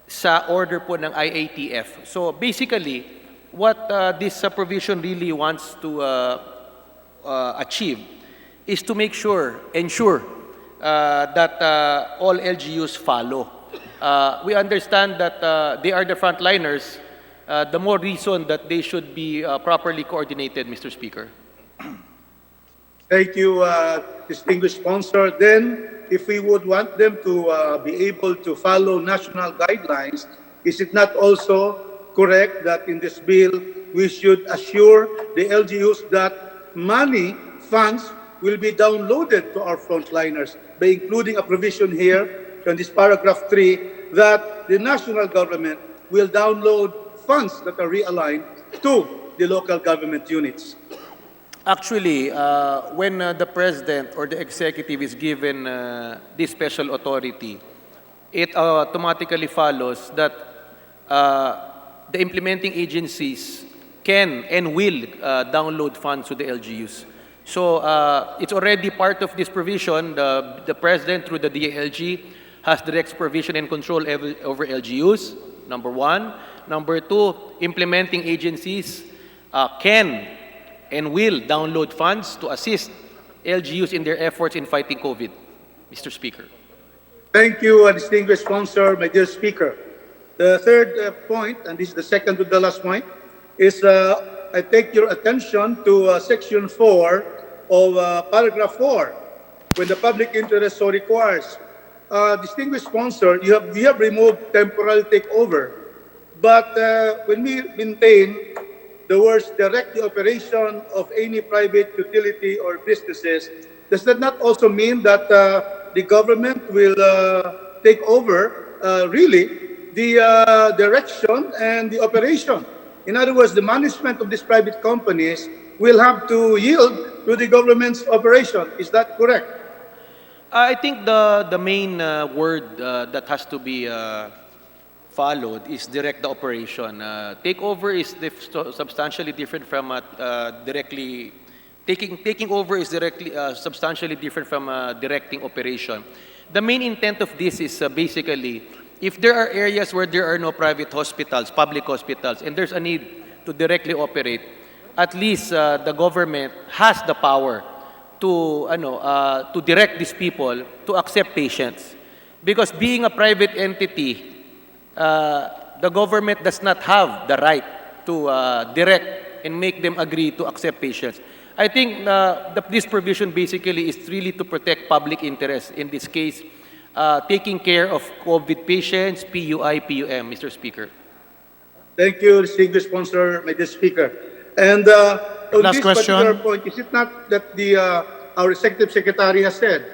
sa order po ng IATF. So basically, what this provision really wants to achieve is to make sure, ensure that all LGUs follow. We understand that they are the frontliners. The more reason that they should be properly coordinated, Mr. Speaker. Thank you, distinguished sponsor. Then, if we would want them to be able to follow national guidelines, is it not also correct that in this bill we should assure the LGUs that money, funds, will be downloaded to our frontliners by including a provision here in this paragraph 3 that the national government will download funds that are realigned to the local government units? Actually, when the president or the executive is given this special authority, it automatically follows that the implementing agencies can and will download funds to the LGUs. So it's already part of this provision. The President, through the DILG, has direct supervision and control over LGUs, number one. Number two, implementing agencies can and will download funds to assist LGUs in their efforts in fighting COVID. Mr. Speaker. Thank you, distinguished sponsor, my dear Speaker. The third point, and this is the second to the last point, is I take your attention to Section 4 of Paragraph 4, when the public interest so requires. Distinguished sponsor, you have removed temporal takeover, but when we maintain the words direct the operation of any private utility or businesses, does that not also mean that the government will take over really the direction and the operation? In other words, the management of these private companies will have to yield to the government's operation. Is that correct? I think the main word that has to be followed is direct the operation. Takeover is substantially different from directly. Taking over is directly substantially different from directing operation. The main intent of this is basically, if there are areas where there are no private hospitals, public hospitals, and there's a need to directly operate, at least the government has the power to direct these people to accept patients. Because being a private entity, the government does not have the right to direct and make them agree to accept patients. I think this provision basically is really to protect public interest, in this case, taking care of COVID patients, PUI, PUM, Mr. Speaker. Thank you, distinguished sponsor, my dear Speaker. And on Last this question. particular point, is it not that our Executive Secretary has said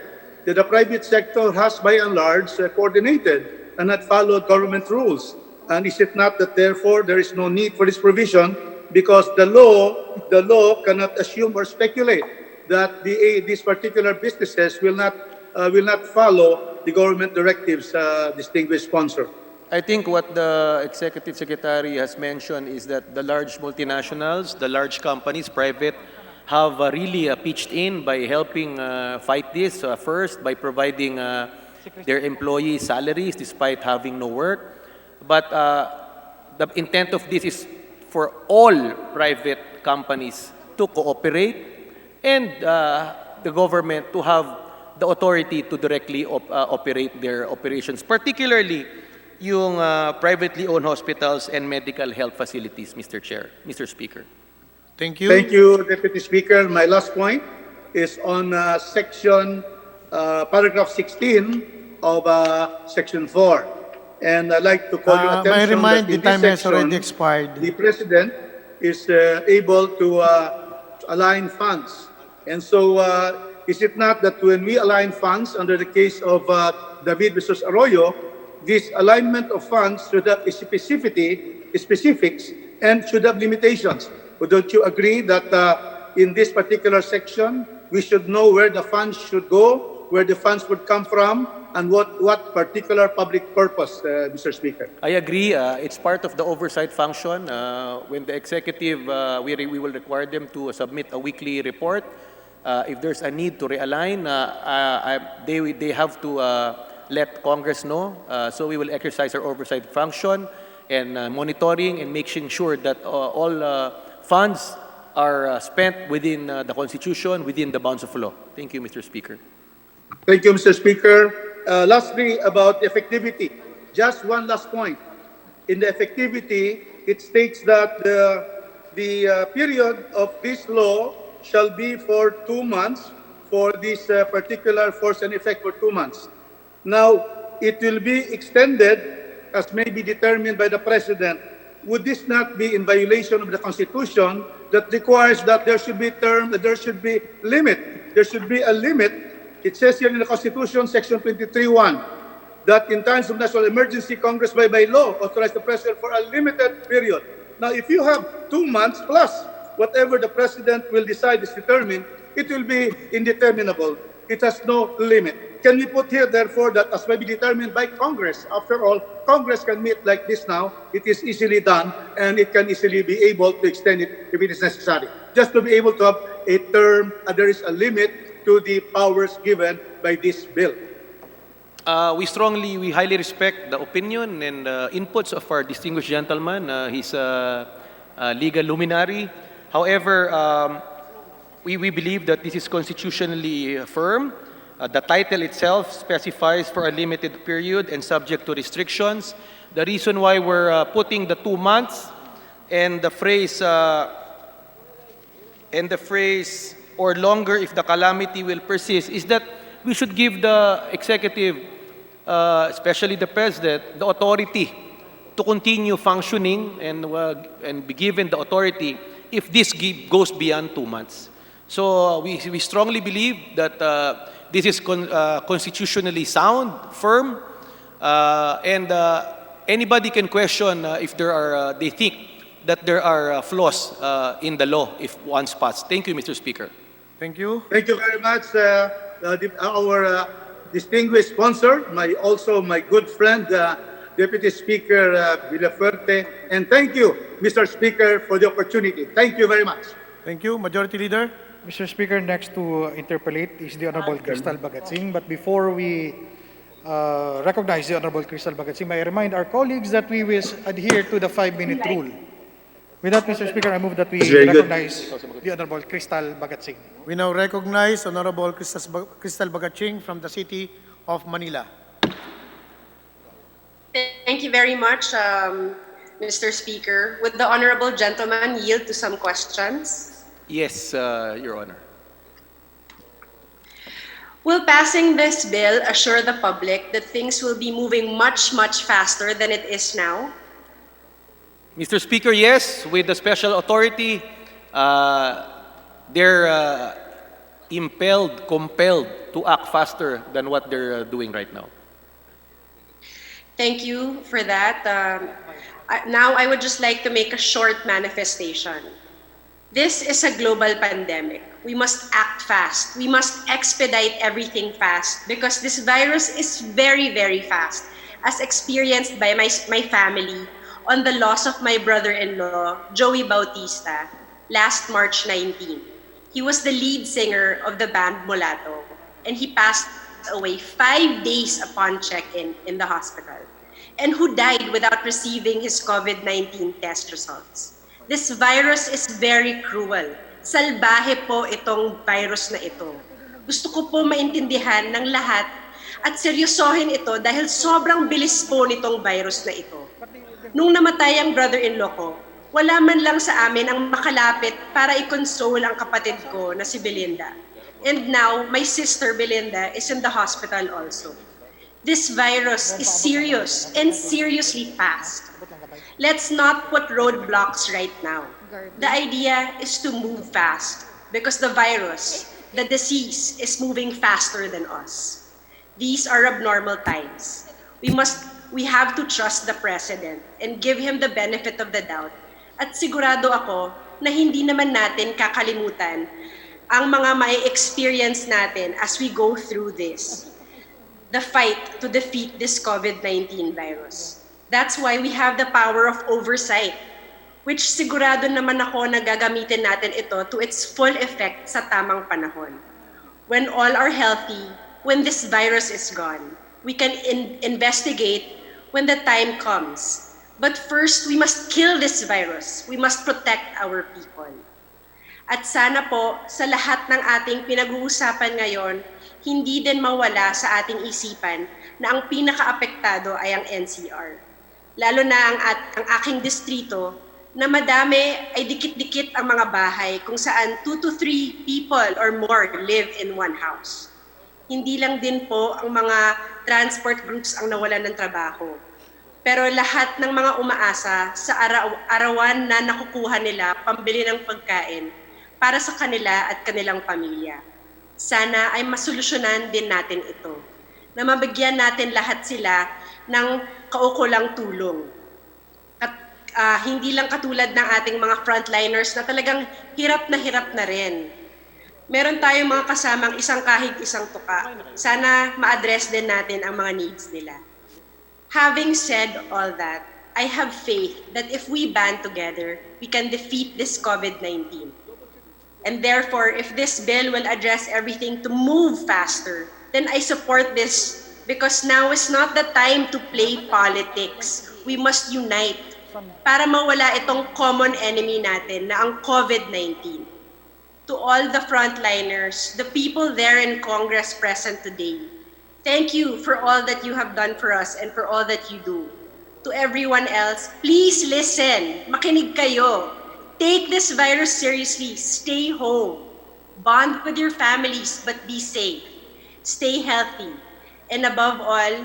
that the private sector has by and large coordinated and not followed government rules? And is it not that therefore there is no need for this provision because the law cannot assume or speculate that these particular businesses will not follow the government directives, distinguished sponsor? I think what the Executive Secretary has mentioned is that the large multinationals, the large companies, private, have really pitched in by helping fight this first by providing their employees salaries despite having no work. But the intent of this is for all private companies to cooperate and the government to have the authority to directly operate their operations, particularly yung privately owned hospitals and medical health facilities, Mr. Speaker. Thank you. Thank you, Deputy Speaker. My last point is on section, paragraph 16 of section 4. And I'd like to call your attention may I remind that in the time this has already section, expired. the President is able to align funds. And so is it not that when we align funds under the case of David versus Arroyo, this alignment of funds should have specifics and should have limitations? But don't you agree that in this particular section, we should know where the funds should go, where the funds would come from, and what particular public purpose, Mr. Speaker? I agree. It's part of the oversight function. When the executive, we will require them to submit a weekly report. If there's a need to realign, they have to let Congress know. So we will exercise our oversight function and monitoring and making sure that all funds are spent within the Constitution, within the bounds of law. Thank you, Mr. Speaker. Thank you, Mr. Speaker. Lastly, about effectivity. Just one last point. In the effectivity, it states that the period of this law shall be for 2 months for this particular force and effect for 2 months. Now, it will be extended as may be determined by the President. Would this not be in violation of the Constitution that requires that there should be limit? There should be a limit. It says here in the Constitution, Section 23(1), that in times of national emergency, Congress by law authorize the President for a limited period. Now, if you have 2 months plus whatever the President will decide is determined, it will be indeterminable. It has no limit. Can we put here, therefore, that as may be determined by Congress? After all, Congress can meet like this now. It is easily done, and it can easily be able to extend it if it is necessary. Just to be able to have a term, there is a limit to the powers given by this bill. We highly respect the opinion and inputs of our distinguished gentleman. He's a legal luminary. However, we believe that this is constitutionally firm. The title itself specifies for a limited period and subject to restrictions. The reason why we're putting the 2 months and the phrase or longer if the calamity will persist is that we should give the executive, especially the president, the authority to continue functioning and be given the authority if this goes beyond 2 months. So we strongly believe that this is constitutionally sound, firm, and anybody can question if they think that there are flaws in the law if once passed. Thank you, Mr. Speaker. Thank you. Thank you very much, our distinguished sponsor, also my good friend, Deputy Speaker Villafuerte, and thank you, Mr. Speaker, for the opportunity. Thank you very much. Thank you. Majority Leader. Mr. Speaker, next to interpellate is the Honorable Crystal Bagatsing. But before we recognize the Honorable Crystal Bagatsing, may I remind our colleagues that we will adhere to the 5-minute rule. With that, Mr. Speaker, I move that we recognize the Honorable Crystal Bagatsing. We now recognize Honorable Crystal Bagatsing from the city of Manila. Thank you very much, Mr. Speaker. Would the Honorable Gentleman yield to some questions? Yes, Your Honor. Will passing this bill assure the public that things will be moving much, much faster than it is now? Mr. Speaker, yes, with the special authority, they're compelled to act faster than what they're doing right now. Thank you for that. Now, I would just like to make a short manifestation. This is a global pandemic. We must act fast. We must expedite everything fast because this virus is very, very fast, as experienced by my family on the loss of my brother-in-law, Joey Bautista, last March 19. He was the lead singer of the band Mulato, and he passed away 5 days upon check-in in the hospital, and who died without receiving his COVID-19 test results. This virus is very cruel. Salbahe po itong virus na ito. Gusto ko po maintindihan ng lahat at seryosohin ito dahil sobrang bilis po nitong virus na ito. Nung namatay ang brother-in-law ko, wala man lang sa amin ang makalapit para i-console ang kapatid ko na si Belinda. And now, my sister Belinda is in the hospital also. This virus is serious and seriously fast. Let's not put roadblocks right now. The idea is to move fast because the virus, the disease, is moving faster than us. These are abnormal times. We have to trust the President and give him the benefit of the doubt. At sigurado ako na hindi naman natin kakalimutan ang mga may experience natin as we go through this. The fight to defeat this COVID-19 virus. That's why we have the power of oversight, which sigurado naman ako na gagamitin natin ito to its full effect sa tamang panahon. When all are healthy, when this virus is gone, we can investigate when the time comes. But first, we must kill this virus. We must protect our people. At sana po, sa lahat ng ating pinag-uusapan ngayon, hindi din mawala sa ating isipan na ang pinaka-apektado ay ang NCR. Lalo na ang aking distrito na madami ay dikit-dikit ang mga bahay kung saan 2 to 3 people or more live in one house. Hindi lang din po ang mga transport groups ang nawalan ng trabaho. Pero lahat ng mga umaasa sa arawan na nakukuha nila pambili ng pagkain para sa kanila at kanilang pamilya. Sana ay masolusyonan din natin ito, na mabigyan natin lahat sila ng kaukulang tulong. At hindi lang katulad ng ating mga frontliners na talagang hirap na rin. meron tayong mga kasamang isang kahig isang tuka. Sana ma-address din natin ang mga needs nila. Having said all that, I have faith that if we band together, we can defeat this COVID-19. And therefore, if this bill will address everything to move faster, then I support this because now is not the time to play politics. We must unite para mawala itong common enemy natin na ang COVID-19. To all the frontliners, the people there in Congress present today, thank you for all that you have done for us and for all that you do. To everyone else, please listen. Makinig kayo. Take this virus seriously. Stay home. Bond with your families, but be safe. Stay healthy. And above all,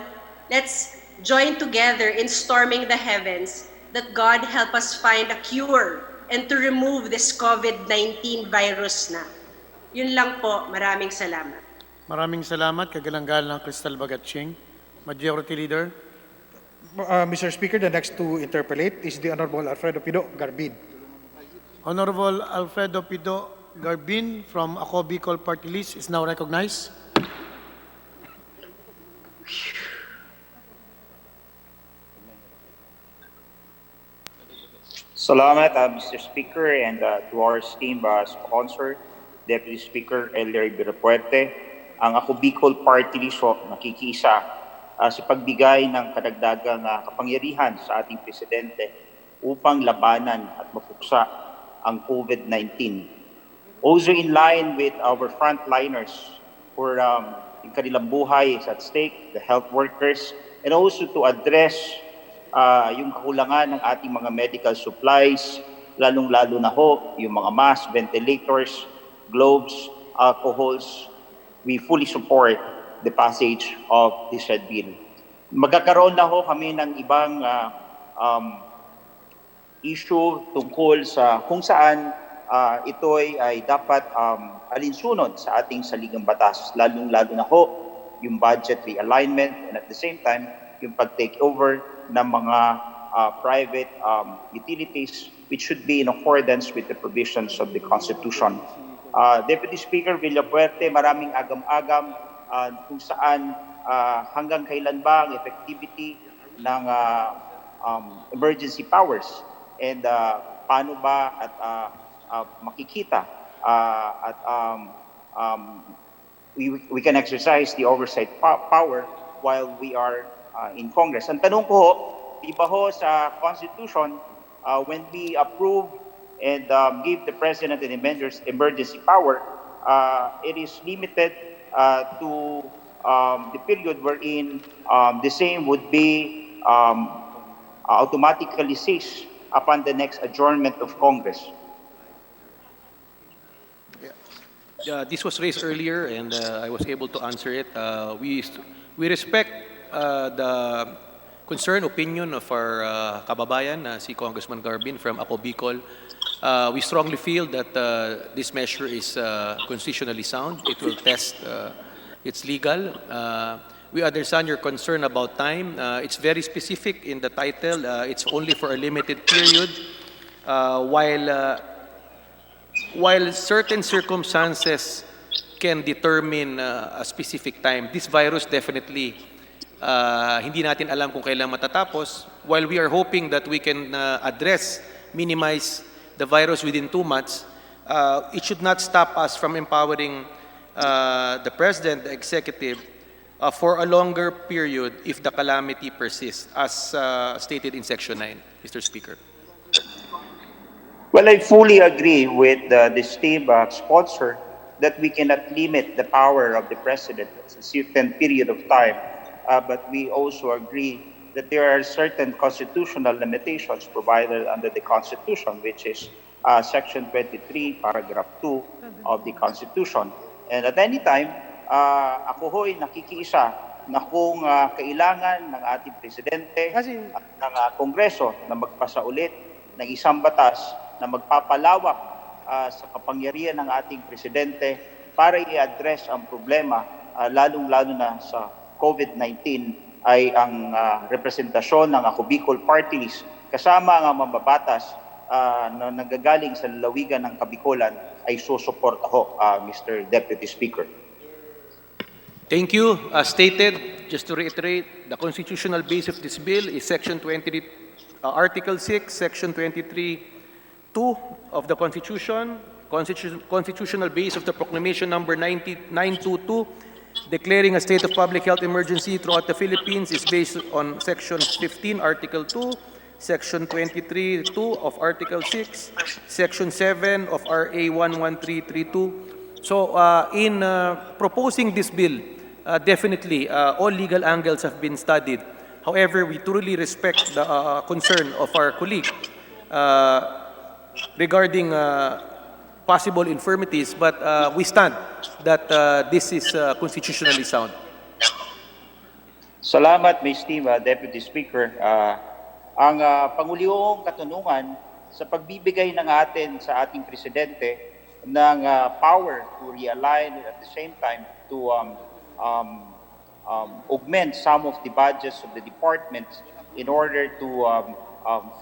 let's join together in storming the heavens that God help us find a cure and to remove this COVID-19 virus na. Yun lang po. Maraming salamat. Maraming salamat, kagalangal ng Crystal Bagatching. Majority Leader. Mr. Speaker, the next to interpellate is the Honorable Alfredo Pido Garbin. Honorable Alfredo Pido Garbin from Ako Bicol Party List is now recognized. Salamat, Mr. Speaker, and to our esteemed sponsor, Deputy Speaker Ellery Birapuerte. Ang Ako Bicol Party List nakikiisa sa pagbigay ng kadagdagang kapangyarihan sa ating Presidente upang labanan at mapuksa ang COVID-19. Also in line with our frontliners for yung kanilang buhay is at stake, the health workers, and also to address yung kakulangan ng ating mga medical supplies, lalong-lalo na ho yung mga mask, ventilators, gloves, alcohols. We fully support the passage of this said bill. Magkakaroon na ho kami ng ibang issue tungkol sa kung saan ito ay dapat alinsunod sa ating saligang batas, lalong-lalo na ho yung budget realignment and at the same time yung pag-take over ng mga private utilities which should be in accordance with the provisions of the Constitution. Deputy Speaker Villapuerte, maraming agam-agam kung saan hanggang kailan ba ang effectivity ng emergency powers and paano ba at makikita at we can exercise the oversight power while we are in Congress. Ang tanong ko ho, iba ho sa Constitution, when we approve and give the President an emergency power, it is limited to the period wherein the same would be automatically ceased upon the next adjournment of Congress. This was raised earlier and I was able to answer it. We respect the concern, opinion of our kababayan, si Congressman Garbin from Ako Bicol. We strongly feel that this measure is constitutionally sound. It will test it's legal. We understand your concern about time. It's very specific in the title. It's only for a limited period. While certain circumstances can determine a specific time, this virus definitely hindi natin alam kung kailan matatapos. While we are hoping that we can minimize the virus within 2 months, it should not stop us from empowering the President, the Executive, for a longer period if the calamity persists, as stated in Section 9, Mr. Speaker. Well, I fully agree with the esteemed sponsor that we cannot limit the power of the President at a certain period of time. But we also agree that there are certain constitutional limitations provided under the Constitution, which is Section 23, Paragraph 2 of the Constitution. And at any time, ako ho'y nakikiisa na kung kailangan ng ating Presidente at ng Kongreso na magpasa ulit ng isang batas na magpapalawak sa kapangyarihan ng ating Presidente para i-address ang problema, lalong-lalo na sa COVID-19, ay ang representasyon ng Ako Bicol Party List kasama ang mambabatas na nanggagaling sa lalawigan ng Kabikulan ay susuporta ho, Mr. Deputy Speaker. Thank you. As stated, just to reiterate, the constitutional base of this bill is Section 20, Article 6, Section 23(2) of the Constitution, constitutional base of the Proclamation number 922, declaring a state of public health emergency throughout the Philippines is based on Section 15, Article 2, Section 23(2) of Article 6, Section 7 of RA 11332. So in proposing this bill, definitely all legal angles have been studied. However, we truly respect the concern of our colleague regarding possible infirmities, but we stand that this is constitutionally sound. Salamat, Ms. Deputy Speaker. Ang pangulihong katanungan sa pagbibigay ng sa ating presidente ng power to realign at the same time to augment some of the budgets of the departments in order to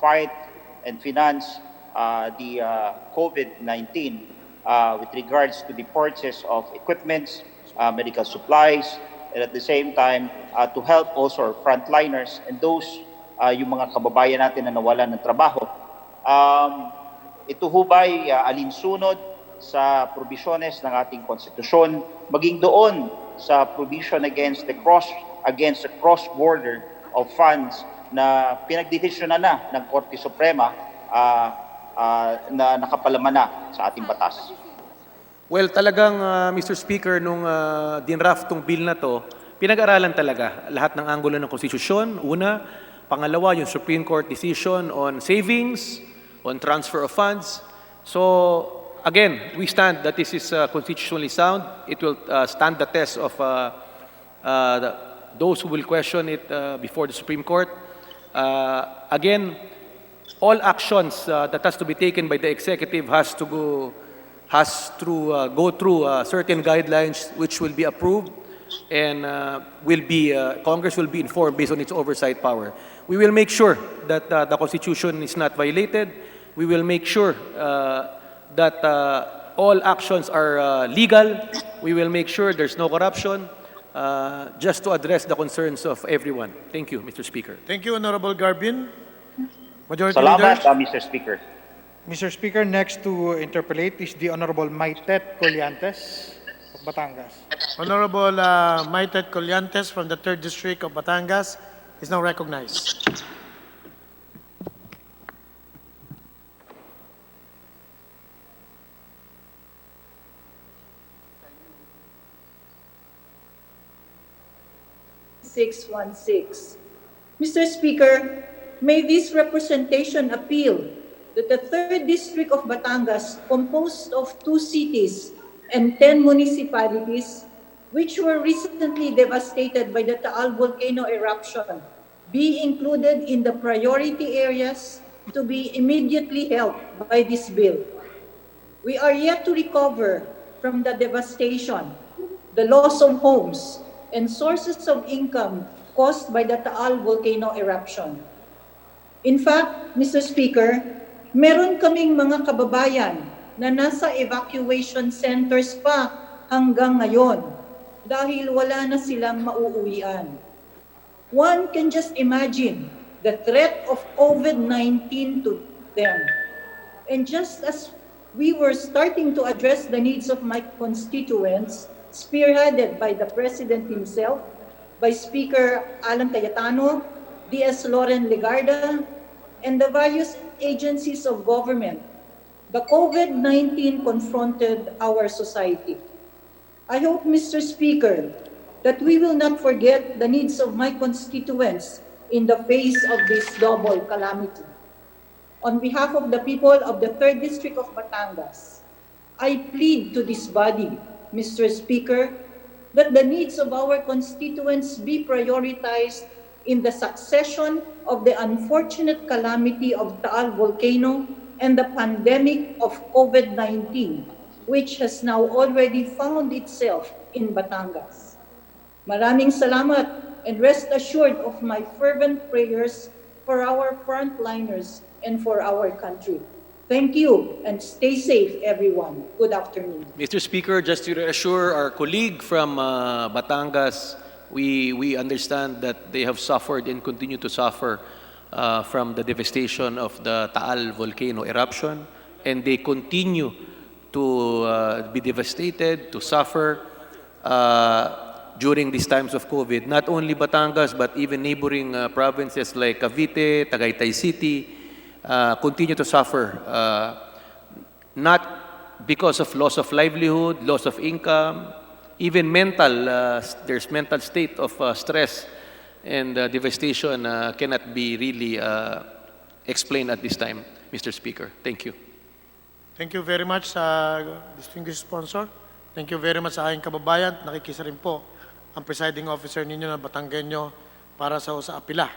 fight and finance the COVID-19 with regards to the purchase of equipments, medical supplies, and at the same time to help also our frontliners and those yung mga kababayan natin na nawalan ng trabaho. Ito ho ba'y alinsunod sa provisiones ng ating konstitusyon, maging doon sa provision against the cross-border of funds na pinagdesisyonan na ng Korte Suprema na nakapalaman na sa ating batas? Well, talagang Mr. Speaker, nung dinraft tong bill na to, pinag-aralan talaga lahat ng anggulo ng konstitusyon. Una, pangalawa, yung Supreme Court decision on savings, on transfer of funds. So, again, we stand that this is constitutionally sound. It will stand the test of those who will question it before the Supreme Court. Again, all actions that has to be taken by the executive has to go through certain guidelines which will be approved and Congress will be informed based on its oversight power. We will make sure that the Constitution is not violated. We will make sure that all actions are legal. We will make sure there's no corruption, just to address the concerns of everyone. Thank you, Mr. Speaker. Thank you, Honorable Garbin. Majority Salamat, Leader. Mr. Speaker. Mr. Speaker, next to interpellate is the Honorable Maitet Colliantes of Batangas. Honorable Maitet Colliantes from the 3rd District of Batangas is now recognized. Mr. Speaker, may this representation appeal that the 3rd District of Batangas, composed of 2 cities and 10 municipalities, which were recently devastated by the Taal volcano eruption, be included in the priority areas to be immediately helped by this bill. We are yet to recover from the devastation, the loss of homes, and sources of income caused by the Taal volcano eruption. In fact, Mr. Speaker, meron kaming mga kababayan na nasa evacuation centers pa hanggang ngayon dahil wala na silang mauuwian. One can just imagine the threat of COVID-19 to them. And just as we were starting to address the needs of my constituents, spearheaded by the President himself, by Speaker Alan Cayetano, D.S. Loren Legarda, and the various agencies of government, the COVID-19 confronted our society. I hope, Mr. Speaker, that we will not forget the needs of my constituents in the face of this double calamity. On behalf of the people of the 3rd District of Batangas, I plead to this body, Mr. Speaker, that the needs of our constituents be prioritized in the succession of the unfortunate calamity of Taal volcano and the pandemic of COVID-19, which has now already found itself in Batangas. Maraming salamat, and rest assured of my fervent prayers for our frontliners and for our country. Thank you and stay safe, everyone. Good afternoon. Mr. Speaker, just to reassure our colleague from Batangas, we understand that they have suffered and continue to suffer from the devastation of the Taal volcano eruption, and they continue to be devastated, to suffer during these times of COVID. Not only Batangas, but even neighboring provinces like Cavite, Tagaytay City, continue to suffer, not because of loss of livelihood, loss of income, even mental, there's mental state of stress and devastation cannot be really explained at this time, Mr. Speaker. Thank you. Thank you very much sa distinguished sponsor. Thank you very much sa aking kababayan. Nakikisa rin po ang presiding officer ninyo na Batanggenyo para sa apila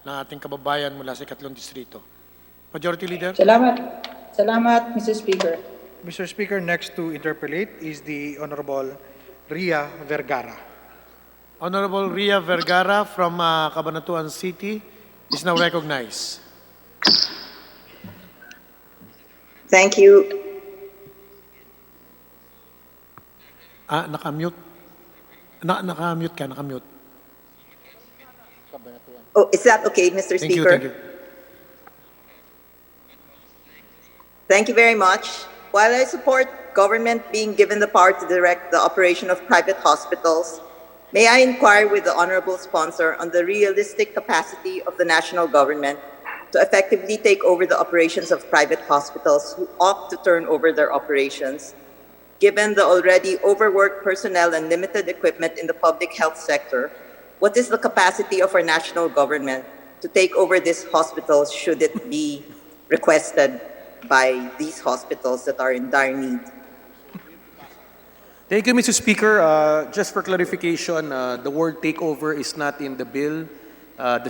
ng ating kababayan mula sa 3 distrito. Majority Leader. Salamat. Salamat, Mr. Speaker. Mr. Speaker, next to interpellate is the Honorable Ria Vergara. Honorable Ria Vergara from Cabanatuan City is now recognized. Thank you. Naka-mute. Naka-mute ka, naka-mute. Oh, is that okay, Mr. Speaker? Thank you. Thank you very much. While I support government being given the power to direct the operation of private hospitals, may I inquire with the honorable sponsor on the realistic capacity of the national government to effectively take over the operations of private hospitals who opt to turn over their operations, given the already overworked personnel and limited equipment in the public health sector. What is the capacity of our national government to take over these hospitals should it be requested by these hospitals that are in dire need? Thank you, Mr. Speaker. Just for clarification, the word takeover is not in the bill. The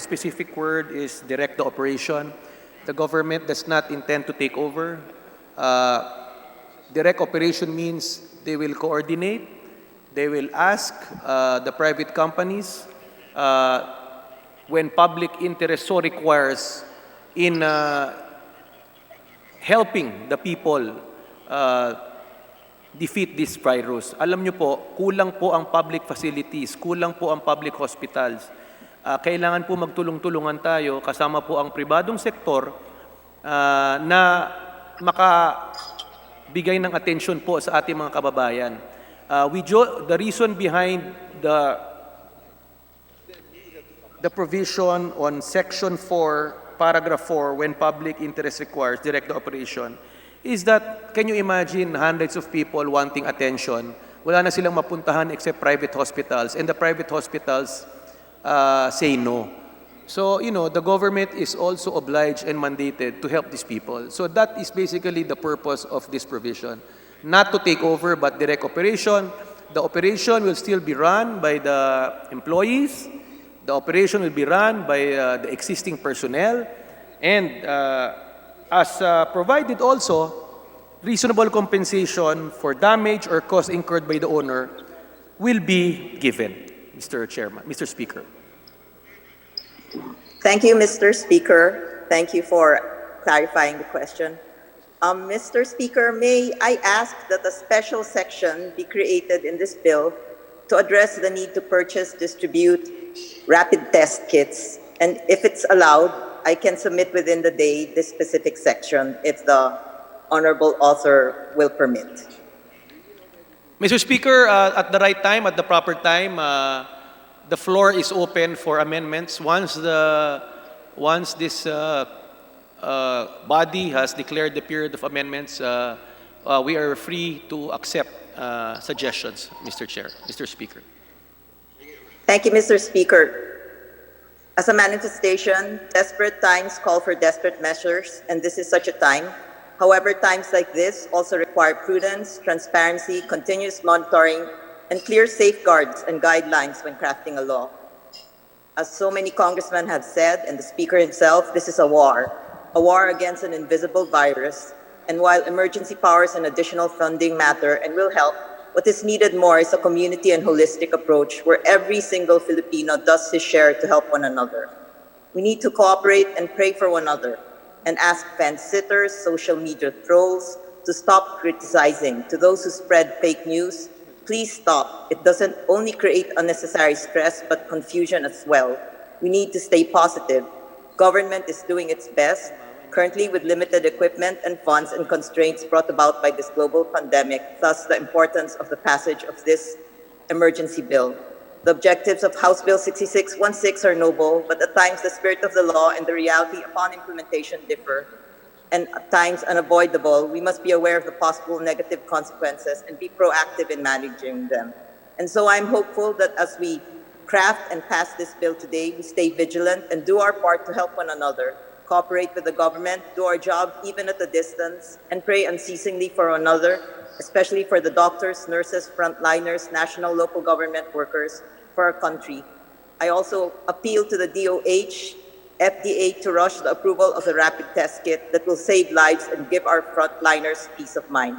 specific word is direct the operation. The government does not intend to take over. Direct operation means they will coordinate, they will ask the private companies when public interest so requires in helping the people defeat this virus. Alam nyo po, kulang po ang public facilities, kulang po ang public hospitals. Kailangan po magtulong-tulungan tayo kasama po ang pribadong sektor na makabigay ng atensyon po sa ating mga kababayan. The reason behind the provision on Section 4, Paragraph 4, when public interest requires direct operation, is that, can you imagine hundreds of people wanting attention? Wala na silang mapuntahan except private hospitals, and the private hospitals say no. So, the government is also obliged and mandated to help these people. So that is basically the purpose of this provision. Not to take over, but direct operation. The operation will still be run by the employees. The operation will be run by the existing personnel. And as provided also, reasonable compensation for damage or cost incurred by the owner will be given, Mr. Speaker. Thank you, Mr. Speaker. Thank you for clarifying the question. Mr. Speaker, may I ask that a special section be created in this bill to address the need to purchase, distribute rapid test kits? And if it's allowed, I can submit within the day this specific section if the honorable author will permit. Mr. Speaker, at the right time, at the proper time, the floor is open for amendments. Once this body has declared the period of amendments, we are free to accept suggestions, Mr. Speaker. Thank you, Mr. Speaker. As a manifestation, desperate times call for desperate measures, and this is such a time. However, times like this also require prudence, transparency, continuous monitoring, and clear safeguards and guidelines when crafting a law. As so many congressmen have said, and the Speaker himself, this is a war against an invisible virus. And while emergency powers and additional funding matter and will help, what is needed more is a community and holistic approach where every single Filipino does his share to help one another. We need to cooperate and pray for one another. and ask fence-sitters, social media trolls to stop criticizing. To those who spread fake news, please stop. It doesn't only create unnecessary stress, but confusion as well. We need to stay positive. Government is doing its best, currently with limited equipment and funds and constraints brought about by this global pandemic, thus the importance of the passage of this emergency bill. The objectives of House Bill 6616 are noble, but at times the spirit of the law and the reality upon implementation differ, and at times unavoidable. We must be aware of the possible negative consequences and be proactive in managing them. And so I'm hopeful that as we craft and pass this bill today, we stay vigilant and do our part to help one another, cooperate with the government, do our job even at a distance, and pray unceasingly for one another, especially for the doctors, nurses, frontliners, national, local government workers, for our country. I also appeal to the DOH, FDA to rush the approval of the rapid test kit that will save lives and give our frontliners peace of mind.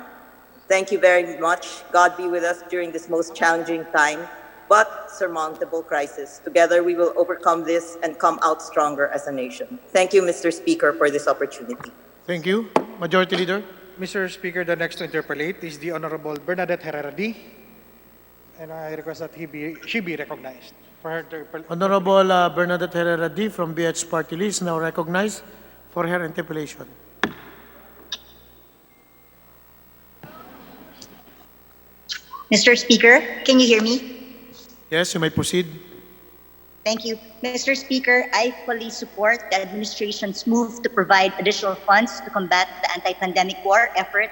Thank you very much. God be with us during this most challenging time, but surmountable crisis. Together we will overcome this and come out stronger as a nation. Thank you, Mr. Speaker, for this opportunity. Thank you. Majority Leader. Mr. Speaker, the next to interpellate is the Honorable Bernadette Herrera D. And I request that she be recognized for her interpellation. Honorable Bernadette Herrera D. from BH Party List now recognized for her interpellation. Mr. Speaker, can you hear me? Yes, you may proceed. Thank you. Mr. Speaker, I fully support the administration's move to provide additional funds to combat the anti-pandemic war effort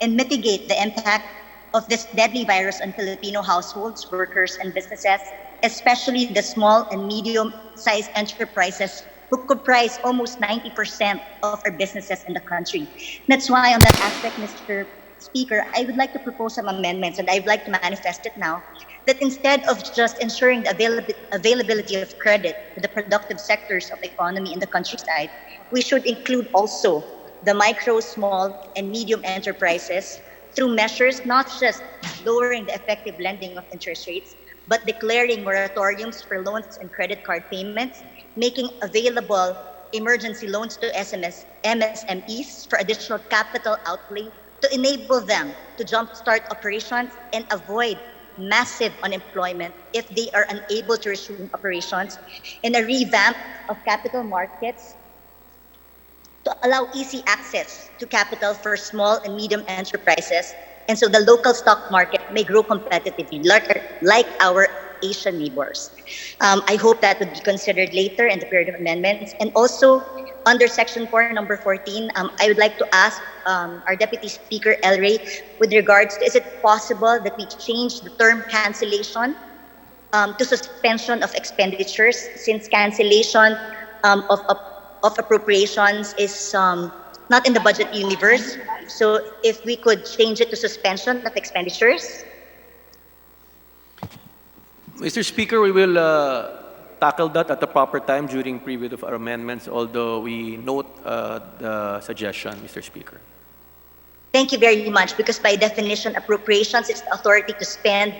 and mitigate the impact of this deadly virus on Filipino households, workers, and businesses, especially the small and medium-sized enterprises who comprise almost 90% of our businesses in the country. That's why on that aspect, Mr. Speaker, I would like to propose some amendments, and I would like to manifest it now, that instead of just ensuring the availability of credit to the productive sectors of the economy in the countryside, we should include also the micro, small, and medium enterprises through measures not just lowering the effective lending of interest rates, but declaring moratoriums for loans and credit card payments, making available emergency loans to MSMEs for additional capital outlay to enable them to jumpstart operations and avoid massive unemployment if they are unable to resume operations, and a revamp of capital markets to allow easy access to capital for small and medium enterprises, and so the local stock market may grow competitively like our Asian neighbors. I hope that would be considered later in the period of amendments. And also, under Section 4, number 14, I would like to ask our Deputy Speaker, El Rey, with regards to, is it possible that we change the term cancellation to suspension of expenditures, since cancellation of appropriations is not in the budget universe? So if we could change it to suspension of expenditures. Mr. Speaker, we will tackle that at the proper time during preview of our amendments, although we note the suggestion, Mr. Speaker. Thank you very much, because by definition, appropriations is the authority to spend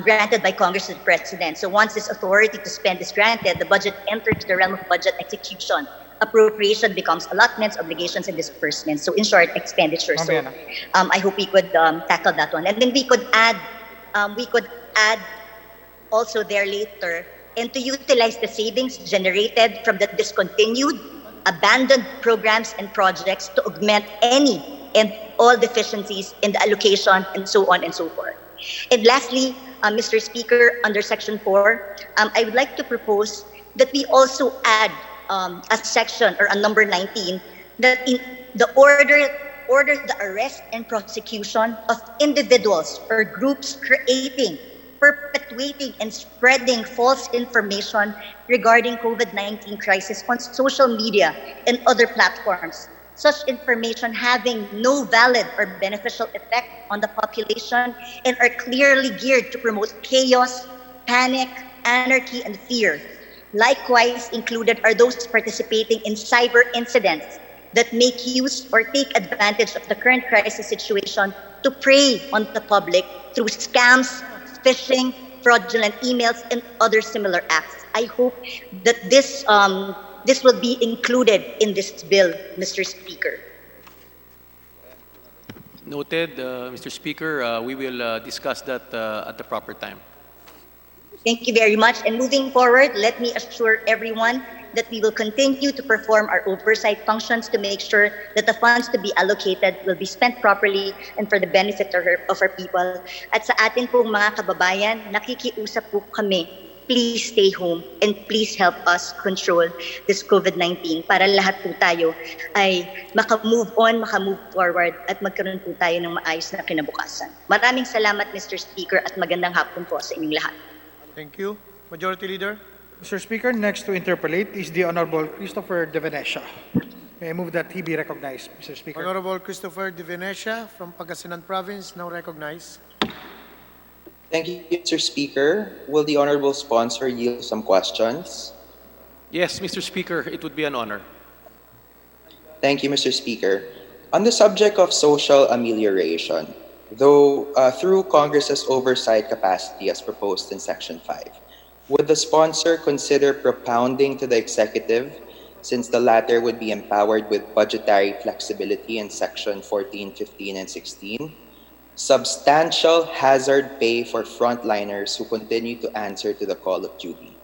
granted by Congress and the President. So once this authority to spend is granted, the budget enters the realm of budget execution. Appropriation becomes allotments, obligations, and disbursements. So in short, expenditures. So I hope we could tackle that one. And then we could add also there later, and to utilize the savings generated from the discontinued, abandoned programs and projects to augment any and all deficiencies in the allocation, and so on and so forth. And lastly, Mr. Speaker, under Section 4, I would like to propose that we also add a section, or a number 19, that in the order the arrest and prosecution of individuals or groups creating, perpetuating, and spreading false information regarding COVID-19 crisis on social media and other platforms. Such information having no valid or beneficial effect on the population and are clearly geared to promote chaos, panic, anarchy, and fear. Likewise included are those participating in cyber incidents that make use or take advantage of the current crisis situation to prey on the public through scams, phishing, fraudulent emails, and other similar acts. I hope that this this will be included in this bill, Mr. Speaker. Noted, Mr. Speaker. We will discuss that at the proper time. Thank you very much. And moving forward, let me assure everyone that we will continue to perform our oversight functions to make sure that the funds to be allocated will be spent properly and for the benefit of our people. At sa atin pong mga kababayan, nakikiusap po kami, please stay home and please help us control this COVID-19 para lahat po tayo ay maka-move on, maka-move forward at magkaroon po tayo ng maayos na kinabukasan. Maraming salamat, Mr. Speaker, at magandang hapon po sa inyong lahat. Thank you. Majority Leader. Mr. Speaker, next to interpellate is the Honorable Christopher De Venecia. May I move that he be recognized, Mr. Speaker? Honorable Christopher De Venecia from Pangasinan Province, now recognized. Thank you, Mr. Speaker. Will the honorable sponsor yield some questions? Yes, Mr. Speaker, it would be an honor. Thank you, Mr. Speaker. On the subject of social amelioration, though through Congress's oversight capacity as proposed in Section 5, would the sponsor consider propounding to the executive, since the latter would be empowered with budgetary flexibility in Section 14, 15, and 16, substantial hazard pay for frontliners who continue to answer to the call of duty?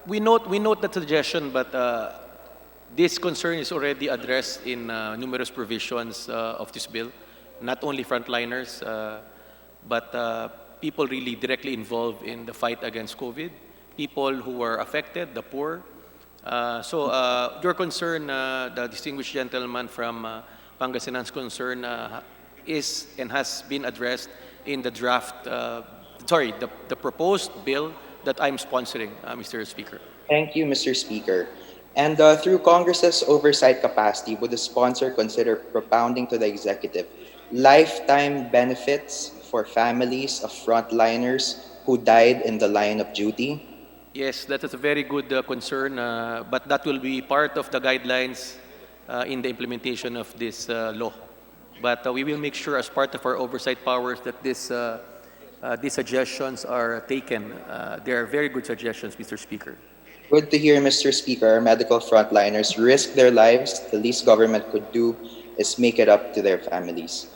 We note that suggestion, but this concern is already addressed in numerous provisions of this bill. Not only frontliners, but people really directly involved in the fight against COVID, people who were affected, the poor. So your concern, the distinguished gentleman from Pangasinan's concern is and has been addressed in the draft, the proposed bill that I'm sponsoring, Mr. Speaker. Thank you, Mr. Speaker. And through Congress's oversight capacity, would the sponsor consider propounding to the executive lifetime benefits for families of frontliners who died in the line of duty? Yes, that is a very good concern, but that will be part of the guidelines in the implementation of this law. But we will make sure as part of our oversight powers that these suggestions are taken. They are very good suggestions, Mr. Speaker. Good to hear, Mr. Speaker. Our medical frontliners risk their lives. The least government could do is make it up to their families.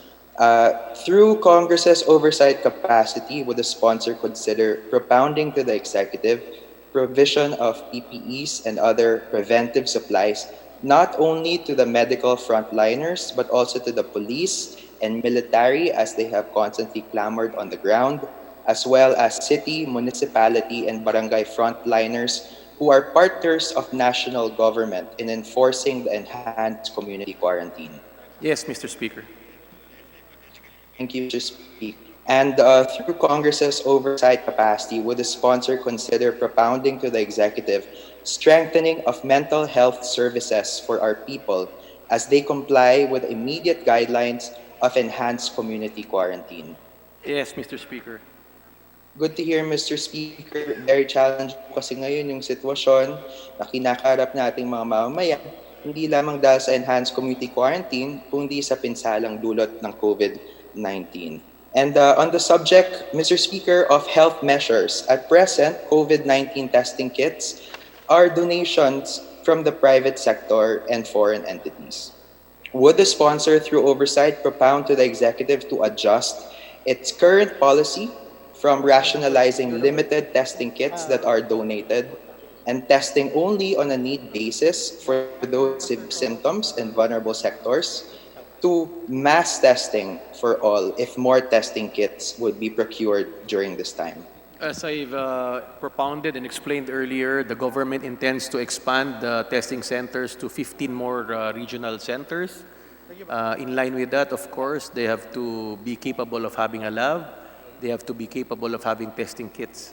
Through Congress's oversight capacity, would the sponsor consider propounding to the executive provision of PPEs and other preventive supplies, not only to the medical frontliners, but also to the police and military, as they have constantly clamored on the ground, as well as city, municipality, and barangay frontliners who are partners of national government in enforcing the enhanced community quarantine? Yes, Mr. Speaker. Thank you, Mr. Speaker. And through Congress's oversight capacity, would the sponsor consider propounding to the executive strengthening of mental health services for our people as they comply with immediate guidelines of enhanced community quarantine? Yes, Mr. Speaker. Good to hear, Mr. Speaker. Very challenging kasi ngayon yung sitwasyon na kinakarap nating mga mamamayan, hindi lamang dahil sa enhanced community quarantine, kundi sa pinsalang dulot ng COVID-19. And on the subject, Mr. Speaker, of health measures, at present, COVID-19 testing kits are donations from the private sector and foreign entities. Would the sponsor, through oversight, propound to the executive to adjust its current policy from rationalizing limited testing kits that are donated and testing only on a need basis for those with symptoms and vulnerable sectors to mass testing for all if more testing kits would be procured during this time? As I've propounded and explained earlier, the government intends to expand the testing centers to 15 more regional centers. In line with that, of course, they have to be capable of having a lab. They have to be capable of having testing kits.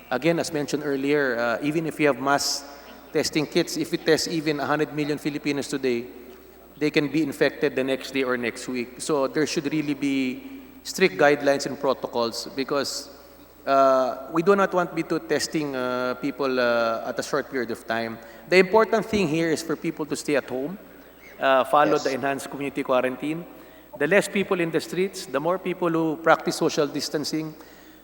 Again, as mentioned earlier, even if you have mass testing kits, if we test even 100 million Filipinos today, they can be infected the next day or next week. So there should really be strict guidelines and protocols because we do not want to be testing people at a short period of time. The important thing here is for people to stay at home, follow the enhanced community quarantine. The less people in the streets, the more people who practice social distancing,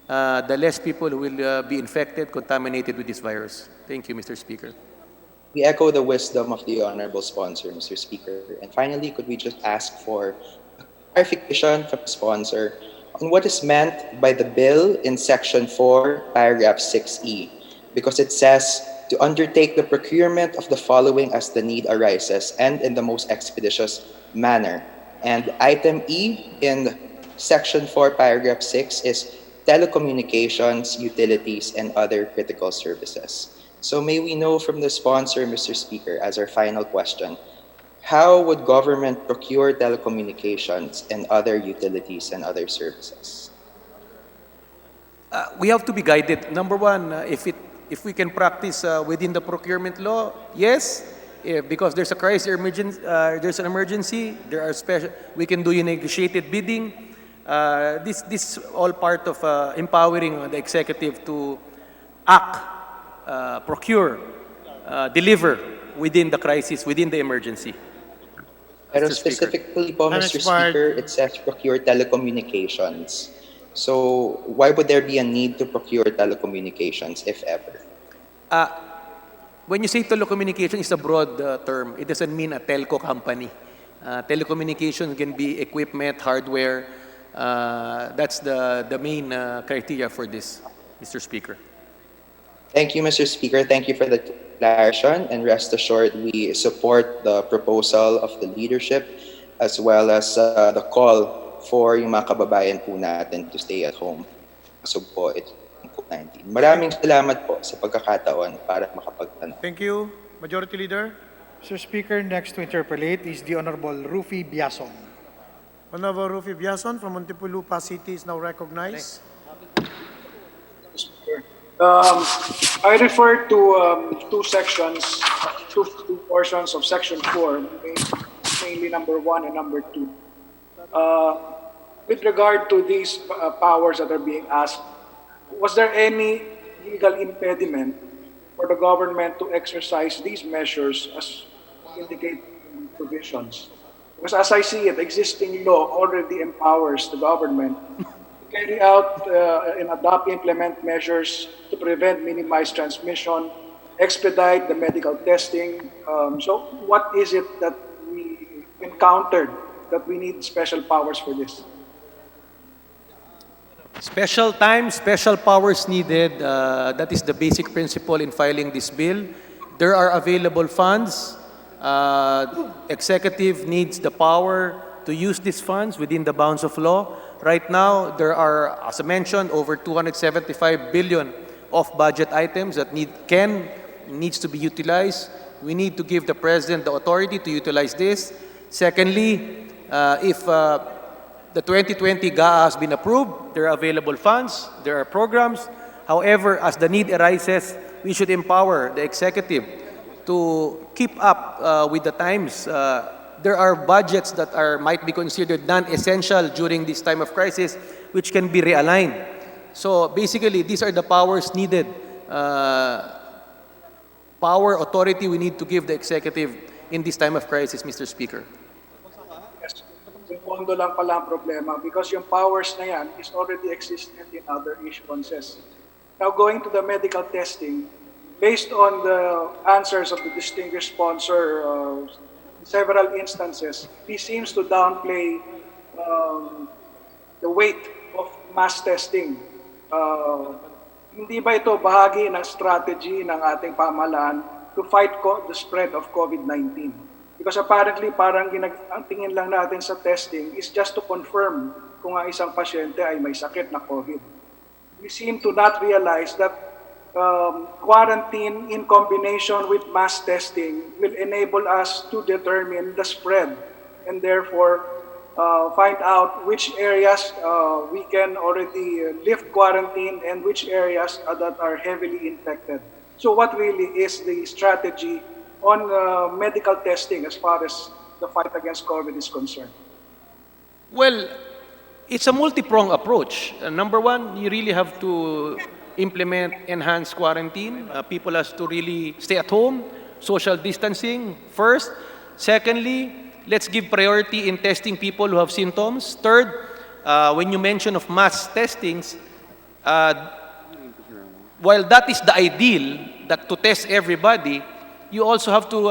the less people who will be infected, contaminated with this virus. Thank you, Mr. Speaker. We echo the wisdom of the honorable sponsor, Mr. Speaker. And finally, could we just ask for clarification from the sponsor on what is meant by the bill in Section 4, Paragraph 6E? Because it says to undertake the procurement of the following as the need arises and in the most expeditious manner. And item E in Section 4, Paragraph 6 is telecommunications, utilities, and other critical services. So may we know from the sponsor, Mr. Speaker, as our final question, how would government procure telecommunications and other utilities and other services? We have to be guided. Number one, if we can practice within the procurement law, yes, because there's a crisis, there's an emergency, there are special, we can do negotiated bidding. This all part of empowering the executive to act, procure, deliver within the crisis, within the emergency. Pero specifically po, Mr. Speaker, it says procure telecommunications. So why would there be a need to procure telecommunications, if ever? When you say telecommunication, it's a broad term. It doesn't mean a telco company. Telecommunication can be equipment, hardware. That's the main criteria for this, Mr. Speaker. Thank you, Mr. Speaker. Thank you for the clarification, and rest assured we support the proposal of the leadership as well as the call for yung mga kababayan po natin to stay at home. So po, it's COVID-19. Maraming salamat po sa pagkakataon para makapagtanong. Thank you, Majority Leader. Mr. Speaker, next to interpellate is the Honorable Rufi Biason. Honorable Rufi Biason from Muntinlupa City is now recognized. I refer to two sections, two portions of Section 4, mainly number 1 and number 2. With regard to these powers that are being asked, was there any legal impediment for the government to exercise these measures as indicated in provisions? Because as I see it, existing law already empowers the government to carry out and adopt, implement measures to prevent, minimize transmission, expedite the medical testing. So what is it that we encountered that we need special powers for this? Special time, special powers needed. That is the basic principle in filing this bill. There are available funds. Executive needs the power to use these funds within the bounds of law. Right now, there are, as I mentioned, over 275 billion of budget items that needs to be utilized. We need to give the President the authority to utilize this. Secondly, if the 2020 GAA has been approved, there are available funds, there are programs. However, as the need arises, we should empower the executive to keep up with the times. There are budgets that might be considered non-essential during this time of crisis, which can be realigned. So basically, these are the powers needed. Power, authority we need to give the executive in this time of crisis, Mr. Speaker. Yes, yung pondo lang pala ang problema because yung powers na yan is already existent in other issuances. Now going to the medical testing, based on the answers of the distinguished sponsor, several instances, he seems to downplay the weight of mass testing. Hindi ba ito bahagi ng strategy ng ating pamahalaan to fight the spread of COVID-19? Because apparently, parang ang tingin lang natin sa testing is just to confirm kung ang isang pasyente ay may sakit na COVID. We seem to not realize that quarantine in combination with mass testing will enable us to determine the spread and therefore find out which areas we can already lift quarantine and which areas that are heavily infected. So what really is the strategy on medical testing as far as the fight against COVID is concerned? Well, it's a multi-pronged approach. Number one, you really have to implement enhanced quarantine. People have to really stay at home, social distancing first. Secondly, let's give priority in testing people who have symptoms. Third, when you mention of mass testings, while that is the ideal, that to test everybody, you also have to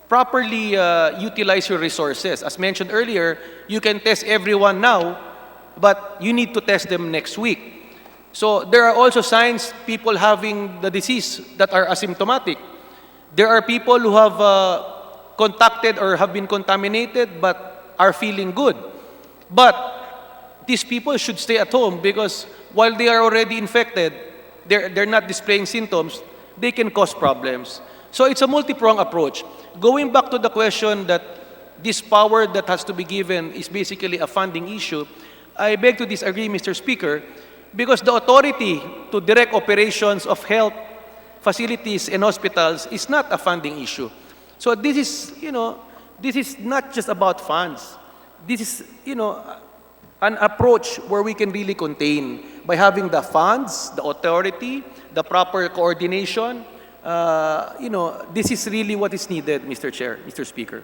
properly utilize your resources. As mentioned earlier, you can test everyone now, but you need to test them next week. So there are also signs people having the disease that are asymptomatic. There are people who have contacted or have been contaminated but are feeling good. But these people should stay at home because while they are already infected, they're not displaying symptoms, they can cause problems. So it's a multi-pronged approach. Going back to the question that this power that has to be given is basically a funding issue, I beg to disagree, Mr. Speaker, because the authority to direct operations of health facilities and hospitals is not a funding issue. So this is, this is not just about funds. This is, an approach where we can really contain by having the funds, the authority, the proper coordination. This is really what is needed, Mr. Chair, Mr. Speaker.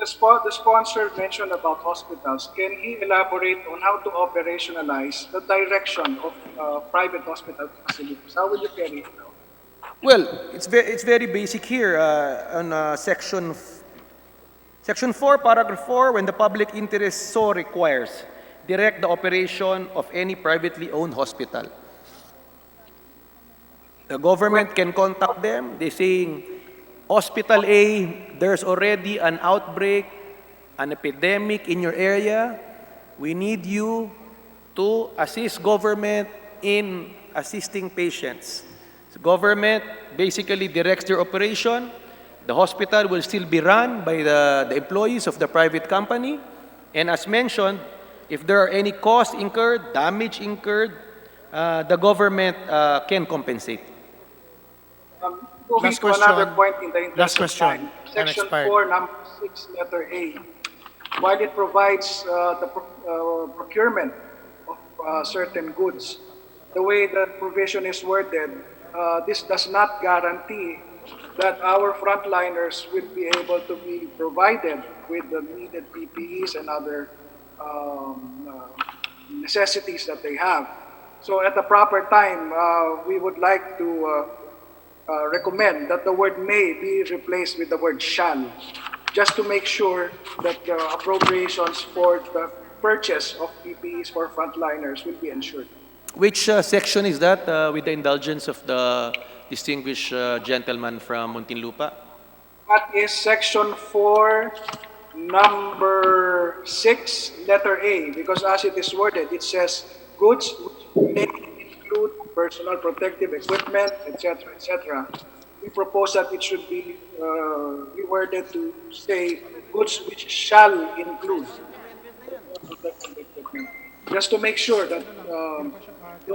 The sponsor mentioned about hospitals. Can he elaborate on how to operationalize the direction of private hospital facilities? How will you carry it out? Well, it's very basic here on Section 4, Paragraph 4, when the public interest so requires, direct the operation of any privately owned hospital. The government can contact them. They're saying, Hospital A, there's already an outbreak, an epidemic in your area. We need you to assist government in assisting patients. The government basically directs their operation. The hospital will still be run by the employees of the private company. And as mentioned, if there are any costs incurred, damage incurred, the government can compensate. Moving Last to another question. point in the interest Last of question. time. Section Unexpired. 4, number 6, letter A. While it provides the procurement of certain goods, the way that provision is worded, this does not guarantee that our frontliners will be able to be provided with the needed PPEs and other necessities that they have. So at the proper time, we would like to recommend that the word may be replaced with the word shall, just to make sure that the appropriations for the purchase of PPEs for frontliners will be ensured. Which section is that, with the indulgence of the distinguished gentleman from Muntinlupa? That is section 4, number 6, letter A, because as it is worded, it says goods which may include personal protective equipment, etc., etc. We propose that it should be reworded to say goods which shall include protective equipment, just to make sure that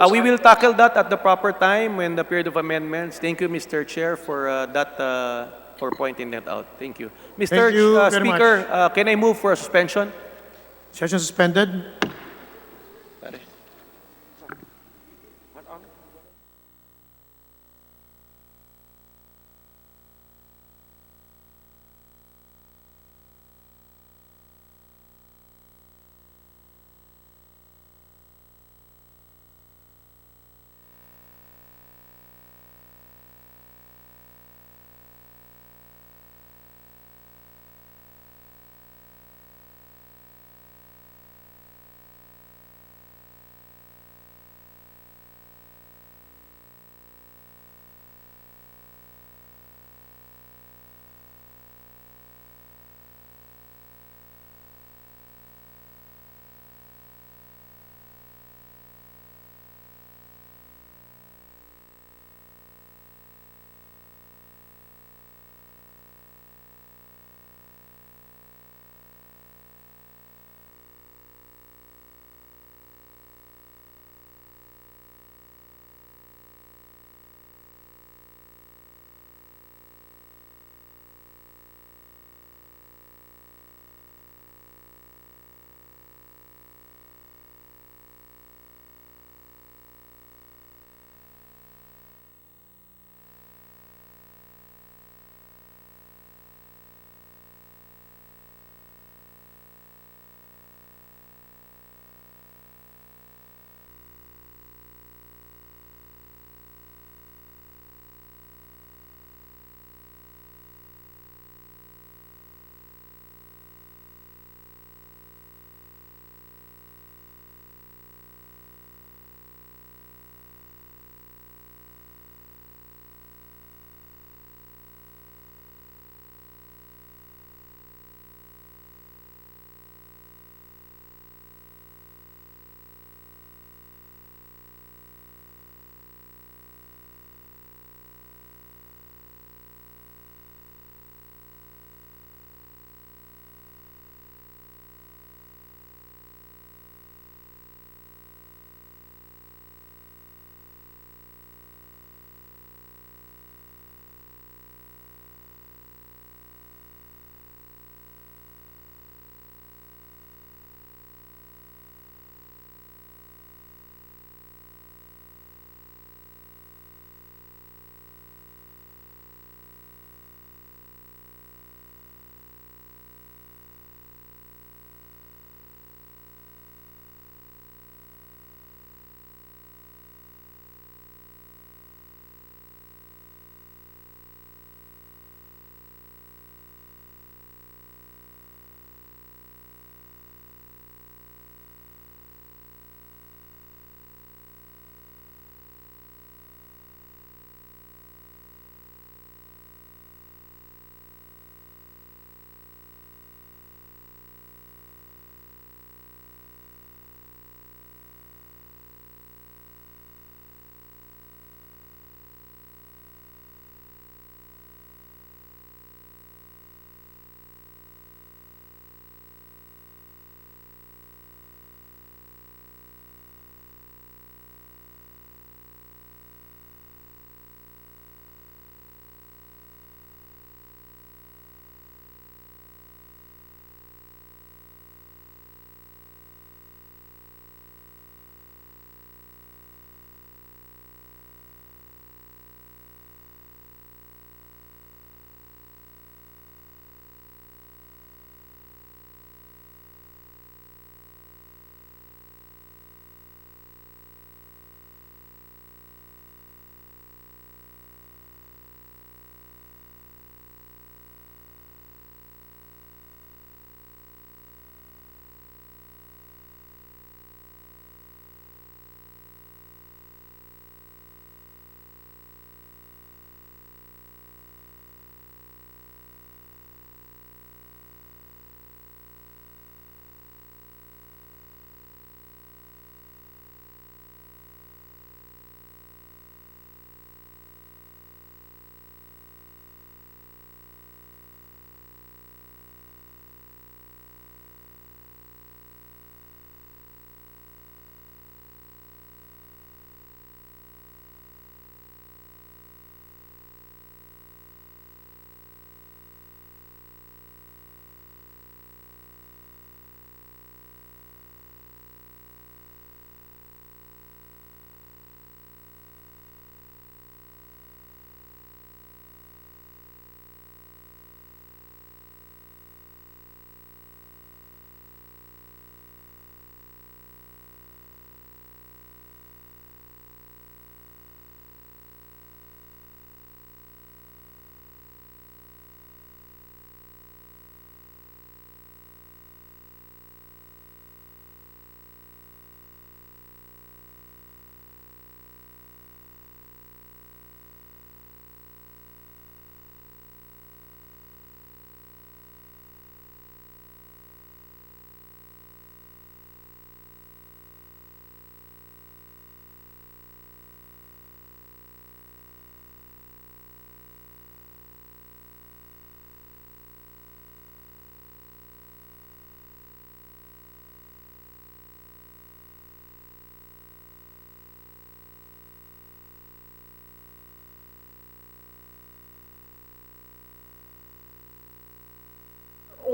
we will tackle that at the proper time when the period of amendments. Thank you, Mr. Chair, for for pointing that out. Thank you. Mr. Thank you very Speaker, can I move for a suspension? Session suspended.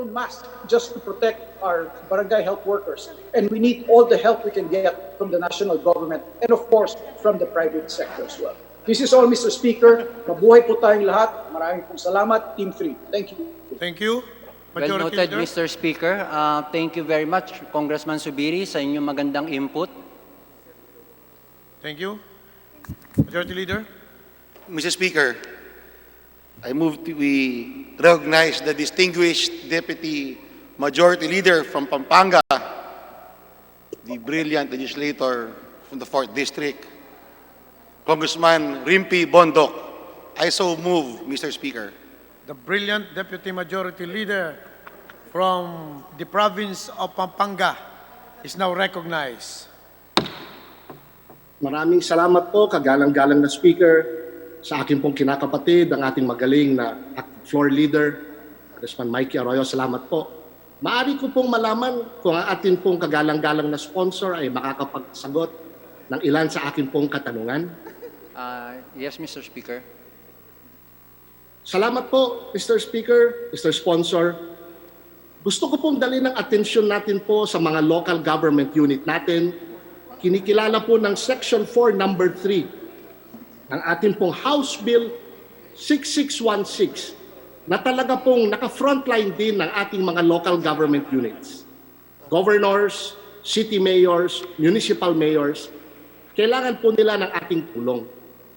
own masks just to protect our barangay health workers. And we need all the help we can get from the national government and of course from the private sector as well. This is all, Mr. Speaker. Mabuhay po tayong lahat. Maraming pong salamat. Team 3. Thank you. Thank you. Well Majority noted, Leader. Mr. Speaker. Thank you very much, Congressman Subiri, sa inyong magandang input. Thank you. Majority Leader. Mr. Speaker, I move we recognize the distinguished Deputy Majority Leader from Pampanga, the brilliant legislator from the 4th District, Congressman Rimpi Bondok. I so move, Mr. Speaker. The brilliant Deputy Majority Leader from the province of Pampanga is now recognized. Maraming salamat po, kagalang-galang na Speaker, sa aking pong kinakapatid, ang ating magaling na floor leader, Congressman Mikey Arroyo. Salamat po. Maaari ko pong malaman kung ang ating pong kagalang-galang na sponsor ay makakapagsagot ng ilan sa aking pong katanungan. Yes, Mr. Speaker. Salamat po, Mr. Speaker, Mr. Sponsor. Gusto ko pong dali ng atensyon natin po sa mga local government unit natin. Kinikilala po ng Section 4, Number 3 ng ating pong House Bill 6616 na talaga pong naka-frontline din ng ating mga local government units. Governors, city mayors, municipal mayors, kailangan po nila ng ating tulong.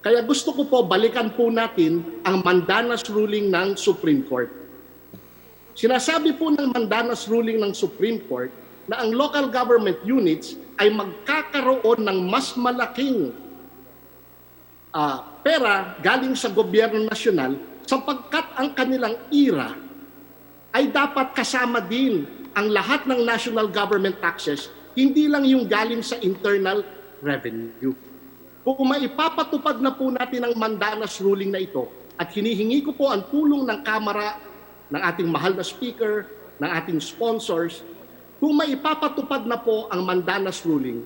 Kaya gusto ko po balikan po natin ang mandamus ruling ng Supreme Court. Sinasabi po ng mandamus ruling ng Supreme Court na ang local government units ay magkakaroon ng mas malaking pera galing sa gobyerno nasyonal sapagkat ang kanilang IRA ay dapat kasama din ang lahat ng national government taxes, hindi lang yung galing sa internal revenue. Kung maipapatupad na po natin ang mandamus ruling na ito at hinihingi ko po ang tulong ng Kamara, ng ating mahal na Speaker, ng ating sponsors, kung maipapatupad na po ang mandamus ruling,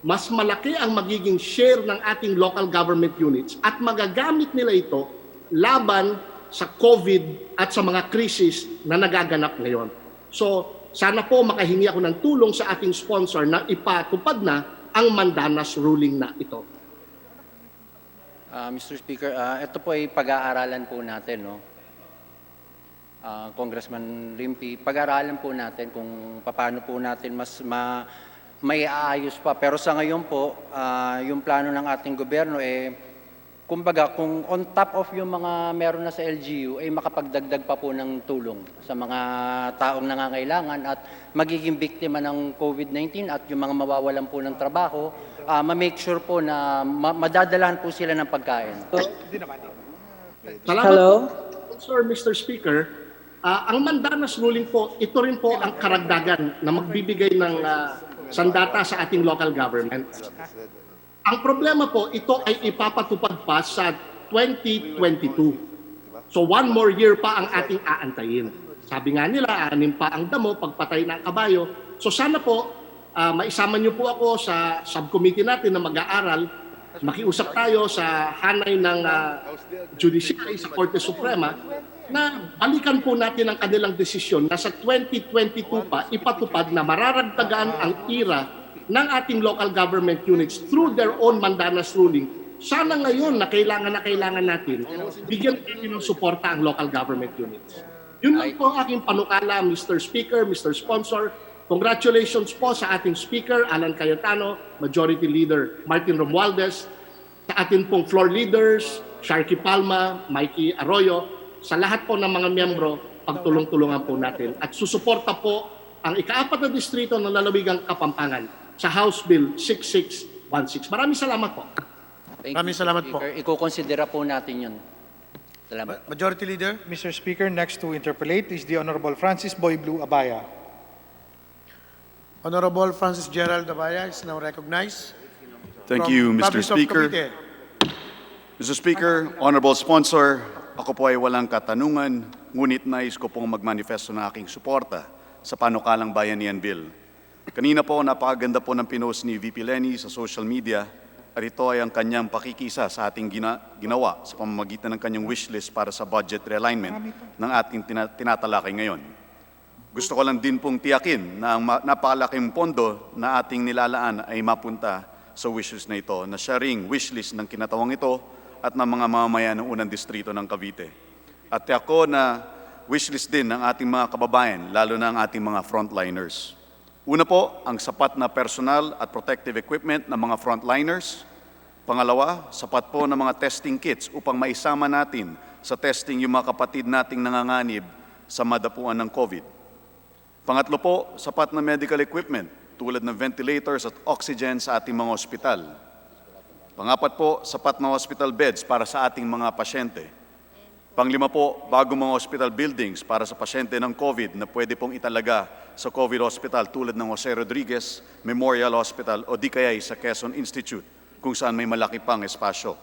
mas malaki ang magiging share ng ating local government units at magagamit nila ito laban sa COVID at sa mga krisis na nagaganap ngayon. So, sana po makahingi ako ng tulong sa ating sponsor na ipatupad na ang mandamus ruling na ito. Mr. Speaker, ito po ay pag-aaralan po natin, no? Congressman Rimpi, pag-aaralan po natin kung paano po natin may aayos pa. Pero sa ngayon po, yung plano ng ating gobyerno kumbaga, kung on top of yung mga meron na sa LGU, ay makapagdagdag pa po ng tulong sa mga taong nangangailangan at magiging biktima ng COVID-19 at yung mga mawawalan po ng trabaho, ma-make sure po na madadalahan po sila ng pagkain. Salamat po, Sir Mr. Speaker. Ang mandamus ruling po, ito rin po ang karagdagan na magbibigay ng sandata sa ating local government. Ang problema po, ito ay ipapatupad pa sa 2022. So 1 more year pa ang ating aantayin. Sabi nga nila, 6 pa ang damo, pagpatay ng kabayo. So sana po, maisama niyo po ako sa subcommittee natin na mag-aaral. Makiusap tayo sa hanay ng Judiciary sa Korte Suprema na balikan po natin ang kanilang desisyon na sa 2022 pa ipatupad na mararagdagan ang IRA ng ating local government units through their own mandamus ruling. Sana ngayon na kailangan natin, bigyan natin ng suporta ang local government units. Yun lang po ang aking panukala, Mr. Speaker, Mr. Sponsor. Congratulations po sa ating Speaker, Alan Cayetano, Majority Leader Martin Romualdez, sa ating pong floor leaders, Sharky Palma, Mikey Arroyo, sa lahat po ng mga miyembro, pagtulong-tulungan po natin. At susuporta po ang ika-4 na distrito ng lalawigang Kapampangan sa House Bill 6616. Maraming salamat po. Maraming salamat po. Iko-considera po natin yun. Salamat. Majority Leader. Mr. Speaker, next to interpolate is the Honorable Francis Boy Blue Abaya. Honorable Francis Gerald Abaya is now recognized. Thank you, Mr. Speaker. Mr. Speaker, Honorable Sponsor, ako po ay walang katanungan, ngunit nais ko pong magmanifesto ng aking suporta sa panukalang Bayanihan Bill. Kanina po, napakaganda po ng pinost ni VP Lenny sa social media at ito ay ang kanyang pakikisa sa ating ginawa sa pamamagitan ng kanyang wishlist para sa budget realignment ng ating tinatalakay ngayon. Gusto ko lang din pong tiyakin na ang napakalaking pondo na ating nilalaan ay mapunta sa wishlist na ito, na siya ring wishlist ng kinatawang ito at ng mga mamamayan ng unang distrito ng Cavite. At ako na wishlist din ng ating mga kababayan, lalo na ang ating mga frontliners. Una po, ang sapat na personal at protective equipment ng mga frontliners. Pangalawa, sapat po ng mga testing kits upang maisama natin sa testing yung mga kapatid nating nanganganib sa madapuan ng COVID. Pangatlo po, sapat na medical equipment tulad ng ventilators at oxygen sa ating mga ospital. Pangapat po, sapat na hospital beds para sa ating mga pasyente. Panglima po, bagong mga hospital buildings para sa pasyente ng COVID na pwede pong italaga sa COVID hospital tulad ng Jose Rodriguez Memorial Hospital o di kaya sa Quezon Institute kung saan may malaki pang espasyo.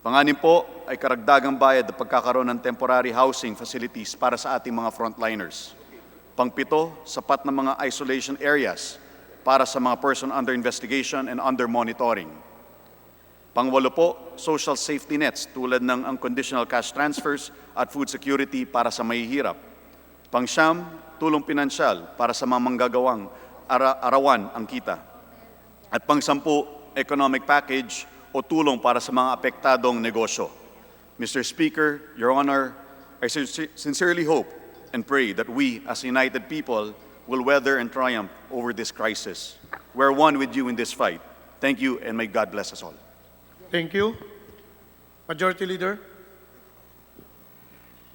Panganim po ay karagdagang bayad na pagkakaroon ng temporary housing facilities para sa ating mga frontliners. Pangpito, sapat na mga isolation areas para sa mga person under investigation and under monitoring. Pangwalo po, social safety nets tulad ng unconditional cash transfers at food security para sa mahihirap. Pangsyam, tulong pinansyal para sa mga manggagawang arawan ang kita. At pangsampu, economic package o tulong para sa mga apektadong negosyo. Mr. Speaker, Your Honor, I sincerely hope and pray that we, as united people, will weather and triumph over this crisis. We're one with you in this fight. Thank you, and may God bless us all. Thank you. Majority Leader.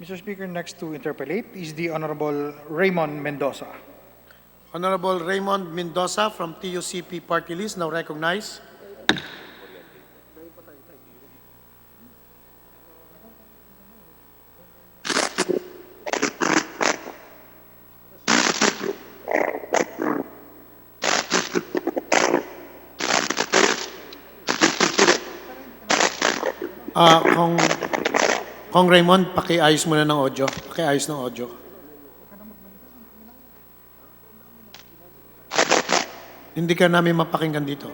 Mr. Speaker, next to interpellate is the Honorable Raymond Mendoza. Honorable Raymond Mendoza from TUCP Party List, now recognized. Kong Raymond, pakiayos muna ng audio. Pakiayos ng audio. Hindi ka namin mapakinggan dito.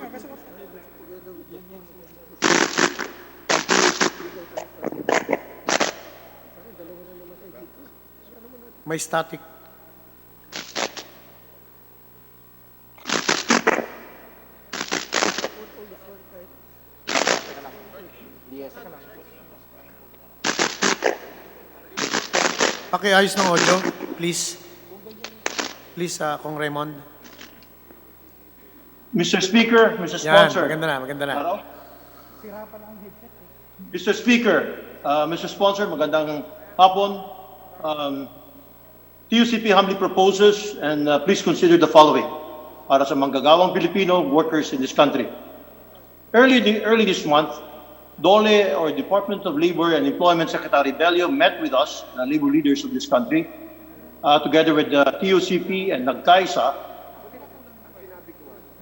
May static. Pakiayos ng audio, please. Please, Kong Raymond. Mr. Speaker, Mr. Yan, Sponsor. maganda na. Hello? Mr. Speaker, Mr. Sponsor, magandang hapon. TUCP humbly proposes and please consider the following para sa manggagawang Filipino workers in this country. Early this month, DOLE, or Department of Labor and Employment Secretary Bello, met with us, the labor leaders of this country, together with the TUCP and NAGCAISA.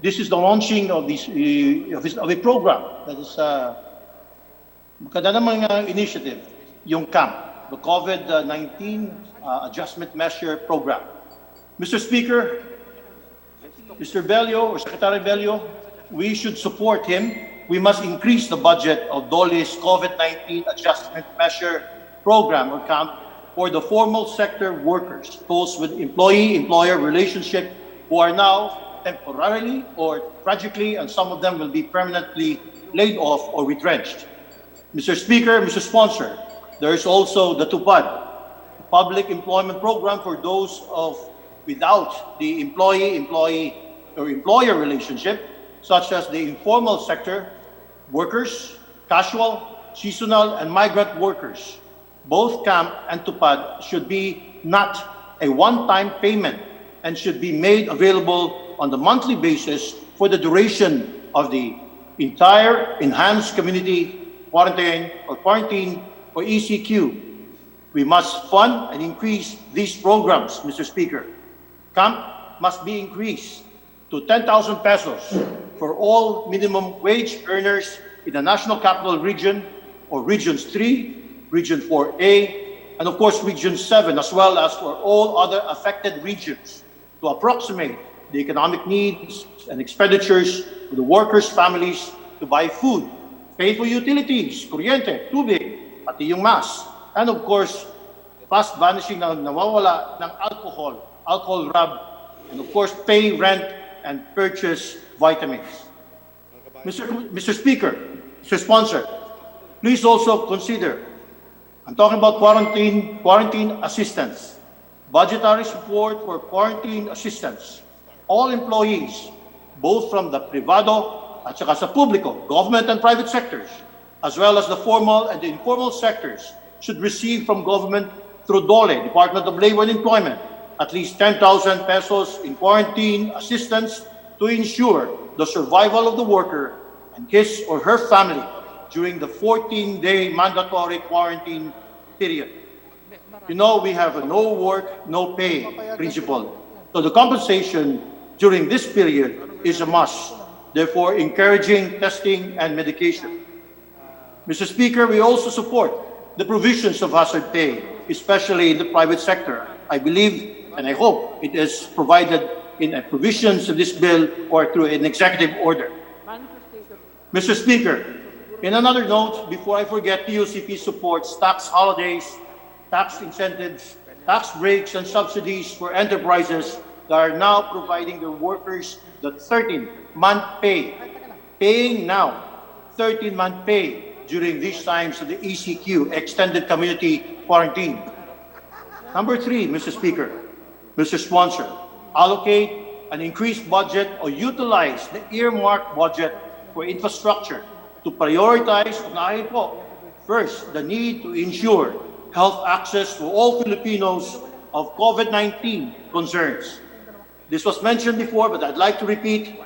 This is the launching of a program that is maganda namang initiative, yung CAMP, the COVID-19 Adjustment Measure Program. Mr. Speaker, Mr. Bello, or Secretary Bello, we should support him. We must increase the budget of DOLE's COVID-19 Adjustment Measure Program, or CAMP, for the formal sector workers, those with employee-employer relationship who are now temporarily or tragically, and some of them will be permanently laid off or retrenched. Mr. Speaker, Mr. Sponsor, there is also the TUPAD, Public Employment Program for those without the employee-employee or employer relationship, such as the informal sector workers, casual, seasonal, and migrant workers. Both CAMP and TUPAD should be not a one-time payment and should be made available on the monthly basis for the duration of the entire enhanced community quarantine or ECQ. We must fund and increase these programs, Mr. Speaker. CAMP must be increased to 10,000 pesos for all minimum wage earners in the National Capital Region, or Regions 3, Region 4A, and of course Region 7, as well as for all other affected regions, to approximate the economic needs and expenditures of the workers' families to buy food, pay for utilities, kuryente, tubig, pati yung mask. And of course, fast vanishing na nawawala ng alcohol rub, and of course, pay rent and purchase vitamins. Mr. Speaker, Mr. Sponsor, please also consider, I'm talking about quarantine assistance, budgetary support for quarantine assistance. All employees, both from the privado at saka sa publiko, government and private sectors, as well as the formal and the informal sectors, should receive from government through DOLE, Department of Labor and Employment, at least 10,000 pesos in quarantine assistance to ensure the survival of the worker and his or her family during the 14-day mandatory quarantine period. You know, we have a no work, no pay principle. So the compensation during this period is a must, therefore encouraging testing and medication. Mr. Speaker, we also support the provisions of hazard pay, especially in the private sector. I believe and I hope it is provided in a provisions of this bill or through an executive order. Mr. Speaker, in another note, before I forget, TUCP supports tax holidays, tax incentives, tax breaks, and subsidies for enterprises that are now providing their workers the 13-month pay, paying now 13-month pay during these times of the ECQ, Extended Community Quarantine. Number 3, Mr. Speaker, Mr. Sponsor, allocate an increased budget or utilize the earmarked budget for infrastructure to prioritize, unahin po, first, the need to ensure health access for all Filipinos of COVID-19 concerns. This was mentioned before, but I'd like to repeat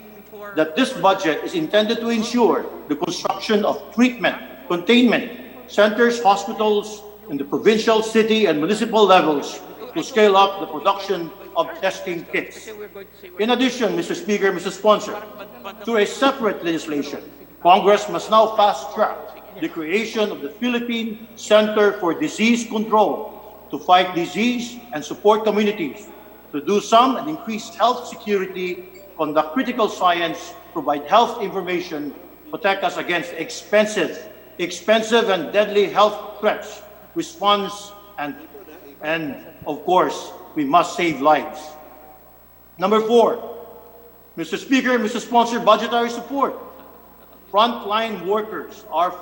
that this budget is intended to ensure the construction of treatment, containment centers, hospitals in the provincial, city, and municipal levels to scale up the production of testing kits. In addition, Mr. Speaker, Mr. Sponsor, through a separate legislation, Congress must now fast-track the creation of the Philippine Center for Disease Control to fight disease and support communities, to do some and increase health security, conduct critical science, provide health information, protect us against expensive and deadly health threats, response, and of course, we must save lives. Number 4, Mr. Speaker, Mr. Sponsor, budgetary support. Frontline workers, our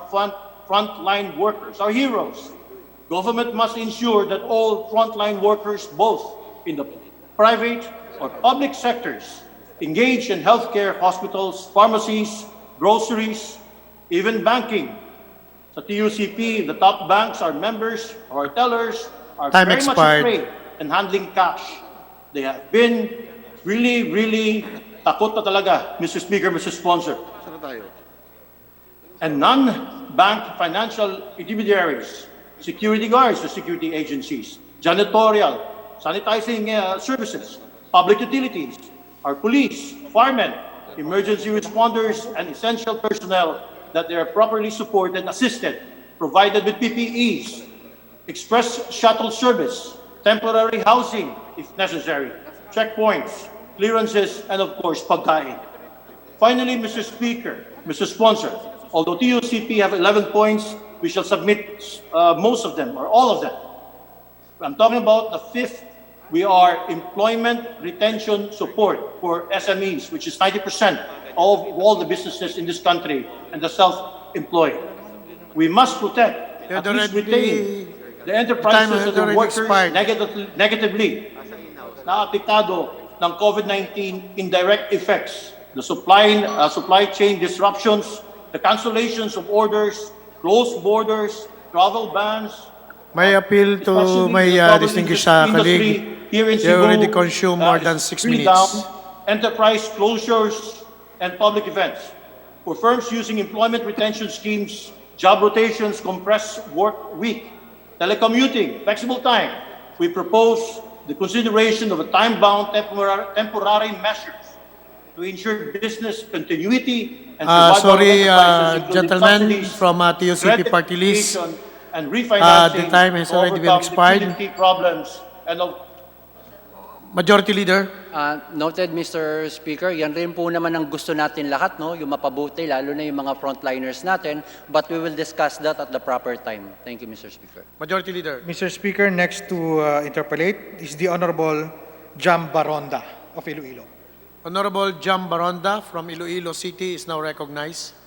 heroes. Government must ensure that all frontline workers, both in the private or public sectors, engaged in healthcare, hospitals, pharmacies, groceries, even banking. Sa TUCP, the top banks, our members, our tellers, are Time very expired. much afraid in handling cash. They have been really takot na talaga, Mr. Speaker, Mr. Sponsor. And non-bank financial intermediaries, security guards, the security agencies, janitorial, sanitizing services, public utilities, our police, firemen, emergency responders, and essential personnel, that they are properly supported, assisted, provided with PPEs, express shuttle service, temporary housing if necessary, checkpoints, clearances, and of course, pagkain. Finally, Mr. Speaker, Mr. Sponsor, although TUCP have 11 points, we shall submit most of them or all of them. I'm talking about the 5th. We are employment retention support for SMEs, which is 90% of all the businesses in this country and the self-employed. We must protect, at least retain the enterprises and the workers negatively na apektado ng COVID-19 indirect effects, the supply chain disruptions, the cancellations of orders, closed borders, travel bans. May appeal to my distinguished colleague. Here in You Cebu, already consumed more than 6 really minutes. down. Enterprise closures and public events. For firms using employment retention schemes, job rotations, compressed work week, telecommuting, flexible time, we propose the consideration of a time-bound temporary measures to ensure business continuity and survival of Sorry, enterprises, including gentlemen subsidies, from TUCP Party List. and refinancing the time has to already been overcome expired. liquidity problems and of Majority Leader. Noted, Mr. Speaker. Yan rin po naman ang gusto natin lahat, no? Yung mapabuti, lalo na yung mga frontliners natin. But we will discuss that at the proper time. Thank you, Mr. Speaker. Majority Leader. Mr. Speaker, next to interpolate is the Honorable Jam Baronda of Iloilo. Honorable Jam Baronda from Iloilo City is now recognized.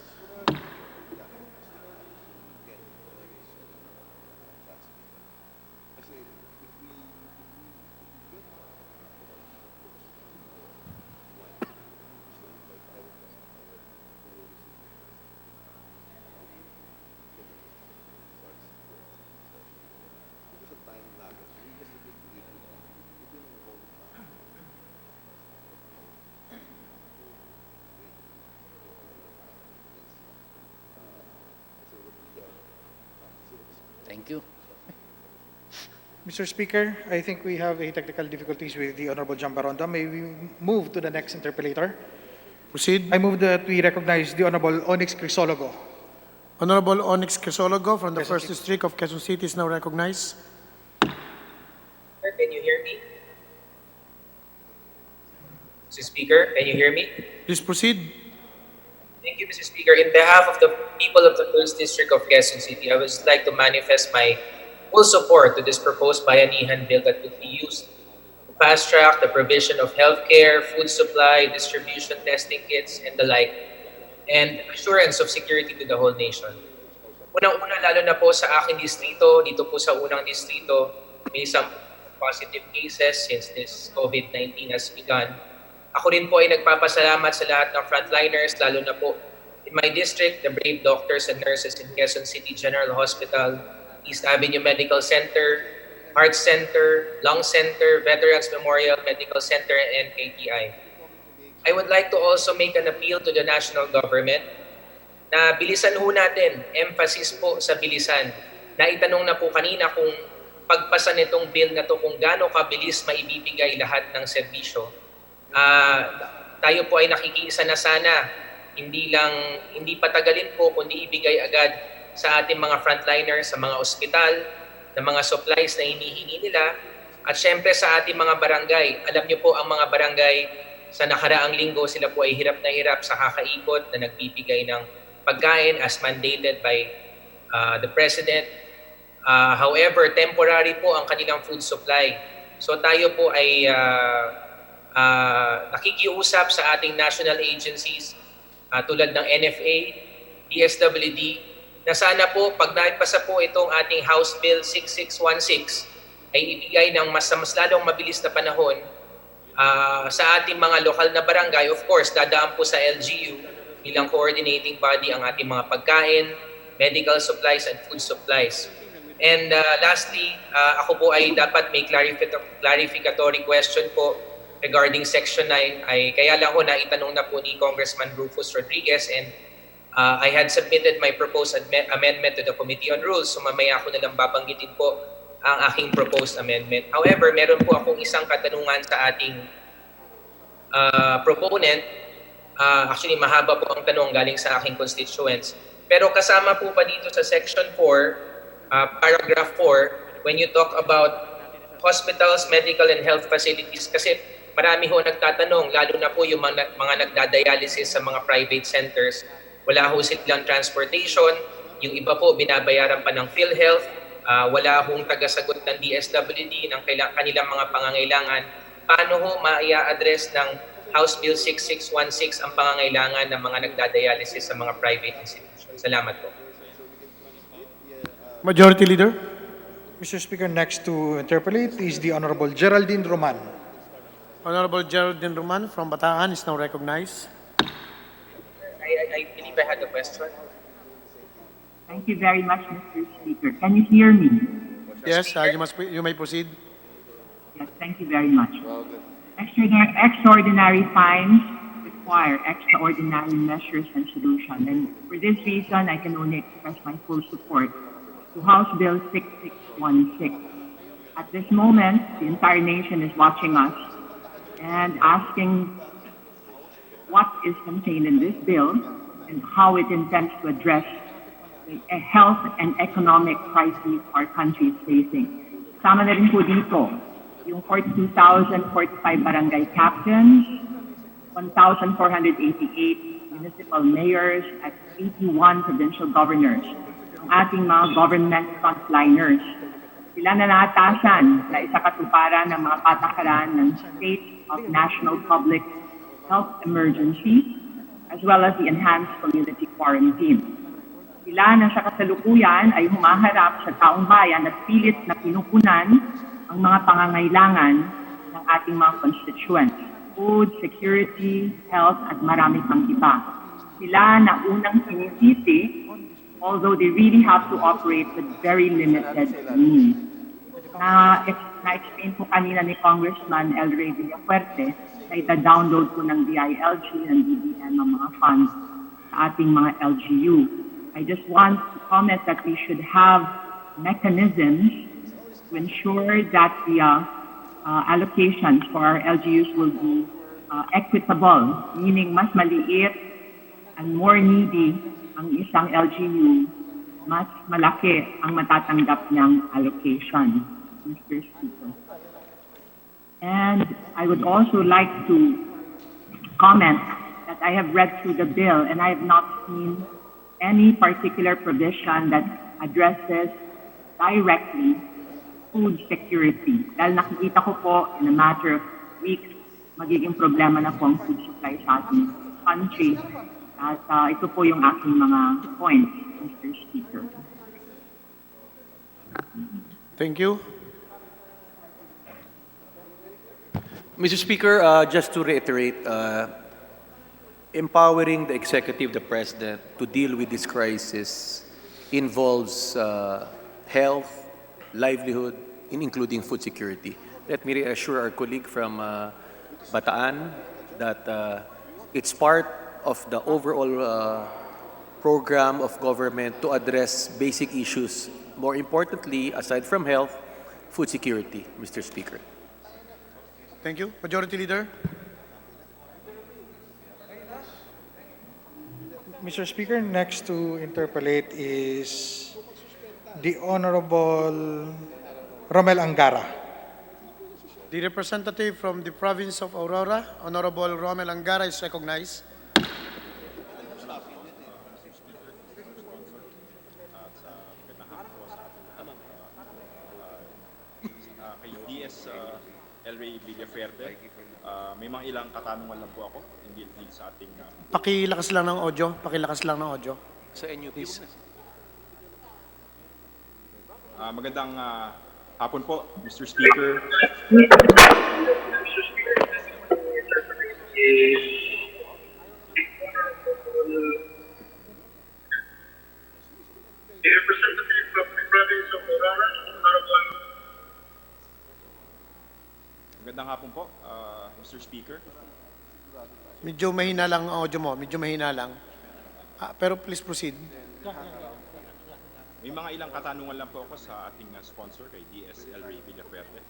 Thank you. Mr. Speaker, I think we have a technical difficulties with the Honorable Jam Baronda. May we move to the next interpellator? Proceed. I move that we recognize the Honorable Onyx Crisologo. Honorable Onyx Crisologo from the 1st District of Quezon City is now recognized. Sir, can you hear me? Mr. Speaker, can you hear me? Please proceed. Thank you, Mr. Speaker. In behalf of the people of the 1st District of Quezon City, I would like to manifest my full support to this proposed bayanihan bill that could be used to fast-track the provision of healthcare, food supply, distribution, testing kits, and the like, and assurance of security to the whole nation. Unang-una, lalo na po sa aking distrito, dito po sa unang distrito, may isang positive cases since this COVID-19 has begun. Ako rin po ay nagpapasalamat sa lahat ng frontliners, lalo na po in my district, the brave doctors and nurses in Quezon City General Hospital, East Avenue Medical Center, Heart Center, Lung Center, Veterans Memorial Medical Center, and KTI. I would like to also make an appeal to the national government na bilisan ho natin, emphasis po sa bilisan. Naitanong na po kanina kung pagpasa nitong bill na to kung gaano kabilis maibibigay lahat ng serbisyo. Tayo po ay nakikiisa na sana, hindi patagalin po kundi ibigay agad sa ating mga frontliners, sa mga ospital, na mga supplies na hinihingi nila, at syempre sa ating mga barangay. Alam niyo po ang mga barangay sa nakaraang linggo, sila po ay hirap na hirap sa kakaikot na nagbibigay ng pagkain as mandated by the President. However, temporary po ang kanilang food supply. So tayo po ay nakikiusap sa ating national agencies tulad ng NFA, DSWD, na sana po pag naipasa po itong ating House Bill 6616 ay ibigay ng mas lalong mabilis na panahon sa ating mga lokal na barangay. Of course, dadaan po sa LGU bilang coordinating body ang ating mga pagkain, medical supplies, and food supplies. And lastly, ako po ay dapat may clarificatory question po regarding Section 9. Kaya lang ho naitanong na po ni Congressman Rufus Rodriguez, and I had submitted my proposed amendment to the Committee on Rules, so mamaya ako na lang babanggitin po ang aking proposed amendment. However, meron po akong isang katanungan sa ating proponent. Actually, mahaba po ang tanong galing sa aking constituents. Pero kasama po pa dito sa Section 4, Paragraph 4, when you talk about hospitals, medical and health facilities, kasi marami ho nagtatanong, lalo na po yung mga nagdadialysis sa mga private centers, wala ho silang transportation, yung iba po binabayaran pa ng PhilHealth, wala hong tagasagot ng DSWD ng kanilang mga pangangailangan. Paano ho maia-address ng House Bill 6616 ang pangangailangan ng mga nagdadialysis sa mga private institutions? Salamat po. Majority Leader. Mr. Speaker, next to interpolate is the Honorable Geraldine Roman. Honorable Geraldine Roman from Bataan is now recognized. I believe I had a question. Thank you very much, Mr. Speaker. Can you hear me? Yes, you may proceed. Yes, thank you very much. Extraordinary times require extraordinary measures and solutions. And for this reason, I can only express my full support to House Bill 6616. At this moment, the entire nation is watching us and asking what is contained in this bill and how it intends to address the health and economic crises our country is facing. Sama na rin po dito yung 42,045 barangay captains, 1,488 municipal mayors at 81 provincial governors, ang ating mga government frontliners. Sila na naatasan na isakatuparan ng mga patakaran ng State of National Public Health Emergency as well as the enhanced community quarantine. Sila na sa kasalukuyan ay humaharap sa taong bayan at pilit na pinupunan ang mga pangangailangan ng ating mga constituents. Food, security, health, at marami pang iba. Sila na unang sinisisi, although they really have to operate with very limited means. Na-explain po kanina ni Congressman El Rey Villafuerte na ita-download po ng DILG and DBM ang mga funds sa ating mga LGU. I just want to comment that we should have mechanisms to ensure that the allocations for our LGUs will be equitable, meaning mas maliit and more needy ang isang LGU, mas malaki ang matatanggap niyang allocation, Mr. Speaker. And I would also like to comment that I have read through the bill and I have not seen any particular provision that addresses directly food security. Dahil nakikita ko po in a matter of weeks, magiging problema na po ang food supply sa ating country. At ito po yung aking mga points, Mr. Speaker. Thank you. Mr. Speaker, just to reiterate, empowering the executive, the president, to deal with this crisis involves health, livelihood, including food security. Let me reassure our colleague from Bataan that it's part of the overall program of government to address basic issues. More importantly, aside from health, food security, Mr. Speaker. Thank you. Majority Leader. Mr. Speaker, next to interpellate is the Honorable Romel Angara. The representative from the province of Aurora, Honorable Romel Angara, is recognized. Kay DS El Rey Villafuerte, may mga ilang katanungan lang po ako hindi sa ating Pakilakas lang ng audio. Pakilakas lang ng audio. Sa inyo, please. Magandang hapon po, Mr. Speaker. Magandang hapon po, Mr. Speaker. Medyo mahina lang ang audio mo. Medyo mahina lang. Pero please proceed. May mga ilang katanungan lang po ako sa ating sponsor kay DS El Rey Villafuerte.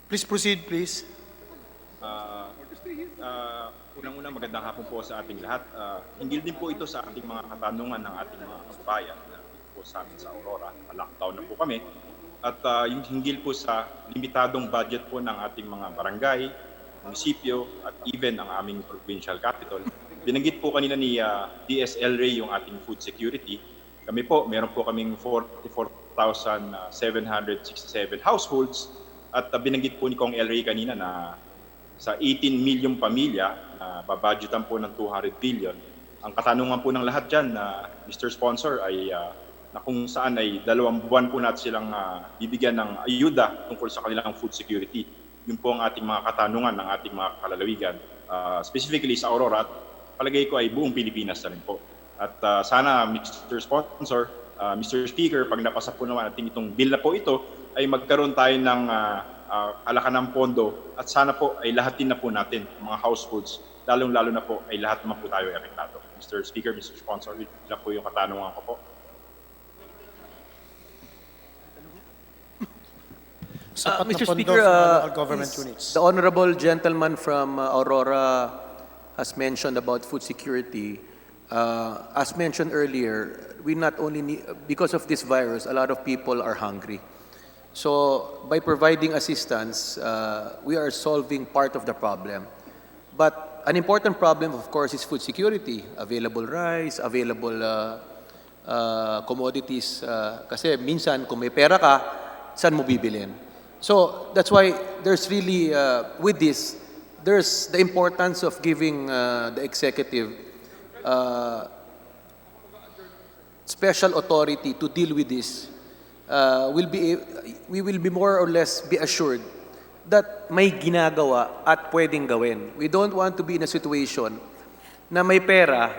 Please proceed, please. Unang-unang magandang hapon po sa ating lahat. Hinggil din po ito sa ating mga katanungan ng ating mga kababayan na po sa amin sa Aurora. Lockdown na po kami. At yung hinggil po sa limitadong budget po ng ating mga barangay, munisipyo, at even ang aming provincial capital. Binanggit po kanina ni DSL Ray yung ating food security. Kami po, meron po kaming 44,767 households. At binanggit po ni Kong El Ray kanina na sa 18 million pamilya na babudgetan po ng 200 billion. Ang katanungan po ng lahat dyan na Mr. Sponsor ay na kung saan ay 2 buwan po natin silang bibigyan ng ayuda tungkol sa kanilang food security. Yun po ang ating mga katanungan ng ating mga kalalawigan. Specifically sa Aurora, at palagay ko ay buong Pilipinas na rin po. At sana Mr. Sponsor, Mr. Speaker, pag napasa po naman ating itong bill na po ito, ay magkaroon tayo ng alakan ng pondo at sana po ay lahatin na po natin mga households, lalong-lalo na po ay lahat naman po tayo ay apektado. Mr. Speaker, Mr. Sponsor, yun lang po yung katanungan ko po. Mr. Speaker, the honorable gentleman from Aurora has mentioned about food security. as mentioned earlier, we not only need, because of this virus, a lot of people are hungry. So by providing assistance, we are solving part of the problem. But an important problem, of course, is food security. Available rice, available commodities. Kasi minsan, kung may pera ka, saan mo bibilin? So that's why there's really, with this, there's the importance of giving the executive special authority to deal with this. We will be more or less be assured that may ginagawa at pwedeng gawin. We don't want to be in a situation na may pera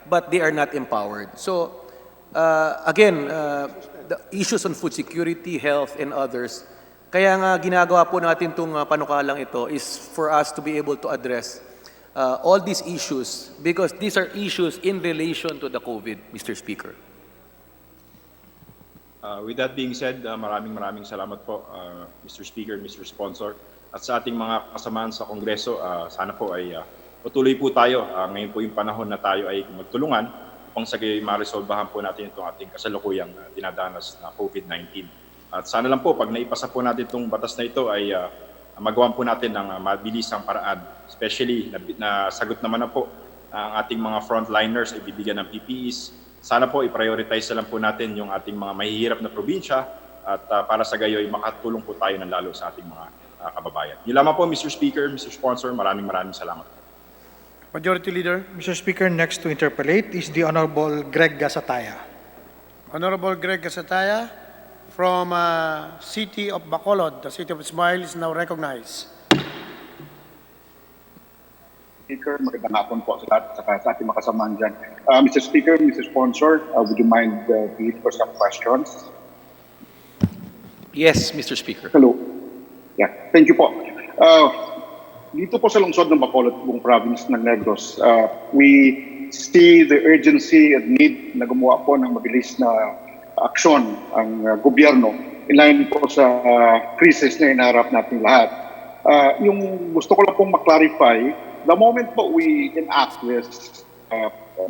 but they are not empowered. So again, the issues on food security, health, and others, kaya nga ginagawa po natin itong panukalang ito is for us to be able to address all these issues because these are issues in relation to the COVID, Mr. Speaker. With that being said, maraming salamat po, Mr. Speaker, Mr. Sponsor. At sa ating mga kasamahan sa Kongreso, sana po ay patuloy po tayo. Ngayon po yung panahon na tayo ay magtulungan upang sa gayon ma-resolbahan po natin itong ating kasalukuyang dinadanas na COVID-19. At sana lang po, pag naipasa po natin itong batas na ito ay magawan po natin ng mabilisang paraan. Especially, nasagot naman na po ang ating mga frontliners ay bibigyan ng PPEs. Sana po i-prioritize na lang po natin yung ating mga mahihirap na probinsya at para sa gayon makatulong po tayo ng lalo sa ating mga kababayan. Yun lamang po, Mr. Speaker, Mr. Sponsor, maraming salamat. Majority Leader. Mr. Speaker, next to interpellate is the Honorable Greg Gasataya. Honorable Greg Gasataya from City of Bacolod, the City of Ismail is now recognized. Speaker, magandang hapon po sa lahat, sa ating makasamahan dyan. Mr. Speaker, Mr. Sponsor, would you mind being for some questions? Yes, Mr. Speaker. Hello. Yeah, thank you po. Dito po sa lungsod ng Bacolod, buong province ng Negros, we see the urgency and need na gumawa po ng mabilis na aksyon ang gobyerno in line po sa crisis na inaharap natin lahat. Yung gusto ko lang pong maklarify, the moment po we enact this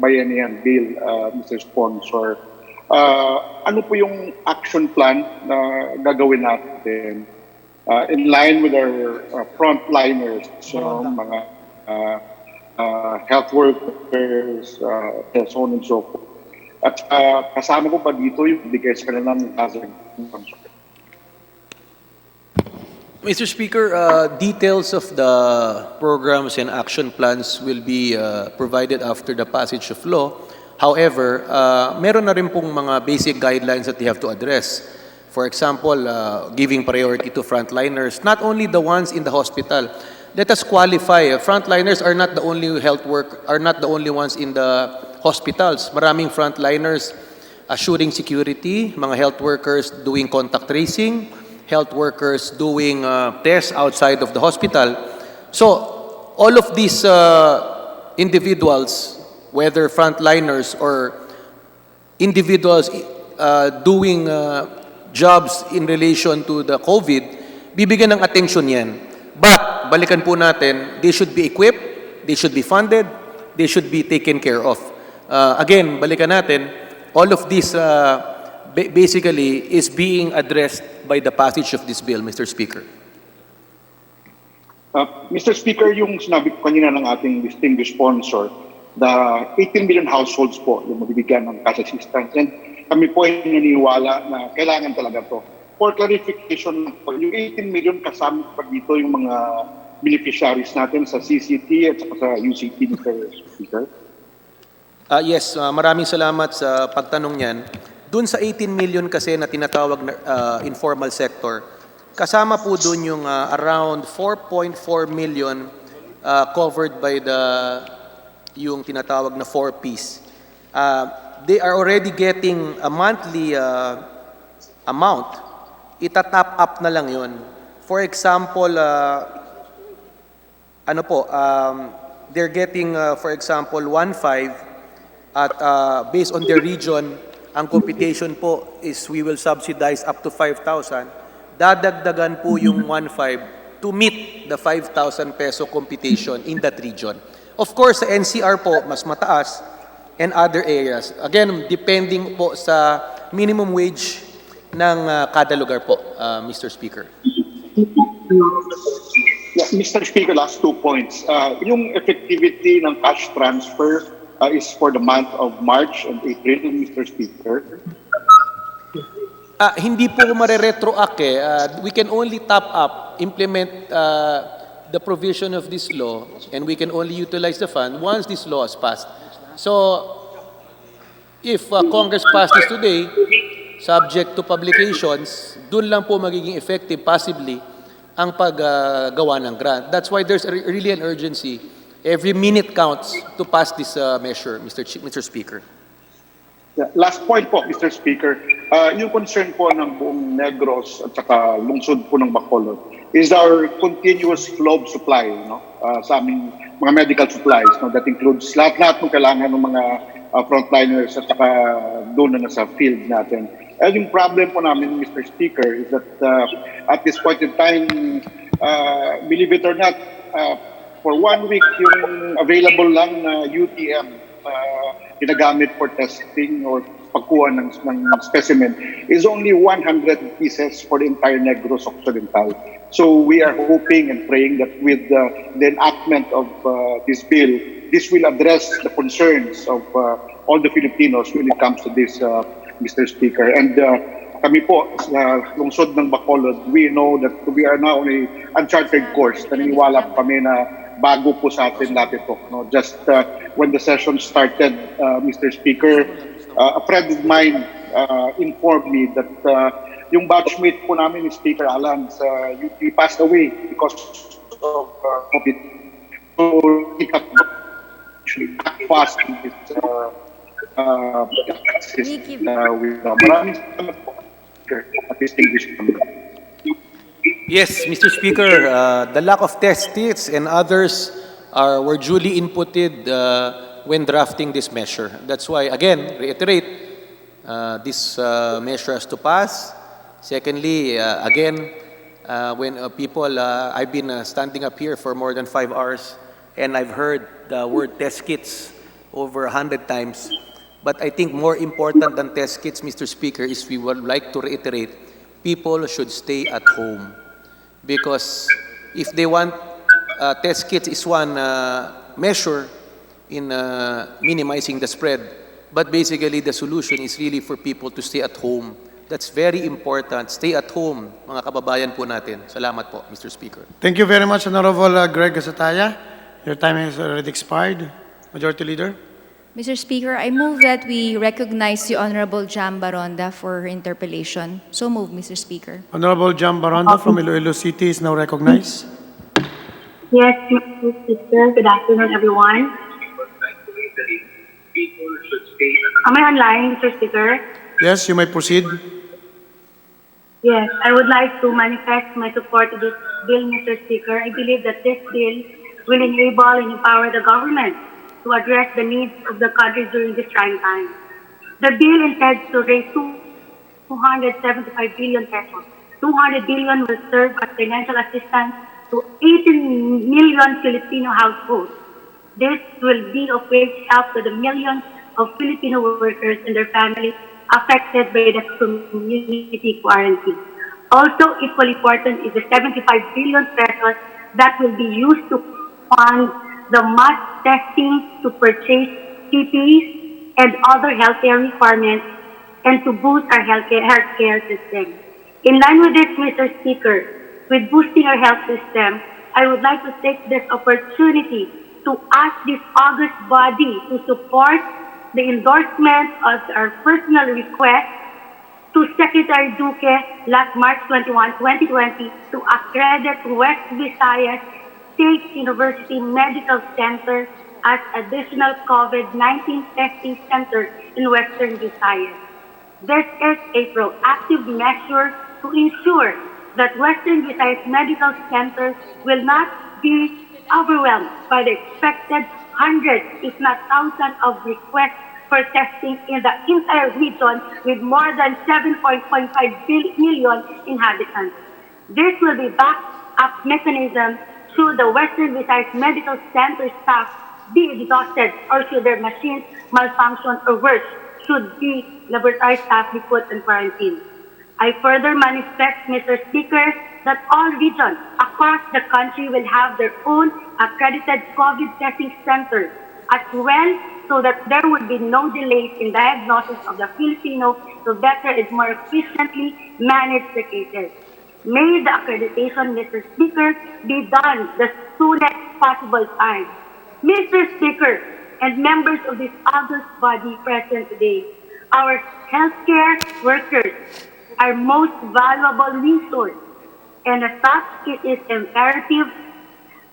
Bayanihan Bill, Mr. Sponsor, ano po yung action plan na gagawin natin in line with our frontliners, so mga health workers, and so on and so forth. At kasama ko pa dito yung bigay sa kanilang hazard. Mr. Speaker, details of the programs and action plans will be provided after the passage of law. However, meron na rin pong mga basic guidelines that they have to address. For example, giving priority to frontliners, not only the ones in the hospital. Let us qualify. Frontliners are not the only are not the only ones in the hospitals. Maraming frontliners assuring security, mga health workers doing contact tracing, health workers doing tests outside of the hospital. So, all of these individuals, whether frontliners or individuals doing jobs in relation to the COVID, bibigyan ng atensyon yan. But, balikan po natin, they should be equipped, they should be funded, they should be taken care of. Again, balikan natin, all of this basically is being addressed by the passage of this bill, Mr. Speaker. Mr. Speaker, yung sinabi ko kanina ng ating distinguished sponsor, the 18 million households po yung mabibigyan ng cash assistance. And kami po ay naniniwala na kailangan talaga to. For clarification po, yung 18 million kasama pa dito yung mga beneficiaries natin sa CCT at sa UCT, Mr. Speaker. Yes, maraming salamat sa pagtanong niyan. Doon sa 18 million kasi na tinatawag na informal sector, kasama po doon yung around 4.4 million covered by yung tinatawag na 4Ps. They are already getting a monthly amount. Itatap up na lang yun. For example, they're getting, for example, 1.5 at based on their region, ang computation po is we will subsidize up to 5,000. Dadagdagan po yung 1.5 to meet the 5,000 peso computation in that region. Of course, sa NCR po, mas mataas. and other areas. Again, depending po sa minimum wage ng kada lugar po, Mr. Speaker. Yeah, Mr. Speaker, last 2 points. Yung effectivity ng cash transfer is for the month of March and April, Mr. Speaker. Hindi po mare-retroact eh. We can only top up, implement the provision of this law, and we can only utilize the fund once this law is passed. So, if Congress passed this today, subject to publications, dun lang po magiging effective, possibly, ang paggawa ng grant. That's why there's really an urgency. Every minute counts to pass this measure, Mr. Speaker. Yeah, last point po, Mr. Speaker. Yung concern po ng buong Negros at saka lungsod po ng Bacolod is our continuous flow of supply, no? Sa aming mga medical supplies, no? That includes lahat ng kailangan ng mga frontliners at saka doon na sa field natin. Yung problem po namin, Mr. Speaker, is that at this point in time, believe it or not, for 1 week, yung available lang na UTM ginagamit for testing or pagkuha ng specimen is only 100 pieces for the entire Negros Occidental. So we are hoping and praying that with the enactment of this bill, this will address the concerns of all the Filipinos when it comes to this, Mr. Speaker. And kami po sa lungsod ng Bacolod, we know that we are now on a uncharted course. Naniniwala po kami na bago po sa atin lahat ito. No? Just when the session started, Mr. Speaker, a friend of mine informed me that yung batchmate po namin ni Speaker Alan, he passed away because of COVID. So he got actually fast in his with maraming salamat po at distinguished member. Yes, Mr. Speaker, the lack of test kits and others were duly inputted when drafting this measure. That's why, again, reiterate, this measure has to pass. Secondly, again, when people, I've been standing up here for more than 5 hours, and I've heard the word test kits over 100 times. But I think more important than test kits, Mr. Speaker, is we would like to reiterate, people should stay at home. Because if they want, test kits is one measure in minimizing the spread. But basically, the solution is really for people to stay at home. That's very important. Stay at home, mga kababayan po natin. Salamat po, Mr. Speaker. Thank you very much, Honorable Greg Gasataya. Your time has already expired. Majority Leader. Mr. Speaker, I move that we recognize the Honorable Jam Baronda for her interpellation. So move, Mr. Speaker. Honorable Jam Baronda from Iloilo City is now recognized. Yes, Mr. Speaker. Good afternoon, everyone. Am I online, Mr. Speaker? Yes, you may proceed. Yes, I would like to manifest my support to this bill, Mr. Speaker. I believe that this bill will enable and empower the government to address the needs of the country during this trying time. The bill intends to raise 275 billion pesos. 200 billion will serve as financial assistance to 18 million Filipino households. This will be of great help to the millions of Filipino workers and their families affected by the community quarantine. Also, equally important is the 75 billion pesos that will be used to fund the mass testing, to purchase PPEs and other healthcare requirements, and to boost our healthcare system. In line with this, Mr. Speaker, with boosting our health system, I would like to take this opportunity to ask this august body to support the endorsement of our personal request to Secretary Duque last March 21, 2020 to accredit West Visayas State University Medical Center as additional COVID-19 testing center in Western Visayas. This is a proactive measure to ensure that Western Visayas Medical Center will not be overwhelmed by the expected hundreds, if not thousands, of requests for testing in the entire region with more than 7.5 million inhabitants. This will be backed-up mechanism should the Western Visayas Medical Center staff be exhausted or should their machines malfunction, or worse, should the laboratory staff be put in quarantine. I further manifest, Mr. Speaker, that all regions across the country will have their own accredited COVID testing centers as well, so that there would be no delays in diagnosis of the Filipino to better and more efficiently manage the cases. May the accreditation, Mr. Speaker, be done the soonest possible time. Mr. Speaker and members of this august body present today, our healthcare workers are most valuable resource, and as such, it is imperative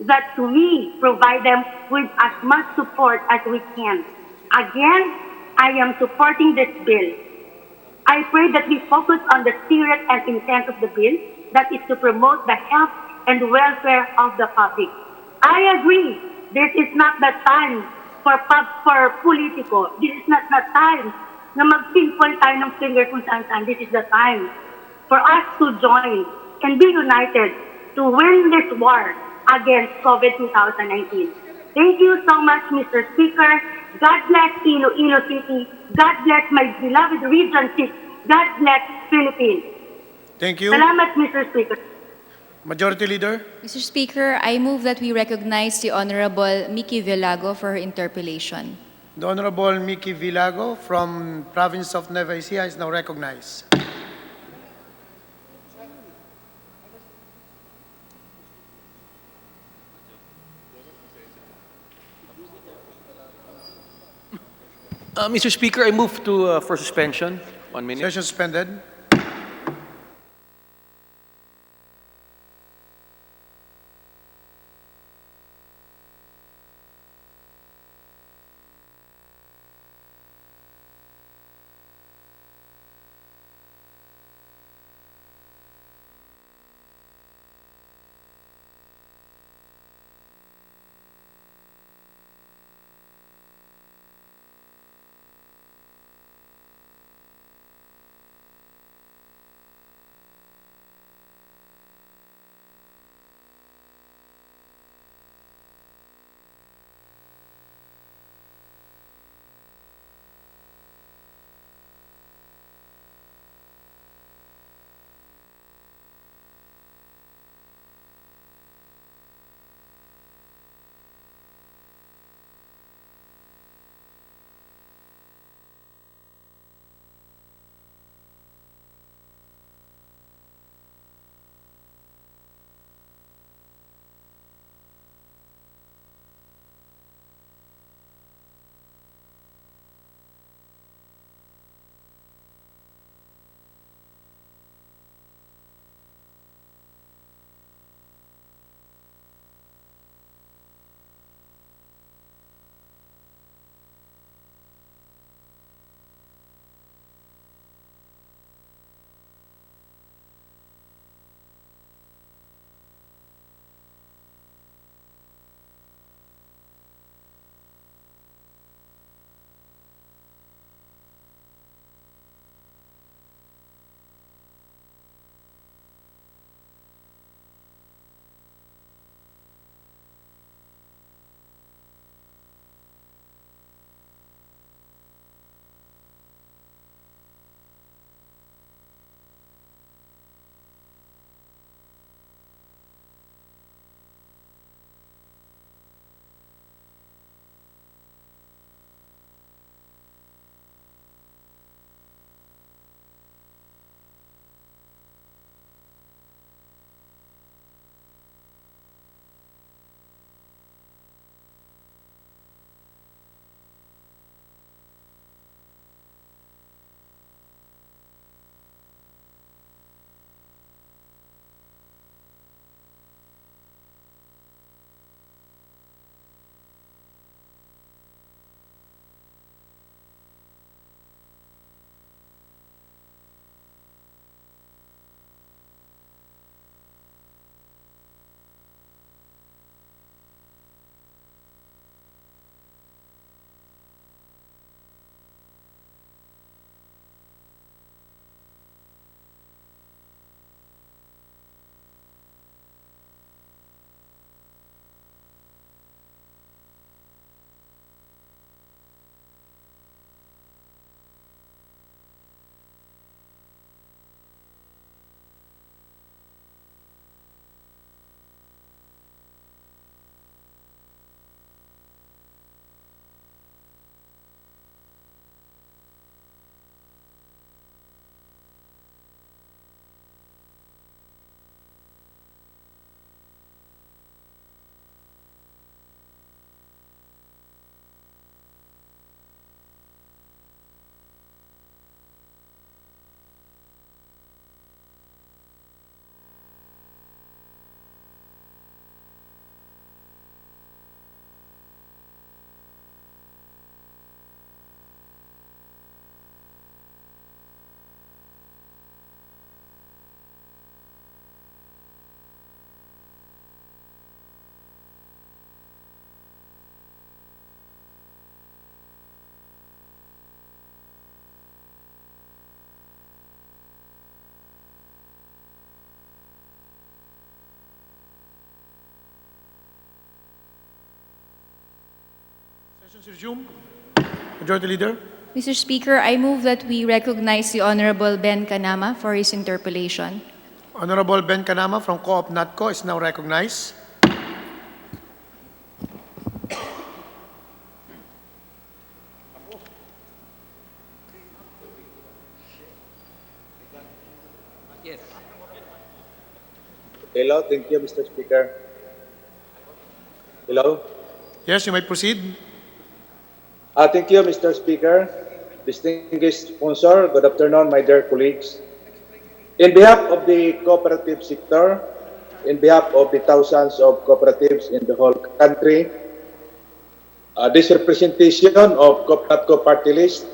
that we provide them with as much support as we can. Again, I am supporting this bill. I pray that we focus on the spirit and intent of the bill, that is to promote the health and welfare of the public. I agree, this is not the time for politiko. This is not the time na mag-pinpoint tayo ng finger kung saan-saan. This is the time for us to join and be united to win this war against COVID 2019. Thank you so much, Mr. Speaker. God bless Iloilo City. God bless my beloved Region 6. God bless Philippines. Thank you. Salamat, Mr. Speaker. Majority Leader. Mr. Speaker, I move that we recognize the Honorable Mickey Villago for her interpellation. The Honorable Mickey Villago from Province of Nueva Ecija is now recognized. Mr. Speaker, I move to for suspension. 1 minute. Session suspended. Sessions resume. Majority Leader. Mr. Speaker, I move that we recognize the Honorable Ben Canama for his interpellation. Honorable Ben Canama from Co-op NATCO is now recognized. Yes. Hello, thank you, Mr. Speaker. Hello? Yes, you may proceed. Thank you, Mr. Speaker. Distinguished sponsor, good afternoon, my dear colleagues. In behalf of the cooperative sector, in behalf of the thousands of cooperatives in the whole country, this representation of COPNATCO party list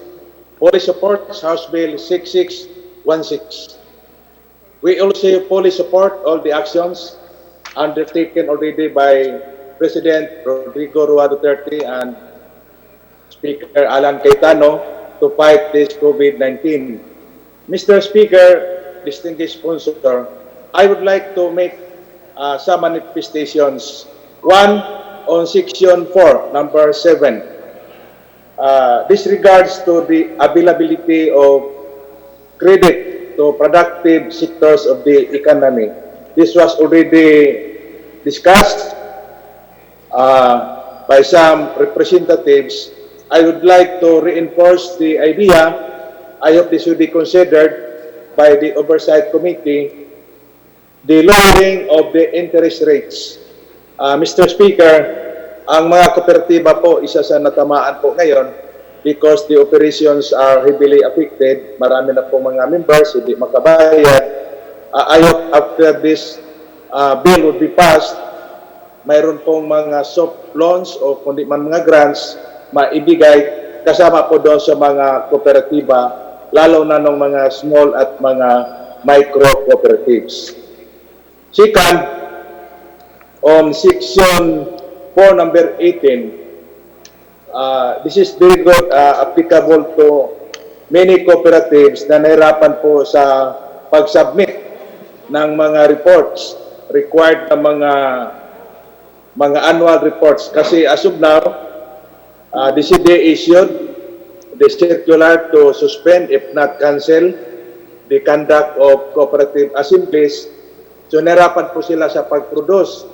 fully supports House Bill 6616. We also fully support all the actions undertaken already by President Rodrigo Roa Duterte and Speaker Alan Cayetano to fight this COVID-19. Mr. Speaker, distinguished sponsor, I would like to make some manifestations. One, on Section 4, number 7. This regards to the availability of credit to productive sectors of the economy. This was already discussed by some representatives. I would like to reinforce the idea. I hope this will be considered by the Oversight Committee, the lowering of the interest rates. Mr. Speaker, ang mga kooperatiba po isa sa natamaan po ngayon because the operations are heavily affected. Marami na po mga members, hindi makabayad. I hope after this bill would be passed, mayroon pong mga soft loans o kundi man mga grants maibigay kasama po doon sa mga kooperatiba, lalo na ng mga small at mga micro cooperatives. Second, on Section 4, number 18, this is very good, applicable to many cooperatives na nahirapan po sa pag-submit ng mga reports, required na mga annual reports. Kasi as of now, the CDA issued the circular to suspend, if not cancel, the conduct of cooperative assemblies. So nahirapan po sila sa pag-produce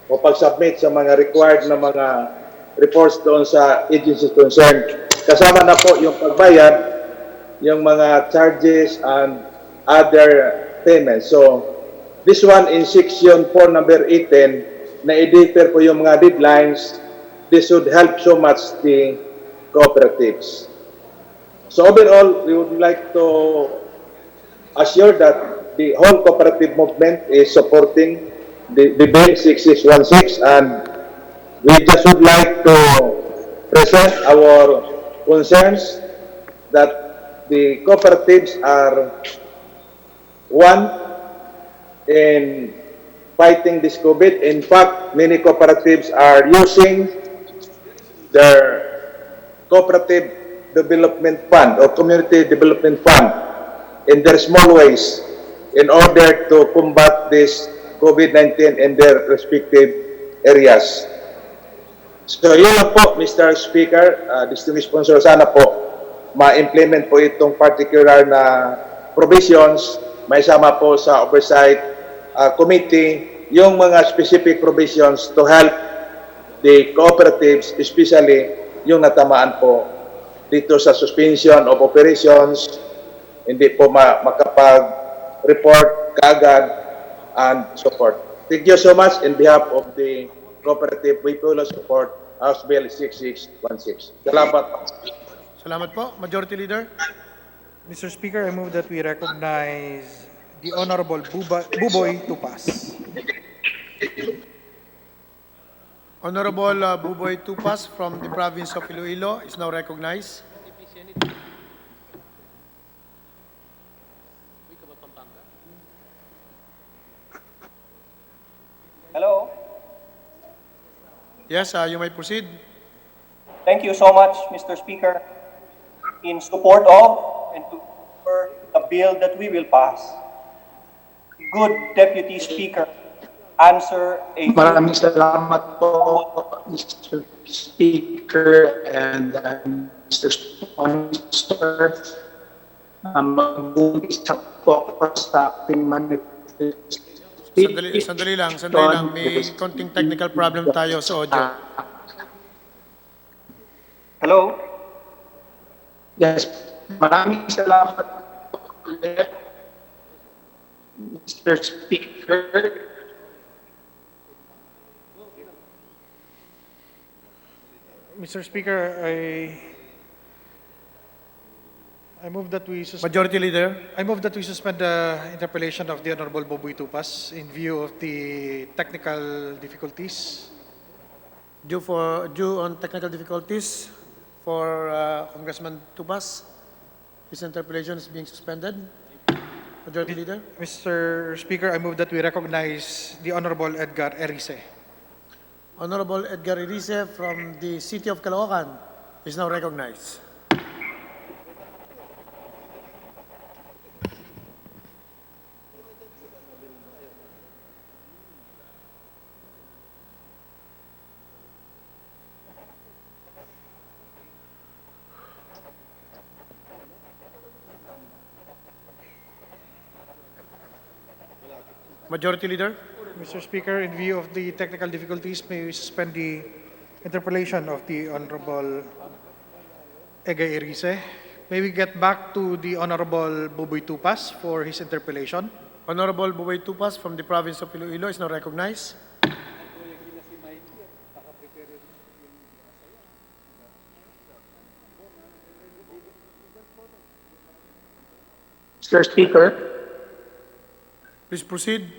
o pag-submit sa mga required na mga reports doon sa agencies concerned. Kasama na po yung pagbayad, yung mga charges and other payments. So this one in Section 4, number 18, na i-defer po yung mga deadlines. This would help so much the cooperatives. So overall, we would like to assure that the whole cooperative movement is supporting the Bill 6616, and we just would like to present our concerns that the cooperatives are one in fighting this COVID. In fact, many cooperatives are using their cooperative development fund or community development fund in their small ways in order to combat this COVID-19 in their respective areas. So yun lang po, Mr. Speaker, distinguished sponsor, sana po ma-implement po itong particular na provisions, may sama po sa Oversight Committee yung mga specific provisions to help the cooperatives, especially yung natamaan po dito sa suspension of operations, hindi po makapag-report kaagad and so forth. Thank you so much in behalf of the cooperative. We fully support House Bill 6616. Salamat. Salamat po. Majority Leader. Mr. Speaker, I move that we recognize the Honorable Buboy to pass. Honorable Buboy Tupas from the province of Iloilo is now recognized. Hello. Yes, you may proceed. Thank you so much, Mr. Speaker. In support of and to support the bill that we will pass, good Deputy Speaker, answer a few Maraming salamat po, Mr. Speaker and Mr. Sponsor. Mag-umpisa po ako sa aking manifestation. Sandali lang. May konting technical problem tayo sa audio. Hello? Yes, maraming salamat ulit, Mr. Speaker. Mr. Speaker, I move that we suspend. Majority Leader. I move that we suspend the interpellation of the Honorable Boboy Tupas in view of the technical difficulties. Due on technical difficulties for Congressman Tupas, his interpellation is being suspended. Majority Leader. Mr. Speaker, I move that we recognize the Honorable Edgar Erice. Honorable Edgar Erice from the City of Caloocan is now recognized. Majority Leader. Mr. Speaker, in view of the technical difficulties, may we suspend the interpellation of the Honorable Edgar Erice. May we get back to the Honorable Boboy Tupas for his interpellation. Honorable Boboy Tupas from the province of Iloilo is now recognized. Mr. Speaker. Please proceed.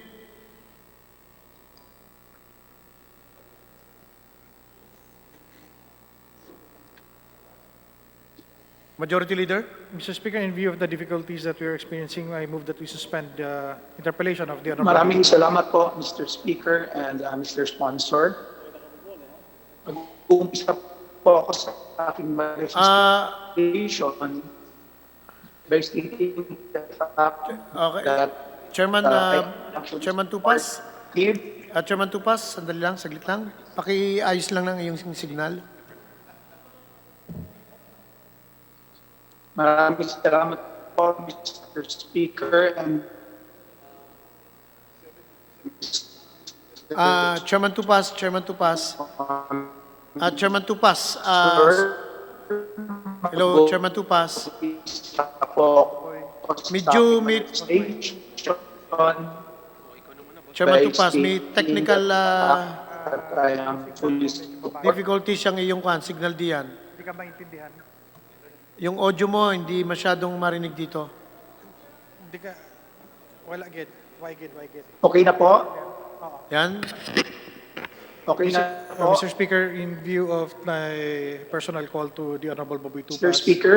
Majority Leader. Mr. Speaker, in view of the difficulties that we are experiencing, I move that we suspend the interpellation of the Honorable. Maraming salamat po, Mr. Speaker and Mr. Sponsor. Mag-uumpisa po ako sa aking manifestation by stating the fact that Chairman Tupas. Chairman Tupas, sandali lang, saglit lang. Pakiayos lang ng iyong signal. Maraming salamat po, Mr. Speaker and Chairman Tupas. Hello, Chairman Tupas. Chairman Tupas, may technical difficulty siyang iyong signal diyan. Hindi ka maintindihan. Yung audio mo, hindi masyadong marinig dito. Hindi ka, wala gid. Why gid? Okay na po? Yan. Okay na po. Mr. Speaker, in view of my personal call to the Honorable Boboy Tupas, Mr. Speaker.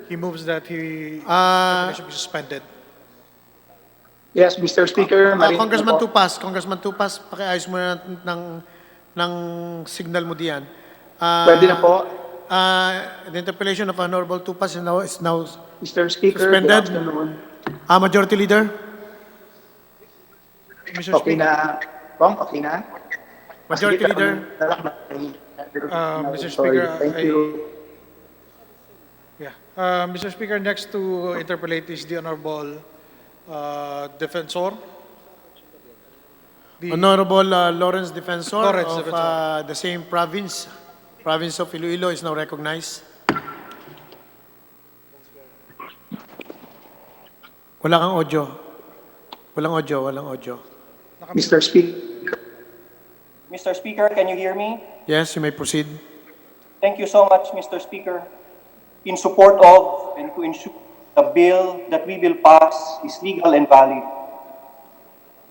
He moves that he should be suspended. Yes, Mr. Speaker. Congressman Tupas, pakiayos mo na ng signal mo diyan. Pwede na po. The interpellation of Honorable Tupas is now Mr. Speaker, suspended. Majority Leader. Okay na. Bong, okay na. Majority Leader. Mr. Speaker, thank you. Mr. Speaker, next to interpellate is the Honorable Defensor. Honorable Lawrence Defensor of the same province of Iloilo is now recognized. Wala kang audio. Walang audio. Mr. Speaker. Mr. Speaker, can you hear me? Yes, you may proceed. Thank you so much, Mr. Speaker. In support of and to ensure the bill that we will pass is legal and valid,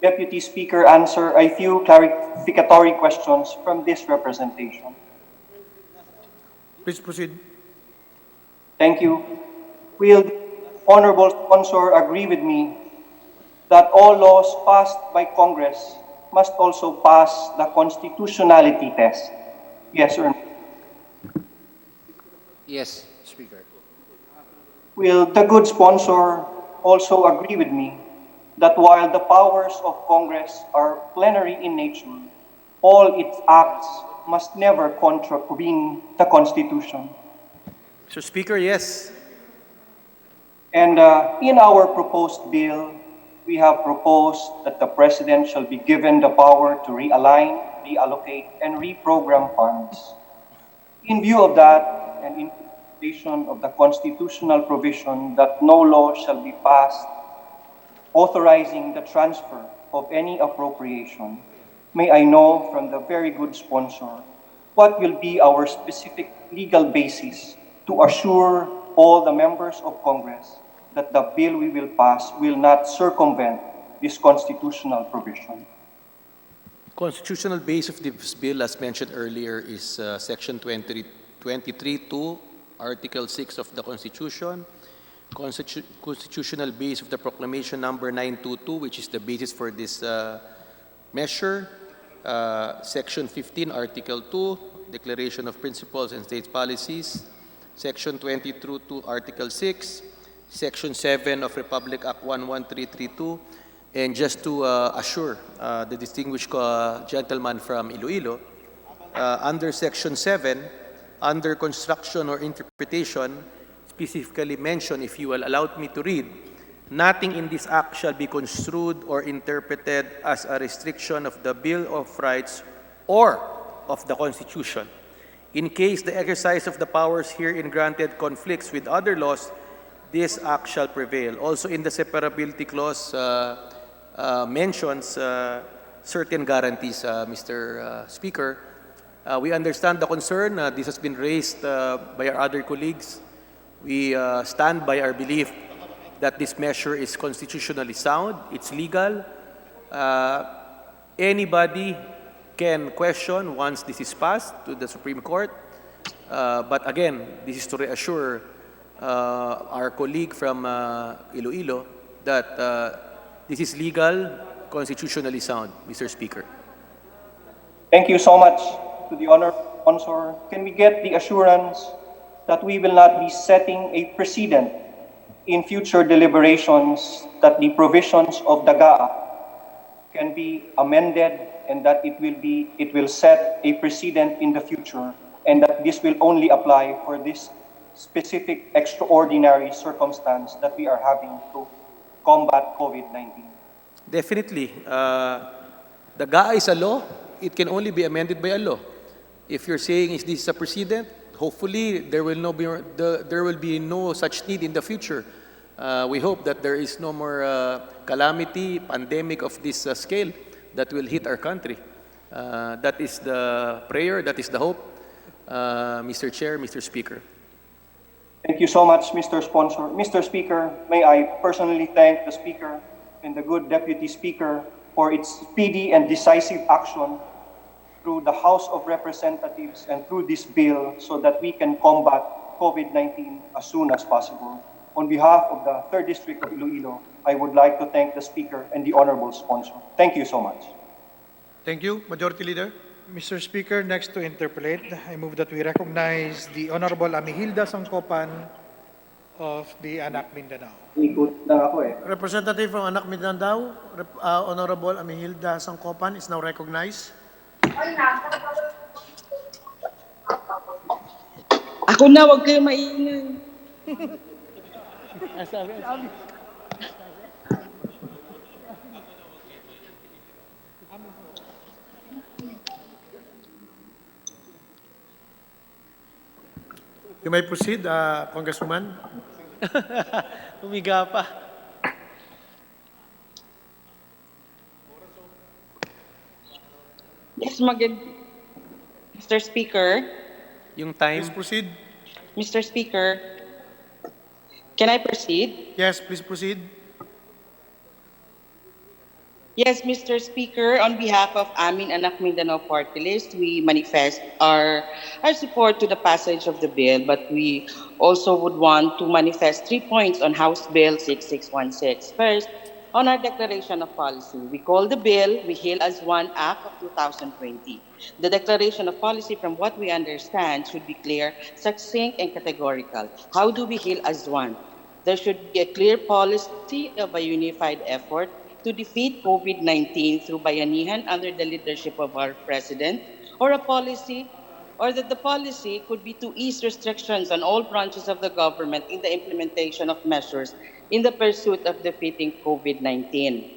Deputy Speaker answer a few clarificatory questions from this representation. Please proceed. Thank you. Will the Honorable Sponsor agree with me that all laws passed by Congress must also pass the constitutionality test? Yes or no? Yes, Speaker. Will the good sponsor also agree with me that while the powers of Congress are plenary in nature, all its acts must never contravene the Constitution. Mr. Speaker, yes. And in our proposed bill, we have proposed that the President shall be given the power to realign, reallocate, and reprogram funds. In view of that, and in consideration of the constitutional provision that no law shall be passed authorizing the transfer of any appropriation, may I know from the very good sponsor what will be our specific legal basis to assure all the members of Congress that the bill we will pass will not circumvent this constitutional provision. Constitutional base of this bill, as mentioned earlier, is Section 23(2), Article 6 of the Constitution. Constitutional base of the Proclamation number 922, which is the basis for this measure. Section 15, Article 2, Declaration of Principles and State Policies. Section 22, Article 6. Section 7 of Republic Act 11332. And just to assure the distinguished gentleman from Iloilo, under Section 7, under construction or interpretation, specifically mentioned, if you will allow me to read, nothing in this act shall be construed or interpreted as a restriction of the Bill of Rights or of the Constitution. In case the exercise of the powers herein granted conflicts with other laws, this act shall prevail. Also in the separability clause mentions certain guarantees, Mr. Speaker. We understand the concern. This has been raised by our other colleagues. We stand by our belief that this measure is constitutionally sound, it's legal. Anybody can question once this is passed to the Supreme Court. But again, this is to reassure our colleague from Iloilo that this is legal, constitutionally sound, Mr. Speaker. Thank you so much to the honorable sponsor. Can we get the assurance that we will not be setting a precedent in future deliberations, that the provisions of the GAA can be amended and that it will set a precedent in the future, and that this will only apply for this specific extraordinary circumstance that we are having to combat COVID-19? Definitely. The GAA is a law. It can only be amended by a law. If you're saying is this a precedent, hopefully there will be no such need in the future. We hope that there is no more calamity, pandemic of this scale that will hit our country. That is the prayer, that is the hope, Mr. Chair, Mr. Speaker. Thank you so much, Mr. Sponsor. Mr. Speaker, may I personally thank the Speaker and the good Deputy Speaker for its speedy and decisive action through the House of Representatives and through this bill so that we can combat COVID-19 as soon as possible. On behalf of the 3rd District of Iloilo, I would like to thank the Speaker and the Honorable Sponsor. Thank you so much. Thank you, Majority Leader. Mr. Speaker, next to interpolate, I move that we recognize the Honorable Amihilda Sangkopan of the Anak Mindanao. Representative from Anak Mindanao, Honorable Amihilda Sangkopan is now recognized. Ako na, wag kayo maingay. You may proceed, Congresswoman. Umiga pa. Yes, Mr. Speaker. Yung time. Please proceed. Mr. Speaker, can I proceed? Yes, please proceed. Yes, Mr. Speaker, on behalf of Amin Anak Mindanao Party List, we manifest our support to the passage of the bill, but we also would want to manifest 3 points on House Bill 6616. First, on our declaration of policy, we call the bill We Heal as One Act of 2020. The declaration of policy, from what we understand, should be clear, succinct, and categorical. How do we heal as one? There should be a clear policy of a unified effort to defeat COVID-19 through bayanihan under the leadership of our President, or a policy, or that the policy could be to ease restrictions on all branches of the government in the implementation of measures in the pursuit of defeating COVID-19.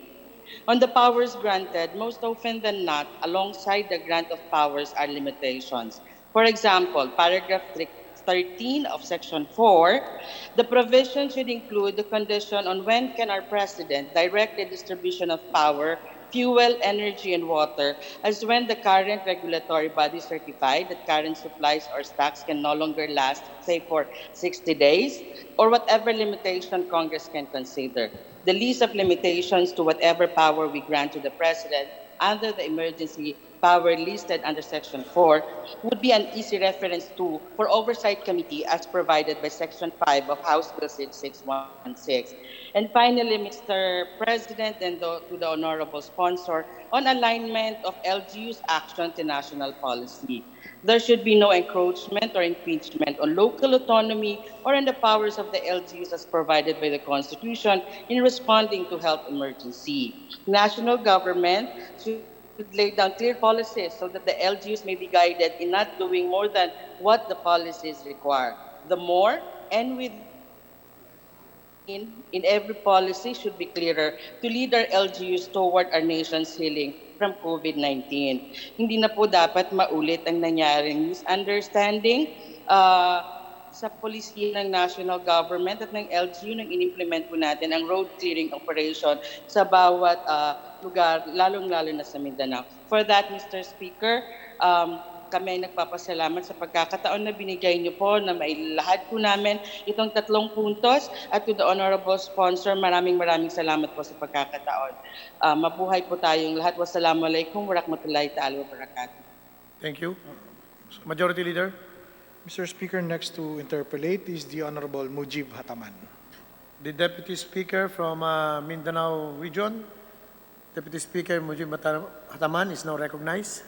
On the powers granted, most often than not, alongside the grant of powers are limitations. For example, paragraph 13 of section 4, the provision should include the condition on when can our president direct the distribution of power, fuel, energy, and water, as when the current regulatory body certified that current supplies or stocks can no longer last, say, for 60 days, or whatever limitation Congress can consider. The list of limitations to whatever power we grant to the President under the emergency power listed under Section 4 would be an easy reference to for Oversight Committee as provided by Section 5 of House Bill 6616. And finally, Mr. President, and to the honorable sponsor, on alignment of LGU's action to national policy. There should be no encroachment or impingement on local autonomy or in the powers of the LGUs as provided by the Constitution in responding to health emergency. National government should lay down clear policies so that the LGUs may be guided in not doing more than what the policies require. The more and within in every policy should be clearer to lead our LGUs toward our nation's healing from COVID-19. Hindi na po dapat maulit ang nangyaring misunderstanding sa polisiya ng national government at ng LGU nang inimplement po natin ang road clearing operation sa bawat lugar, lalong-lalo na sa Mindanao. For that, Mr. Speaker, kami ay nagpapasalamat sa pagkakataon na binigay niyo po na mailahad po namin itong 3 puntos, at to the honorable sponsor, maraming salamat po sa pagkakataon. Mabuhay po tayong lahat. Wassalamualaikum warahmatullahi ta'ala wabarakatuh. Thank you. Majority Leader. Mr. Speaker, next to interpellate is the Honorable Mujib Hataman. The Deputy Speaker from Mindanao Region, Deputy Speaker Mujib Hataman is now recognized.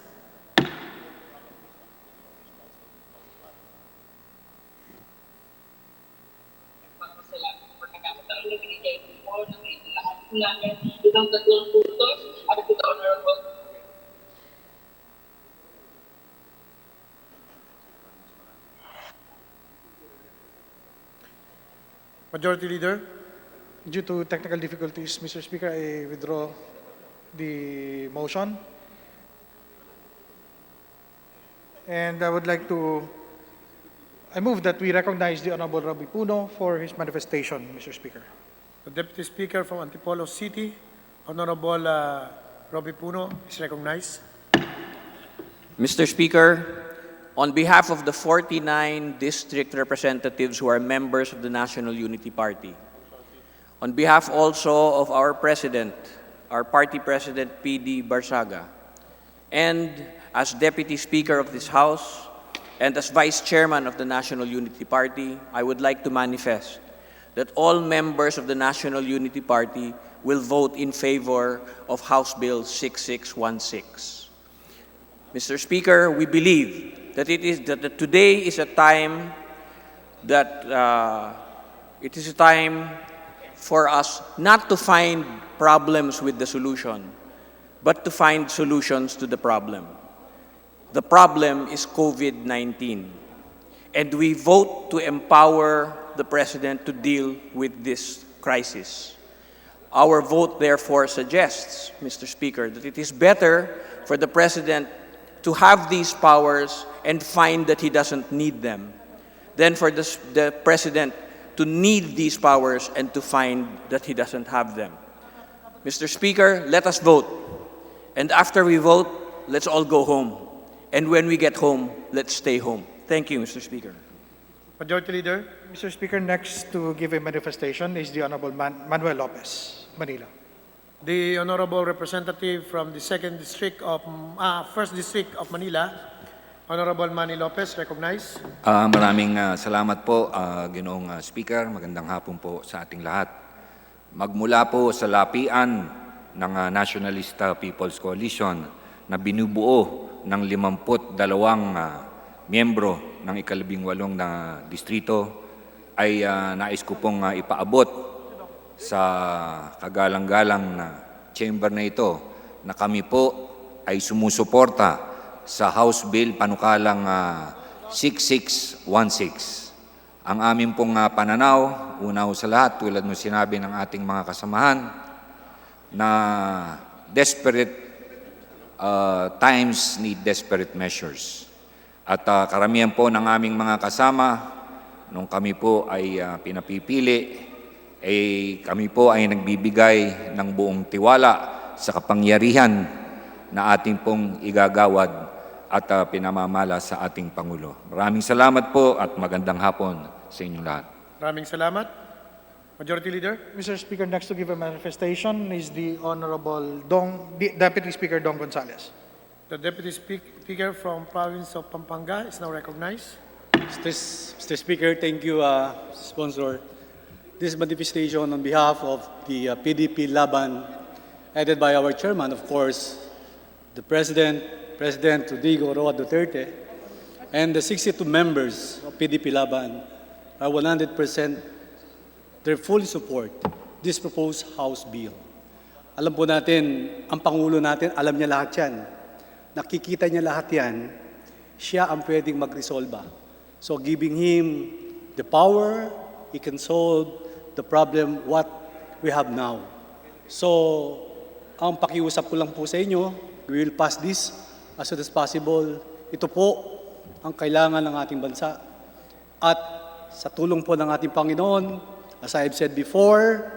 Namin itong 3 puntos at to the honorable Majority Leader. Due to technical difficulties, Mr. Speaker, I withdraw the motion. And I move that we recognize the Honorable Robbie Puno for his manifestation, Mr. Speaker. The Deputy Speaker from Antipolo City, Honorable Robbie Puno, is recognized. Mr. Speaker, on behalf of the 49 district representatives who are members of the National Unity Party, on behalf also of our President, our Party President, P.D. Barsaga, and as Deputy Speaker of this House, and as Vice Chairman of the National Unity Party, I would like to manifest that all members of the National Unity Party will vote in favor of House Bill 6616. Mr. Speaker, we believe that today is a time for us not to find problems with the solution, but to find solutions to the problem. The problem is COVID-19, and we vote to empower the President to deal with this crisis. Our vote therefore suggests, Mr. Speaker, that it is better for the President to have these powers and find that he doesn't need them than for the President to need these powers and to find that he doesn't have them. Mr. Speaker, let us vote. And after we vote, let's all go home. And when we get home, let's stay home. Thank you, Mr. Speaker. Majority Leader. Mr. Speaker, next to give a manifestation is the Honorable Manuel Lopez, Manila. The Honorable Representative from the 1st District of Manila, Honorable Manny Lopez, recognized. Maraming salamat po, Ginoong Speaker. Magandang hapon po sa ating lahat. Magmula po sa lapian ng Nationalista People's Coalition na binubuo ng 52 miyembro ng ika-18 na distrito, ay nais ko pong ipaabot sa kagalang-galang na chamber na ito na kami po ay sumusuporta sa House Bill panukalang 6616. Ang aming pong pananaw, una sa lahat, tulad ng sinabi ng ating mga kasamahan, na desperate times need desperate measures. At karamihan po ng aming mga kasama, nung kami po ay pinapipili, kami po ay nagbibigay ng buong tiwala sa kapangyarihan na ating pong igagawad at pinamamala sa ating Pangulo. Maraming salamat po at magandang hapon sa inyong lahat. Maraming salamat. Majority Leader. Mr. Speaker, next to give a manifestation is the Honorable Deputy Speaker Dong Gonzales. The Deputy Speaker from Province of Pampanga is now recognized. Mr. Speaker, thank you, sponsor. This manifestation on behalf of the PDP Laban, headed by our chairman, of course, the President Rodrigo Roa Duterte, and the 62 members of PDP Laban are 100% they fully support this proposed House Bill. Alam po natin, ang Pangulo natin, alam niya lahat yan. Nakikita niya lahat yan, siya ang pwedeng mag-resolve. So giving him the power, he can solve the problem what we have now. So, ang pakiusap ko lang po sa inyo, we will pass this as soon as possible. Ito po ang kailangan ng ating bansa. At sa tulong po ng ating Panginoon, as I have said before,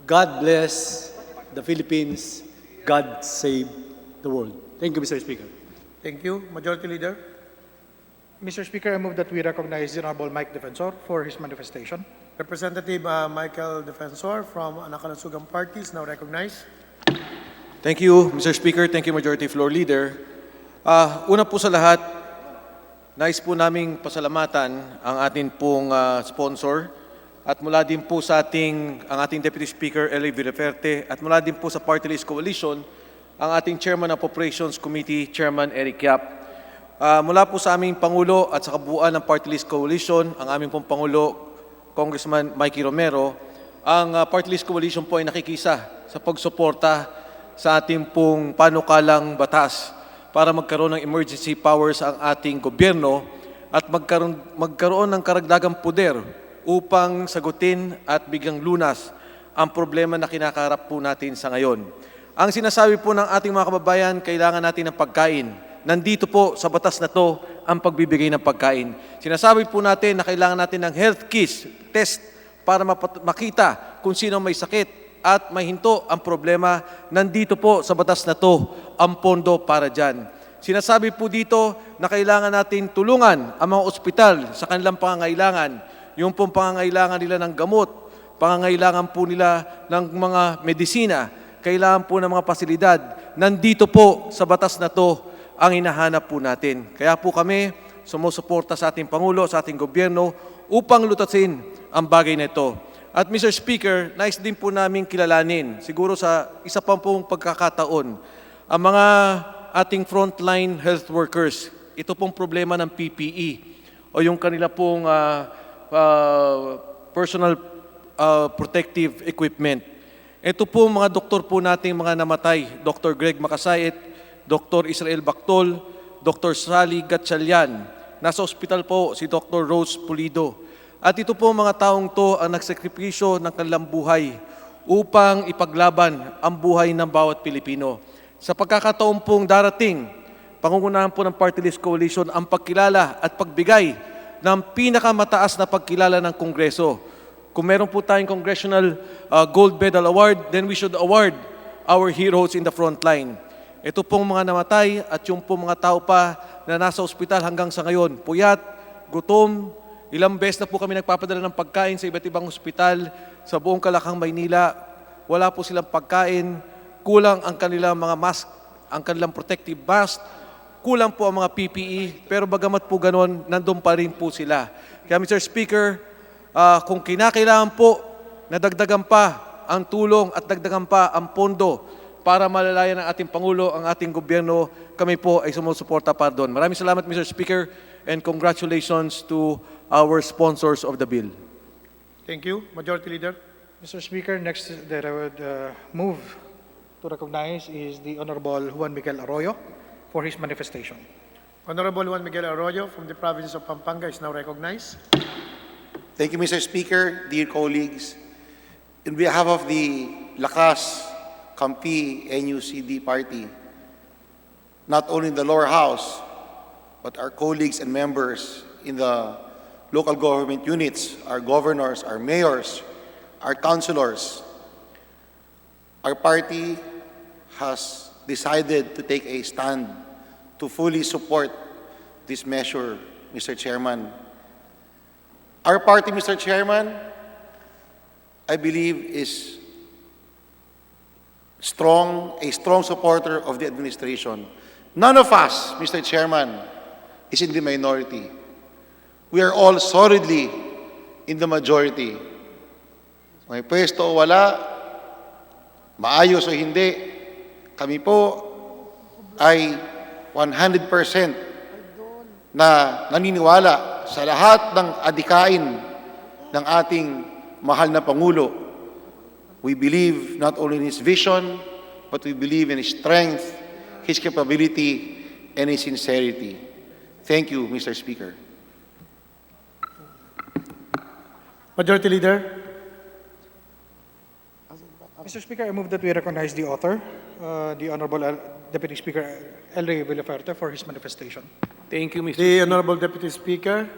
God bless the Philippines, God save the world. Thank you, Mr. Speaker. Thank you. Majority Leader. Mr. Speaker, I move that we recognize the Honorable Mike Defensor for his manifestation. Representative Michael Defensor from Anakalusugang Party is now recognized. Thank you, Mr. Speaker. Thank you, Majority Floor Leader. Una po sa lahat, nais po naming pasalamatan ang ating pong sponsor at mula din po sa ang ating Deputy Speaker, Eli Villaferte, at mula din po sa Party List Coalition, ang ating Chairman of Operations Committee, Chairman Eric Yap. Mula po sa aming Pangulo at sa kabuuan ng Party List Coalition, ang aming pong Pangulo, Congressman Mikey Romero, ang Party List Coalition po ay nakikisa sa pagsuporta sa ating pong panukalang batas para magkaroon ng emergency powers ang ating gobyerno at magkaroon ng karagdagang poder upang sagutin at bigyang lunas ang problema na kinakaharap po natin sa ngayon. Ang sinasabi po ng ating mga kababayan, kailangan natin ng pagkain. Nandito po sa batas na to ang pagbibigay ng pagkain. Sinasabi po natin na kailangan natin ng health kits, test para makita kung sino may sakit at mahinto ang problema. Nandito po sa batas na to ang pondo para dyan. Sinasabi po dito na kailangan natin tulungan ang mga ospital sa kanilang pangangailangan. Yung pong pangangailangan nila ng gamot, pangangailangan po nila ng mga medisina, kailangan po ng mga pasilidad. Nandito po sa batas na to ang hinahanap po natin. Kaya po kami sumusuporta sa ating Pangulo, sa ating gobyerno upang lutasin ang bagay na ito. At Mr. Speaker, nais din po namin kilalanin, siguro sa isa pa pong pagkakataon, ang mga ating frontline health workers. Ito pong problema ng PPE o yung kanila pong personal protective equipment. Ito po mga doktor po nating mga namatay, Dr. Greg Makasait, Dr. Israel Bactol, Dr. Sally Gatchalian. Nasa ospital po si Dr. Rose Pulido. At ito po mga taong to ang nagsakripisyo ng kanilang buhay upang ipaglaban ang buhay ng bawat Pilipino. Sa pagkakataon pong darating, pangungunahan po ng Party List Coalition ang pagkilala at pagbigay ng pinakamataas na pagkilala ng Kongreso. Kung meron po tayong Congressional Gold Medal Award, then we should award our heroes in the front line. Ito pong mga namatay at yung pong mga tao pa na nasa ospital hanggang sa ngayon, puyat, gutom, ilang beses na po kami nagpapadala ng pagkain sa iba't ibang ospital sa buong Kalakang, Maynila. Wala po silang pagkain, kulang ang kanilang mga mask, ang kanilang protective mask, kulang po ang mga PPE, pero bagamat po ganon, nandun pa rin po sila. Kaya Mr. Speaker, kung kinakailangan po na dagdagan pa ang tulong at dagdagan pa ang pondo para malalayan ng ating Pangulo, ang ating gobyerno, kami po ay sumusuporta pa doon. Maraming salamat Mr. Speaker and congratulations to our sponsors of the bill. Thank you. Majority Leader. Mr. Speaker, next that I would move to recognize is the Honorable Juan Miguel Arroyo for his manifestation. Honorable Juan Miguel Arroyo from the province of Pampanga is now recognized. Thank you, Mr. Speaker, dear colleagues. In behalf of the Lakas, Kampi, NUCD party, not only in the lower house, but our colleagues and members in the local government units, our governors, our mayors, our councilors, our party has decided to take a stand to fully support this measure, Mr. Chairman. Our party, Mr. Chairman, I believe is a strong supporter of the administration. None of us, Mr. Chairman, is in the minority. We are all solidly in the majority. May pwesto o wala, maayos o hindi, kami po ay 100% na naniniwala sa lahat ng adikain ng ating mahal na Pangulo. We believe not only in his vision, but we believe in his strength, his capability, and his sincerity. Thank you, Mr. Speaker. Majority Leader. Mr. Speaker, I move that we recognize the author, the Honorable Deputy Speaker El Rey Villaferte, for his manifestation. Thank you, Mr. The Honorable Deputy Speaker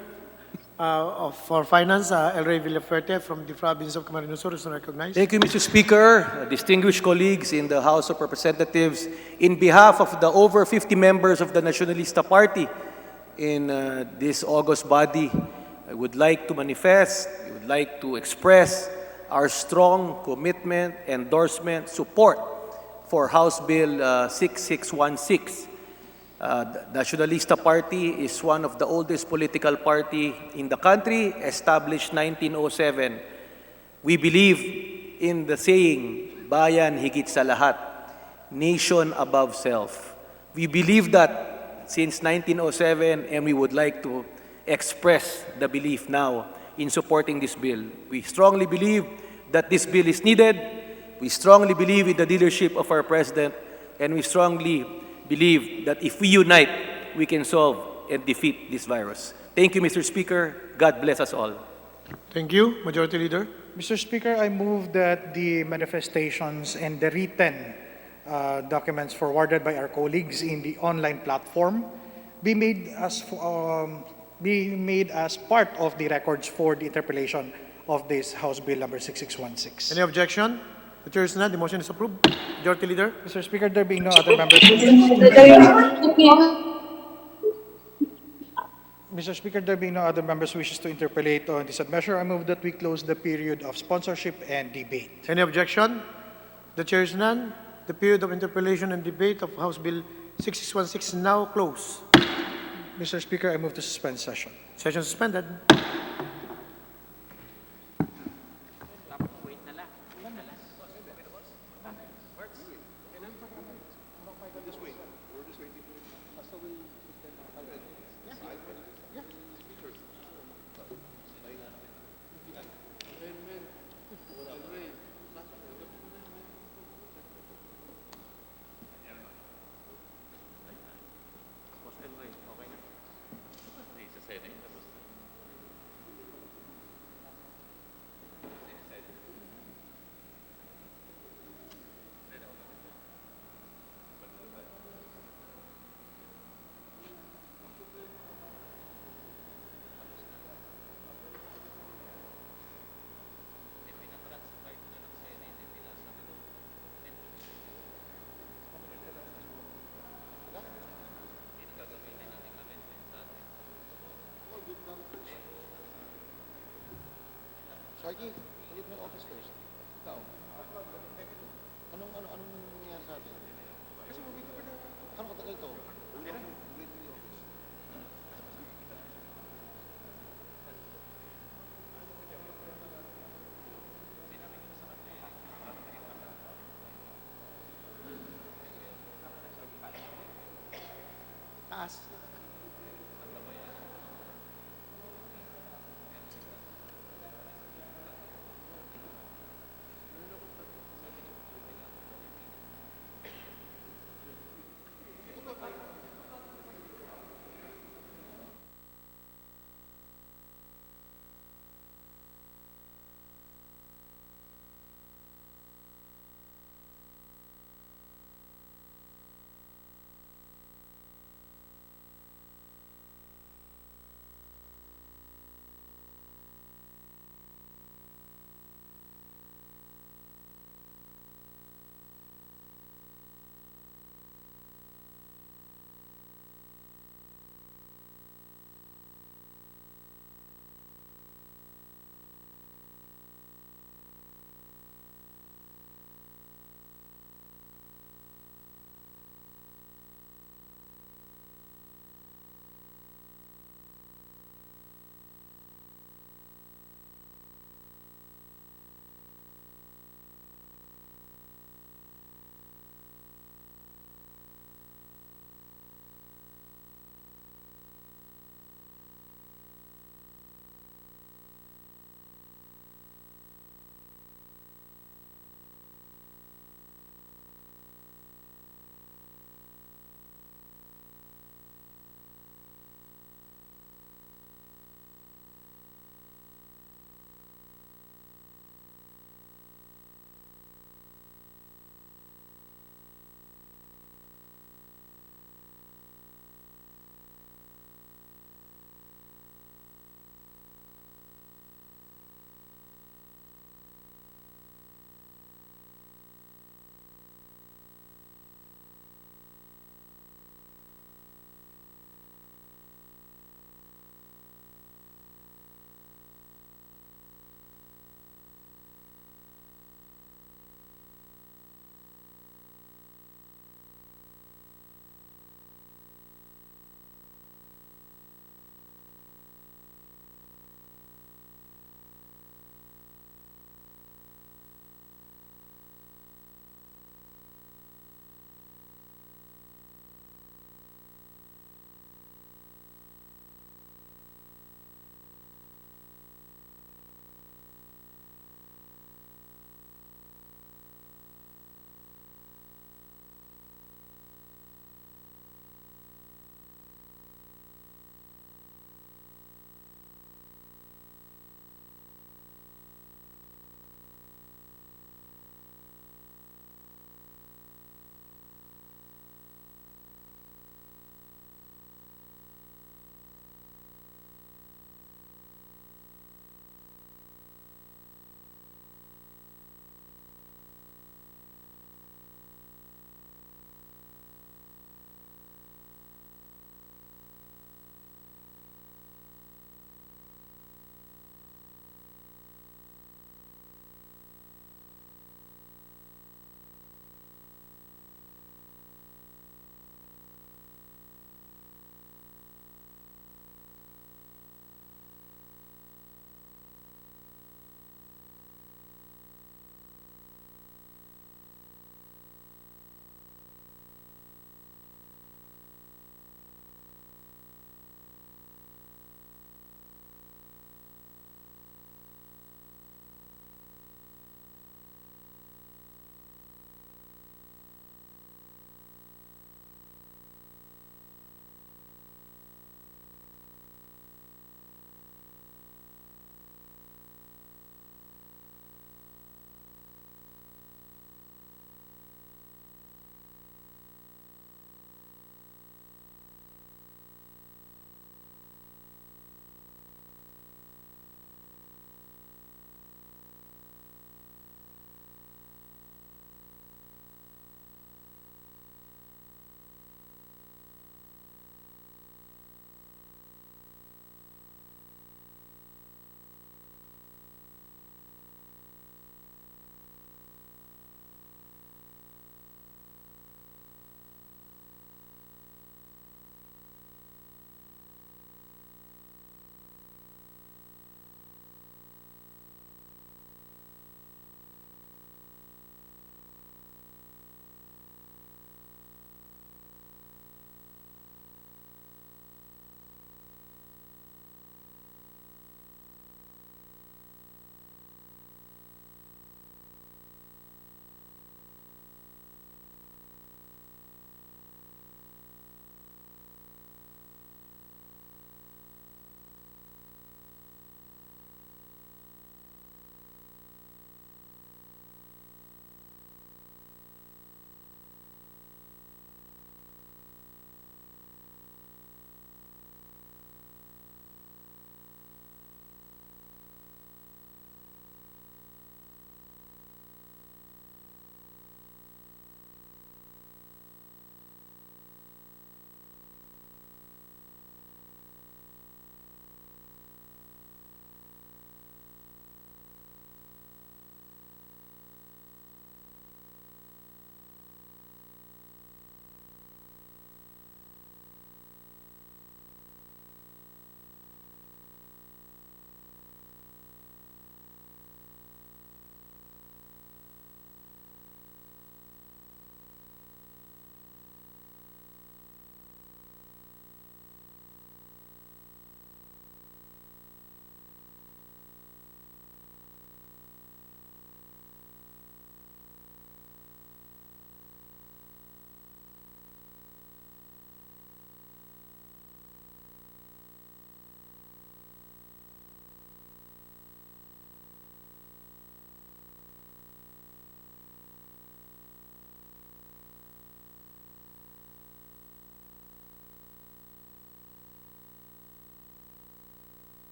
for Finance, El Rey Villaferte from the province of Camarines Sur is recognized. Thank you, Mr. Speaker, distinguished colleagues in the House of Representatives. In behalf of the over 50 members of the Nacionalista Party in this August body, I would like to manifest, I would like to express our strong commitment, endorsement, support for House Bill 6616. The Nacionalista Party is one of the oldest political party in the country, established 1907. We believe in the saying, bayan higit sa lahat, nation above self. We believe that since 1907, and we would like to express the belief now in supporting this bill. We strongly believe that this bill is needed. We strongly believe in the leadership of our President, and we strongly believe that if we unite, we can solve and defeat this virus. Thank you, Mr. Speaker. God bless us all. Thank you, Majority Leader. Mr. Speaker, I move that the manifestations and the written documents forwarded by our colleagues in the online platform be made as part of the records for the interpellation of this House Bill number 6616. Any objection? The chair is none. The motion is approved. Majority Leader. Mr. Speaker, there being no other members. Mr. Speaker, there being no other members wishes to interpellate on this measure, I move that we close the period of sponsorship and debate. Any objection? The chair is none. The period of interpellation and debate of House Bill 6616 is now closed. Mr. Speaker, I move to suspend session. Session suspended. Sharky, higit mo yung office first. Ikaw. Anong nangyari sa atin? Kasi ano katagal to? Okay na. Taas.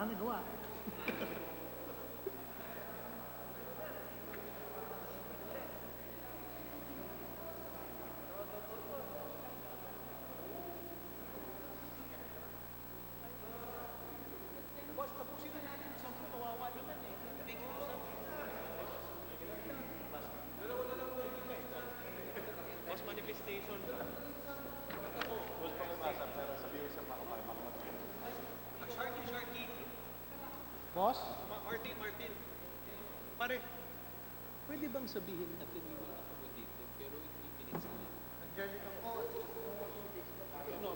wala kang nagawa. Boss? Martin. Pare, pwede bang sabihin natin we will accommodate them pero in 3 minutes na lang? Angelica po. No,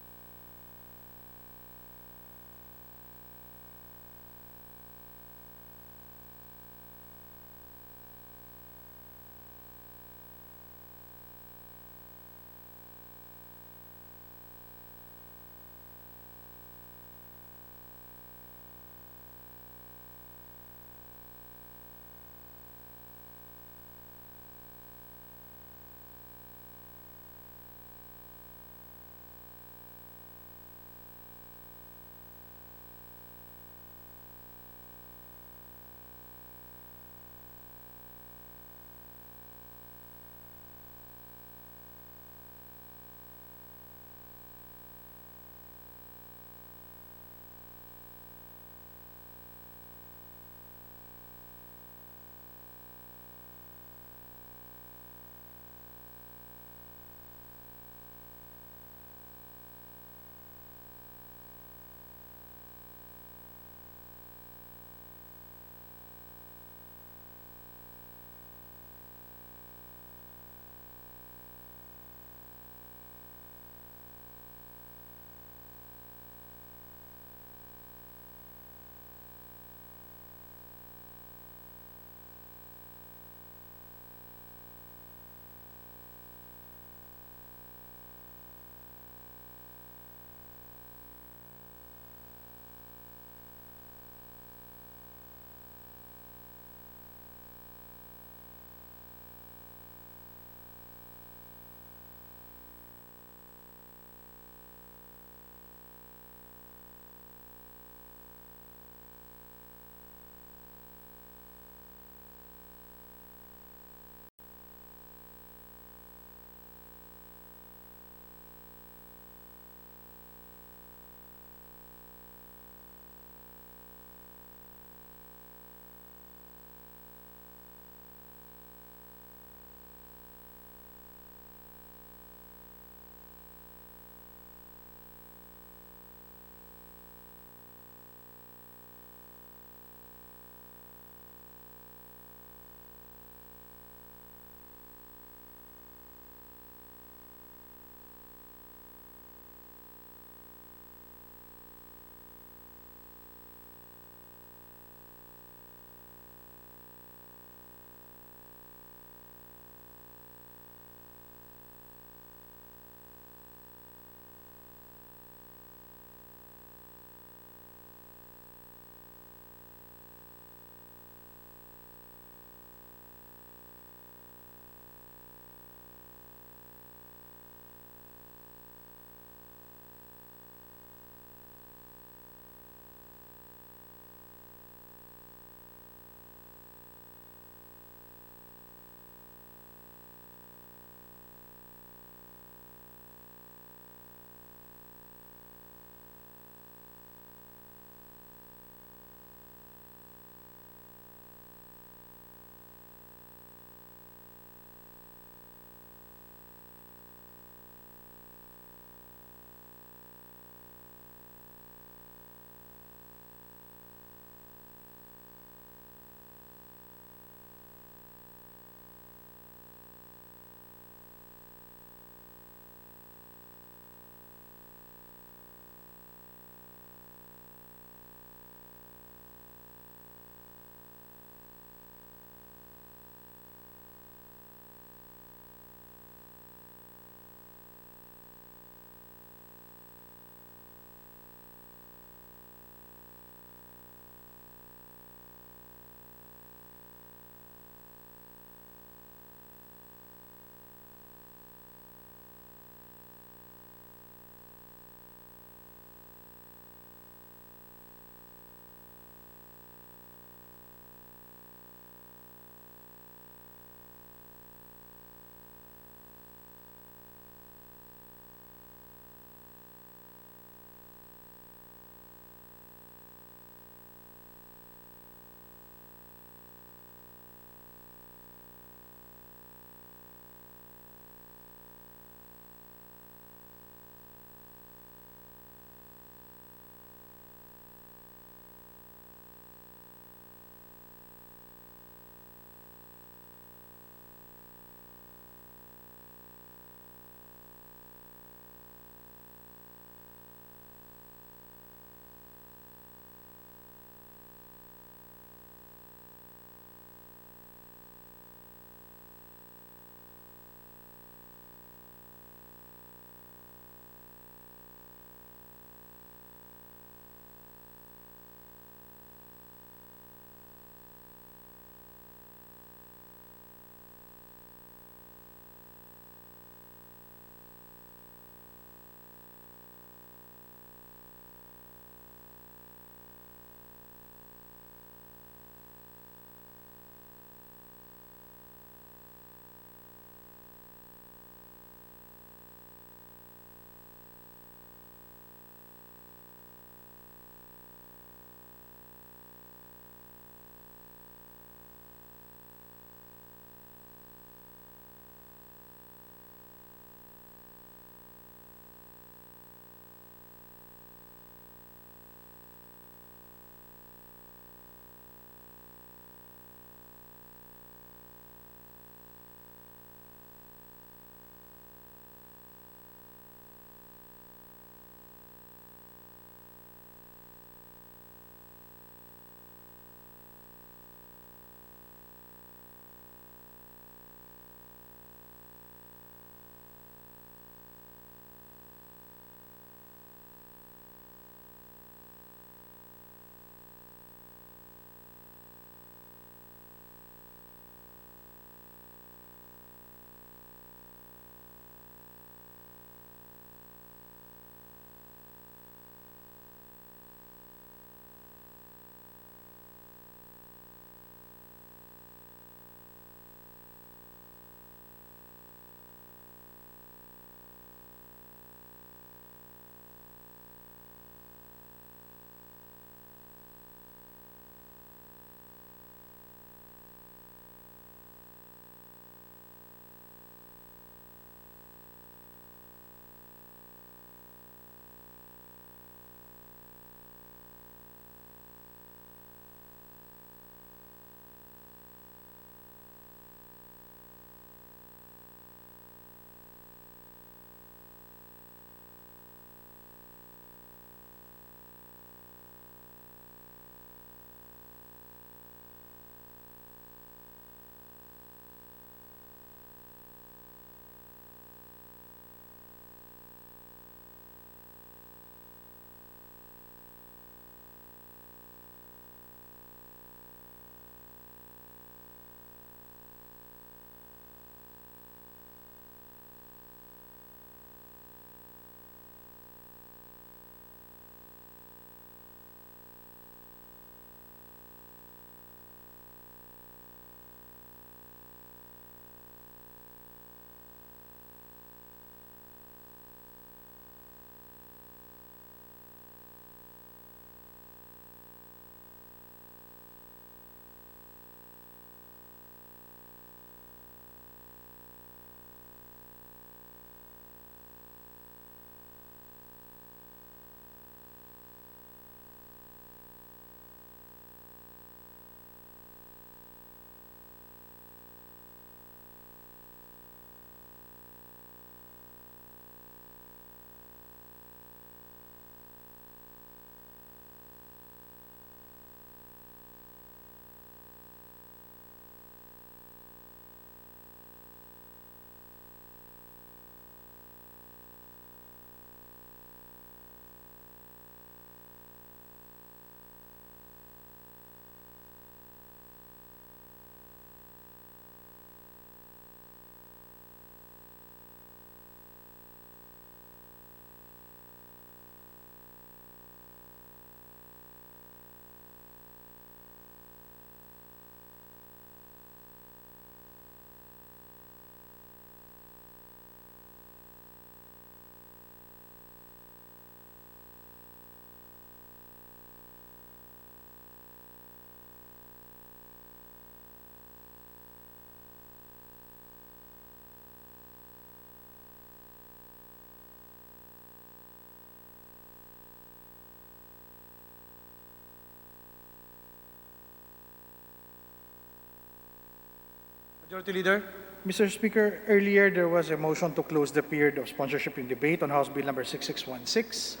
Majority Leader. Mr. Speaker, earlier there was a motion to close the period of sponsorship and debate on House Bill number 6616.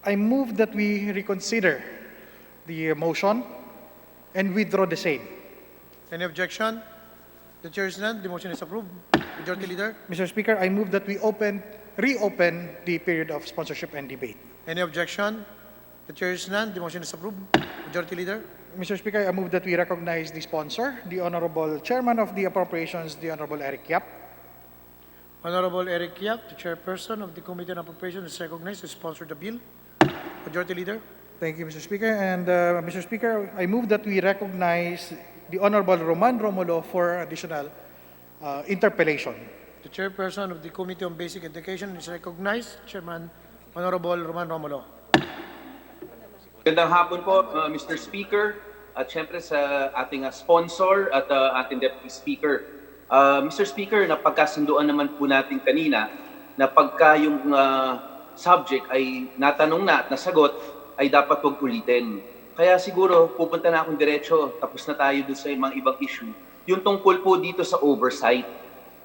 I move that we reconsider the motion and withdraw the same. Any objection? The chair is none. The motion is approved. Majority Leader. Mr. Speaker, I move that we reopen the period of sponsorship and debate. Any objection? The chair is none. The motion is approved. Majority Leader. Mr. Speaker, I move that we recognize the sponsor, the Honorable Chairman of the Appropriations, the Honorable Eric Yap. Honorable Eric Yap, the Chairperson of the Committee on Appropriations, is recognized to sponsor the bill. Majority Leader. Thank you, Mr. Speaker. And Mr. Speaker, I move that we recognize the Honorable Roman Romulo for additional interpellation. The Chairperson of the Committee on Basic Education is recognized. Chairman, Honorable Roman Romulo. Magandang hapon po, Mr. Speaker, at syempre sa ating sponsor at ating Deputy Speaker. Mr. Speaker, napagkasunduan naman po natin kanina na pagka yung subject ay natanong na at nasagot, ay dapat huwag ulitin. Kaya siguro, pupunta na akong diretso, tapos na tayo dun sa mga ibang issue. Yung tungkol po dito sa oversight.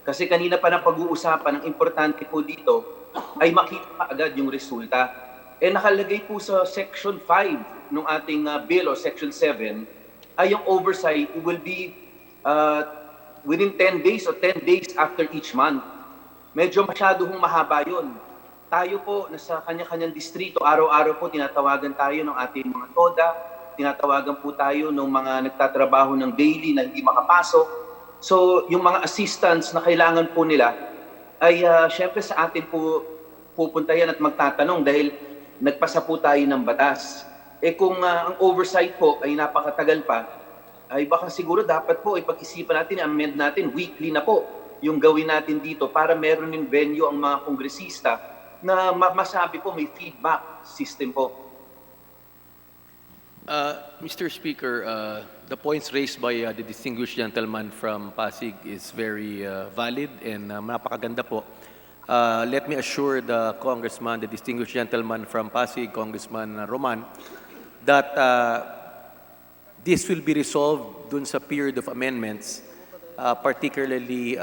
Kasi kanina pa na pag-uusapan, ang importante po dito ay makita agad yung resulta. Nakalagay po sa Section 5 ng ating bill o Section 7 ay yung oversight will be within 10 days o 10 days after each month. Medyo masyado hong mahaba yun. Tayo po, nasa kanya-kanyang distrito, araw-araw po tinatawagan tayo ng ating mga TODA, tinatawagan po tayo ng mga nagtatrabaho ng daily na hindi makapasok. So, yung mga assistants na kailangan po nila ay syempre sa atin po pupunta yan at magtatanong dahil nagpasa po tayo ng batas. Kung ang oversight po ay napakatagal pa, ay baka siguro dapat po ipag-isipan natin, amend natin, weekly na po yung gawin natin dito para meron yung venue ang mga kongresista na masabi po may feedback system po. Mr. Speaker, the points raised by the distinguished gentleman from Pasig is very valid and napakaganda po. Let me assure the Congressman, the distinguished gentleman from Pasig, Congressman Roman, that this will be resolved dun sa period of amendments, particularly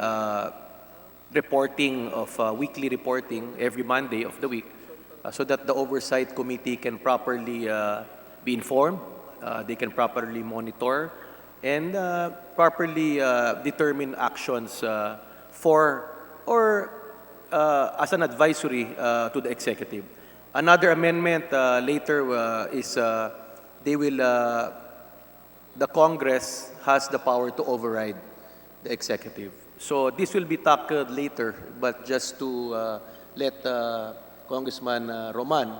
reporting of weekly reporting every Monday of the week, so that the Oversight Committee can properly be informed, they can properly monitor, and properly determine actions for or as an advisory to the executive. Another amendment later is the Congress has the power to override the executive. So this will be tackled later, but just to let Congressman Roman,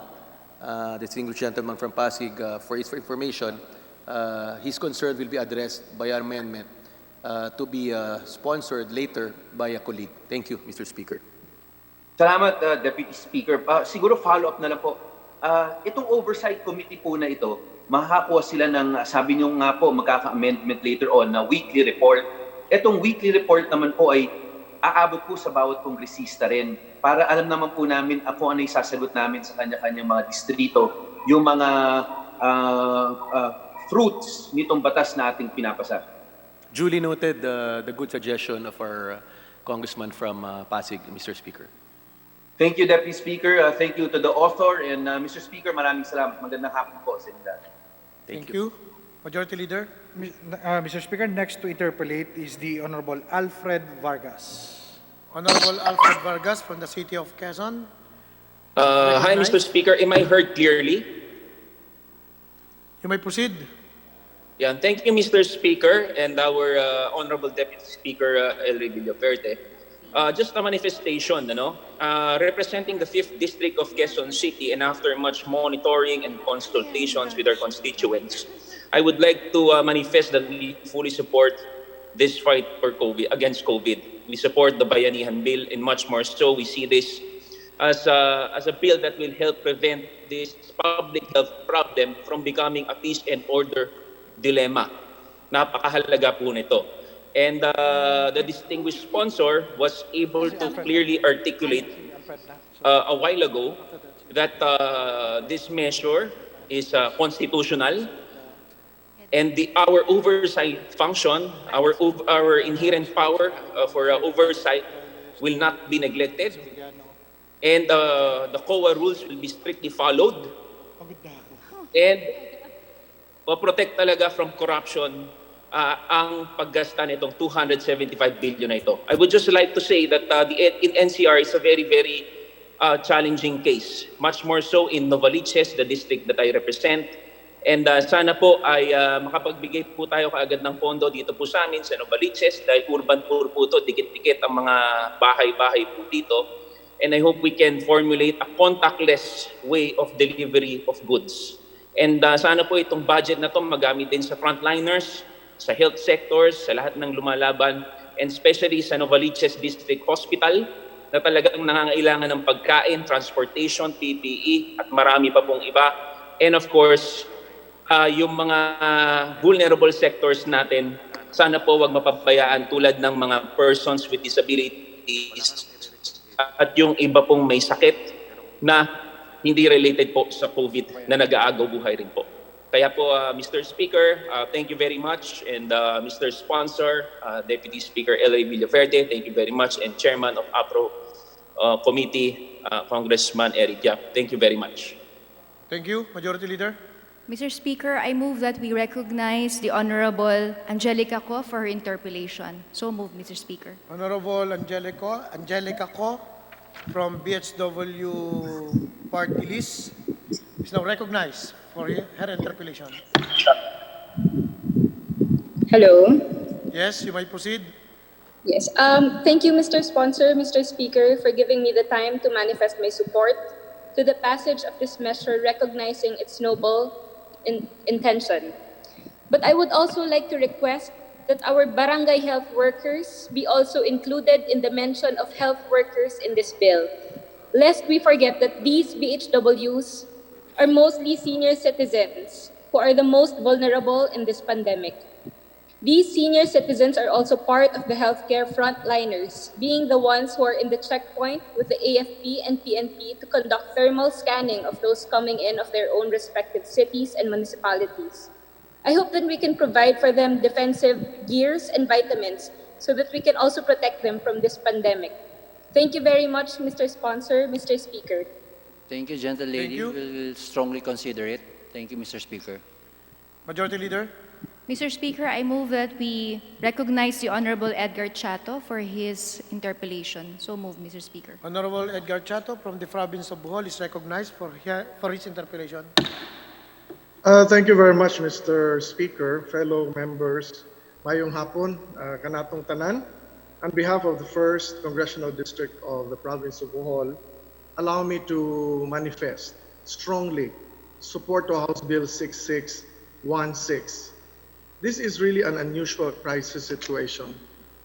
the distinguished gentleman from Pasig, for his information, his concern will be addressed by an amendment to be sponsored later by a colleague. Thank you, Mr. Speaker. Salamat, Deputy Speaker. Siguro follow-up na lang po. Itong Oversight Committee po na ito, makakakuha sila ng, sabi niyo nga po, magkaka-amendment later on na weekly report. Itong weekly report naman po ay aabot po sa bawat kongresista rin para alam naman po namin kung ano yung sasagot namin sa kanya-kanyang mga distrito, yung mga fruits nitong batas na ating pinapasa. Duly noted the good suggestion of our Congressman from Pasig, Mr. Speaker. Thank you, Deputy Speaker. Thank you to the author. And Mr. Speaker, maraming salamat. Magandang hapon po sa inyo. Thank you. Majority Leader. Mr. Speaker, next to interpellate is the Honorable Alfred Vargas. Honorable Alfred Vargas from the City of Quezon. Hi, Mr. Speaker. Am I heard clearly? You may proceed. Yeah, thank you, Mr. Speaker, and our Honorable Deputy Speaker, Elry Villaferte. Just a manifestation, representing the 5th District of Quezon City, and after much monitoring and consultations with our constituents, I would like to manifest that we fully support this fight for against COVID. We support the Bayanihan Bill, and much more so, we see this as a bill that will help prevent this public health problem from becoming a peace and order dilemma. Napakahalaga po nito. And the distinguished sponsor was able to clearly articulate a while ago that this measure is constitutional And our oversight function, our inherent power for oversight will not be neglected. And the COA rules will be strictly followed. And protect talaga from corruption ang paggasta nitong 275 billion na ito. I would just like to say that in NCR is a very, very challenging case. Much more so in Novaliches, the district that I represent. And sana po ay makapagbigay po tayo kaagad ng pondo dito po sa amin sa Novaliches dahil urban poor po ito, dikit-dikit ang mga bahay-bahay po dito. And I hope we can formulate a contactless way of delivery of goods. And sana po itong budget na ito magamit din sa frontliners, sa health sectors, sa lahat ng lumalaban, and especially sa Novaliches District Hospital na talagang nangangailangan ng pagkain, transportation, PPE, at marami pa pong iba. And of course, yung mga vulnerable sectors natin, sana po wag mapabayaan tulad ng mga persons with disabilities at yung iba pong may sakit na hindi related po sa COVID na nag-aagaw buhay rin po. Kaya po, Mr. Speaker, thank you very much. And Mr. Sponsor, Deputy Speaker L. Ray Villaferte, thank you very much. And Chairman of APRO Committee, Congressman Eric Yap, thank you very much. Thank you. Majority Leader. Mr. Speaker, I move that we recognize the Honorable Angelica Co for her interpellation. So moved, Mr. Speaker. Honorable Angelica Co from BHW Party List is now recognized for her interpellation. Hello. Yes, you may proceed. Yes. Thank you, Mr. Sponsor, Mr. Speaker, for giving me the time to manifest my support to the passage of this measure recognizing its noble intention. But I would also like to request that our barangay health workers be also included in the mention of health workers in this bill, lest we forget that these BHWs are mostly senior citizens who are the most vulnerable in this pandemic. These senior citizens are also part of the healthcare frontliners, being the ones who are in the checkpoint with the AFP and PNP to conduct thermal scanning of those coming in of their own respective cities and municipalities. I hope that we can provide for them defensive gears and vitamins so that we can also protect them from this pandemic. Thank you very much, Mr. Sponsor, Mr. Speaker. Thank you, gentle lady. you. We'll strongly consider it. Thank you, Mr. Speaker. Majority Leader. Mr. Speaker, I move that we recognize the Honorable Edgar Chato for his interpellation. So moved, Mr. Speaker. Honorable Edgar Chato from the province of Bohol is recognized for his interpellation. Thank you very much, Mr. Speaker, fellow members. Mayong hapon, kanatong tanan. On behalf of the 1st Congressional District of the province of Bohol, allow me to manifest strongly support to House Bill 6616. This is really an unusual crisis situation.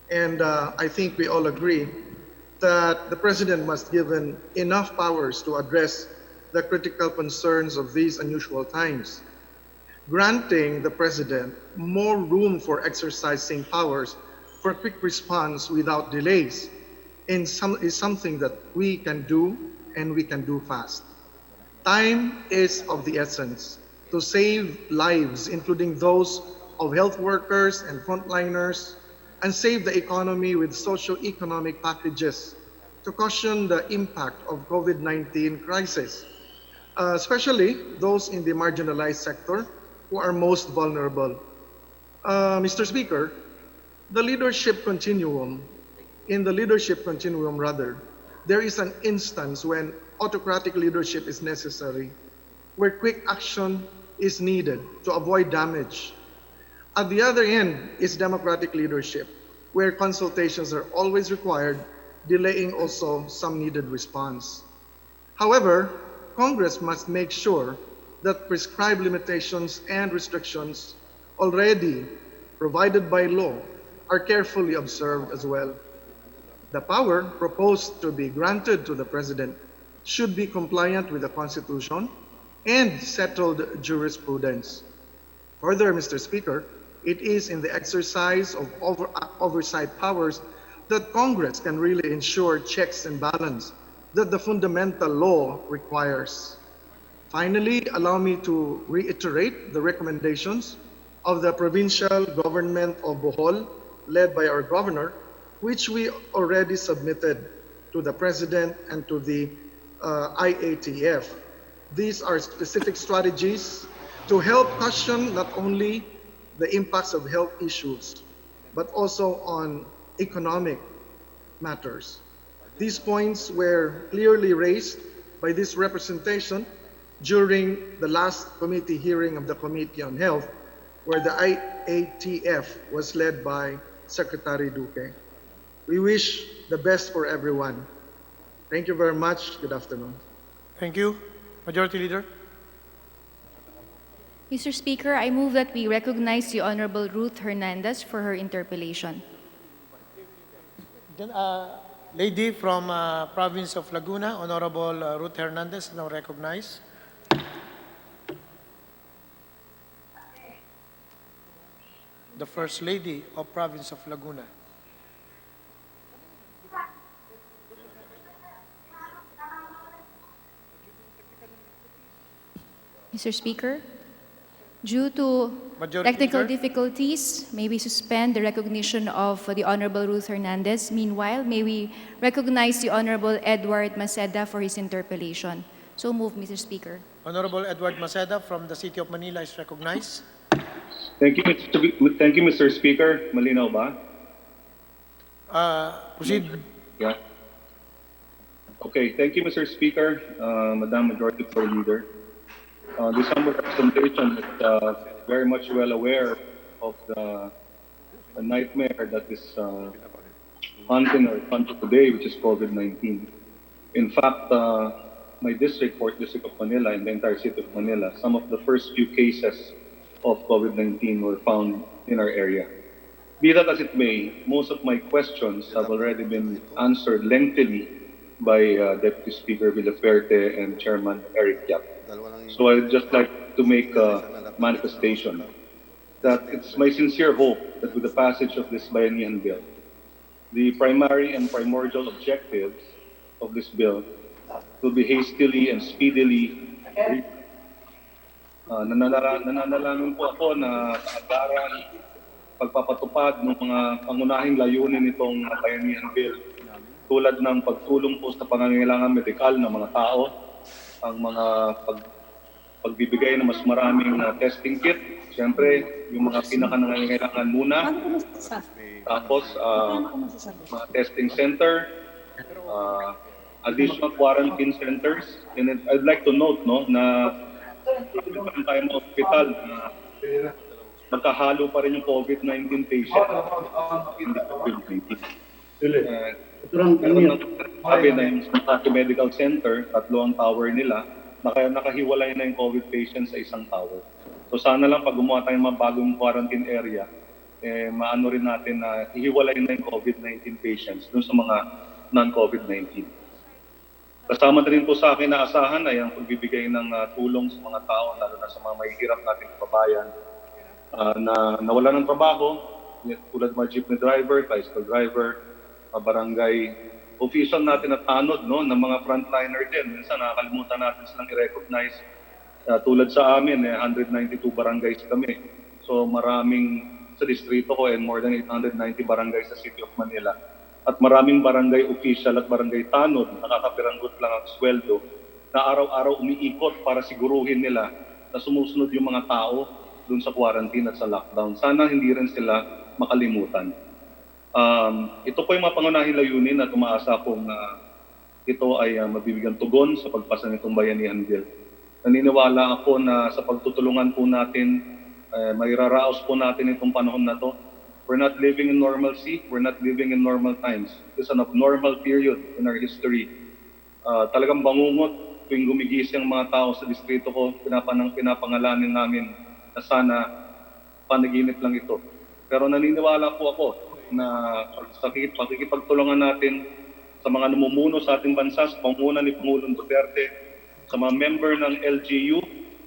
And I think we all agree that the President must be given enough powers to address the critical concerns of these unusual times. Granting the President more room for exercising powers for quick response without delays is something that we can do and we can do fast. Time is of the essence to save lives, including those of health workers and frontliners, and save the economy with socio-economic packages to cushion the impact of COVID-19 crisis, especially those in the marginalized sector who are most vulnerable. Mr. Speaker, in the leadership continuum, there is an instance when autocratic leadership is necessary, where quick action is needed to avoid damage. At the other end is democratic leadership, where consultations are always required, delaying also some needed response. However, Congress must make sure that prescribed limitations and restrictions already provided by law are carefully observed as well. The power proposed to be granted to the President should be compliant with the Constitution and settled jurisprudence. Further, Mr. Speaker, it is in the exercise of oversight powers that Congress can really ensure checks and balance that the fundamental law requires. Finally, allow me to reiterate the recommendations of the provincial government of Bohol, led by our governor, which we already submitted to the President and to the IATF. These are specific strategies to help cushion not only the impacts of health issues, but also on economic matters. These points were clearly raised by this representation during the last committee hearing of the Committee on Health, where the IATF was led by Secretary Duque. We wish the best for everyone. Thank you very much. Good afternoon. Thank you. Majority Leader. Mr. Speaker, I move that we recognize the Honorable Ruth Hernandez for her interpellation. Then, lady from province of Laguna, Honorable Ruth Hernandez, now recognized. The First Lady of province of Laguna. Mr. Speaker, due to Majority technical Leader. difficulties, may we suspend the recognition of the Honorable Ruth Hernandez. Meanwhile, may we recognize the Honorable Edward Maceda for his interpellation. So move, Mr. Speaker. Honorable Edward Maceda from the City of Manila is recognized. Thank you, Mr. Speaker. Malinaw ba? Proceed. Yeah. Okay, thank you, Mr. Speaker, Madam Majority Floor Leader. This humble representation is very much well aware of the nightmare that is haunting our country today, which is COVID-19. In fact, my district, 4th District of Manila, and the entire city of Manila, some of the first few cases of COVID-19 were found in our area. Be that as it may, most of my questions have already been answered lengthily by Deputy Speaker Villaferte and Chairman Eric Yap. So I'd just like to make a manifestation that it's my sincere hope that with the passage of this Bayanihan Bill, the primary and primordial objectives of this bill will be hastily and speedily nananalangin po ako na kaagaran pagpapatupad ng mga pangunahing layunin nitong Bayanihan Bill tulad ng pagtulong po sa pangangailangan medikal ng mga tao, ang mga pagbibigay ng mas maraming testing kit, siyempre yung mga pinakanangailangan muna, tapos mga testing center, additional quarantine centers, and I'd like to note na meron tayong mga hospital na magkahalo pa rin yung COVID-19 patient, hindi COVID-19. Meron nang sabi na yung Santaki Medical Center, 3 ang tower nila, nakahiwalay na yung COVID patients sa isang tower. So sana lang pag gumawa tayong mga bagong quarantine area, maano rin natin na hihiwalay na yung COVID-19 patients dun sa mga non-COVID-19. Kasama na rin po sa akin na asahan ay ang pagbibigay ng tulong sa mga tao, lalo na sa mga mahihirap nating kababayan na nawalan ng trabaho, tulad mga jeepney driver, tricycle driver, barangay official natin at tanod, no, ng mga frontliner din. Minsan nakakalimutan natin silang i-recognize. Tulad sa amin, 192 barangays kami. So maraming sa distrito ko and more than 890 barangays sa City of Manila. At maraming barangay official at barangay tanod, nakakapiranggot lang ang sweldo, na araw-araw umiikot para siguruhin nila na sumusunod yung mga tao dun sa quarantine at sa lockdown. Sana hindi rin sila makalimutan. Ito po yung mga pangunahing layunin na tumaasa akong ito ay mabibigyan tugon sa pagpasa nitong Bayanihan Bill. Naniniwala ako na sa pagtutulungan po natin, may raraos po natin itong panahon na to. We're not living in normalcy, we're not living in normal times. It's an abnormal period in our history. Talagang bangungot tuwing gumigising ang mga tao sa distrito ko, pinapangalanin namin na sana panaginip lang ito. Pero naniniwala po ako na sa pakikipagtulungan natin sa mga namumuno sa ating bansa, sa pangunguna ni Pangulong Duterte, sa mga member ng LGU,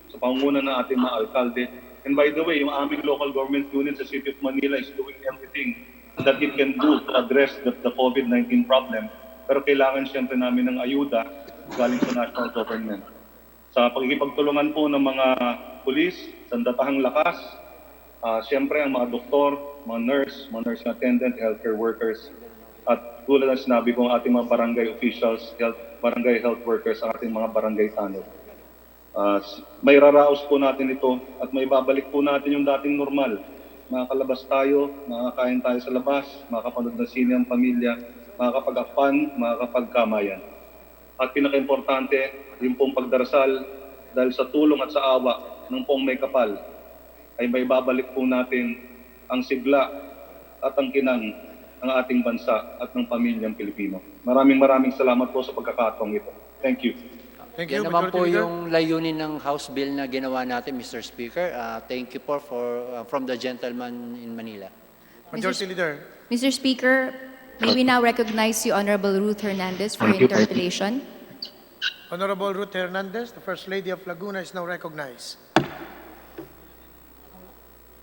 sa pangunguna ng ating mga alkalde. And by the way, yung aming local government unit sa City of Manila is doing everything that it can do to address the COVID-19 problem. Pero kailangan siyempre namin ng ayuda galing sa national government. Sa pagkikipagtulungan po ng mga pulis, sandatahang lakas, Siyempre, ang mga doktor, mga nurse attendant, healthcare workers, at tulad ng sinabi ko, ang ating mga barangay officials, barangay health workers, ang ating mga barangay tanod. May raraos po natin ito at may babalik po natin yung dating normal. Makakalabas tayo, makakain tayo sa labas, makakapanood ng sine ang pamilya, makakapag-apan, makakapagkamayan. At pinaka-importante, yung pong pagdarasal dahil sa tulong at sa awa ng pong may kapal, ay may babalik po natin ang sigla at ang kinang ng ating bansa at ng pamilyang Pilipino. Maraming salamat po sa pagkakataong ito. Thank you. Thank you, Yan naman Majority po Leader. yung layunin ng House Bill na ginawa natin, Mr. Speaker. Thank you po from the gentleman in Manila. Majority Leader. Mr. Speaker, may we now recognize the Honorable Ruth Hernandez for interpellation. Honorable Ruth Hernandez, the First Lady of Laguna, is now recognized.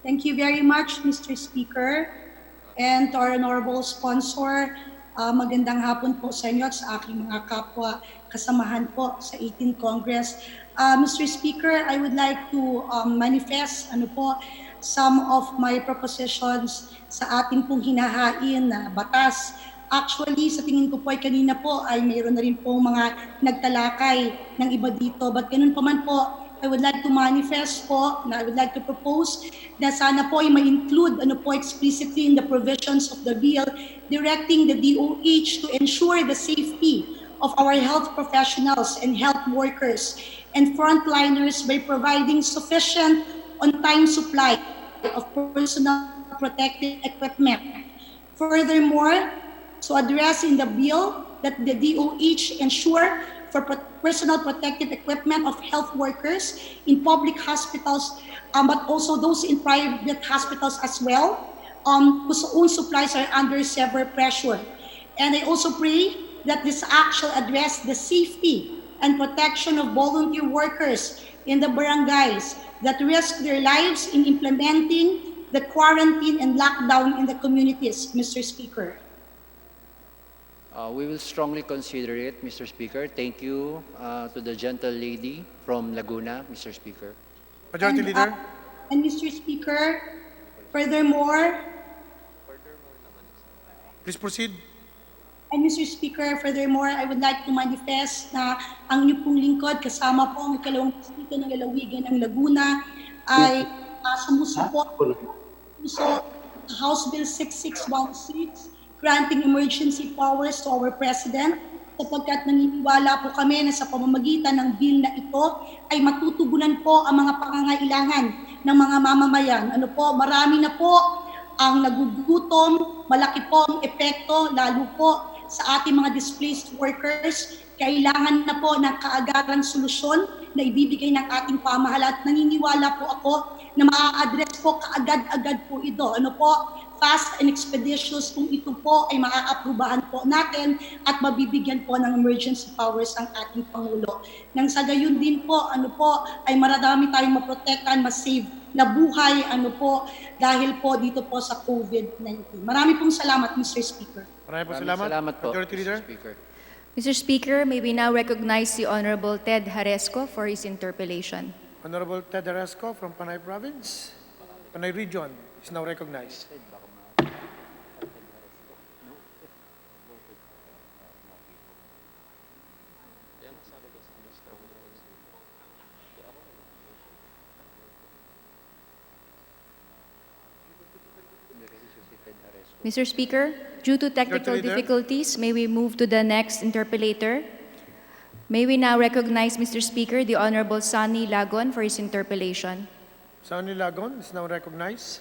Thank you very much, Mr. Speaker. And to our honorable sponsor, magandang hapon po sa inyo at sa aking mga kapwa kasamahan po sa 18th Congress. Mr. Speaker, I would like to manifest some of my propositions sa ating pong hinahain na batas. Actually, sa tingin ko po ay kanina po ay mayroon na rin po mga nagtalakay ng iba dito. But ganun pa man po, I would like to manifest po, I would like to propose na sana po ay ma-include explicitly in the provisions of the bill directing the DOH to ensure the safety of our health professionals and health workers and frontliners by providing sufficient on-time supply of personal protective equipment. Furthermore, to address in the bill that the DOH ensure for personal protective equipment of health workers in public hospitals, but also those in private hospitals as well, whose own supplies are under severe pressure. And I also pray that this act shall address the safety and protection of volunteer workers in the barangays that risk their lives in implementing the quarantine and lockdown in the communities, Mr. Speaker. We will strongly consider it, Mr. Speaker. Thank you to the gentle lady from Laguna, Mr. Speaker. Majority Leader. And Mr. Speaker, furthermore, Please proceed. and Mr. Speaker, furthermore, I would like to manifest na ang inyong pong lingkod kasama po ang ikalawang distrito ng lalawigan ng Laguna ay sumusupport sa House Bill 6616 granting emergency powers to our President sapagkat naniniwala po kami na sa pamamagitan ng bill na ito ay matutugunan po ang mga pangangailangan ng mga mamamayan. Marami na po ang nagugutom, malaki po ang epekto lalo po sa ating mga displaced workers. Kailangan na po ng kaagaran solusyon na ibibigay ng ating pamahalaan at naniniwala po ako na maa-address po kaagad-agad po ito. Fast and expeditious kung ito po ay maaaprubahan po natin at mabibigyan po ng emergency powers ang ating Pangulo. Nang sa gayon din po, ay marami tayong maprotektahan, masave na buhay, dahil po dito po sa COVID-19. Marami pong salamat, Mr. Speaker. Maraming salamat po. Majority Leader. Mr. Speaker, may we now recognize the Honorable Ted Haresco for his interpellation. Honorable Ted Haresco from Panay Province, Panay Region, is now recognized. Mr. Speaker, due to technical difficulties, may we move to the next interpellator? May we now recognize, Mr. Speaker, the Honorable Sunny Lagon for his interpellation. Sunny Lagon is now recognized.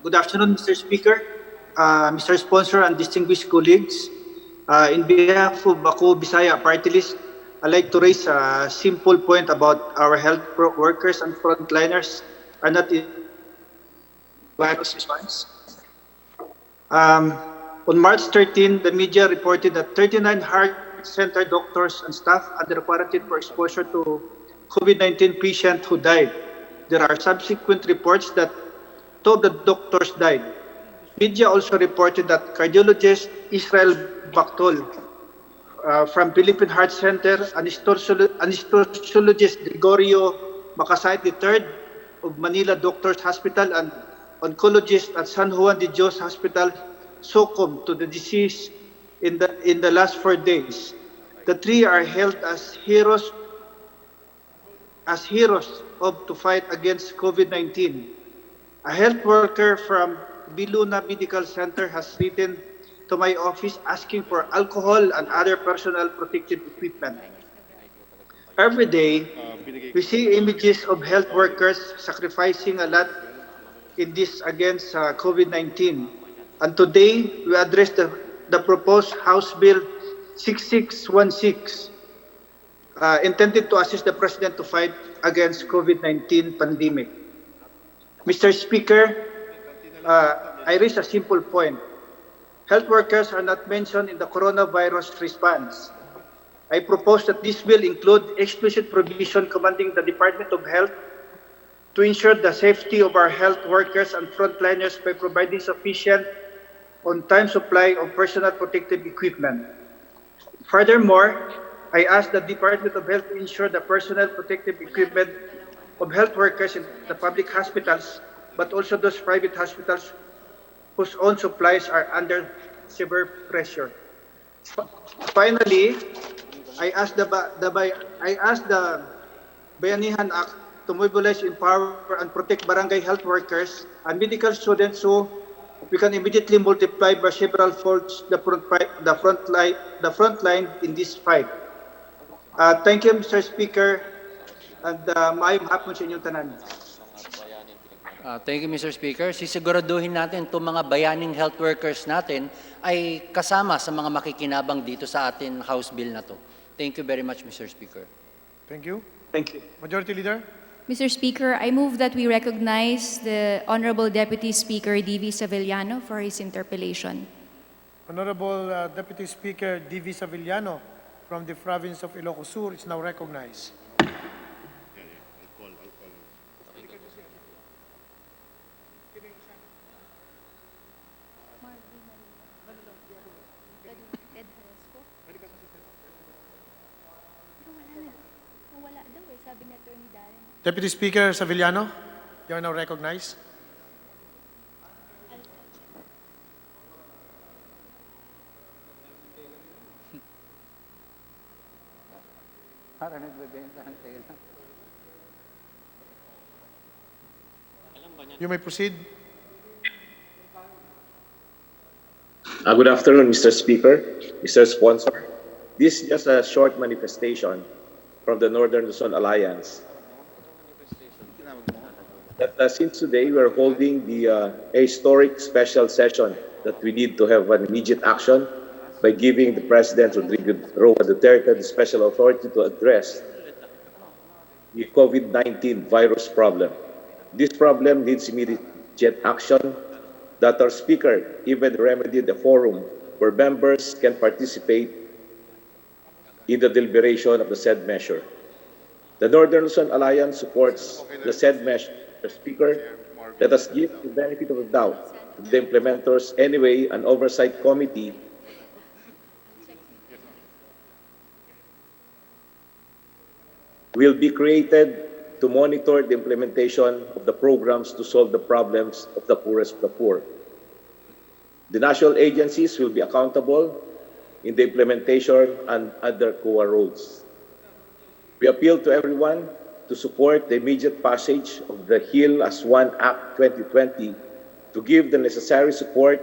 Good afternoon, Mr. Speaker, Mr. Sponsor, and distinguished colleagues. In behalf of Ako Bisaya Party List, I'd like to raise a simple point about our health workers and frontliners are not in virus response. On March 13, the media reported that 39 heart center doctors and staff under quarantine for exposure to COVID-19 patient who died. There are subsequent reports that 2 of the doctors died. Media also reported that cardiologist Israel Baktol from Philippine Heart Center, anesthesiologist Gregorio Makasait III of Manila Doctors Hospital and oncologist at San Juan de Dios Hospital succumbed to the disease in the last 4 days. The three are held as heroes of to fight against COVID-19. A health worker from Biluna Medical Center has written to my office asking for alcohol and other personal protective equipment. Every day, we see images of health workers sacrificing a lot in this against COVID-19. And today, we address the proposed House Bill 6616, intended to assist the President to fight against COVID-19 pandemic. Mr. Speaker, I raise a simple point. Health workers are not mentioned in the coronavirus response. I propose that this bill include explicit provision commanding the Department of Health to ensure the safety of our health workers and frontliners by providing sufficient on-time supply of personal protective equipment. Furthermore, I ask the Department of Health to ensure the personal protective equipment of health workers in the public hospitals, but also those private hospitals whose own supplies are under severe pressure. Finally, I ask the Bayanihan Act to mobilize, empower, and protect barangay health workers and medical students so we can immediately multiply by several folds the front line in this fight. Thank you, Mr. Speaker, and maayong hapon sa inyong tanan. Thank you, Mr. Speaker. Sisiguraduhin natin itong mga bayaning health workers natin ay kasama sa mga makikinabang dito sa atin House Bill na to. Thank you very much, Mr. Speaker. Thank you. Thank you. Majority Leader? Mr. Speaker, I move that we recognize the Honorable Deputy Speaker D.V. Savillano for his interpellation. Honorable Deputy Speaker D.V. Savillano from the province of Ilocos Sur is now recognized. Deputy Speaker Savillano, you are now recognized. You may proceed. Good afternoon, Mr. Speaker, Mr. Sponsor. This is just a short manifestation from the Northern Luzon Alliance. That since today we are holding the historic special session that we need to have an immediate action by giving the President Rodrigo Roa Duterte the special authority to address the COVID-19 virus problem. This problem needs immediate action that our Speaker even remedied a forum where members can participate in the deliberation of the said measure. The Northern Luzon Alliance supports the said measure. Mr. Speaker, let us give the benefit of the doubt to the implementers. Anyway, an oversight committee will be created to monitor the implementation of the programs to solve the problems of the poorest of the poor. The national agencies will be accountable in the implementation and other COA roles. We appeal to everyone to support the immediate passage of the Heal as One Act 2020 to give the necessary support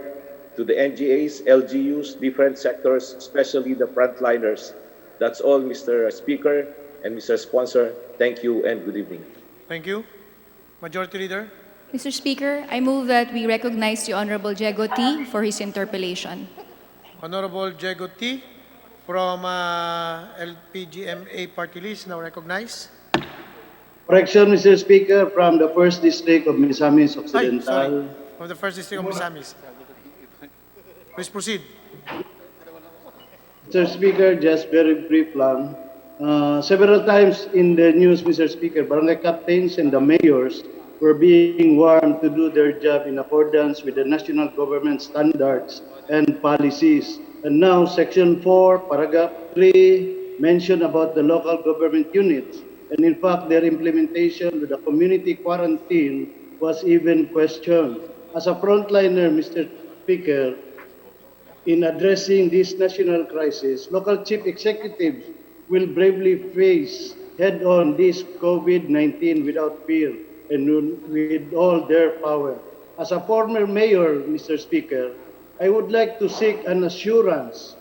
to the NGAs, LGUs, different sectors, especially the frontliners. That's all, Mr. Speaker and Mr. Sponsor. Thank you and good evening. Thank you. Majority Leader? Mr. Speaker, I move that we recognize the Honorable Diego T. for his interpellation. Honorable Diego T. from LPGMA Party List, now recognized. Correction, Mr. Speaker, from the 1st District of Misamis Occidental. Sorry. From the 1st District of Misamis. Please proceed. Mr. Speaker, just very brief lang. Several times in the news, Mr. Speaker, barangay captains and the mayors were being warned to do their job in accordance with the national government standards and policies. And now, Section 4, Paragraph 3, mentioned about the local government units. and in fact, their implementation with the community quarantine was even questioned. As a frontliner, Mr. Speaker, in addressing this national crisis, local chief executives will bravely face head-on this COVID-19 without fear and with all their power. As a former mayor, Mr. Speaker, I would like to seek an assurance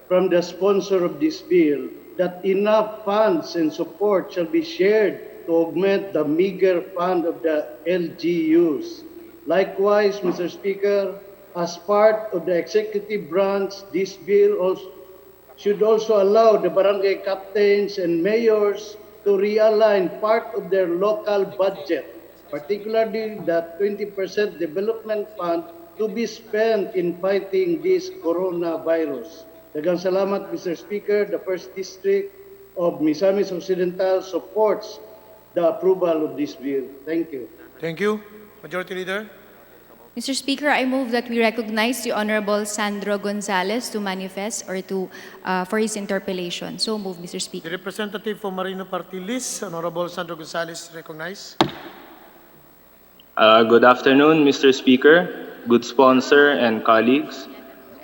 from the sponsor of this bill that enough funds and support shall be shared to augment the meager fund of the LGUs. Likewise, Mr. Speaker, as part of the executive branch, this bill should also allow the barangay captains and mayors to realign part of their local budget, particularly the 20% development fund to be spent in fighting this coronavirus. Daghang salamat, Mr. Speaker. The First District of Misamis Occidental supports the approval of this bill. Thank you. Thank you. Majority Leader. Mr. Speaker, I move that we recognize the Honorable Sandro Gonzales to manifest or for his interpellation. So move, Mr. Speaker. The representative for Marino Party List, Honorable Sandro Gonzales, recognized. Good afternoon, Mr. Speaker, good sponsor, and colleagues.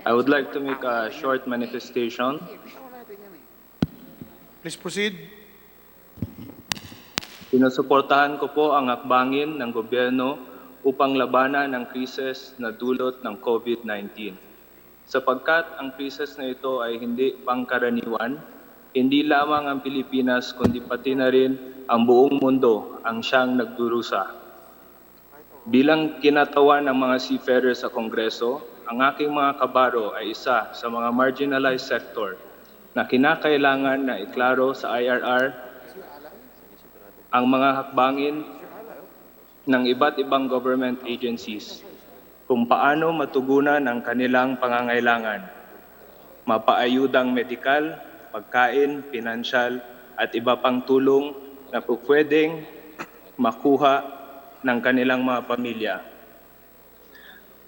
I would like to make a short manifestation. Please proceed. Sinusuportahan ko po ang hakbangin ng gobyerno upang labanan ang krisis na dulot ng COVID-19. Sapagkat ang krisis na ito ay hindi pangkaraniwan, hindi lamang ang Pilipinas kundi pati na rin ang buong mundo ang siyang nagdurusa. Bilang kinatawan ng mga seafarers sa Kongreso, ang aking mga kabaro ay isa sa mga marginalized sector na kinakailangan na iklaro sa IRR ang mga hakbangin ng iba't ibang government agencies kung paano matugunan ang kanilang pangangailangan, mapaayudang medikal, pagkain, pinansyal at iba pang tulong na pwedeng makuha ng kanilang mga pamilya.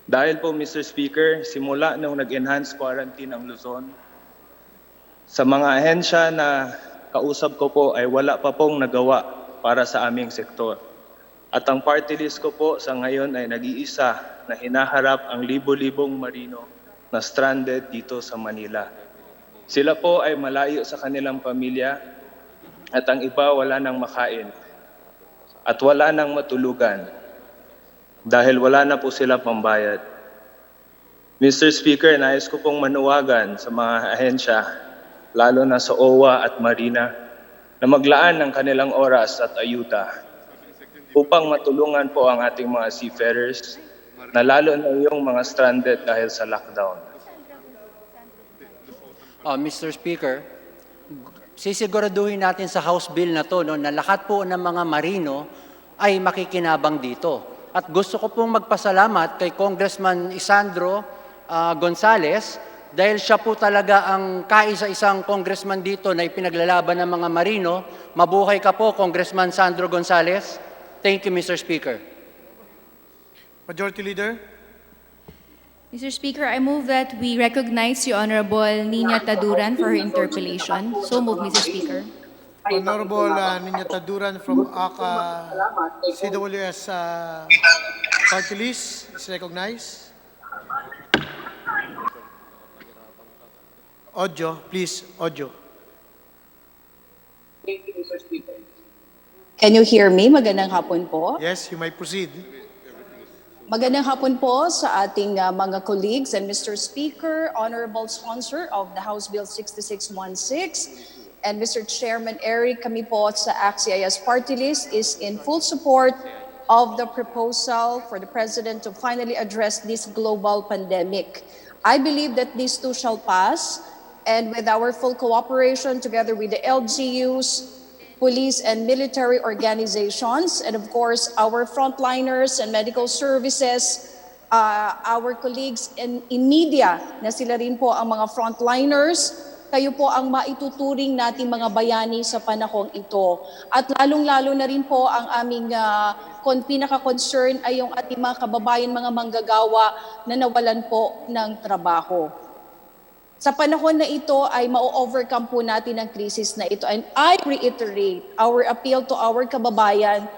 Dahil po, Mr. Speaker, simula nung nag-enhance quarantine ang Luzon, sa mga ahensya na kausap ko po ay wala pa pong nagawa para sa aming sektor. At ang party list ko po sa ngayon ay nag-iisa na hinaharap ang libo-libong marino na stranded dito sa Manila. Sila po ay malayo sa kanilang pamilya at ang iba wala nang makain at wala nang matulugan dahil wala na po sila pambayad. Mr. Speaker, nais ko pong manuwagan sa mga ahensya, lalo na sa OWA at Marina, na maglaan ng kanilang oras at ayuda upang matulungan po ang ating mga seafarers na lalo na yung mga stranded dahil sa lockdown. Mr. Speaker, sisiguraduhin natin sa House Bill na to na lahat po ng mga marino ay makikinabang dito. At gusto ko pong magpasalamat kay Congressman Isandro Gonzales dahil siya po talaga ang kaisa-isang congressman dito na ipinaglalaban ng mga marino. Mabuhay ka po, Congressman Sandro Gonzales. Thank you, Mr. Speaker. Majority Leader. Mr. Speaker, I move that we recognize the Honorable Nina Taduran for her interpellation. So move, Mr. Speaker. Honorable Nina Taduran from ACA CWS Party List is recognized. Audio, please, audio. Thank you, Mr. Speaker. Can you hear me? Magandang hapon po. Yes, you may proceed. Magandang hapon po sa ating mga colleagues and Mr. Speaker, Honorable Sponsor of the House Bill 6616, and Mr. Chairman Eric, kami po sa ACT-CIS Party List is in full support of the proposal for the President to finally address this global pandemic. I believe that these two shall pass, and with our full cooperation together with the LGUs, police and military organizations, and of course, our frontliners and medical services, our colleagues in media, na sila rin po ang mga frontliners, kayo po ang maituturing nating mga bayani sa panahong ito. At lalong-lalo na rin po ang aming pinaka-concern ay yung ating mga kababayan, mga manggagawa na nawalan po ng trabaho. Sa panahon na ito ay ma-overcome po natin ang krisis na ito. And I reiterate our appeal to our kababayan,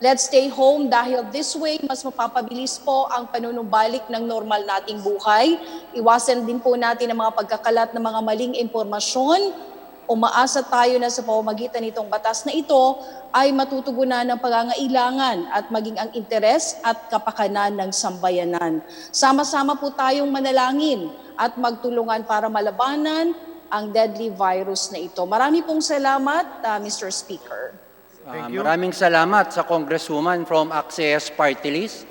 let's stay home dahil this way mas mapapabilis po ang panunumbalik ng normal nating buhay. Iwasan din po natin ang mga pagkakalat ng mga maling impormasyon. Umaasa tayo na sa pamamagitan nitong batas na ito ay matutugunan ng pangangailangan at maging ang interes at kapakanan ng sambayanan. Sama-sama po tayong manalangin at magtulungan para malabanan ang deadly virus na ito. Marami pong salamat, Mr. Speaker. Maraming salamat sa Congresswoman from Access Party List.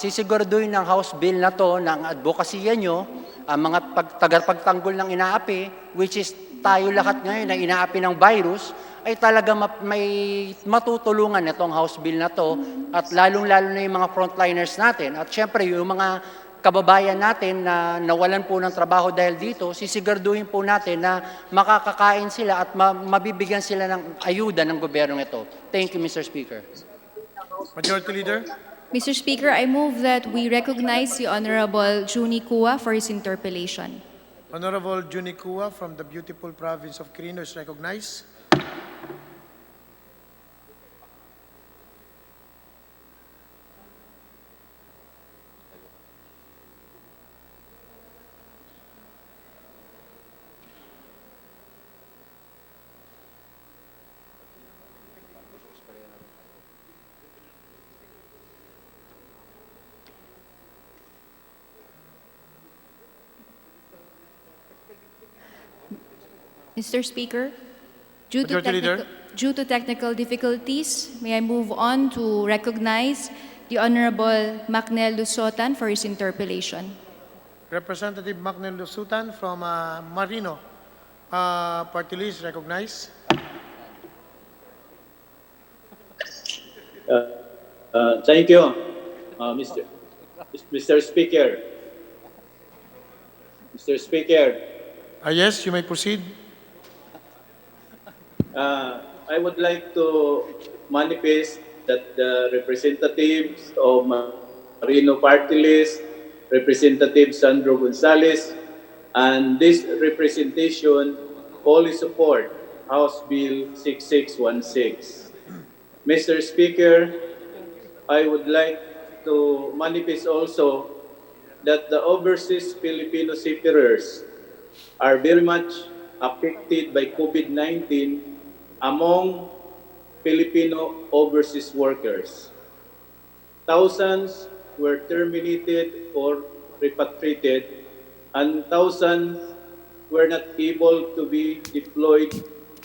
Sisiguraduhin ng House Bill na to ng advokasya nyo, ang mga tagapagtanggol ng inaapi, which is tayo lahat ngayon na inaapi ng virus, ay talaga may matutulungan itong House Bill na to at lalong-lalo na yung mga frontliners natin. At syempre yung mga kababayan natin na nawalan po ng trabaho dahil dito, sisiguraduhin po natin na makakakain sila at mabibigyan sila ng ayuda ng gobyernong ito. Thank you, Mr. Speaker. Majority Leader. Mr. Speaker, I move that we recognize the Honorable Juni Kua for his interpellation. Honorable Juni Kua from the beautiful province of Quirino is recognized. Mr. Speaker, due Majority Leader. to technical difficulties, may I move on to recognize the Honorable Macnel Lusotan for his interpellation. Representative Macnel Lusutan from Marino Party List recognized. Thank you, Mr. Speaker. Mr. Speaker, Yes, you may proceed. I would like to manifest that the representatives of Marino Party List, Representative Sandro Gonzales, and this representation fully support House Bill 6616. Mr. Speaker, I would like to manifest also that the overseas Filipino seafarers are very much affected by COVID-19 among Filipino overseas workers. Thousands were terminated or repatriated, and thousands were not able to be deployed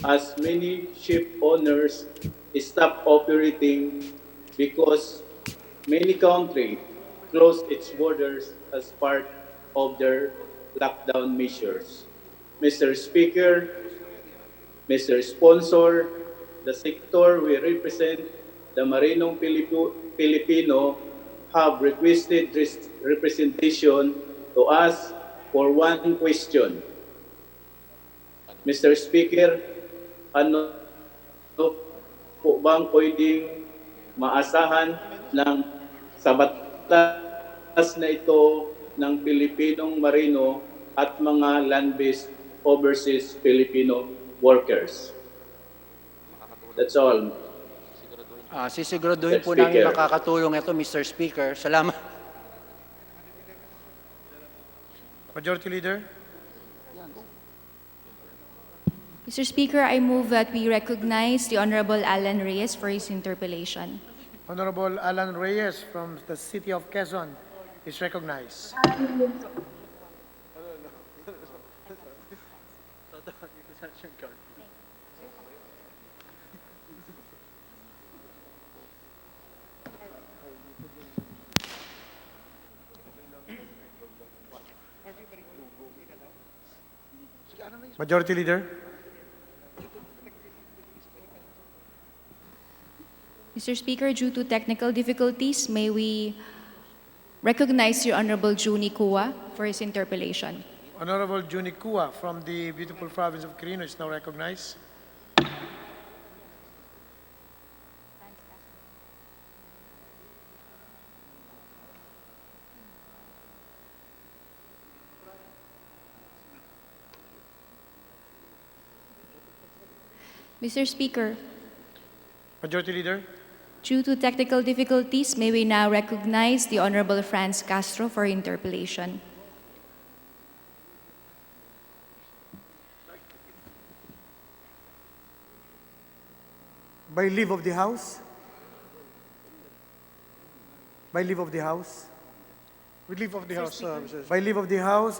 as many ship owners stopped operating because many countries closed its borders as part of their lockdown measures. Mr. Speaker, Mr. Sponsor, the sector we represent, the Marinong Filipino, have requested representation to us for one question. Mr. Speaker, ano po bang pwedeng maasahan ng sa batas na ito ng Pilipinong Marino at mga land-based overseas Filipino workers? That's all. Sisiguraduhin Mr. po namin Speaker. makakatulong ito, Mr. Speaker. Salamat. Majority Leader. Mr. Speaker, I move that we recognize the Honorable Alan Reyes for his interpellation. Honorable Alan Reyes from the city of Quezon is recognized. Majority Leader. Mr. Speaker, due to technical difficulties, may we recognize the Honorable Juni Kua for his interpellation. Honorable Juni Kua from the beautiful province of Quirino is now recognized. Mr. Speaker, Majority Leader. due to technical difficulties, may we now recognize the Honorable Franz Castro for interpellation. By leave of the House. By leave of the House. With leave of the House, Mr. By leave of the House,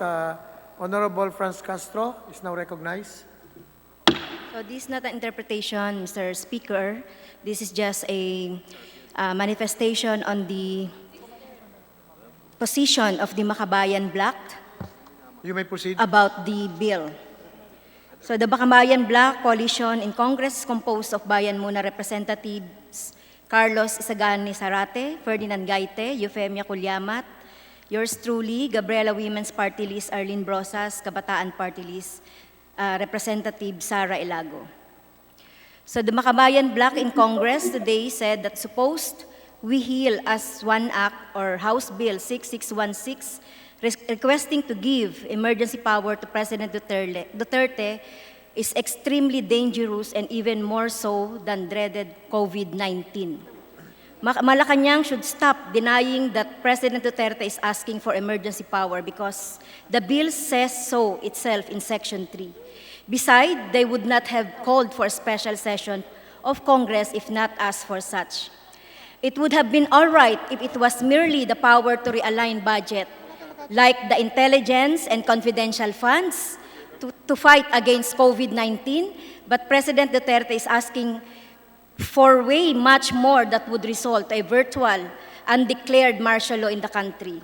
Honorable Franz Castro is now recognized. So this is not an interpretation, Mr. Speaker. This is just a manifestation on the position of the Makabayan Bloc You may proceed. about the bill. So the Makabayan Bloc coalition in Congress is composed of Bayan Muna representatives Carlos Isagani Sarate, Ferdinand Gaite, Eufemia Culyamat, yours truly, Gabriela Women's Party List, Arlene Brosas, Kabataan Party List, Representative Sara Ilago. So the Makabayan Bloc in Congress today said that supposed we heal as one act or House Bill 6616 requesting to give emergency power to President Duterte is extremely dangerous and even more so than dreaded COVID-19. Malacanang should stop denying that President Duterte is asking for emergency power because the bill says so itself in Section 3. Besides, they would not have called for a special session of Congress if not asked for such. It would have been all right if it was merely the power to realign budget, like the intelligence and confidential funds to fight against COVID-19, but President Duterte is asking for way much more that would result in a virtual, undeclared martial law in the country.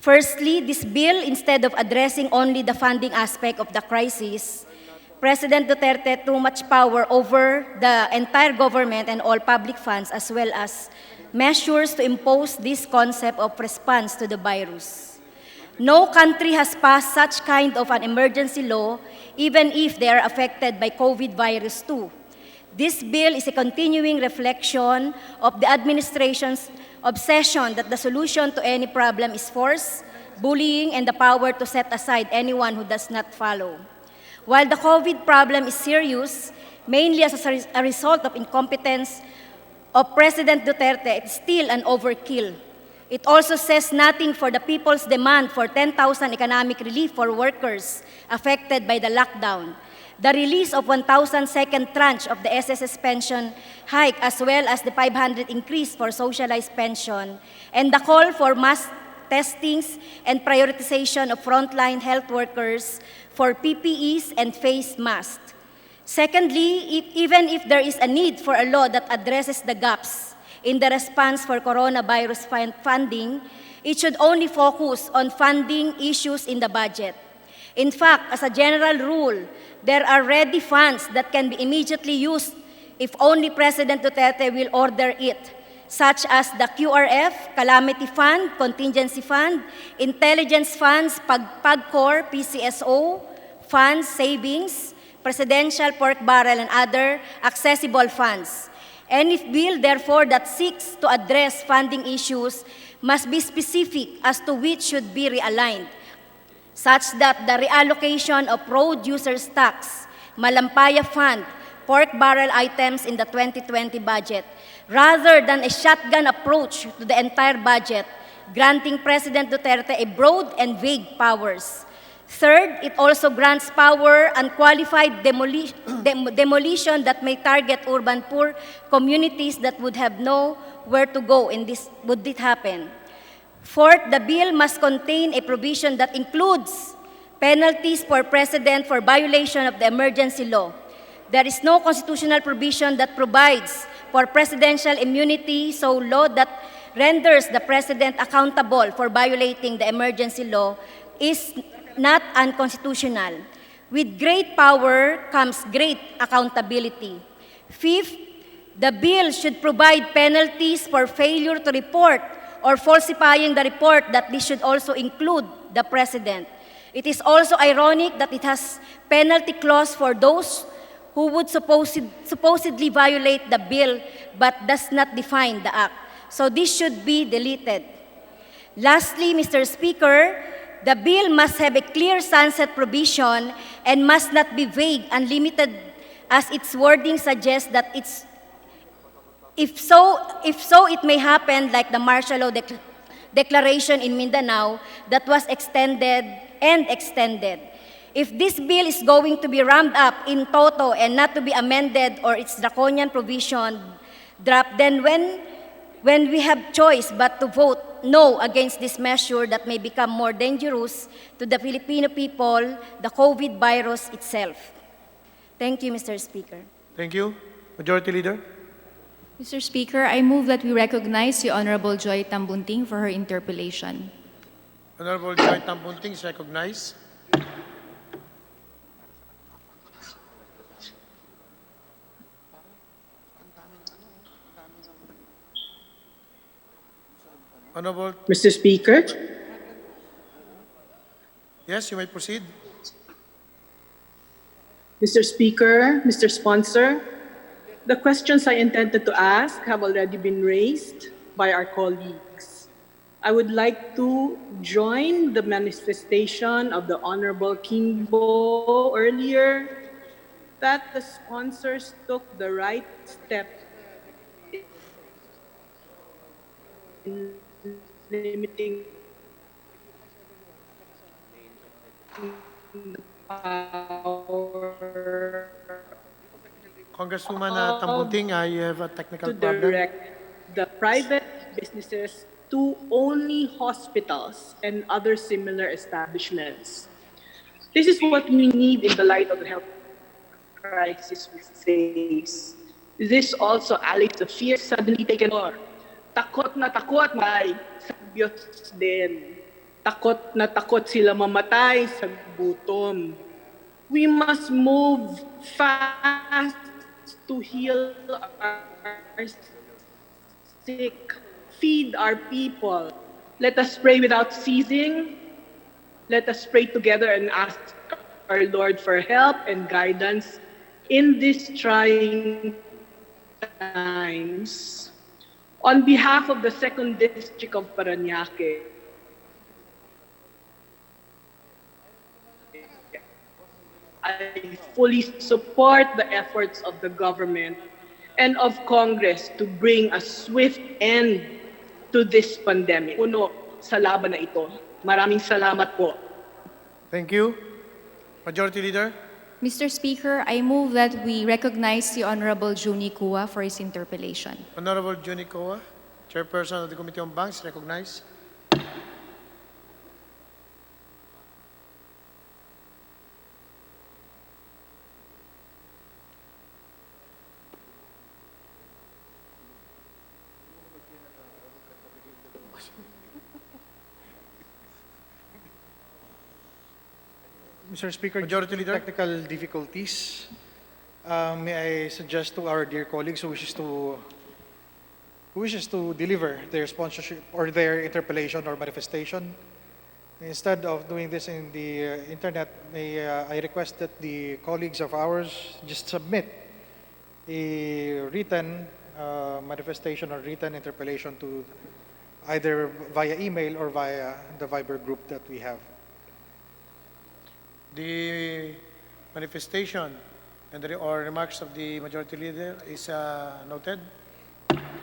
Firstly, this bill, instead of addressing only the funding aspect of the crisis, President Duterte too much power over the entire government and all public funds, as well as measures to impose this concept of response to the virus. No country has passed such kind of an emergency law, even if they are affected by COVID virus too. This bill is a continuing reflection of the administration's obsession that the solution to any problem is force, bullying, and the power to set aside anyone who does not follow. While the COVID problem is serious, mainly as a result of incompetence of President Duterte, it's still an overkill. It also says nothing for the people's demand for 10,000 economic relief for workers affected by the lockdown, the release of 1,000 second tranche of the SSS pension hike, as well as the 500 increase for socialized pension, and the call for mass testings and prioritization of frontline health workers for PPEs and face masks. Secondly, even if there is a need for a law that addresses the gaps in the response for coronavirus funding, it should only focus on funding issues in the budget. In fact, as a general rule, there are ready funds that can be immediately used if only President Duterte will order it, such as the QRF, Calamity Fund, Contingency Fund, Intelligence Funds, PAGCOR, PCSO, Funds, Savings, Presidential Pork Barrel, and other accessible funds. Any bill, therefore, that seeks to address funding issues must be specific as to which should be realigned, such that the reallocation of road users tax, Malampaya Fund, pork barrel items in the 2020 budget, rather than a shotgun approach to the entire budget, granting President Duterte a broad and vague powers. Third, it also grants power unqualified demolition that may target urban poor communities that would have nowhere to go in this, would it happen. Fourth, the bill must contain a provision that includes penalties for President for violation of the emergency law. There is no constitutional provision that provides for presidential immunity, so law that renders the President accountable for violating the emergency law is not unconstitutional. With great power comes great accountability. Fifth, the bill should provide penalties for failure to report or falsifying the report, that this should also include the President. It is also ironic that it has penalty clause for those who would supposedly violate the bill but does not define the act. So this should be deleted. Lastly, Mr. Speaker, the bill must have a clear sunset provision and must not be vague, as its wording suggests that it's if so, it may happen like the martial law declaration in Mindanao that was extended and extended. If this bill is going to be rammed up in toto and not to be amended or its draconian provision dropped, then when we have choice but to vote no against this measure that may become more dangerous to the Filipino people, the COVID virus itself. Thank you, Mr. Speaker. Thank you. Majority Leader. Mr. Speaker, I move that we recognize the Honorable Joy Tambunting for her interpellation. Honorable Joy Tambunting is recognized. Honorable. Mr. Speaker, Yes, you may proceed. Mr. Speaker, Mr. Sponsor, the questions I intended to ask have already been raised by our colleagues. I would like to join the manifestation of the Honorable Kimbo earlier that the sponsors took the right step in limiting the power Congresswoman Tambunting, you have a technical to problem. direct the private businesses to only hospitals and other similar establishments. This is what we need in the light of the health crisis we face. This also allies the fear suddenly taken over. Takot na takot may sa Diyos din. Takot na takot sila mamatay sa gutom. We must move fast to heal our sick, feed our people. Let us pray without ceasing. Let us pray together and ask our Lord for help and guidance in these trying times. On behalf of the 2nd District of Parañaque, I fully support the efforts of the government and of Congress to bring a swift end to this pandemic. Puno sa laban na ito. Maraming salamat po. Thank you. Majority Leader. Mr. Speaker, I move that we recognize the Honorable Juni Kua for his interpellation. Honorable Juni Coa, Chairperson of the Committee on Banks, recognized. Mr. Speaker, Majority Leader. technical difficulties. May I suggest to our dear colleagues who wishes to deliver their sponsorship or their interpellation or manifestation, instead of doing this in the internet, may I request that the colleagues of ours just submit a written manifestation or written interpellation to either via email or via the Viber group that we have. The manifestation and or remarks of the Majority Leader is noted.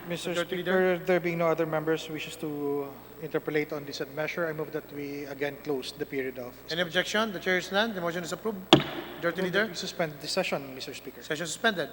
Mr. Majority Speaker, there being no other members who wishes to interpolate on this said measure, I move that we again close the period of. Any objection? The chair is none. The motion is approved. Majority Leader. We suspend the session, Mr. Speaker. Session suspended.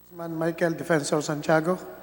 Congressman Michael Defensor Santiago.